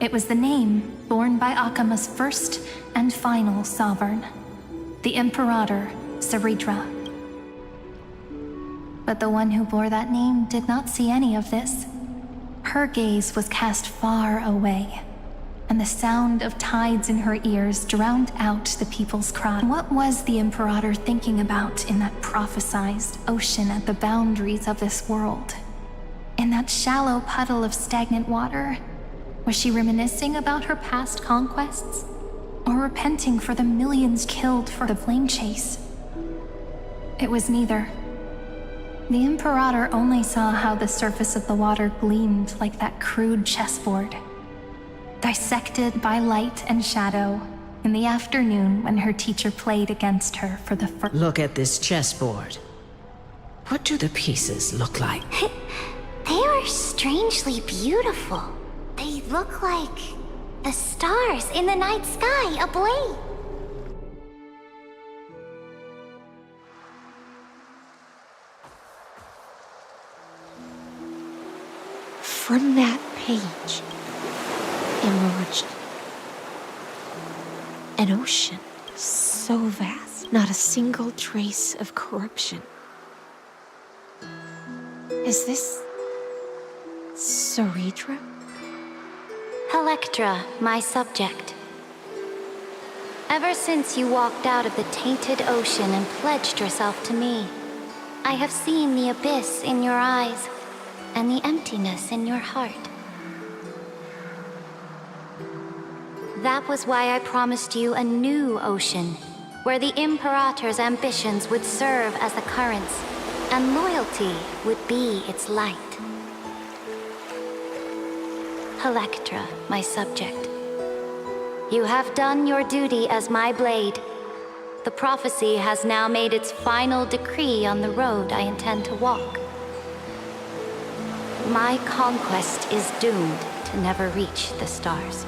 It was the name borne by Akama's first and final sovereign, the Imperator Saritra. But the one who bore that name did not see any of this. Her gaze was cast far away, and the sound of tides in her ears drowned out the people's cry. What was the Imperator thinking about in that prophesized ocean at the boundaries of this world? In that shallow puddle of stagnant water? Was she reminiscing about her past conquests? Or repenting for the millions killed for the flame chase? It was neither. The Imperator only saw how the surface of the water gleamed like that crude chessboard, dissected by light and shadow in the afternoon when her teacher played against her for the first. Look at this chessboard. What do the pieces look like? They are strangely beautiful. They look like the stars in the night sky ablaze. From that page emerged an ocean so vast, not a single trace of corruption. Is this Saritra? Electra, my subject. Ever since you walked out of the tainted ocean and pledged yourself to me, I have seen the abyss in your eyes and the emptiness in your heart. That was why I promised you a new ocean, where the Imperator's ambitions would serve as the currents, and loyalty would be its light. Electra, my subject. You have done your duty as my blade. The prophecy has now made its final decree on the road I intend to walk. My conquest is doomed to never reach the stars.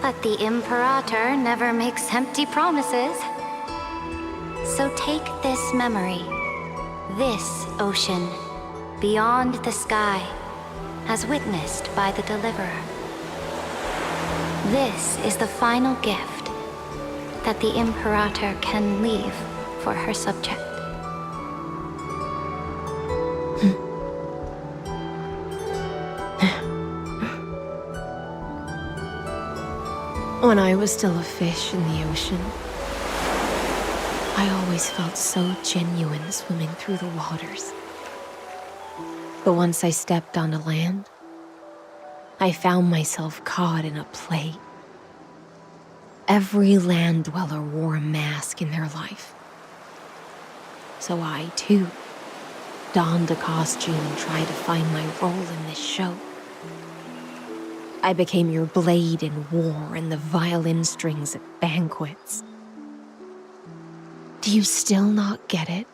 But the Imperator never makes empty promises. So take this memory, this ocean, beyond the sky, as witnessed by the Deliverer. This is the final gift that the Imperator can leave for her subject. When I was still a fish in the ocean, I always felt so genuine swimming through the waters. But once I stepped onto land, I found myself caught in a play. Every land dweller wore a mask in their life. So I, too, donned a costume and tried to find my role in this show. I became your blade in war and the violin strings at banquets. Do you still not get it?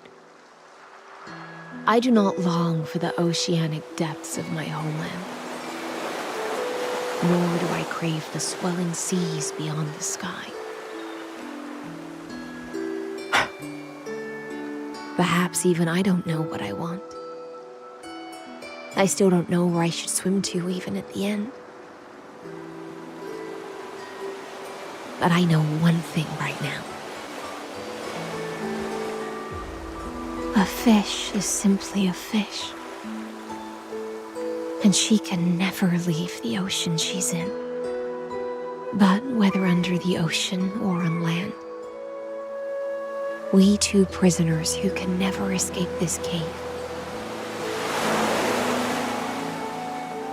I do not long for the oceanic depths of my homeland, nor do I crave the swelling seas beyond the sky. Perhaps even I don't know what I want. I still don't know where I should swim to even at the end. But I know one thing right now. A fish is simply a fish. And she can never leave the ocean she's in. But whether under the ocean or on land, we two prisoners who can never escape this cave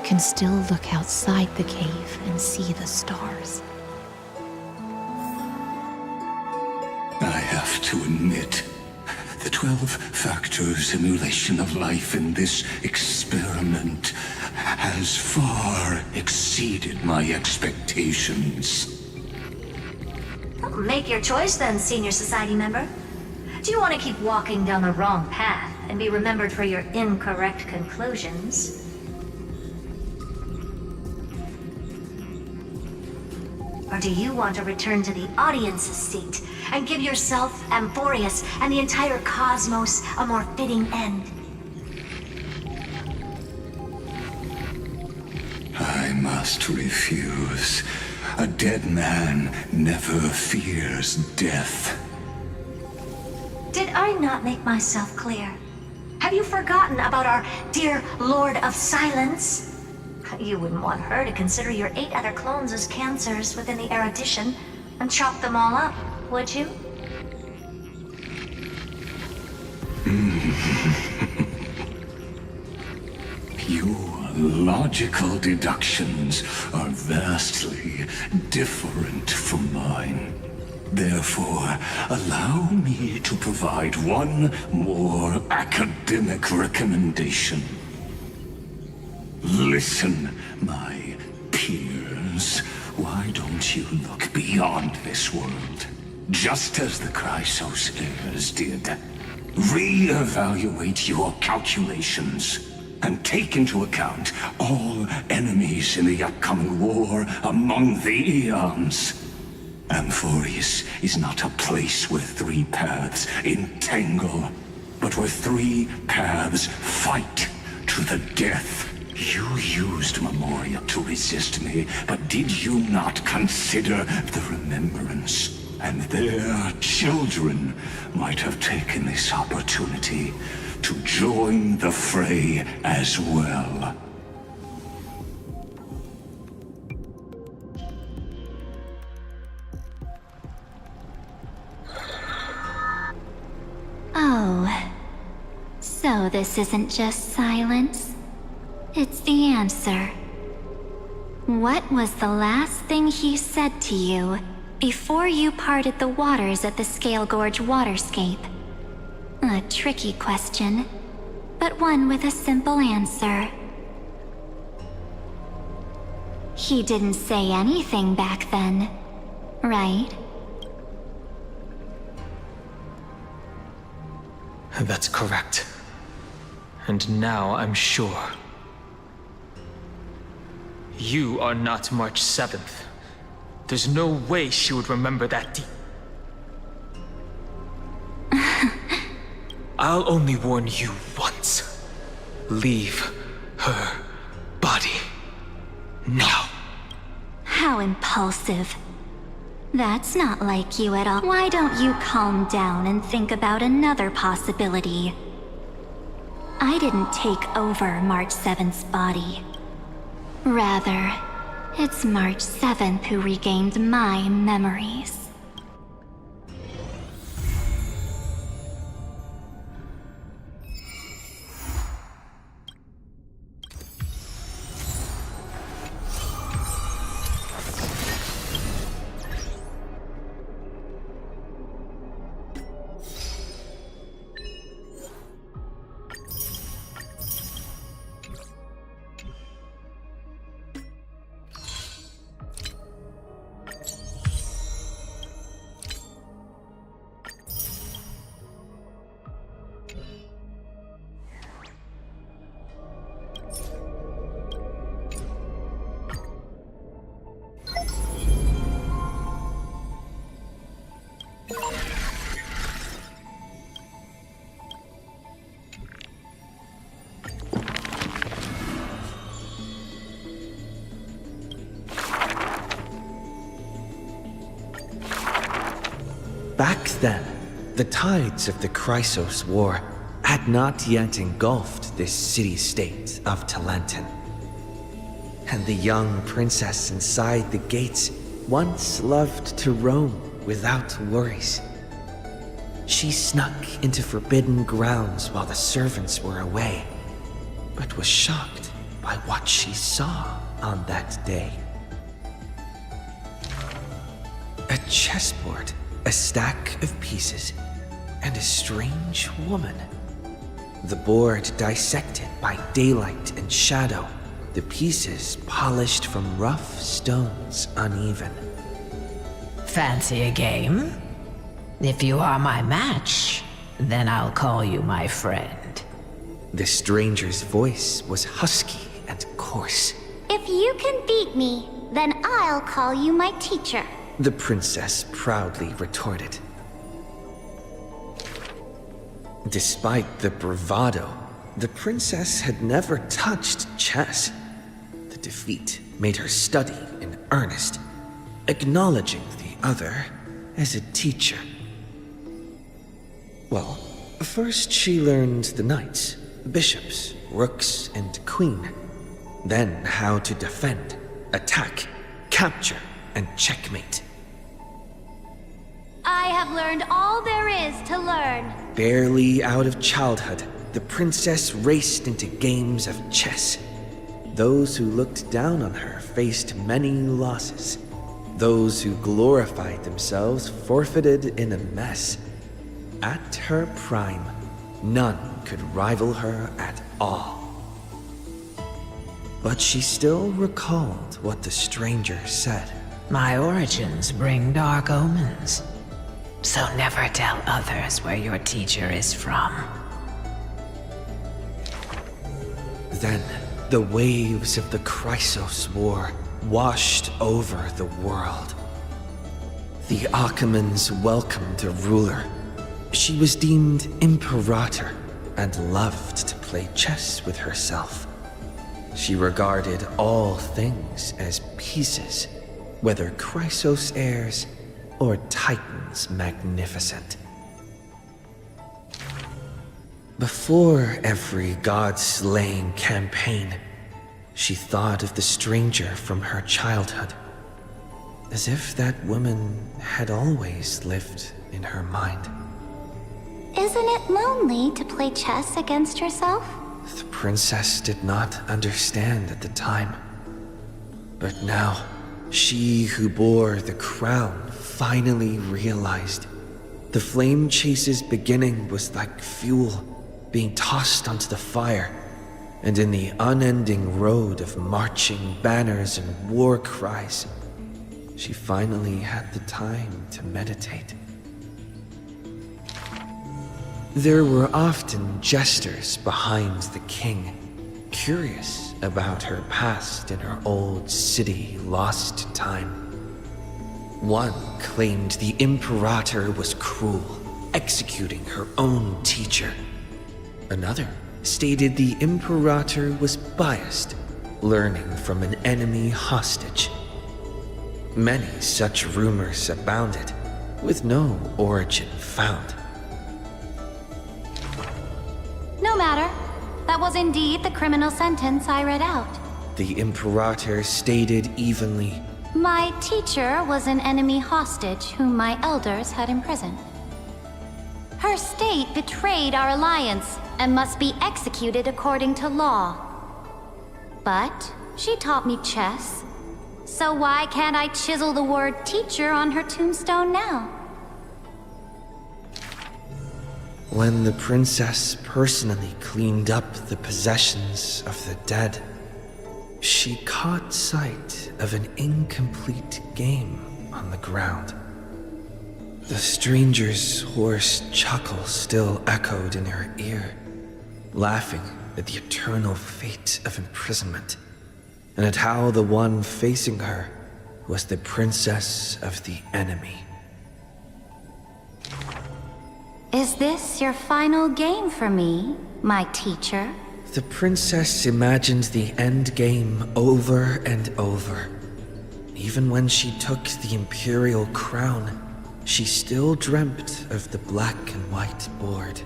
can still look outside the cave and see the stars. I have to admit, the 12-factor simulation of life in this experiment has far exceeded my expectations. Make your choice then, Senior Society member. Do you want to keep walking down the wrong path and be remembered for your incorrect conclusions? Or do you want to return to the audience's seat and give yourself, Amphorius, and the entire cosmos a more fitting end? I must refuse. A dead man never fears death. Did I not make myself clear? Have you forgotten about our dear Lord of Silence? You wouldn't want her to consider your 8 other clones as cancers within the erudition and chop them all up, would you? Your logical deductions are vastly different from mine. Therefore, allow me to provide one more academic recommendation. Listen, my peers. Why don't you look beyond this world? Just as the Chrysos heirs did. Re-evaluate your calculations and take into account all enemies in the upcoming war among the eons. Amphorius is not a place where 3 paths entangle, but where 3 paths fight to the death. You used Memoria to resist me, but did you not consider the remembrance? And their children might have taken this opportunity to join the fray as well. Oh, so this isn't just silence. It's the answer. What was the last thing he said to you before you parted the waters at the Scale Gorge waterscape? A tricky question, but one with a simple answer. He didn't say anything back then, right? That's correct. And now I'm sure. You are not March 7th. There's no way she would remember that I'll only warn you once. Leave her body. Now. How impulsive. That's not like you at all. Why don't you calm down and think about another possibility? I didn't take over March 7th's body. Rather, it's March 7th who regained my memories. Back then, the tides of the Chrysos War had not yet engulfed this city-state of Talenton. And the young princess inside the gates once loved to roam without worries. She snuck into forbidden grounds while the servants were away, but was shocked by what she saw on that day. A chessboard, a stack of pieces, and a strange woman. The board dissected by daylight and shadow, the pieces polished from rough stones uneven. Fancy a game? If you are my match, then I'll call you my friend. The stranger's voice was husky and coarse. If you can beat me, then I'll call you my teacher. The princess proudly retorted. Despite the bravado, the princess had never touched chess. The defeat made her study in earnest, acknowledging the other as a teacher. Well, first she learned the knights, bishops, rooks, and queen. Then how to defend, attack, capture, and checkmate. I have learned all there is to learn. Barely out of childhood, the princess raced into games of chess. Those who looked down on her faced many losses. Those who glorified themselves forfeited in a mess. At her prime, none could rival her at all. But she still recalled what the stranger said. My origins bring dark omens. So never tell others where your teacher is from. Then, the waves of the Chrysos War washed over the world. The Achaemens welcomed a ruler. She was deemed Imperator and loved to play chess with herself. She regarded all things as pieces, whether Chrysos heirs or Titans magnificent. Before every god-slaying campaign, she thought of the stranger from her childhood, as if that woman had always lived in her mind. Isn't it lonely to play chess against yourself? The princess did not understand at the time. But now, she who bore the crown finally realized. The flame chase's beginning was like fuel being tossed onto the fire, and in the unending road of marching banners and war cries, she finally had the time to meditate. There were often jesters behind the king, curious about her past in her old city lost to time. One claimed the Imperator was cruel, executing her own teacher. Another stated the Imperator was biased, learning from an enemy hostage. Many such rumors abounded, with no origin found. No matter. That was indeed the criminal sentence I read out. The Imperator stated evenly, My teacher was an enemy hostage whom my elders had imprisoned. Her state betrayed our alliance and must be executed according to law. But she taught me chess, so why can't I chisel the word teacher on her tombstone now? When the princess personally cleaned up the possessions of the dead, she caught sight of an incomplete game on the ground. The stranger's hoarse chuckle still echoed in her ear, laughing at the eternal fate of imprisonment, and at how the one facing her was the princess of the enemy. Is this your final game for me, my teacher? The princess imagined the end game over and over. Even when she took the imperial crown, she still dreamt of the black and white board.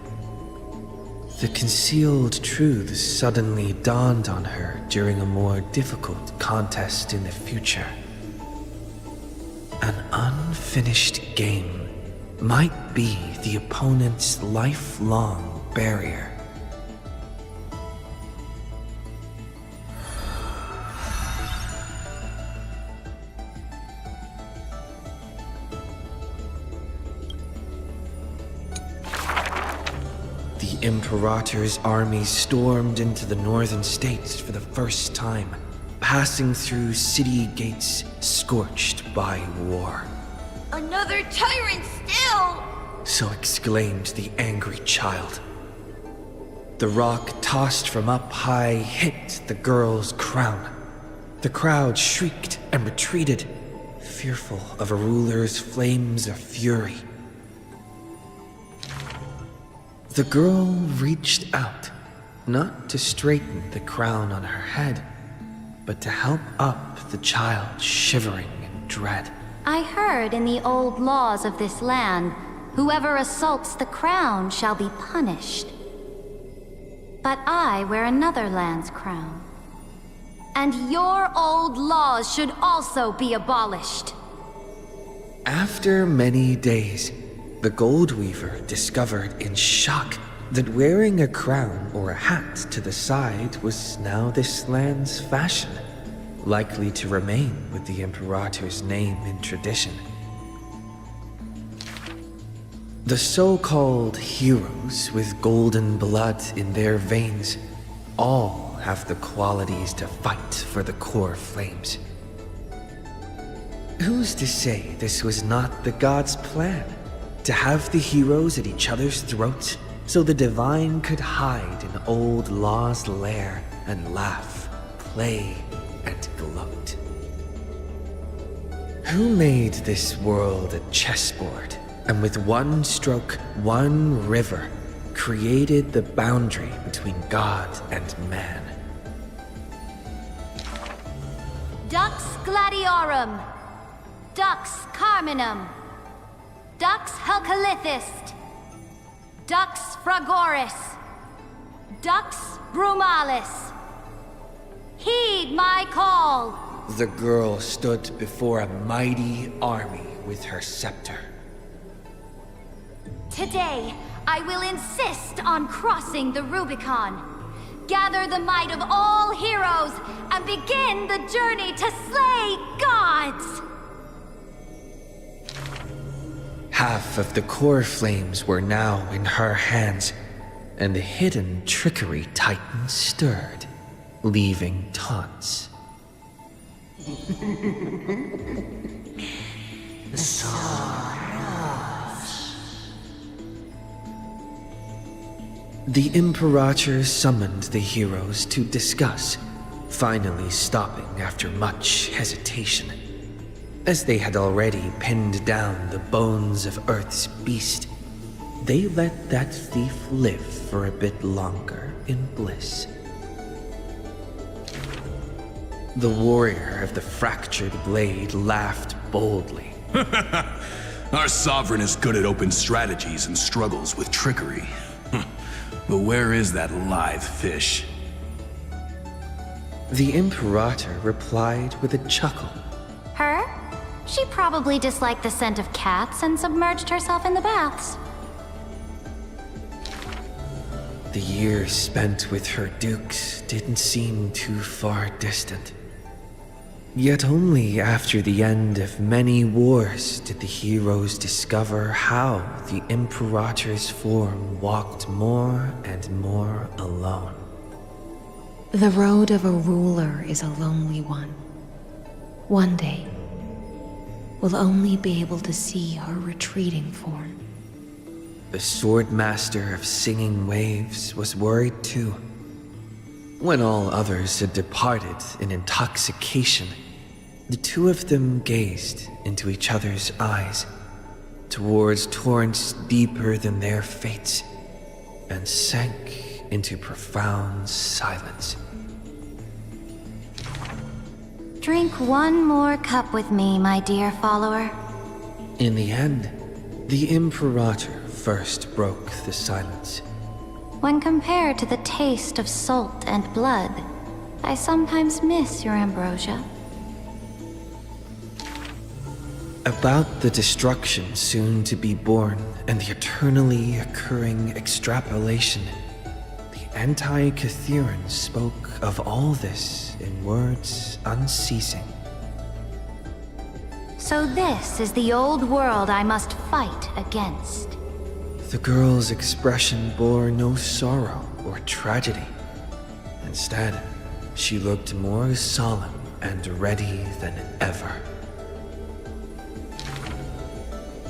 The concealed truths suddenly dawned on her during a more difficult contest in the future. An unfinished game might be the opponent's lifelong barrier. the Imperator's army stormed into the northern states for the first time, passing through city gates scorched by war. Another tyrant still! So exclaimed the angry child. The rock tossed from up high hit the girl's crown. The crowd shrieked and retreated, fearful of a ruler's flames of fury. The girl reached out, not to straighten the crown on her head, but to help up the child shivering in dread. I heard in the old laws of this land, whoever assaults the crown shall be punished. But I wear another land's crown. And your old laws should also be abolished. After many days, the gold weaver discovered in shock that wearing a crown or a hat to the side was now this land's fashion, likely to remain with the Imperator's name in tradition. The so-called heroes with golden blood in their veins all have the qualities to fight for the core flames. Who's to say this was not the gods' plan? To have the heroes at each other's throats so the divine could hide in old Law's lair and laugh, play, and gloat. Who made this world a chessboard and with one stroke, one river, created the boundary between God and man? Dux Gladiorum, Dux Carminum, Dux Helcalithist, Dux Fragoris, Dux Brumalis. Heed my call! The girl stood before a mighty army with her scepter. Today, I will insist on crossing the Rubicon. Gather the might of all heroes and begin the journey to slay gods! Half of the core flames were now in her hands, and the hidden trickery titan stirred, leaving taunts. The Imperator summoned the heroes to discuss, finally stopping after much hesitation. As they had already pinned down the bones of Earth's beast, they let that thief live for a bit longer in bliss. The warrior of the fractured blade laughed boldly. Our sovereign is good at open strategies and struggles with trickery. But where is that live fish? The Imperator replied with a chuckle. Her? She probably disliked the scent of cats and submerged herself in the baths. The years spent with her dukes didn't seem too far distant. Yet only after the end of many wars did the heroes discover how the Imperator's form walked more and more alone. The road of a ruler is a lonely one. One day, we'll only be able to see her retreating form. The Swordmaster of Singing Waves was worried too. When all others had departed in intoxication, the two of them gazed into each other's eyes, towards torrents deeper than their fates, and sank into profound silence. Drink one more cup with me, my dear follower. In the end, the Imperator first broke the silence. When compared to the taste of salt and blood, I sometimes miss your ambrosia. About the destruction soon to be born and the eternally occurring extrapolation, the Anti-Catherians spoke of all this in words unceasing. So this is the old world I must fight against. the girl's expression bore no sorrow or tragedy. Instead, she looked more solemn and ready than ever.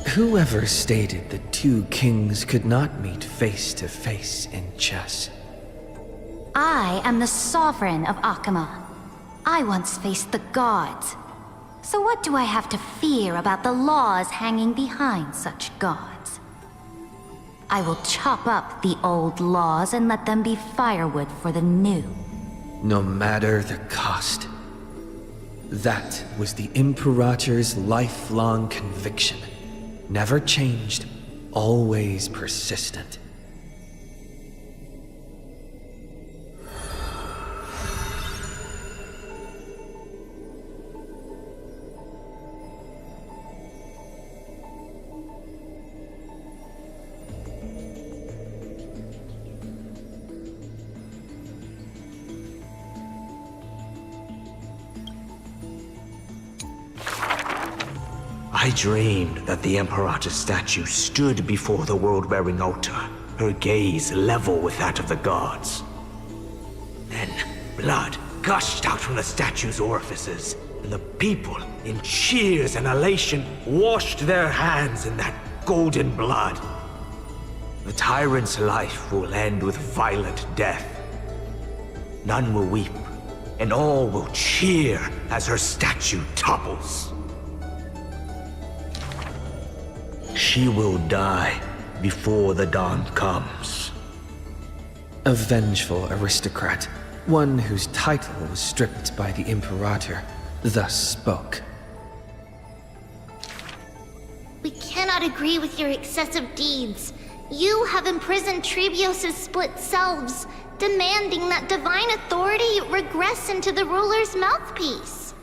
Whoever stated the two kings could not meet face to face in chess? I am the sovereign of Akama. I once faced the gods. So what do I have to fear about the laws hanging behind such gods? I will chop up the old laws and let them be firewood for the new. No matter the cost. That was the Imperator's lifelong conviction. Never changed, always persistent. I dreamed that the Imperator's statue stood before the world-wearing altar, her gaze level with that of the gods. Then, blood gushed out from the statue's orifices, and the people, in cheers and elation, washed their hands in that golden blood. The tyrant's life will end with violent death. None will weep, and all will cheer as her statue topples. She will die before the dawn comes. A vengeful aristocrat, one whose title was stripped by the Imperator, thus spoke. We cannot agree with your excessive deeds. You have imprisoned Trebios' split selves, demanding that divine authority regress into the ruler's mouthpiece.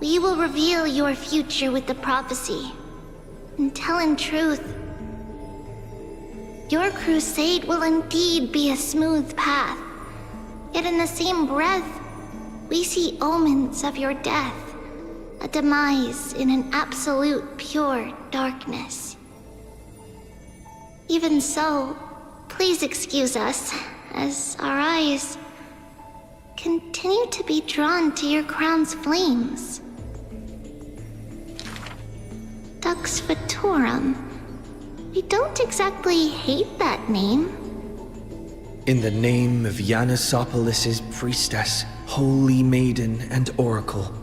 We will reveal your future with the prophecy. And tell in truth, your crusade will indeed be a smooth path. Yet in the same breath, we see omens of your death, a demise in an absolute pure darkness. Even so, please excuse us, as our eyes continue to be drawn to your crown's flames. Dux Fatorum. We don't exactly hate that name. In the name of Yanisopolis' priestess, holy maiden, and oracle,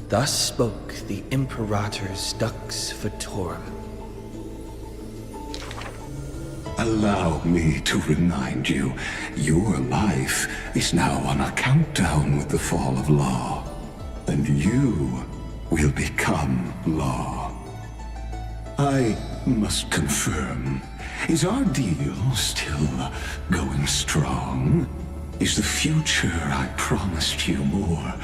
thus spoke the Imperator's Dux Fatorum. Allow me to remind you, your life is now on a countdown with the fall of law, and you will become law. I must confirm, is our deal still going strong? Is the future I promised you more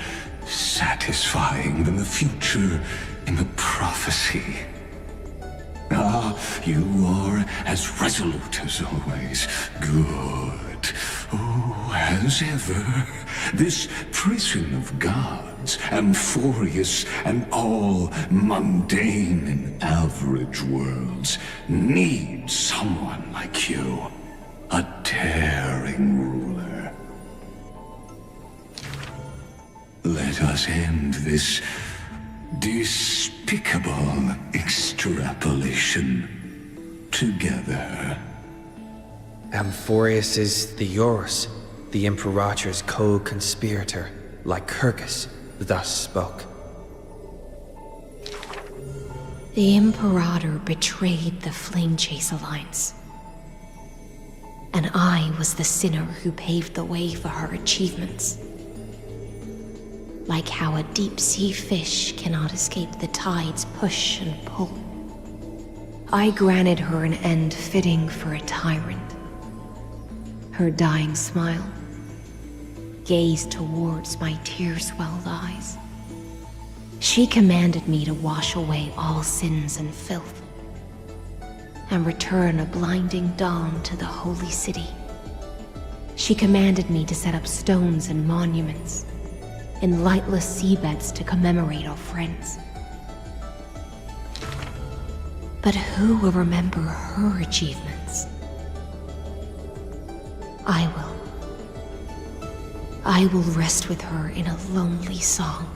satisfying than the future in the prophecy? Ah, you are as resolute as always. Good. Oh, as ever, this prison of gods, amphorious and all mundane and average worlds, needs someone like you. A daring ruler. Let us end this despicable extrapolation together. Amphorius is Theoros, the Imperator's co-conspirator, Lycurgus, thus spoke. The Imperator betrayed the Flame Chase Alliance. And I was the sinner who paved the way for her achievements. Like how a deep-sea fish cannot escape the tide's push and pull. I granted her an end fitting for a tyrant. Her dying smile, gaze towards my tear-swelled eyes. She commanded me to wash away all sins and filth, and return a blinding dawn to the holy city. She commanded me to set up stones and monuments in lightless seabeds to commemorate our friends. But who will remember her achievements? I will. I will rest with her in a lonely song.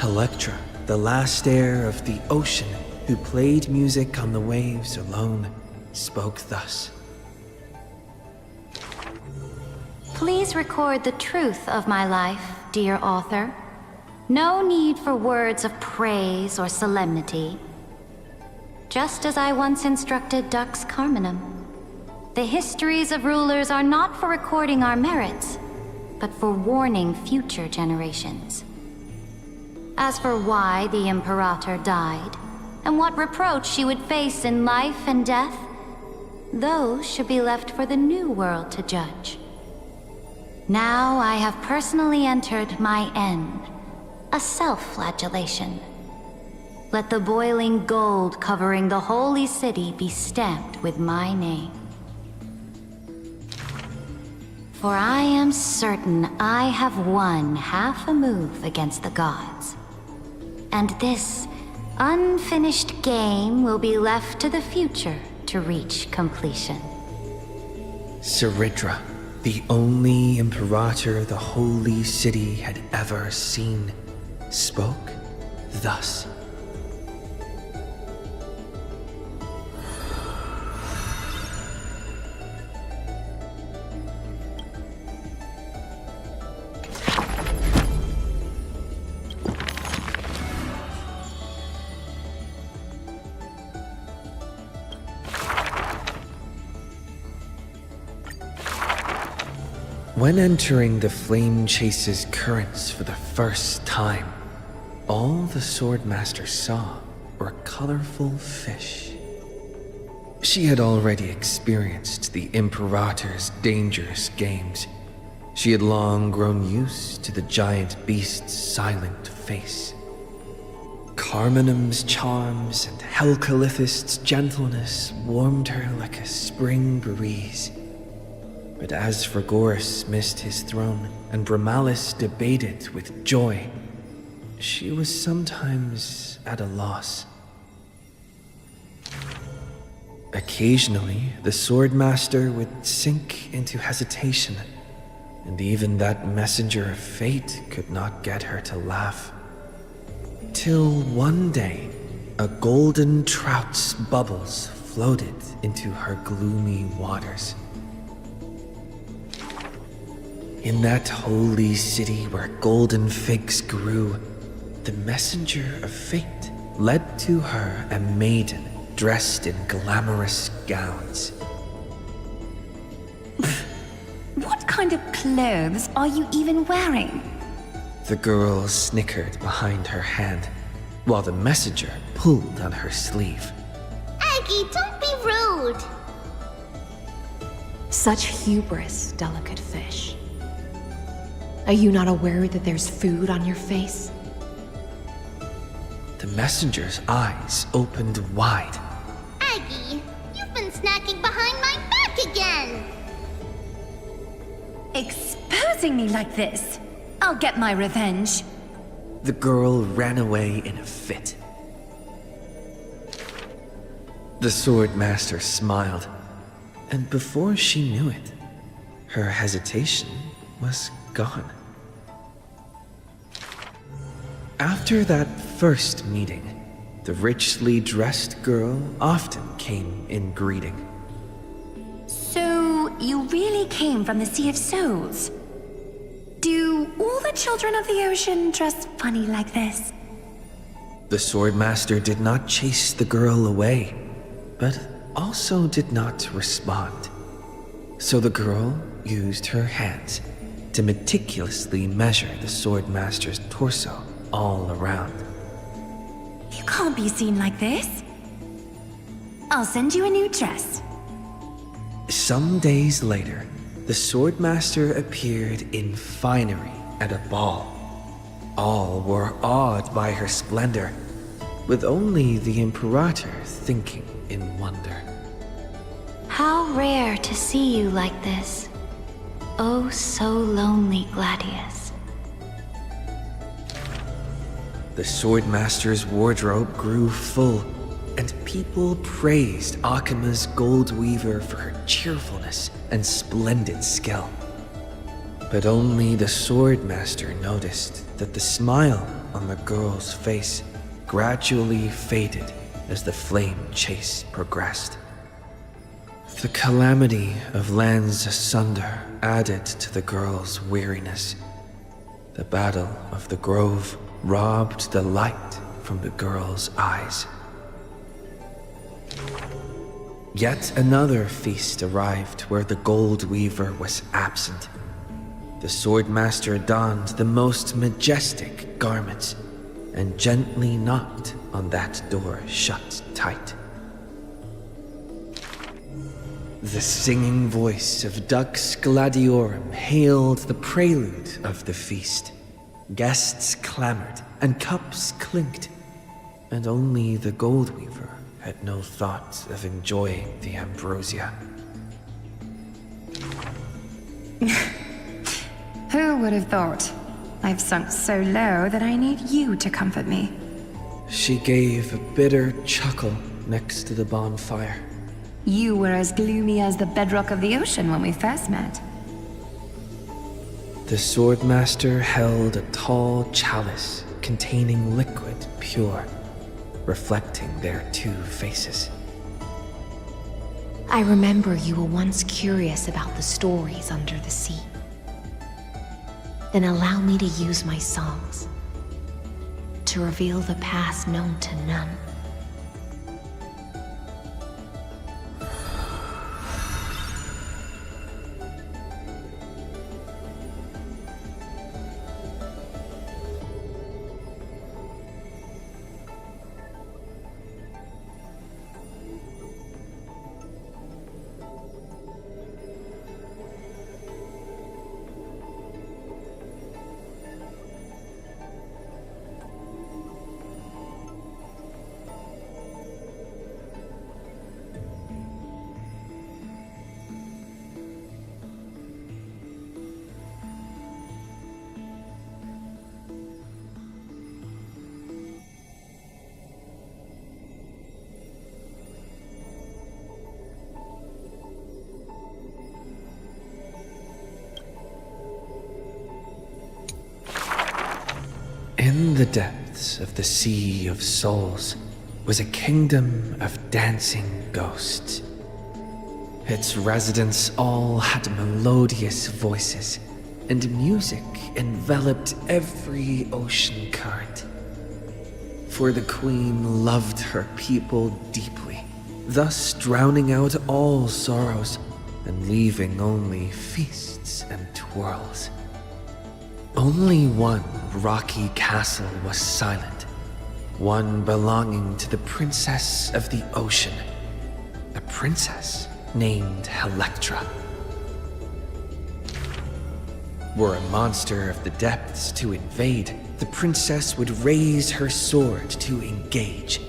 Electra, the last heir of the ocean, who played music on the waves alone, spoke thus. Please record the truth of my life, dear author. No need for words of praise or solemnity. Just as I once instructed Dux Carminum, the histories of rulers are not for recording our merits, but for warning future generations. As for why the Imperator died, and what reproach she would face in life and death, those should be left for the new world to judge. Now I have personally entered my end, a self-flagellation. Let the boiling gold covering the holy city be stamped with my name. For I am certain I have won half a move against the gods. And this unfinished game will be left to the future to reach completion. Seridra, the only Imperator the Holy City had ever seen, spoke thus. When entering the Flame Chase's currents for the first time, all the Swordmaster saw were colorful fish. She had already experienced the Imperator's dangerous games. She had long grown used to the giant beast's silent face. Carminum's charms and Helcalithist's gentleness warmed her like a spring breeze. But as Fragoris missed his throne and Bramalis debated with joy, she was sometimes at a loss. Occasionally, the Swordmaster would sink into hesitation, and even that messenger of fate could not get her to laugh. Till one day, a golden trout's bubbles floated into her gloomy waters. In that holy city where golden figs grew, the messenger of fate led to her a maiden dressed in glamorous gowns. What kind of clothes are you even wearing? The girl snickered behind her hand, while the messenger pulled on her sleeve. Aggie, don't be rude! Such hubris, delicate fish. Are you not aware that there's food on your face? The messenger's eyes opened wide. Aggie, you've been snacking behind my back again! Exposing me like this? I'll get my revenge. The girl ran away in a fit. The Swordmaster smiled, and before she knew it, her hesitation was gone. After that first meeting, the richly dressed girl often came in greeting. So, you really came from the Sea of Souls? Do all the children of the ocean dress funny like this? The Swordmaster did not chase the girl away, but also did not respond. So the girl used her hands to meticulously measure the Swordmaster's torso all around. You can't be seen like this. I'll send you a new dress. Some days later, the Swordmaster appeared in finery at a ball. All were awed by her splendor, with only the Imperator thinking in wonder. How rare to see you like this. Oh, so lonely, Gladius. The Swordmaster's wardrobe grew full, and people praised Akima's Gold Weaver for her cheerfulness and splendid skill. But only the Swordmaster noticed that the smile on the girl's face gradually faded as the flame chase progressed. The calamity of lands asunder added to the girl's weariness. The Battle of the Grove robbed the light from the girl's eyes. Yet another feast arrived where the Gold Weaver was absent. The Swordmaster donned the most majestic garments and gently knocked on that door shut tight. The singing voice of Dux Gladiorum hailed the prelude of the feast. Guests clamored and cups clinked, and only the Gold Weaver had no thought of enjoying the ambrosia. Who would have thought? I've sunk so low that I need you to comfort me. She gave a bitter chuckle next to the bonfire. You were as gloomy as the bedrock of the ocean when we first met. The Swordmaster held a tall chalice containing liquid pure, reflecting their two faces. I remember you were once curious about the stories under the sea. Then allow me to use my songs to reveal the past known to none. In the depths of the Sea of Souls was a kingdom of dancing ghosts. Its residents all had melodious voices, and music enveloped every ocean current. For the queen loved her people deeply, thus drowning out all sorrows and leaving only feasts and twirls. Only one rocky castle was silent, one belonging to the Princess of the Ocean, a princess named Electra. Were a monster of the depths to invade, the princess would raise her sword to engage.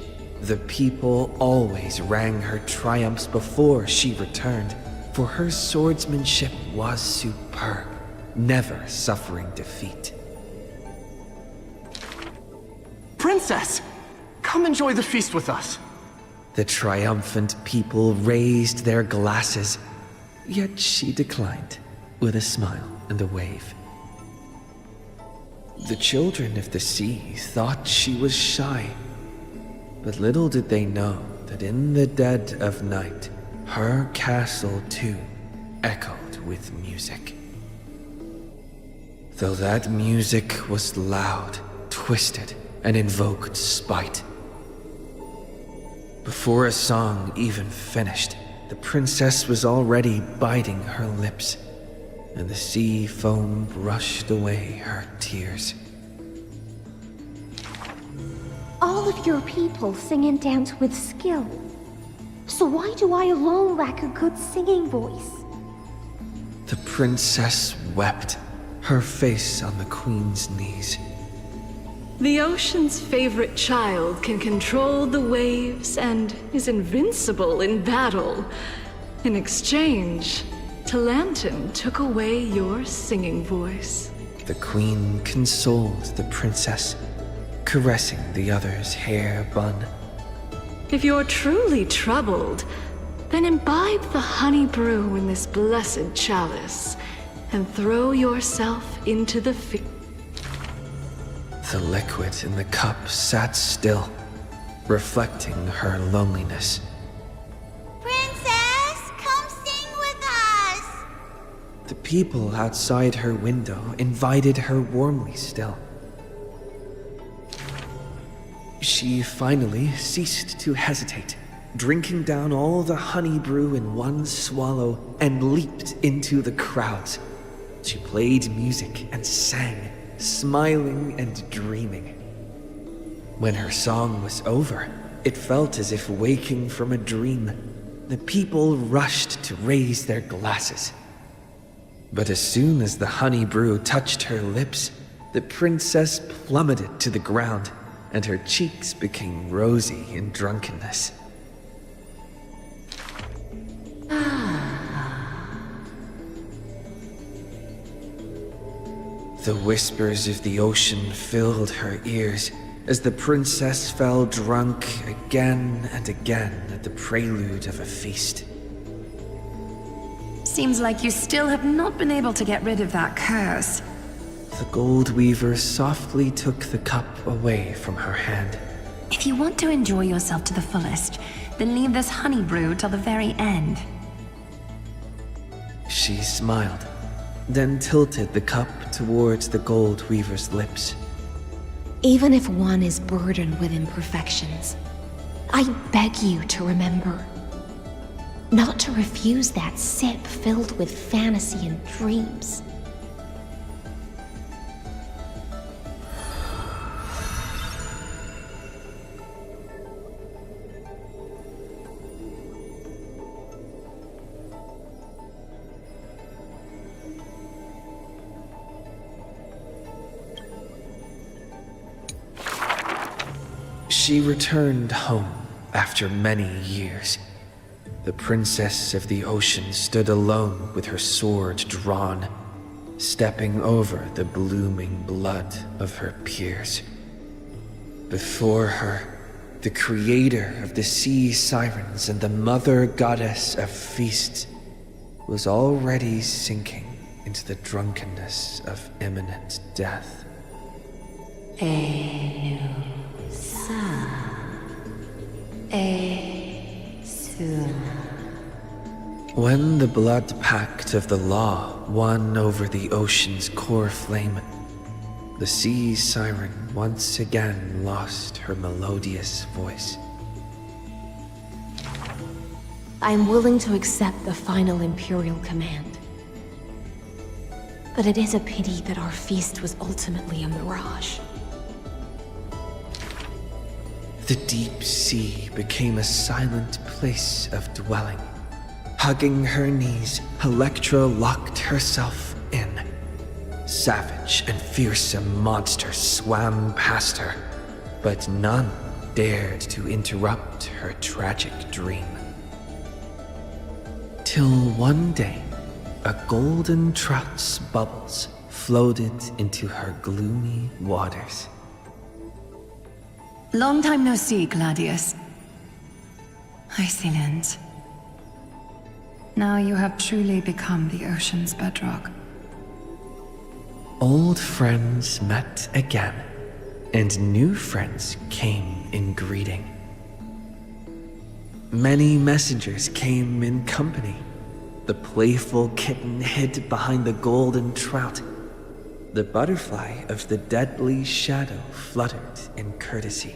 The people always rang her triumphs before she returned, for her swordsmanship was superb, never suffering defeat. Princess! Come enjoy the feast with us. The triumphant people raised their glasses, yet she declined, with a smile and a wave. The children of the sea thought she was shy, but little did they know that in the dead of night, her castle too echoed with music. Though that music was loud, twisted, and invoked spite. Before a song even finished, the princess was already biting her lips, and the sea foam brushed away her tears. All of your people sing and dance with skill. So why do I alone lack a good singing voice? The princess wept, her face on the queen's knees. The ocean's favorite child can control the waves and is invincible in battle. In exchange, Talantin took away your singing voice. The queen consoled the princess, caressing the other's hair bun. If you're truly troubled, then imbibe the honey brew in this blessed chalice and throw yourself into the The liquid in the cup sat still, reflecting her loneliness. Princess, come sing with us! The people outside her window invited her warmly still. She finally ceased to hesitate, drinking down all the honey brew in one swallow and leaped into the crowds. She played music and sang, smiling and dreaming. When her song was over, it felt as if waking from a dream. The people rushed to raise their glasses. But as soon as the honey brew touched her lips, the princess plummeted to the ground, and her cheeks became rosy in drunkenness. The whispers of the ocean filled her ears as the princess fell drunk again and again at the prelude of a feast. Seems like you still have not been able to get rid of that curse. The gold weaver softly took the cup away from her hand. If you want to enjoy yourself to the fullest, then leave this honey brew till the very end. She smiled, then tilted the cup towards the gold weaver's lips. Even if one is burdened with imperfections, I beg you to remember not to refuse that sip filled with fantasy and dreams. She returned home after many years. The princess of the ocean stood alone with her sword drawn, stepping over the blooming blood of her peers. Before her, the creator of the sea sirens and the mother goddess of feasts was already sinking into the drunkenness of imminent death. When the blood pact of the law won over the ocean's core flame, the sea siren once again lost her melodious voice. I'm willing to accept the final Imperial command. But it is a pity that our feast was ultimately a mirage. The deep sea became a silent place of dwelling. Hugging her knees, Electra locked herself in. Savage and fearsome monsters swam past her, but none dared to interrupt her tragic dream. Till one day, a golden trout's bubbles floated into her gloomy waters. Long time no see, Gladius. Iceland. Now you have truly become the ocean's bedrock. Old friends met again, and new friends came in greeting. Many messengers came in company. The playful kitten hid behind the golden trout. The butterfly of the deadly shadow fluttered in courtesy.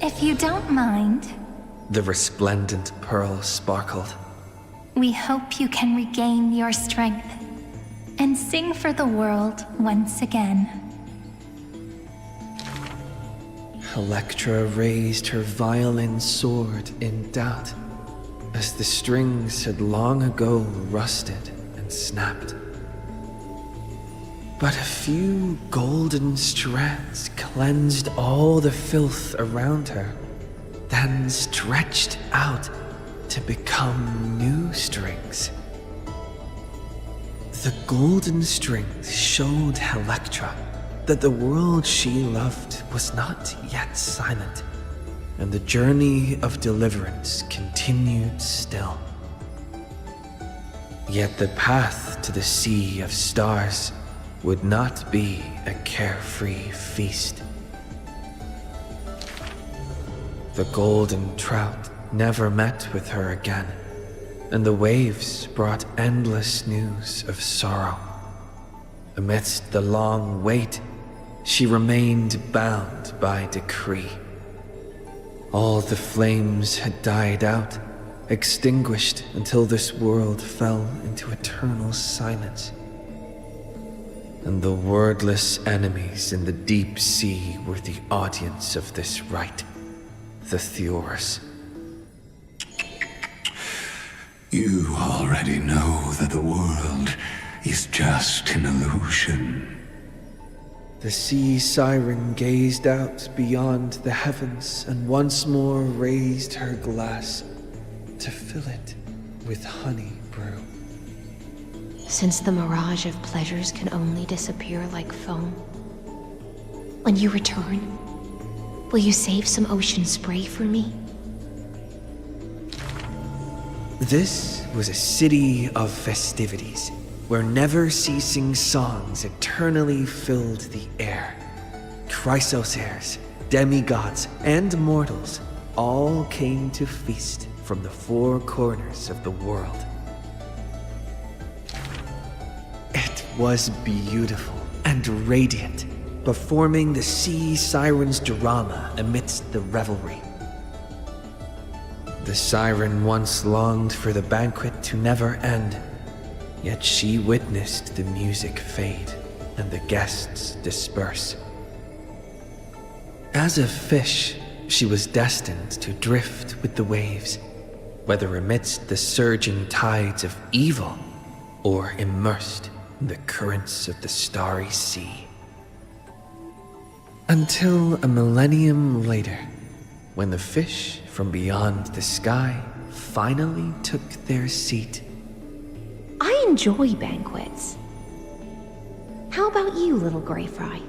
If you don't mind, The resplendent pearl sparkled. we hope you can regain your strength and sing for the world once again. Electra raised her violin sword in doubt, as the strings had long ago rusted and snapped. But a few golden strands cleansed all the filth around her, then stretched out to become new strings. The golden strings showed Electra that the world she loved was not yet silent, and the journey of deliverance continued still. Yet the path to the Sea of Stars would not be a carefree feast. The golden trout never met with her again, and the waves brought endless news of sorrow. Amidst the long wait, she remained bound by decree. All the flames had died out, extinguished until this world fell into eternal silence. And the wordless enemies in the deep sea were the audience of this rite, the Thures. You already know that the world is just an illusion. The sea siren gazed out beyond the heavens and once more raised her glass to fill it with honey brew. Since the mirage of pleasures can only disappear like foam, when you return, will you save some ocean spray for me? This was a city of festivities, where never-ceasing songs eternally filled the air. Chrysosairs, demigods, and mortals all came to feast from the four corners of the world. It was beautiful and radiant, performing the sea siren's drama amidst the revelry. The siren once longed for the banquet to never end, yet she witnessed the music fade and the guests disperse. As a fish, she was destined to drift with the waves, whether amidst the surging tides of evil or immersed in the currents of the starry sea. Until a millennium later, when the fish from beyond the sky finally took their seat. I enjoy banquets. How about you, little gray fry?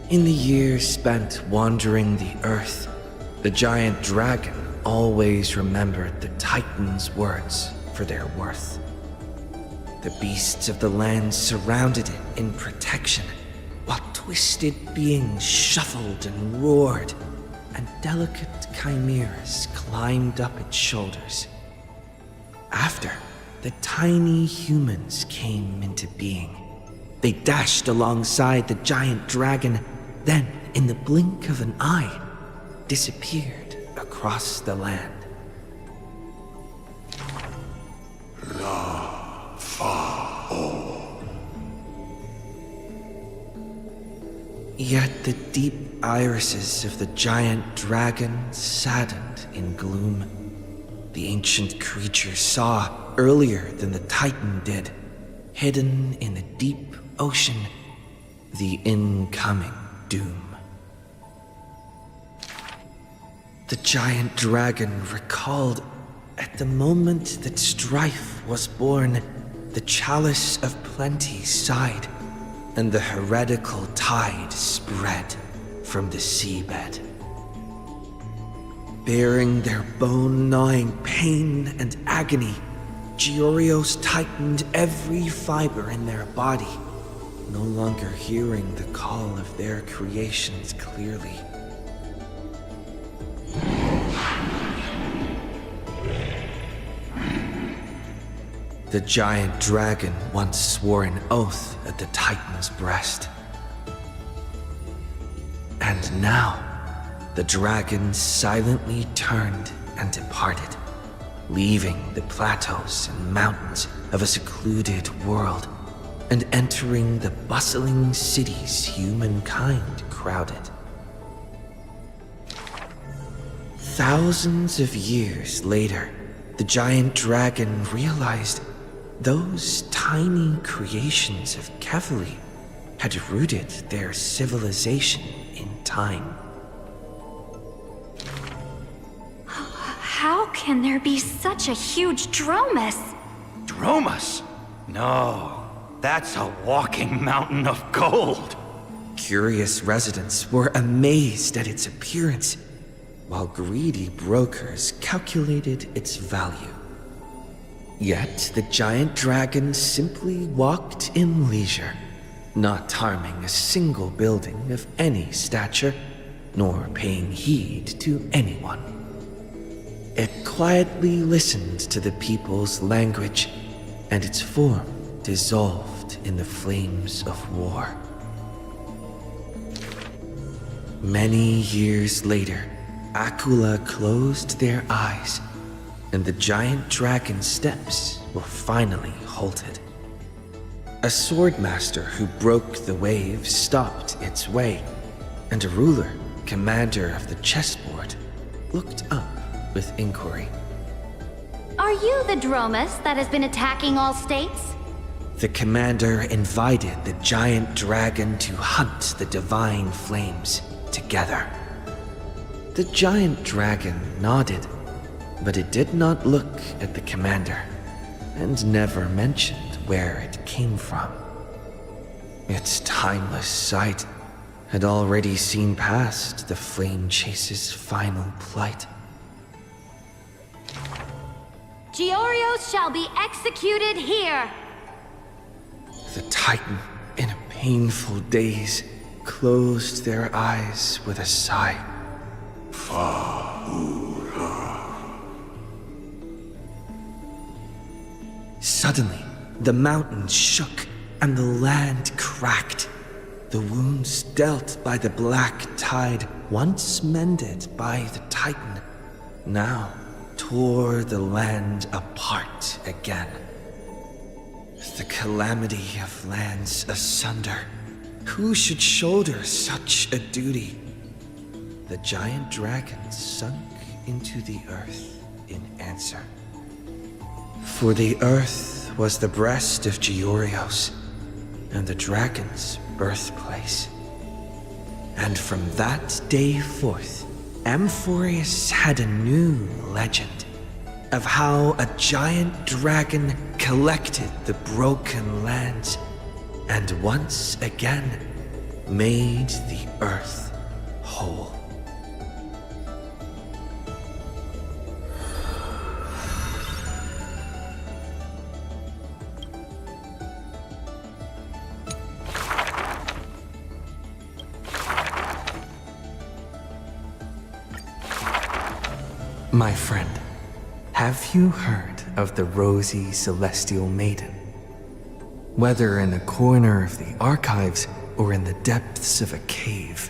In the years spent wandering the earth, the giant dragon always remembered the Titan's words for their worth. The beasts of the land surrounded it in protection, while twisted beings shuffled and roared, and delicate chimeras climbed up its shoulders. After, the tiny humans came into being. They dashed alongside the giant dragon, then, in the blink of an eye, disappeared across the land. Yet the deep irises of the giant dragon saddened in gloom. The ancient creature saw, earlier than the Titan did, hidden in the deep ocean, the incoming doom. The giant dragon recalled, at the moment that strife was born, the chalice of plenty sighed, and the heretical tide spread from the seabed. Bearing their bone-gnawing pain and agony, Giorios tightened every fiber in their body, no longer hearing the call of their creations clearly. The giant dragon once swore an oath at the Titan's breast. And now, the dragon silently turned and departed, leaving the plateaus and mountains of a secluded world and entering the bustling cities humankind crowded. Thousands of years later, the giant dragon realized those tiny creations of Kevali had rooted their civilization in time. How can there be such a huge Dromus? Dromus? No, that's a walking mountain of gold. Curious residents were amazed at its appearance, while greedy brokers calculated its value. Yet the giant dragon simply walked in leisure, not harming a single building of any stature, nor paying heed to anyone. It quietly listened to the people's language, and its form dissolved in the flames of war. Many years later, Akula closed their eyes, and the giant dragon's steps were finally halted. A swordmaster who broke the waves stopped its way, and a ruler, commander of the chessboard, looked up with inquiry. Are you the Dromus that has been attacking all states? The commander invited the giant dragon to hunt the divine flames together. The giant dragon nodded, but it did not look at the commander, and never mentioned where it came from. Its timeless sight had already seen past the flame chase's final plight. Georios shall be executed here! The Titan, in a painful daze, closed their eyes with a sigh. Suddenly, the mountains shook and the land cracked. The wounds dealt by the black tide, once mended by the Titan, now tore the land apart again. The calamity of lands asunder. Who should shoulder such a duty? The giant dragon sunk into the earth in answer. For the earth was the breast of Georios, and the dragon's birthplace. And from that day forth, Amphorius had a new legend of how a giant dragon collected the broken lands and once again made the earth whole. My friend, have you heard of the rosy celestial maiden? Whether in a corner of the archives or in the depths of a cave,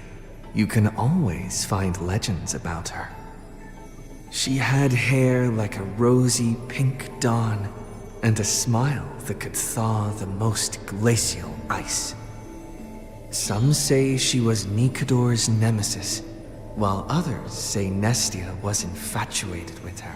you can always find legends about her. She had hair like a rosy pink dawn and a smile that could thaw the most glacial ice. Some say she was Nikador's nemesis, while others say Nestia was infatuated with her.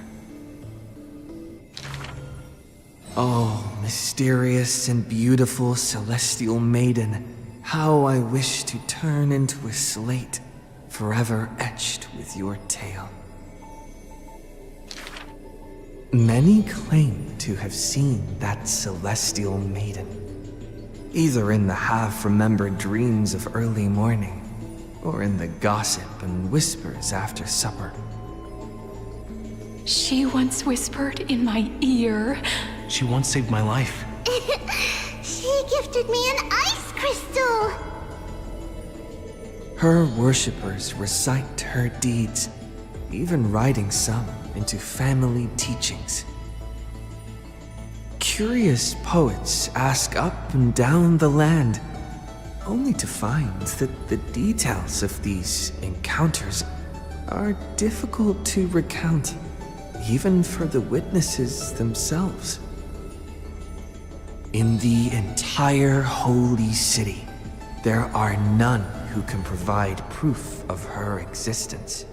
Oh, mysterious and beautiful celestial maiden, how I wish to turn into a slate, forever etched with your tale. Many claim to have seen that celestial maiden, either in the half-remembered dreams of early morning, or in the gossip and whispers after supper. She once whispered in my ear. She once saved my life. She gifted me an ice crystal! Her worshippers recite her deeds, even writing some into family teachings. curious poets ask up and down the land, only to find that the details of these encounters are difficult to recount, even for the witnesses themselves. In the entire holy city, there are none who can provide proof of her existence.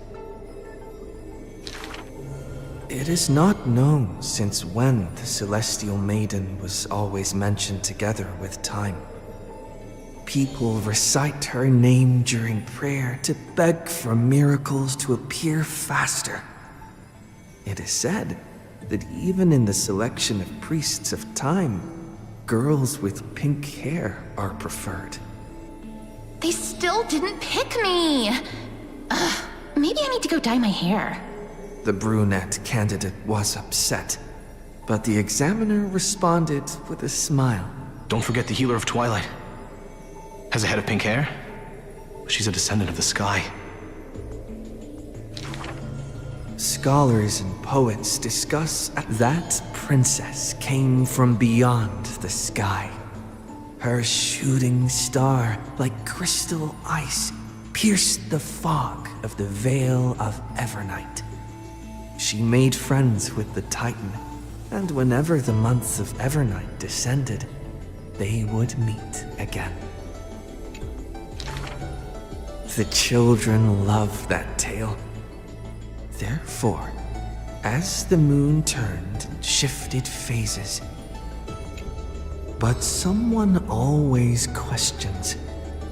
It is not known since when the Celestial Maiden was always mentioned together with time. People recite her name during prayer to beg for miracles to appear faster. It is said that even in the selection of priests of time, girls with pink hair are preferred. They still didn't pick me! Ugh, maybe I need to go dye my hair. The brunette candidate was upset, but the examiner responded with a smile. Don't forget the Healer of Twilight. Has a head of pink hair. She's a descendant of the sky. Scholars and poets discuss that princess came from beyond the sky. Her shooting star, like crystal ice, pierced the fog of the Veil of Evernight. She made friends with the Titan, and whenever the months of Evernight descended, they would meet again. The children loved that tale. Therefore, as the moon turned and shifted phases, but someone always questions,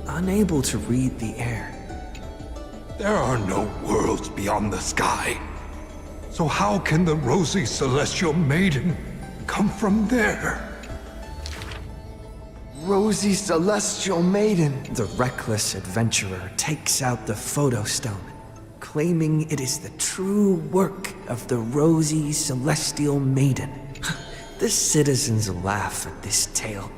unable to read the air. There are no worlds beyond the sky. So how can the rosy celestial maiden come from there? Rosy Celestial Maiden! The reckless adventurer takes out the photo stone, claiming it is the true work of the Rosy Celestial Maiden. The citizens laugh at this tale,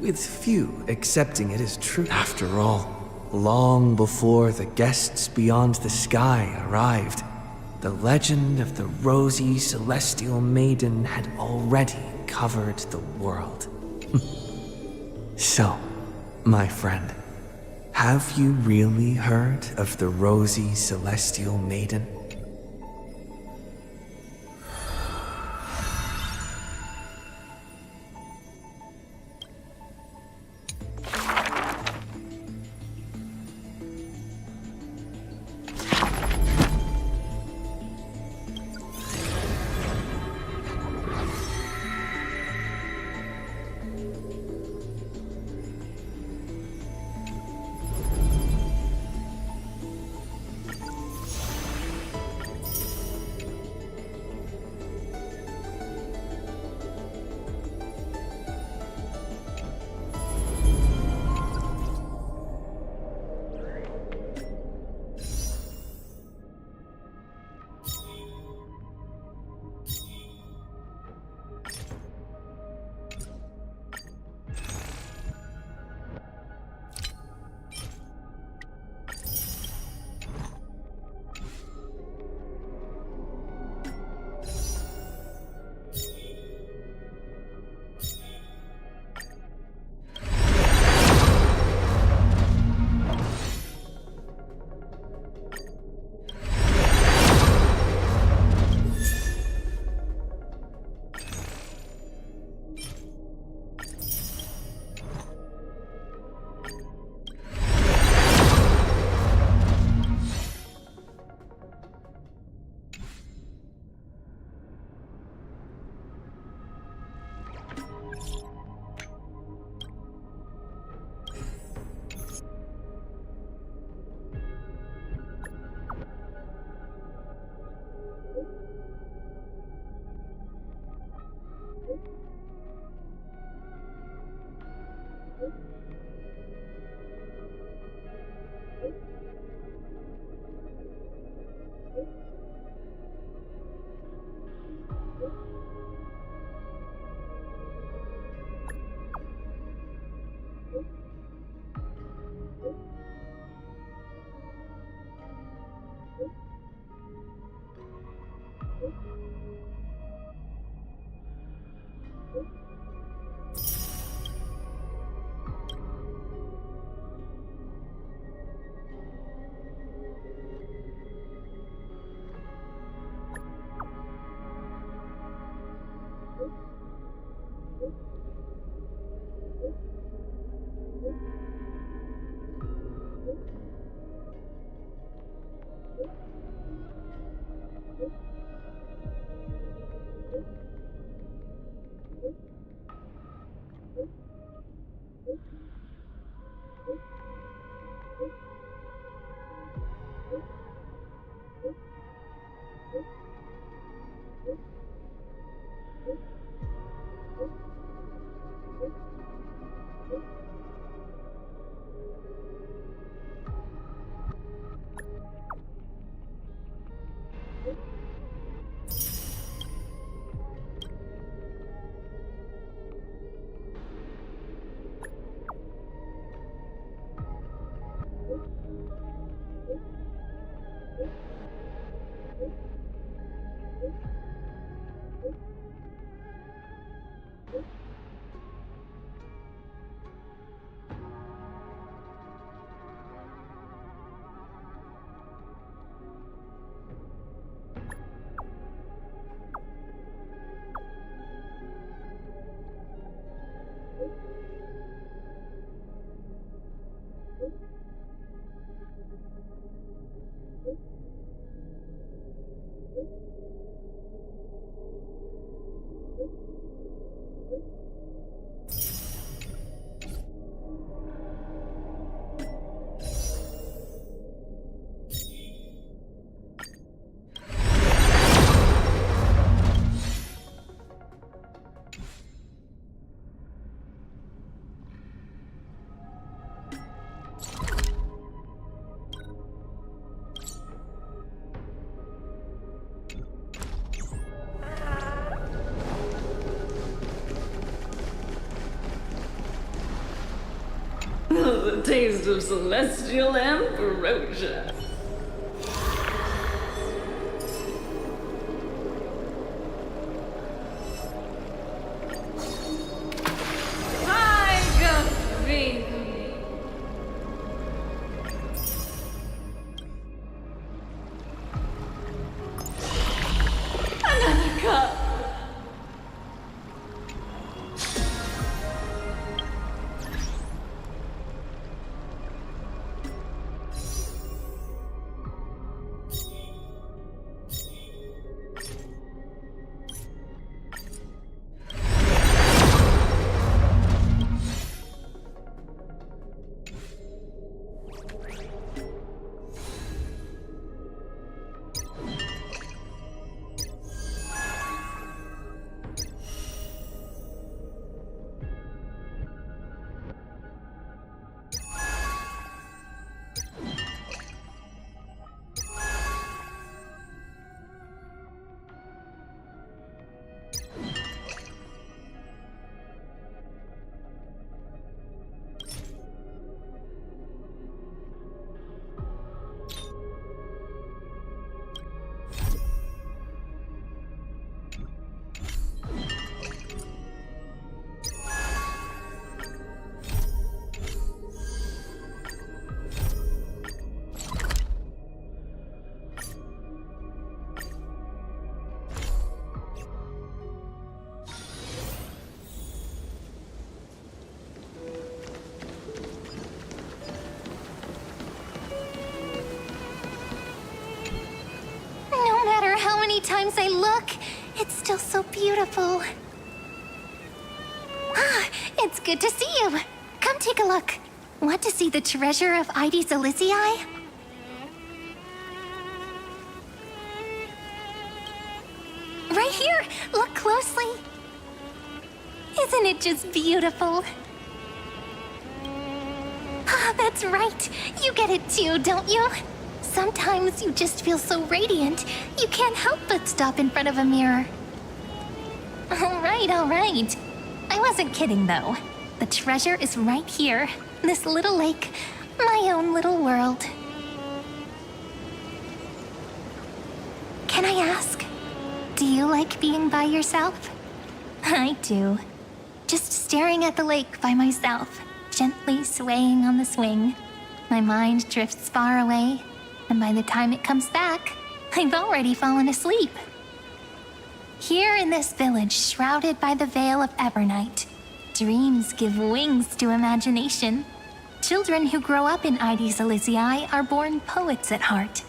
with few accepting it as true. After all, long before the guests beyond the sky arrived, the legend of the Rosy Celestial Maiden had already covered the world. So, my friend, have you really heard of the Rosy Celestial Maiden? The taste of celestial ambrosia. I got baby. Another cup. Times I look, it's still so beautiful. Ah, it's good to see you. Come take a look. Want to see the treasure of Ides Elysiae? Right here, look closely. Isn't it just beautiful? Ah, that's right. You get it too, don't you? Sometimes you just feel so radiant, you can't help but stop in front of a mirror. All right. I wasn't kidding, though. The treasure is right here. This little lake, my own little world. Can I ask, do you like being by yourself? I do. Just staring at the lake by myself, gently swaying on the swing. My mind drifts far away. And by the time it comes back, I've already fallen asleep. Here in this village shrouded by the veil of Evernight, dreams give wings to imagination. Children who grow up in Ides Elysiae are born poets at heart.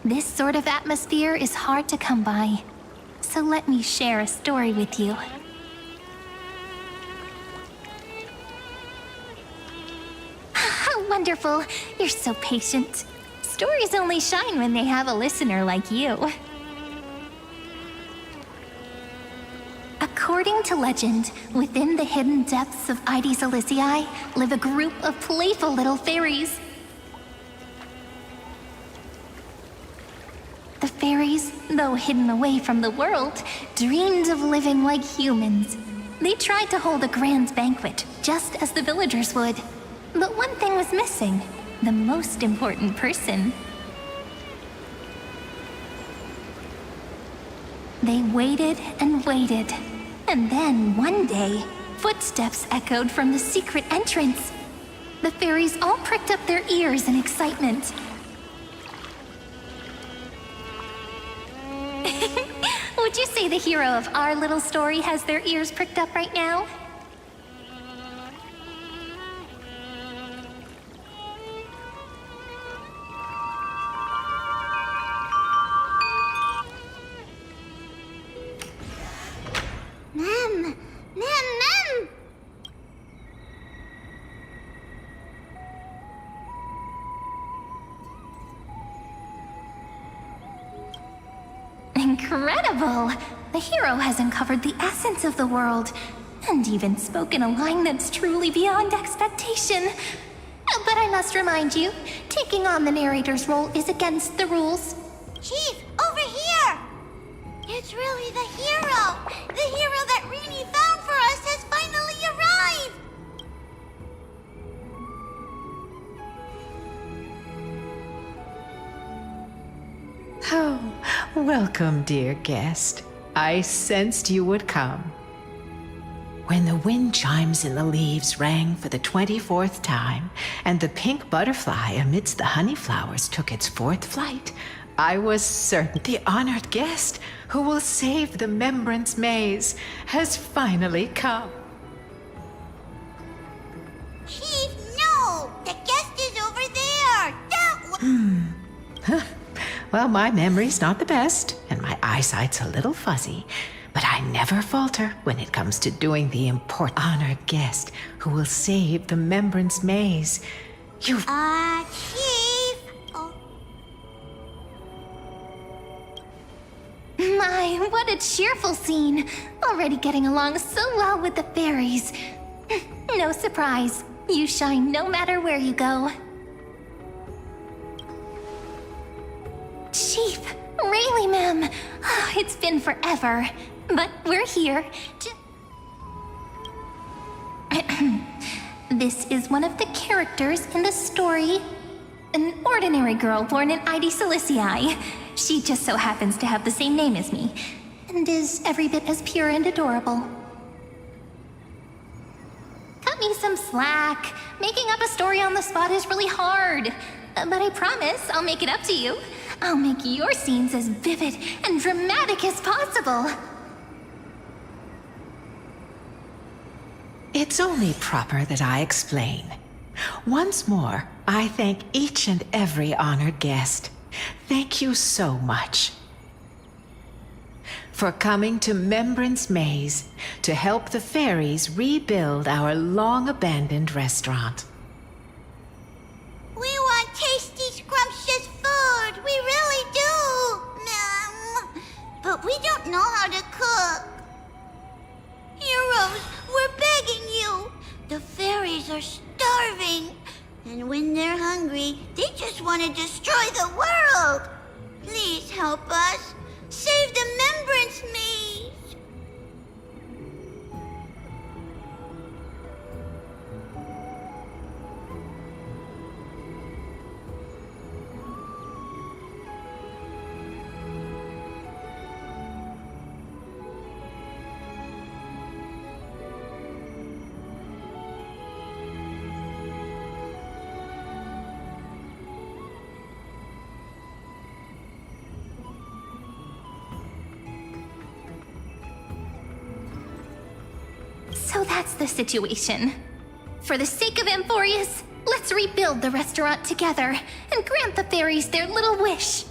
This sort of atmosphere is hard to come by, so let me share a story with you. Wonderful. You're so patient. Stories only shine when they have a listener like you. A According to legend, within the hidden depths of Ides Elysiae live a group of playful little fairies. The fairies, though hidden away from the world, dreamed of living like humans. They tried to hold a grand banquet, just as the villagers would. But one thing was missing: the most important person. They waited and waited, and then one day, footsteps echoed from the secret entrance. The fairies all pricked up their ears in excitement. Would you say the hero of our little story has their ears pricked up right now? Mem! Mem! Incredible! The hero has uncovered the essence of the world, and even spoken a line that's truly beyond expectation. But I must remind you, taking on the narrator's role is against the rules. Chief, over here! It's really the hero! The hero that Rini found for us has finally arrived! Oh, welcome, dear guest. I sensed you would come. When the wind chimes in the leaves rang for the 24th time, and the pink butterfly amidst the honey flowers took its 4th flight, I was certain the honored guest who will save the Membrance Maze has finally come. Chief, no! The guest is over there! That Well, my memory's not the best, and my eyesight's a little fuzzy, but I never falter when it comes to doing the important honored guest who will save the Membrance Maze. Chief! My, what a cheerful scene! Already getting along so well with the fairies. No surprise, you shine no matter where you go. Chief, really, ma'am. It's been forever, but we're here to... This is one of the characters in the story. An ordinary girl born in Ides Elysiae. She just so happens to have the same name as me, and is every bit as pure and adorable. Cut me some slack. Making up a story on the spot is really hard. But I promise I'll make it up to you. I'll make your scenes as vivid and dramatic as possible. It's only proper that I explain. Once more, I thank each and every honored guest. Thank you so much for coming to Membrance Maze to help the fairies rebuild our long-abandoned restaurant. We want tasty, scrumptious food! We really do! But we don't know how to cook. Heroes, we're begging you! The fairies are starving. And when they're hungry, they just want to destroy the world! Please help us! Save the Membrance Maze! So that's the situation. For the sake of Amphorius, let's rebuild the restaurant together and grant the fairies their little wish.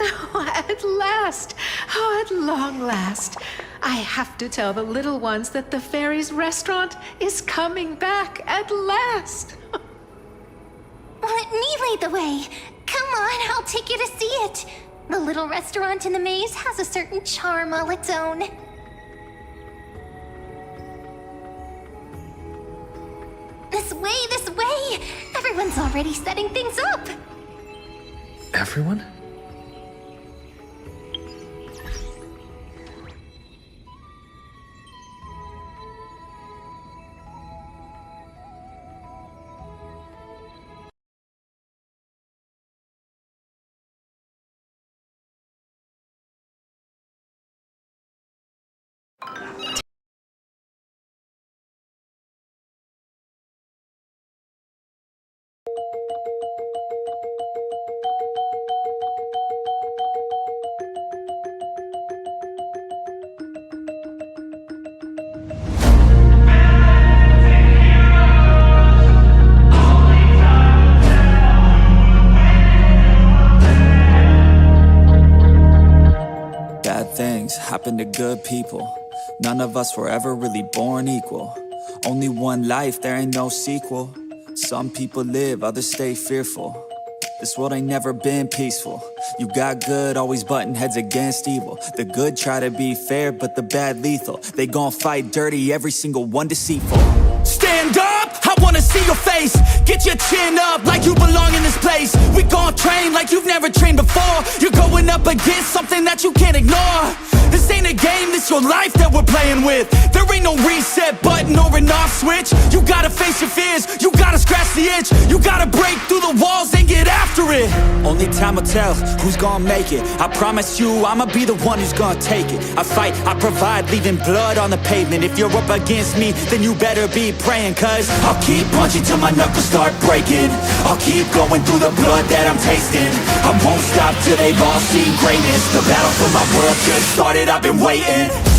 Oh, at last! Oh, at long last! I have to tell the little ones that the fairies' restaurant is coming back at last! Let me lead the way. Come on, I'll take you to see it. The little restaurant in the maze has a certain charm all its own. This way, this way! Everyone's already setting things up! Everyone? Bad things happen to good people. None of us were ever really born equal. Only one life, there ain't no sequel. Some people live, others stay fearful. This world ain't never been peaceful. You got good, always butting heads against evil. The good try to be fair, but the bad lethal. They gon' fight dirty, every single one deceitful. Stand up, I wanna see your face. Get your chin up like you belong in this place. We gon' train like you've never trained before. You're going up against something that you can't ignore. This ain't a game, this your life that we're playing with. There ain't no reset button or an off switch. You gotta face your fears, you gotta scratch the itch. You gotta break through the walls and get after it. Only time will tell who's gonna make it. I promise you, I'ma be the one who's gonna take it. I fight, I provide, leaving blood on the pavement. If you're up against me, then you better be praying. Cause I'll keep punching till my knuckles start breaking. I'll keep going through the blood that I'm tasting. I won't stop till they've all seen greatness. The battle for my world just started, I've been waiting.